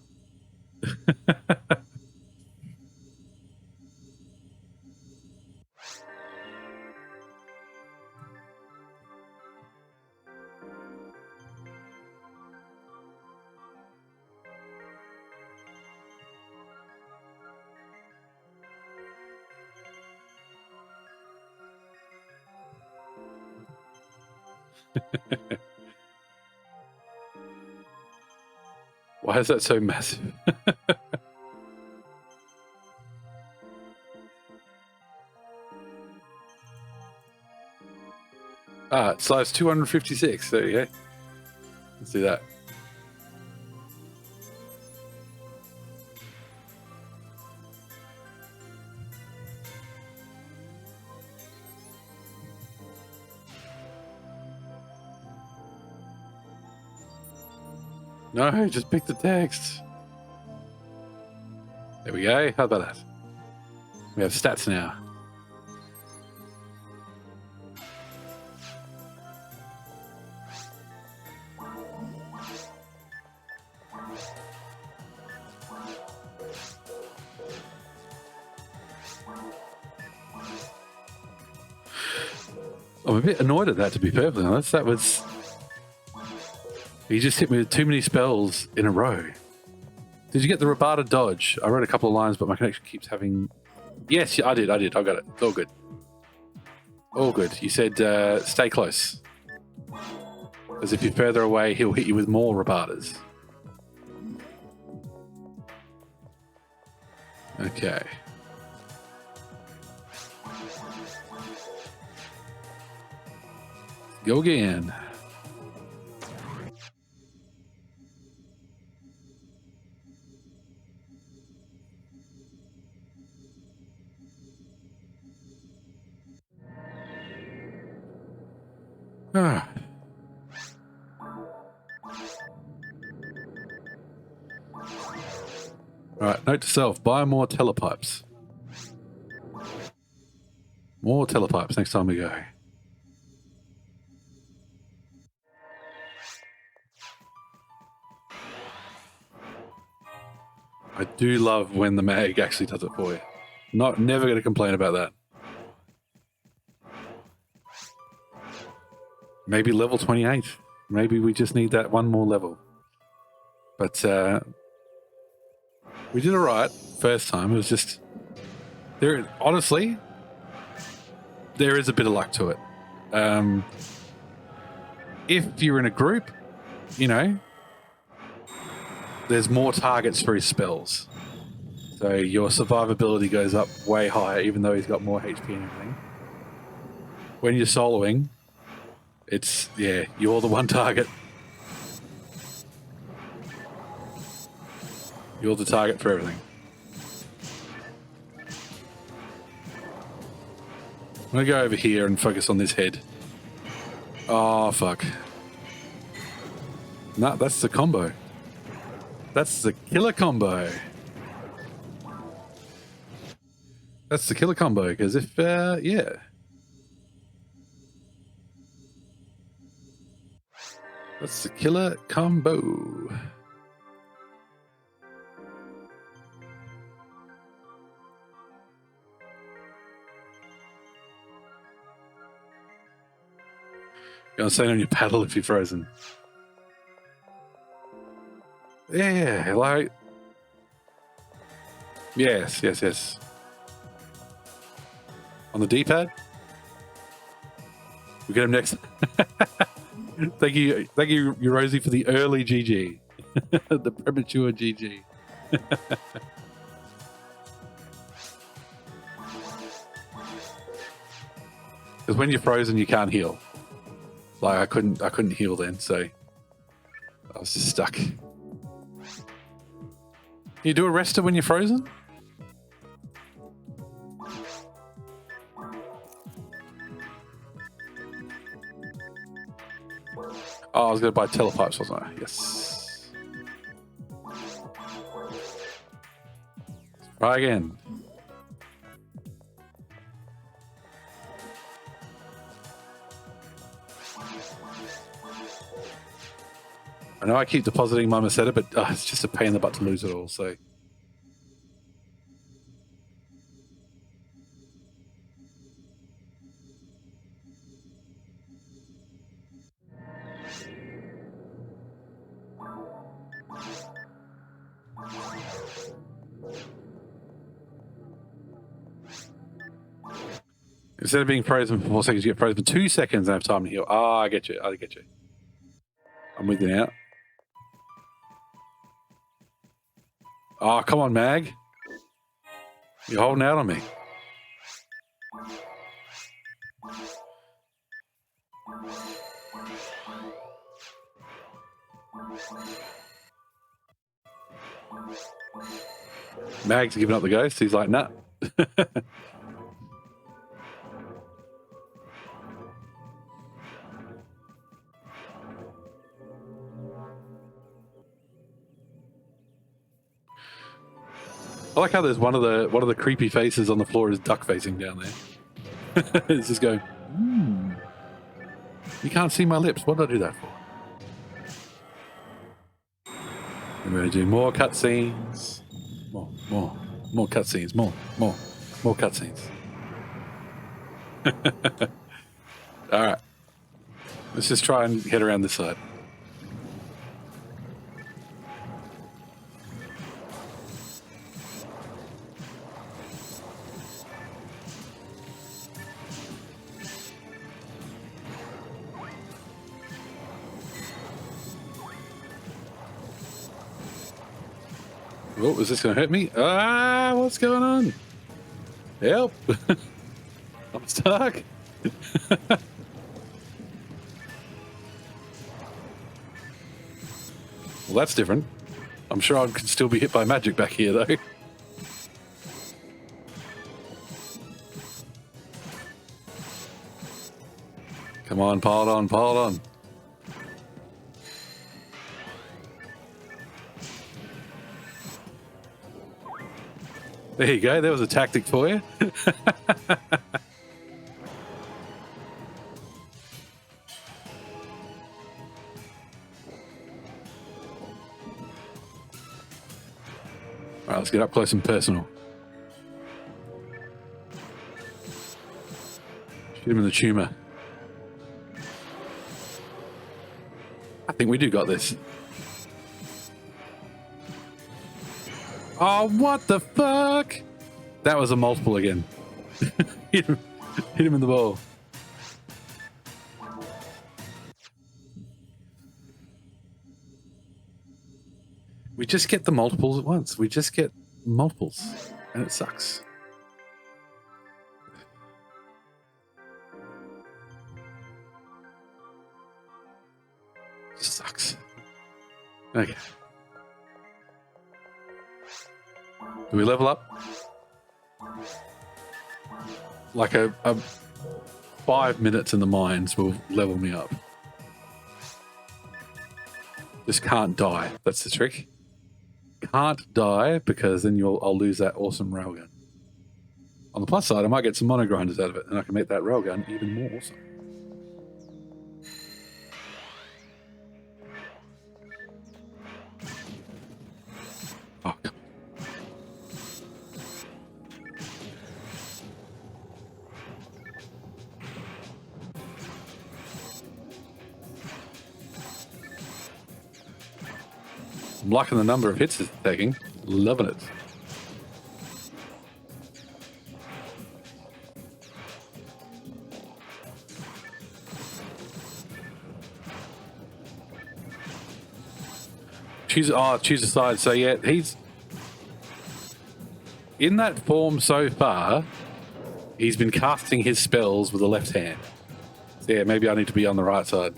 [SPEAKER 1] Why is that so massive? Size 256. There you go. Let's do that. No, just pick the text. There we go. How about that? We have stats now. I'm a bit annoyed at that, to be perfectly honest. That was... He just hit me with too many spells in a row. Did you get the Rabata dodge? I read a couple of lines, but my connection keeps having... Yes, I did. I got it. It's all good. All good. You said stay close. Because if you're further away, he'll hit you with more Rabatas. Okay. Go again. Ah. Alright, note to self, buy more telepipes. More telepipes next time we go. I do love when the mag actually does it for you. Never going to complain about that. Maybe level 28. Maybe we just need that one more level. But we did all right first time. It was just honestly, there is a bit of luck to it. If you're in a group, you know, there's more targets for his spells. So your survivability goes up way higher, even though he's got more HP and everything. When you're soloing, it's, yeah, you're the one target. You're the target for everything. I'm going to go over here and focus on this head. Oh, fuck. No, that's the combo. That's the killer combo. That's the killer combo, because if, yeah. That's the killer combo. You're going to stand on your paddle if you're frozen. Yeah, like... Yes, yes, yes. On the D-pad? We'll get him next. Thank you, Rosie, for the early GG. The premature GG. Because when you're frozen, you can't heal. Like I couldn't heal then, so I was just stuck. Can you do a rester when you're frozen? Oh, I was going to buy telepipes, wasn't I? Yes. Try again. I know I keep depositing my Meseta, but it's just a pain in the butt to lose it all, so... Instead of being frozen for 4 seconds, you get frozen for 2 seconds and have time to heal. Ah, I get you. I get you. I'm with you now. Oh, come on, Mag. You're holding out on me. Mag's giving up the ghost. He's like, nah. I like how there's one of the creepy faces on the floor is duck facing down there. It's just going, You can't see my lips. What did I do that for? I'm going to do more cutscenes. More cutscenes. More cutscenes. All right. Let's just try and head around this side. Oh, is this going to hurt me? Ah, what's going on? Help! I'm stuck. Well, that's different. I'm sure I can still be hit by magic back here, though. Come on, pile it on, pile it on. There you go. There was a tactic for you. All right, let's get up close and personal. Hit him in the tumor. I think we do got this. Oh, what the fuck? That was a multiple again. hit him in the ball. We just get the multiples at once. We just get multiples, and it sucks. It sucks. Okay. Do we level up? Like a 5 minutes in the mines will level me up. Just can't die. That's the trick. Can't die because then I'll lose that awesome railgun. On the plus side, I might get some mono grinders out of it, and I can make that railgun even more awesome. Oh, come on. I'm liking the number of hits it's taking. Loving it. Choose a side. So yeah, he's in that form so far. He's been casting his spells with the left hand. So yeah, maybe I need to be on the right side.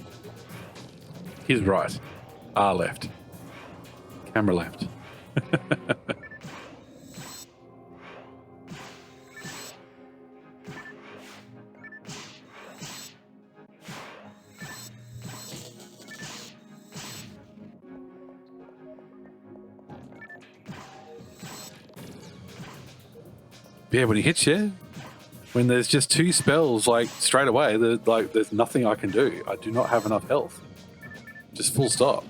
[SPEAKER 1] His right. Our left. Camera left. Yeah, when he hits you, when there's just 2 spells, like straight away, there's nothing I can do. I do not have enough health. Just full stop.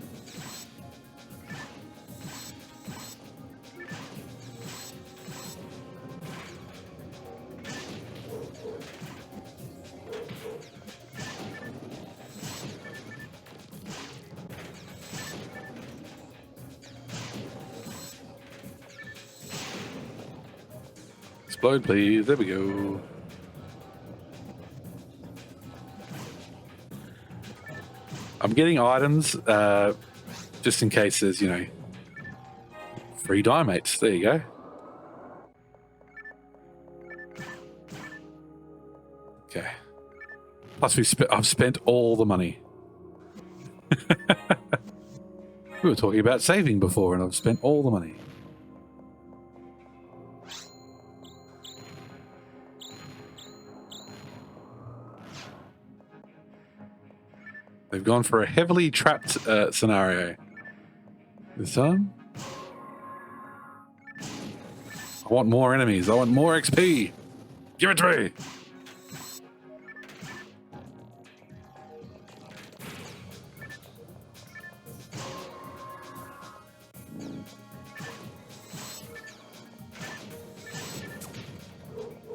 [SPEAKER 1] Explode, please. There we go. I'm getting items just in case there's, free dimates. There you go. Okay. Plus, I've spent all the money. We were talking about saving before, and I've spent all the money. They've gone for a heavily trapped scenario this time. I want more enemies. I want more XP. Give it to me.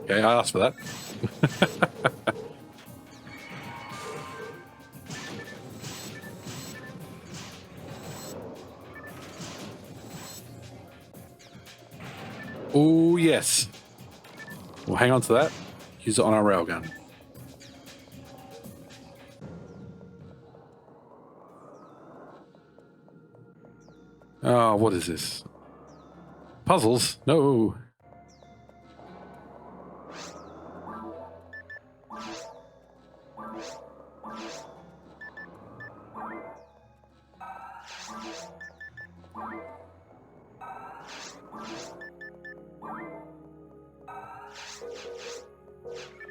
[SPEAKER 1] Okay, I asked for that. Oh, yes. We'll hang on to that. Use it on our railgun. Oh, what is this? Puzzles? No.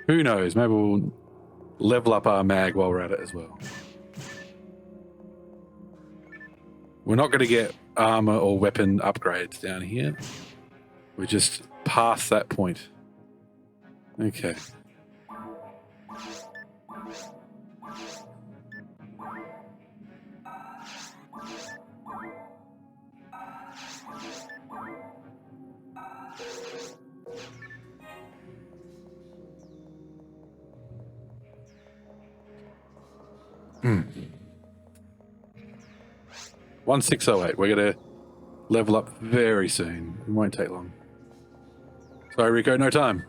[SPEAKER 1] Who knows? Maybe we'll level up our mag while we're at it as well. We're not going to get armor or weapon upgrades down here. We're just past that point. Okay. 1608. We're going to level up very soon. It won't take long. Sorry, Rico, no time.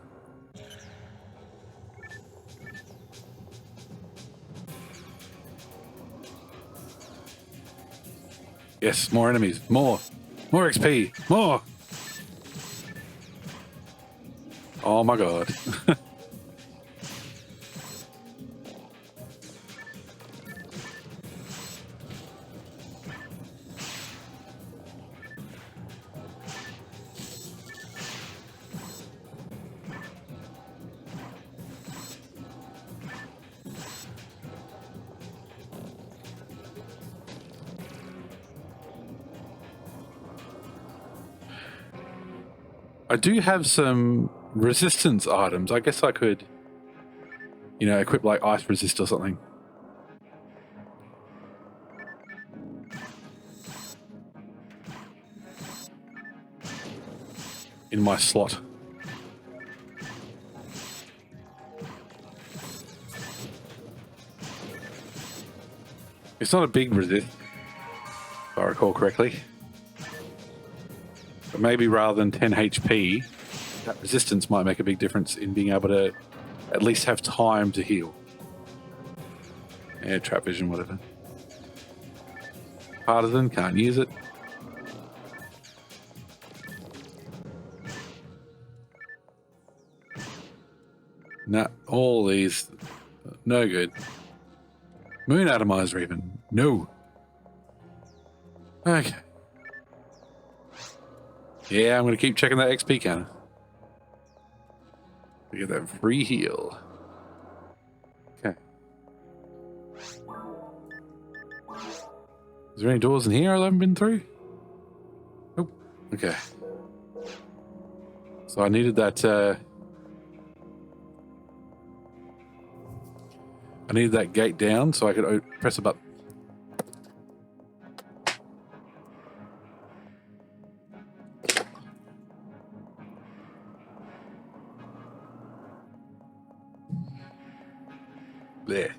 [SPEAKER 1] Yes, more enemies. More. More XP. More. Oh my god. I do have some resistance items. I guess I could, you know, equip like ice resist or something. In my slot. It's not a big resist, if I recall correctly. But maybe rather than 10 HP, that resistance might make a big difference in being able to at least have time to heal. Yeah, trap vision, whatever. Partisan, can't use it. Nah, all these, no good. Moon atomizer even, no. Okay. Yeah, I'm going to keep checking that XP counter. We get that free heal. Okay. Is there any doors in here I haven't been through? Nope. Okay. So I needed that, I needed that gate down so I could press a button. There.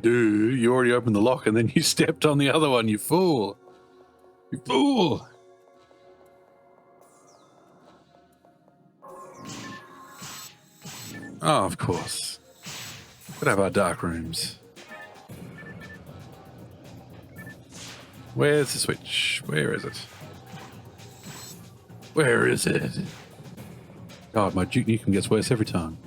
[SPEAKER 1] Dude, you already opened the lock and then you stepped on the other one, you fool. You fool. Oh, of course. Could have our dark rooms. Where's the switch? Where is it? Where is it? God, my Duke Nukem gets worse every time.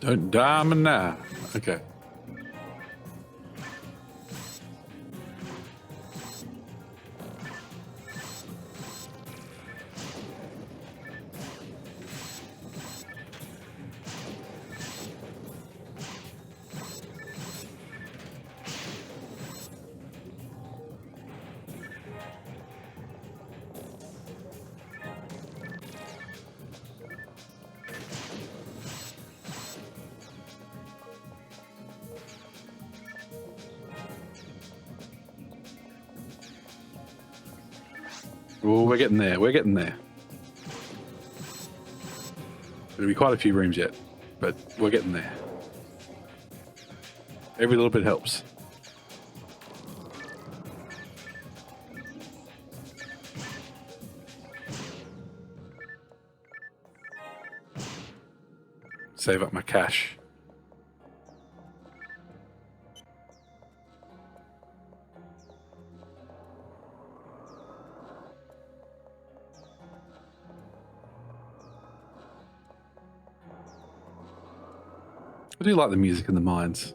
[SPEAKER 1] Don't die me now. Okay. Oh, we're getting there. We're getting there. There'll be quite a few rooms yet, but we're getting there. Every little bit helps. Save up my cash. I do like the music in the mines.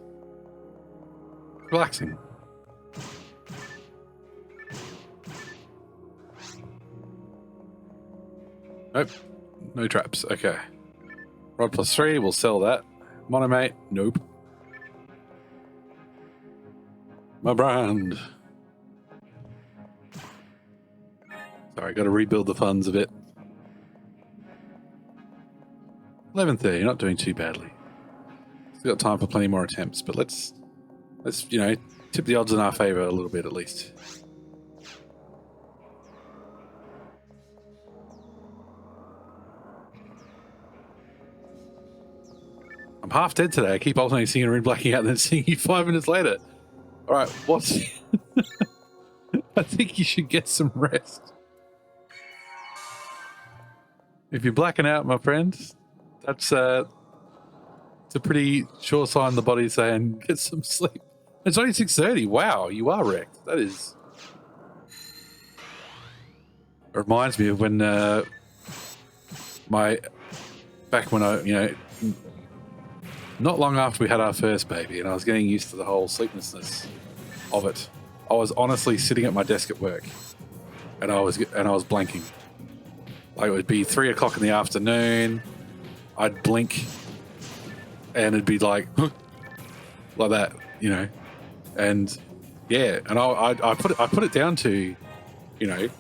[SPEAKER 1] Relaxing. Nope. No traps. Okay. Rod +3, we'll sell that. Monomate, nope. My brand. Sorry, got to rebuild the funds a bit. 11:30, not doing too badly. Still got time for plenty more attempts, but let's tip the odds in our favor a little bit at least. I'm half dead today. I keep alternating singing and blacking out and then seeing you 5 minutes later. All right, what's... I think you should get some rest. If you're blacking out, my friend, that's it's a pretty sure sign the body's saying get some sleep. It's only 6:30. Wow, you are wrecked. That is... It reminds me of when back when I, not long after we had our first baby, and I was getting used to the whole sleeplessness of it. I was honestly sitting at my desk at work, and I was blanking. Like, it would be 3 o'clock in the afternoon. I'd blink, and it'd be like that, and yeah. And I put it down to,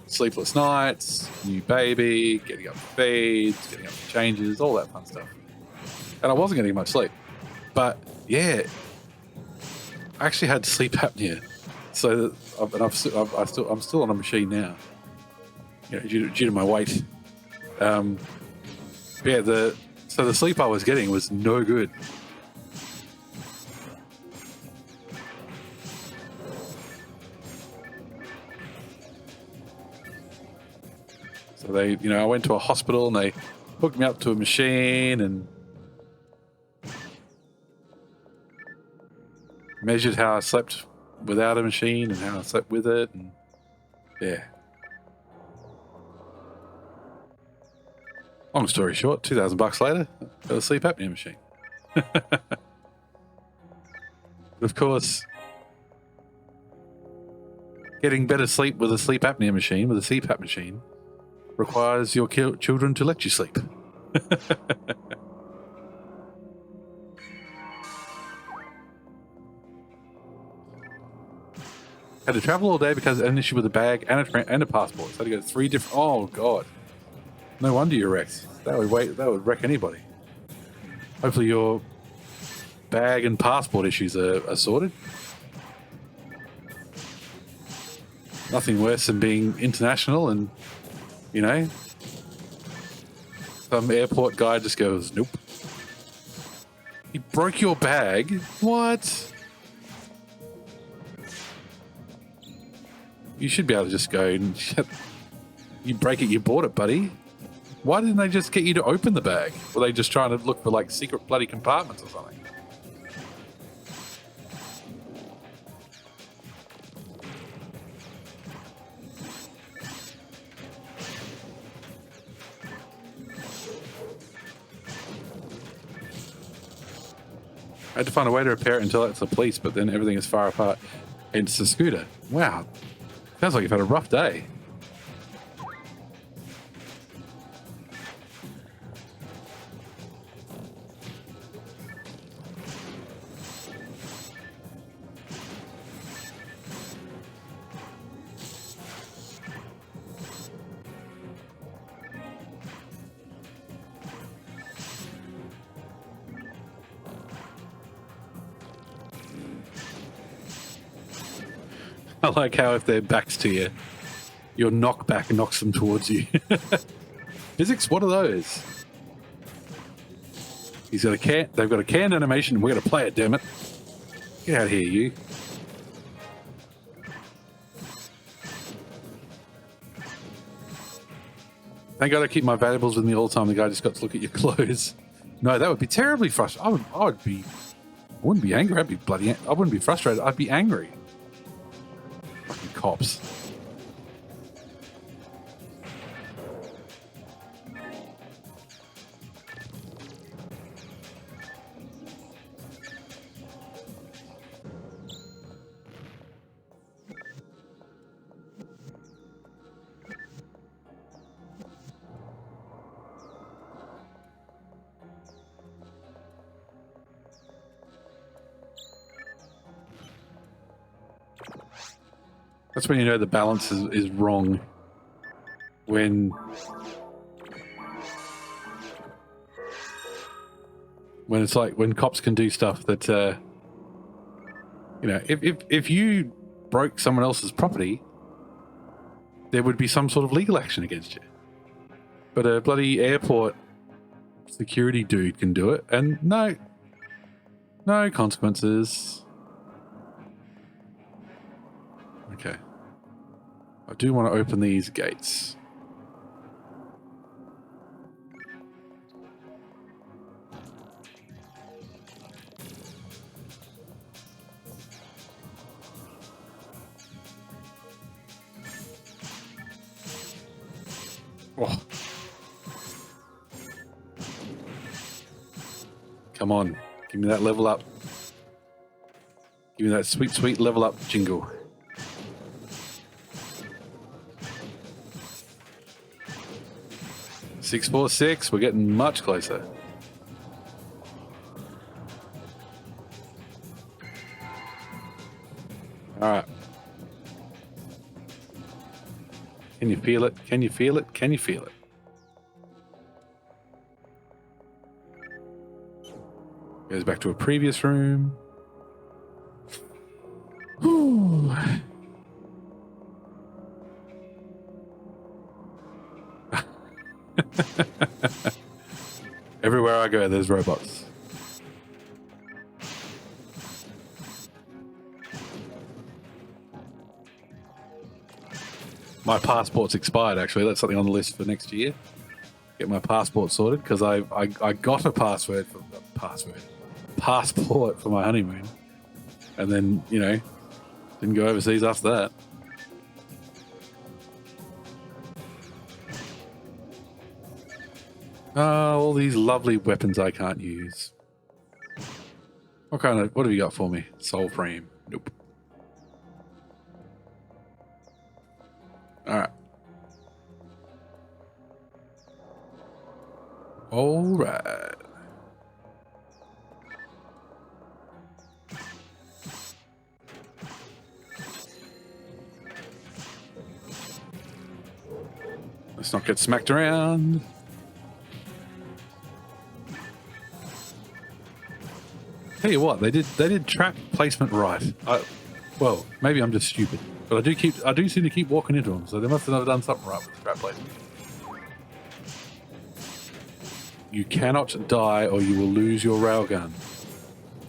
[SPEAKER 1] sleepless nights, new baby, getting up for feeds, getting up for changes, all that fun stuff. And I wasn't getting much sleep. But yeah, I actually had sleep apnea. So I'm still on a machine now, due to my weight. So the sleep I was getting was no good. So I went to a hospital and they hooked me up to a machine and measured how I slept without a machine and how I slept with it, and yeah. Long story short, $2,000 later, got a sleep apnea machine. But of course, getting better sleep with a sleep apnea machine, with a CPAP machine, requires your children to let you sleep. Had to travel all day because I had an issue with a bag and a passport. So I had to go to 3 different... Oh, God. No wonder you're wrecked. That would wreck anybody. Hopefully your bag and passport issues are sorted. Nothing worse than being international and, some airport guy just goes, nope. You broke your bag? What? You should be able to just go and you break it, you bought it, buddy. Why didn't they just get you to open the bag? Were they just trying to look for like secret bloody compartments or something? I had to find a way to repair it until it's the police, but then everything is far apart. It's the scooter. Wow. Sounds like you've had a rough day. I like how if their back's to you, your knockback knocks them towards you. Physics, what are those? He's got a can. They've got a canned animation and we're going to play it, damn it. Get out of here, you. Thank God I keep my valuables with me all the time. The guy just got to look at your clothes. No, that would be terribly frustrating. I wouldn't be angry. I wouldn't be frustrated. I'd be angry. Fucking cops. That's when you know the balance is wrong. when it's like when cops can do stuff that you know, if you broke someone else's property, there would be some sort of legal action against you. But a bloody airport security dude can do it, and no consequences. Okay. I do want to open these gates. Oh. Come on, give me that level up. Give me that sweet, sweet level up jingle. Six, 4, 6. We're getting much closer. All right. Can you feel it? Can you feel it? Can you feel it? Goes back to a previous room. Whew. Everywhere I go, there's robots. My passport's expired, actually. That's something on the list for next year. Get my passport sorted, because I got a passport for my honeymoon. And then, you know, didn't go overseas after that. Oh, all these lovely weapons I can't use. What have you got for me? Soul frame. Nope. Alright. Alright. Let's not get smacked around. Tell you what, they did trap placement right. Well, maybe I'm just stupid, but I do seem to keep walking into them, so they must have done something right with the trap placement. You cannot die or you will lose your railgun.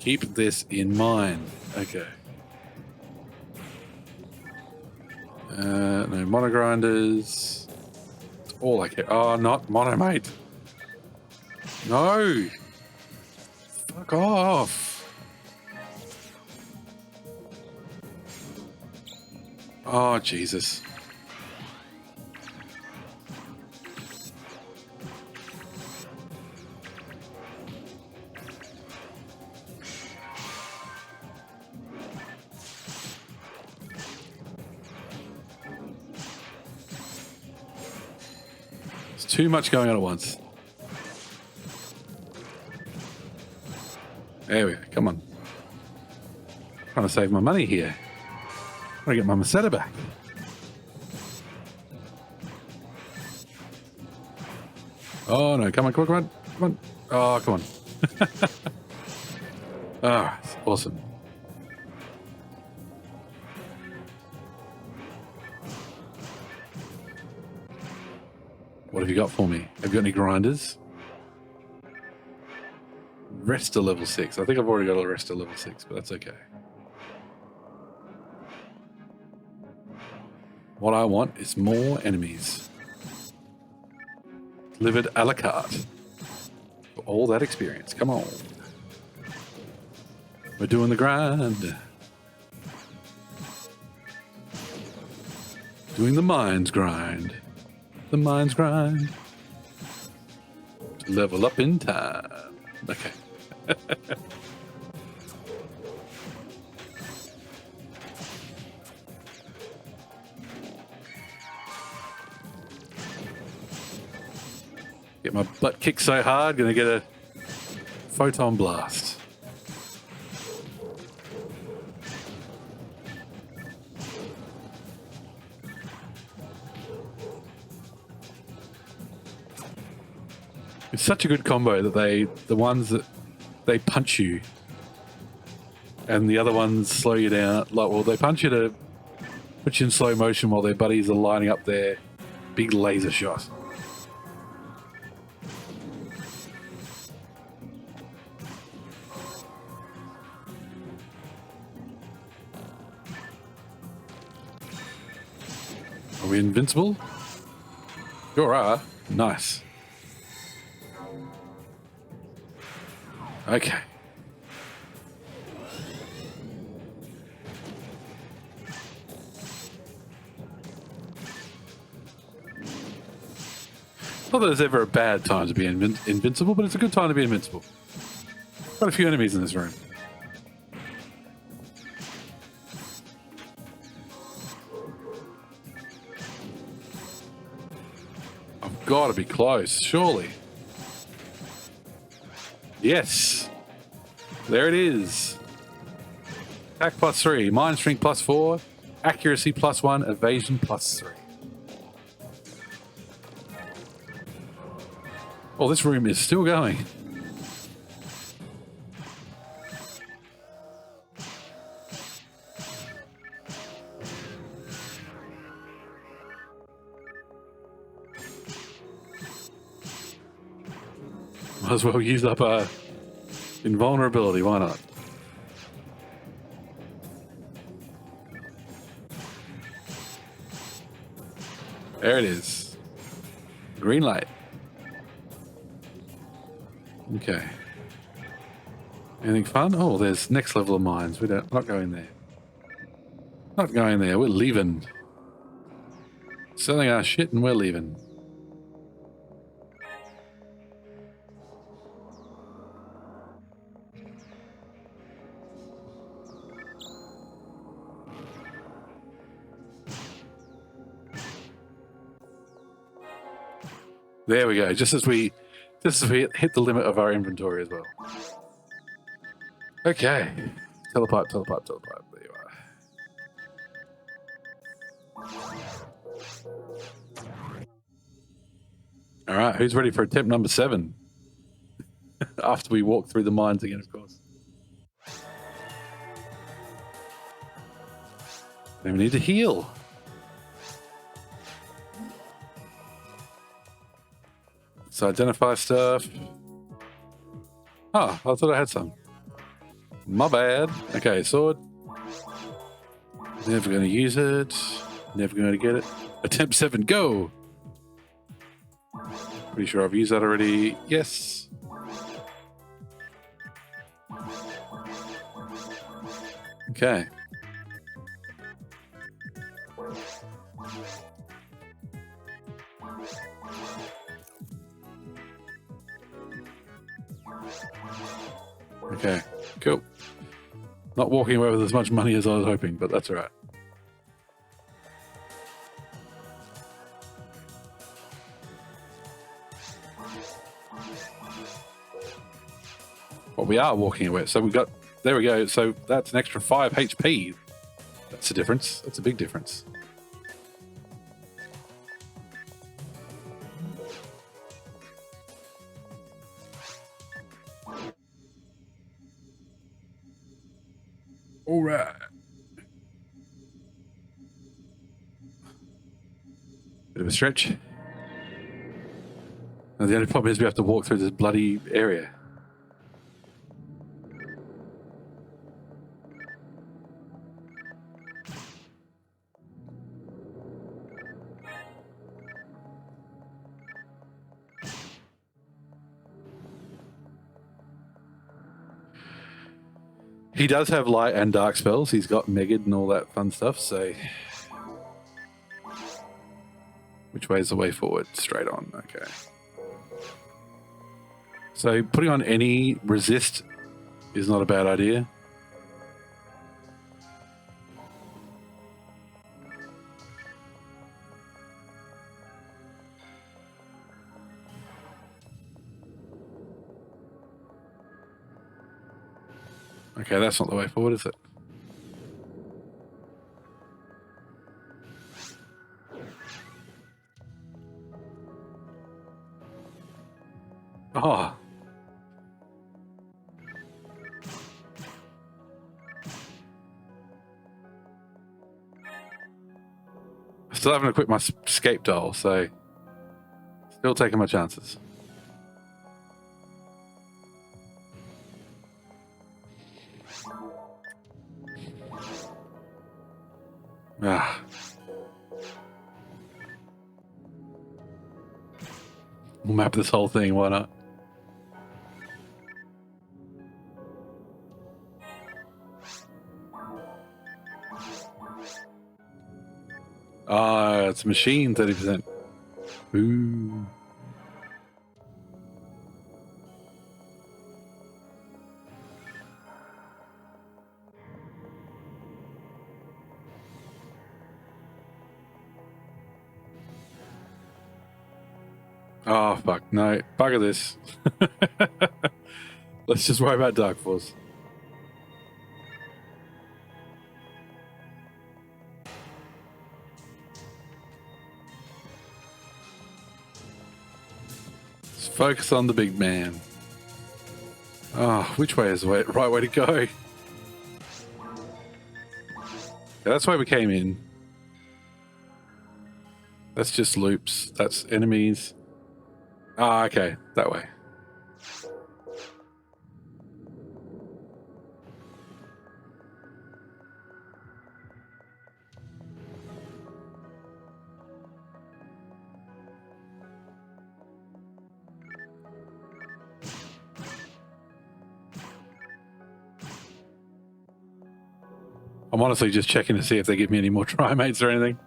[SPEAKER 1] Keep this in mind. Okay. No mono grinders. That's all I care. Oh, not mono, mate. No. Fuck off. Oh, Jesus. There's too much going on at once. There we go. Come on. Trying to save my money here. Trying to get my Meseta back. Oh no! Come on! Come on! Come on! Come on! Oh, come on! Ah, it's awesome. What have you got for me? Have you got any grinders? Resta level 6. I think I've already got a Resta level 6, but that's okay. What I want is more enemies. Delivered a la carte. For all that experience. Come on. We're doing the grind. Doing the mines grind. The mines grind. Level up in time. Okay. Get my butt kicked so hard, gonna get a photon blast. It's such a good combo that the ones that they punch you and the other ones slow you down. Like, well, they punch you to put you in slow motion while their buddies are lining up their big laser shot. Are we invincible? Sure are. Nice. Okay. Not that there's ever a bad time to be invincible, but it's a good time to be invincible. Quite a few enemies in this room. I've got to be close, surely. Yes. There it is. Attack +3, mind strength +4, accuracy +1, evasion +3. Oh, this room is still going. Might as well use up our invulnerability, why not? There it is. Green light. Okay. Anything fun? Oh, there's next level of mines. Not going there. Not going there. We're leaving. Selling our shit and we're leaving. There we go. Just as we hit the limit of our inventory as well. Okay. Telepipe. There you are. All right. Who's ready for attempt number 7? After we walk through the mines again, of course. Then we need to heal. So identify stuff. Oh, I thought I had some. My bad. Okay, sword. Never going to use it. Never going to get it. Attempt 7, go! Pretty sure I've used that already. Yes. Okay. Okay, cool. Not walking away with as much money as I was hoping, but that's all right. Well, we are walking away. So there we go. So that's an extra 5 HP. That's a difference. That's a big difference. All right. Bit of a stretch. And the only problem is we have to walk through this bloody area. He does have light and dark spells. He's got Megid and all that fun stuff, so... Which way is the way forward? Straight on, okay. So putting on any resist is not a bad idea. Okay, that's not the way forward, is it? Oh. I still haven't equipped my escape doll, so still taking my chances. Ah. We'll map this whole thing, why not? Ah, it's machine 30%. Ooh. Oh, fuck. No. Bugger this. Let's just worry about Dark Force. Let's focus on the big man. Oh, which way is the right way to go? Yeah, that's why we came in. That's just loops. That's enemies. Ah, okay. That way. I'm honestly just checking to see if they give me any more trimates or anything.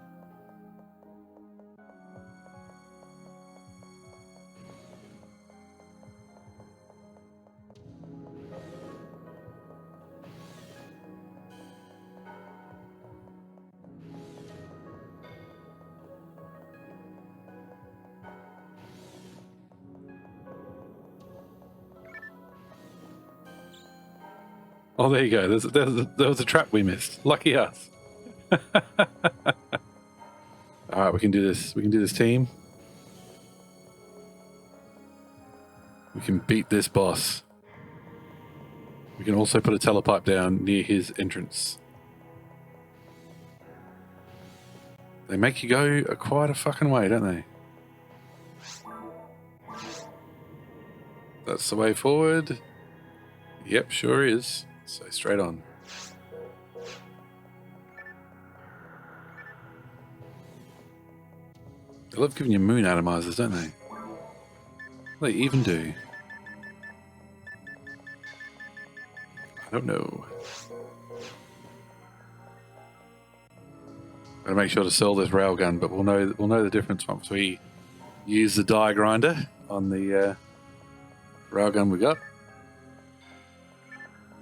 [SPEAKER 1] Oh, there you go. There was a trap we missed. Lucky us. All right, we can do this. We can do this, team. We can beat this boss. We can also put a telepipe down near his entrance. They make you go quite a fucking way, don't they? That's the way forward. Yep, sure is. So straight on. They love giving you moon atomizers, don't they? They even do. I don't know. Gotta make sure to sell this railgun, but we'll know the difference once we use the die grinder on the railgun we got.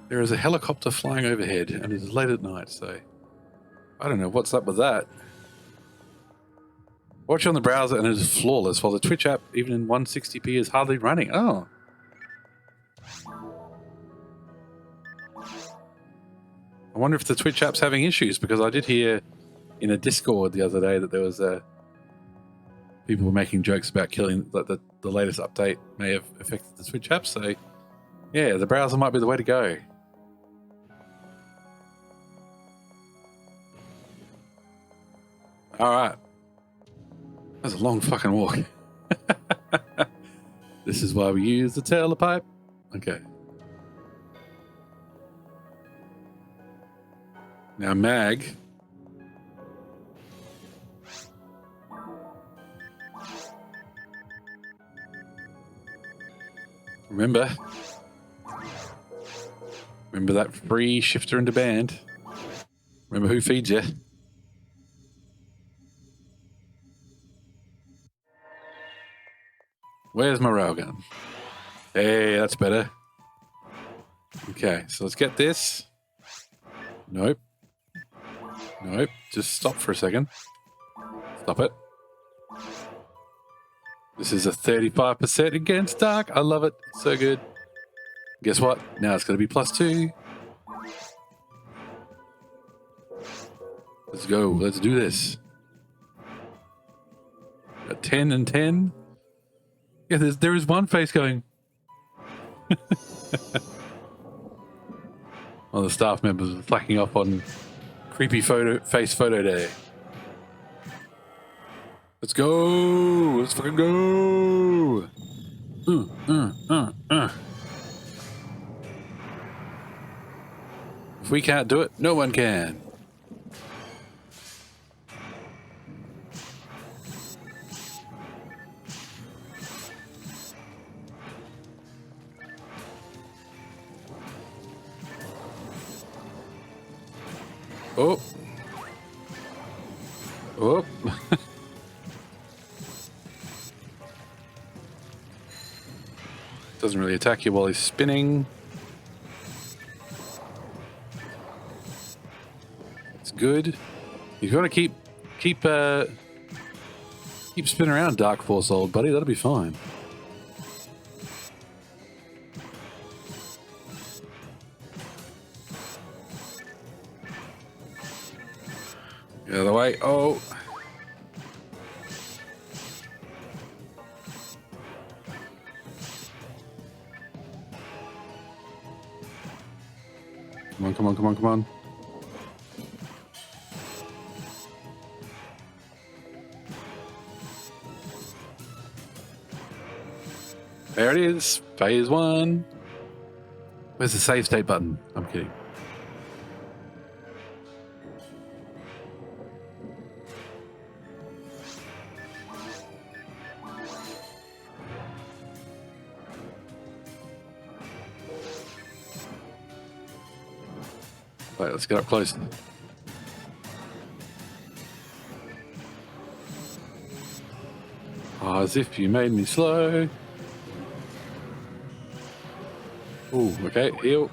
[SPEAKER 1] There is a helicopter flying overhead, and it is late at night, so I don't know what's up with that. Watch on the browser, and it is flawless, while the Twitch app, even in 160p, is hardly running. Oh. I wonder if the Twitch app's having issues, because I did hear in a Discord the other day that there was people were making jokes about killing that the latest update may have affected the Twitch app. So, yeah, the browser might be the way to go. All right. That was a long fucking walk. This is why we use the telepipe. Okay. Now, Mag. Remember that free shifter into band? Remember who feeds you? Where's my railgun? Hey, that's better. Okay, so let's get this. Nope. Nope. Just stop for a second. Stop it. This is a 35% against Dark. I love it. So good. Guess what? Now it's going to be +2. Let's go. Let's do this. Got 10 and 10. Yeah, there is one face going, One of the staff members was slacking off on creepy face photo day. Let's go! Let's fucking go! If we can't do it, no one can. Oh. Oh. Doesn't really attack you while he's spinning. It's good. You've got to keep spinning around, Dark Force, old buddy. That'll be fine. Get out of the way. Oh. Come on, come on, come on, come on. There it is. Phase 1. Where's the save state button? I'm kidding. Right, let's get up close. Oh, as if you made me slow. Ooh, okay, heal.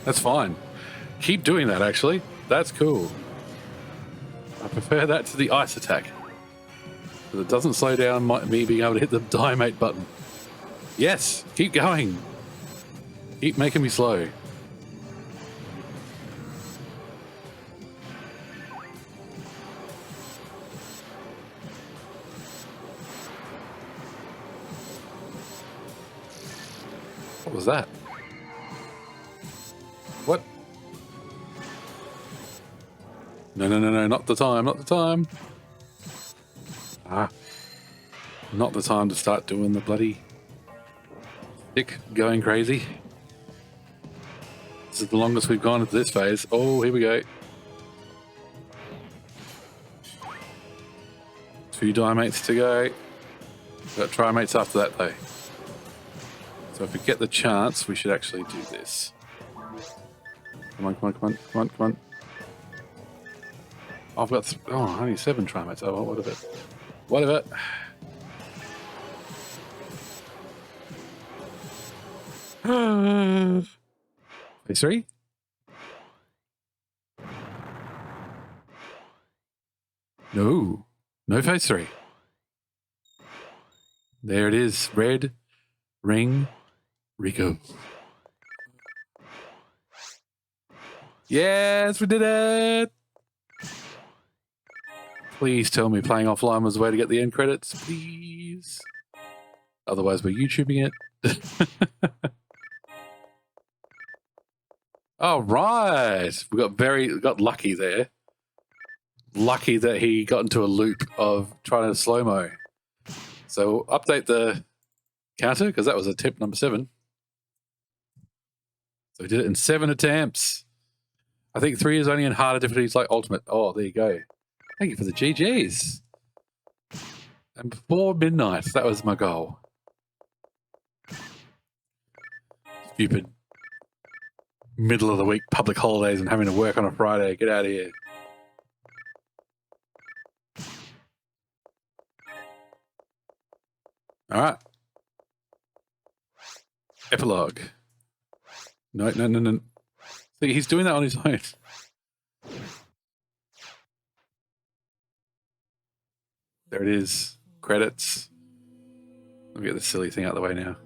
[SPEAKER 1] That's fine. Keep doing that, actually. That's cool. I prefer that to the ice attack. Because it doesn't slow down me being able to hit the diamate button. Yes, keep going. Keep making me slow. What was that? What? No, no, no, no, not the time, not the time. Ah. Not the time to start doing the bloody stick going crazy. This is the longest we've gone into this phase. Oh, here we go. 2 diamates to go. We've got trimates after that though. So if we get the chance, we should actually do this. Come on, come on, come on, come on, come on. I've got only 7 trimates. Oh, what of it? What of it? Phase 3? No. No phase 3. There it is. Red ring Rico. Yes, we did it! Please tell me playing offline was the way to get the end credits, please. Otherwise, we're YouTubing it. All right, we got lucky there. Lucky that he got into a loop of trying to slow-mo. So we'll update the counter because that was attempt number 7. So we did it in 7 attempts. I think 3 is only in harder difficulties like Ultimate. Oh, there you go. Thank you for the GGs. And before midnight, that was my goal. Stupid middle of the week public holidays and having to work on a Friday. Get out of here. All right. Epilogue. No, no, no, no. See, he's doing that on his own. There it is. Credits. Let me get this silly thing out of the way now.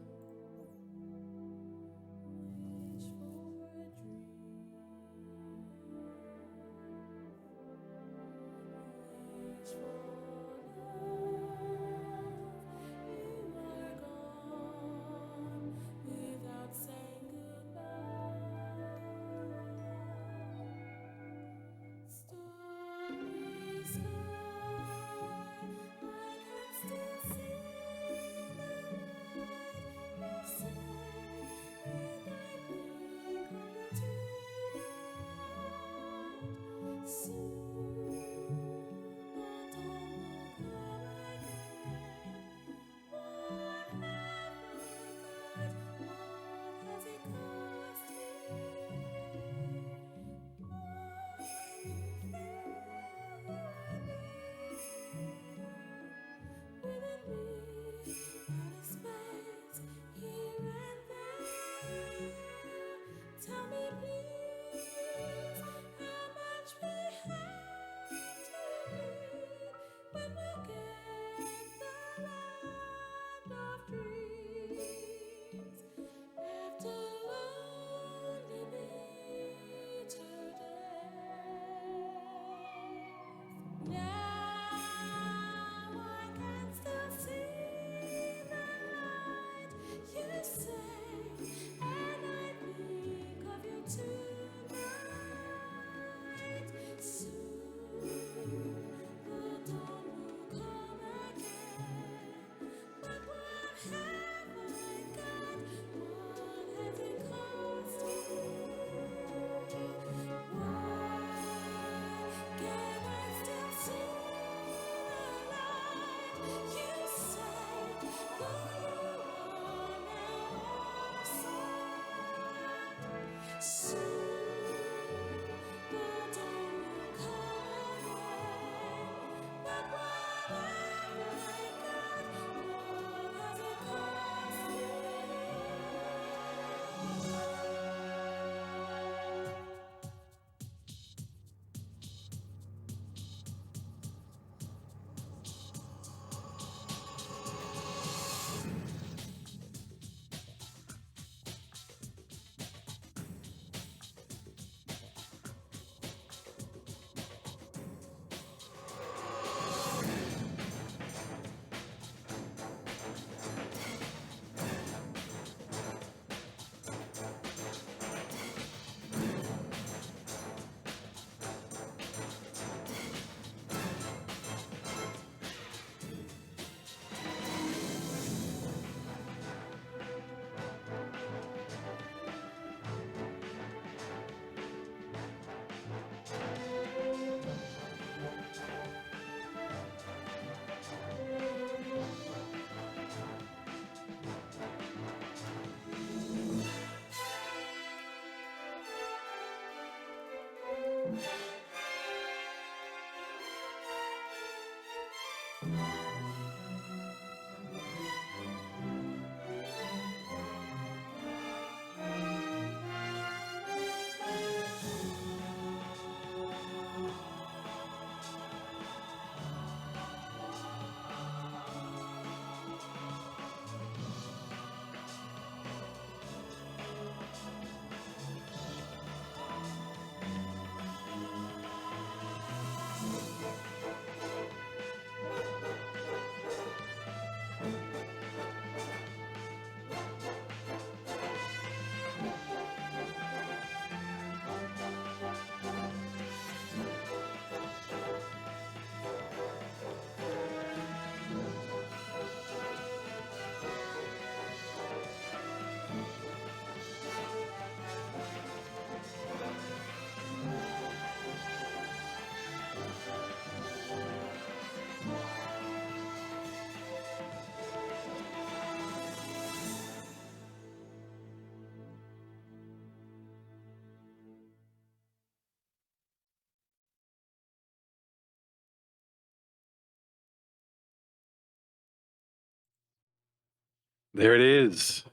[SPEAKER 1] There it is.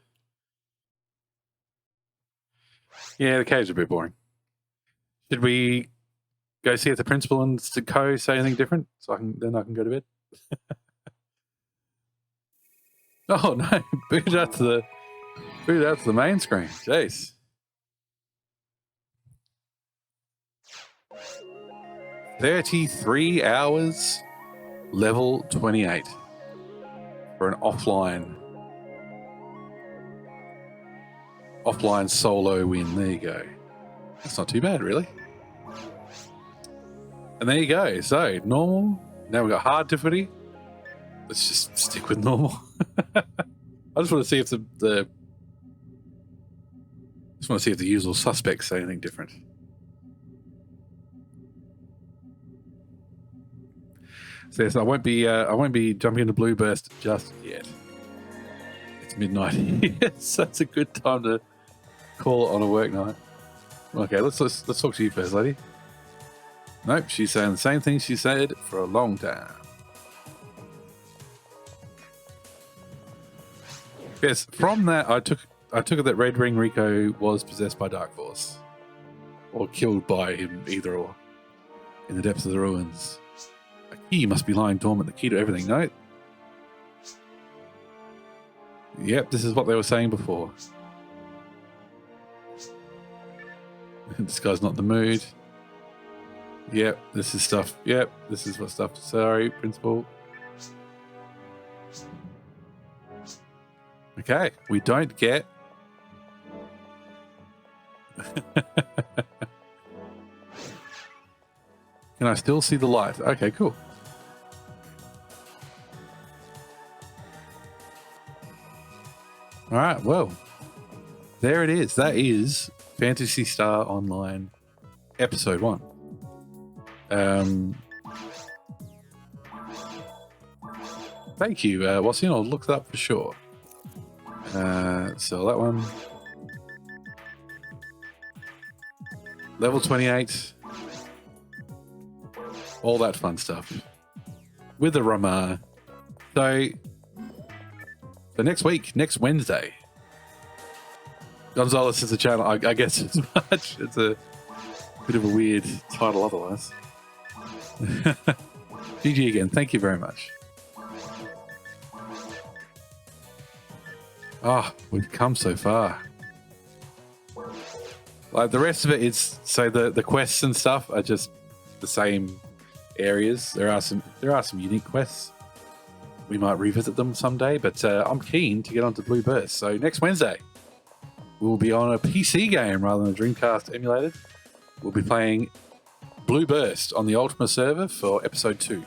[SPEAKER 1] Yeah, the cave's a bit boring. Should we go see if the principal and Co say anything different, so then I can go to bed? Oh no! Boot out to the main screen. Jeez. 33 hours, level 28 for an offline solo win. There you go. That's not too bad, really. And there you go. So normal. Now we've got hard difficulty. Let's just stick with normal. I just want to see if the usual suspects say anything different. So yes, I won't be jumping into Blue Burst just yet. It's midnight here, so it's a good time to call it on a work night. Okay, let's talk to you first, lady. Nope, she's saying the same thing she said for a long time. Yes, from that I took it that Red Ring Rico was possessed by Dark Force, or killed by him, either or, in the depths of the ruins. A key must be lying dormant, the key to everything. No. Yep, this is what they were saying before. This guy's not in the mood. Yep, this is stuff. Yep, this is what stuff. Sorry, Principal. Okay, we don't get... Can I still see the light? Okay, cool. All right, well, there it is. That is Phantasy Star Online Episode 1. Thank you, Wassian. I'll look that up for sure. So that one. Level 28. All that fun stuff. With the Ramar. So next week, next Wednesday. Gonzalez is the channel, I guess as much. It's a bit of a weird title otherwise. GG again. Thank you very much. Oh, we've come so far. Like the rest of it is, so the quests and stuff are just the same areas. There are some unique quests. We might revisit them someday, but I'm keen to get onto Blue Burst. So next Wednesday, we'll be on a PC game rather than a Dreamcast emulated. We'll be playing Blue Burst on the Ultima server for episode 2.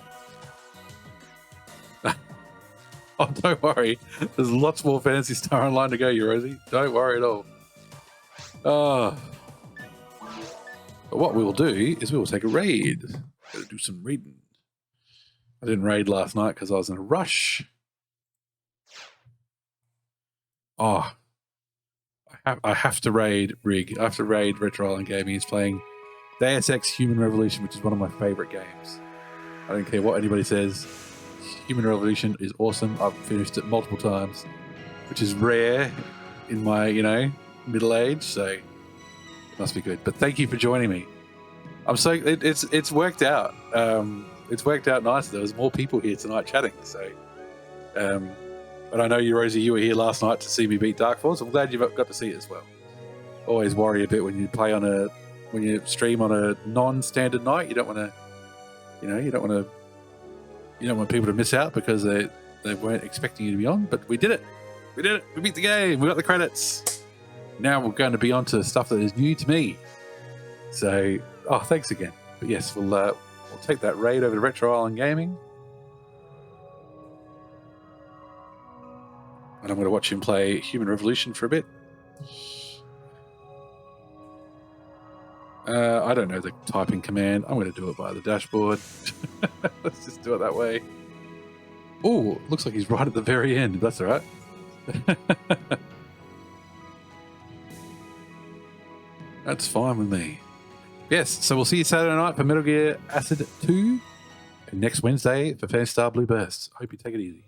[SPEAKER 1] Oh, don't worry. There's lots more Phantasy Star Online to go, Rosie. Don't worry at all. But what we will do is we will take a raid. Gotta do some raiding. I didn't raid last night because I was in a rush. Oh, I have to raid Rig. I have to raid Retro Island Gaming. He's playing Deus Ex Human Revolution, which is one of my favorite games. I don't care what anybody says. Human Revolution is awesome. I've finished it multiple times, which is rare in my, middle age. So it must be good. But thank you for joining me. I'm so it's worked out. It's worked out nicely. There was more people here tonight chatting. So, but I know you, Rosie, you were here last night to see me beat Dark Force. I'm glad you've got to see it as well. Always worry a bit when you play when you stream on a non-standard night. You don't want to, you don't want people to miss out because they weren't expecting you to be on. But we did it. We did it. We beat the game. We got the credits. Now we're going to be on to stuff that is new to me. So, thanks again. But yes, we'll take that raid over to Retro Island Gaming. And I'm going to watch him play Human Revolution for a bit. I don't know the typing command. I'm going to do it by the dashboard. Let's just do it that way. Oh, looks like he's right at the very end. That's all right. That's fine with me. Yes, so we'll see you Saturday night for Metal Gear Acid 2 and next Wednesday for Phantasy Blue Burst. I hope you take it easy.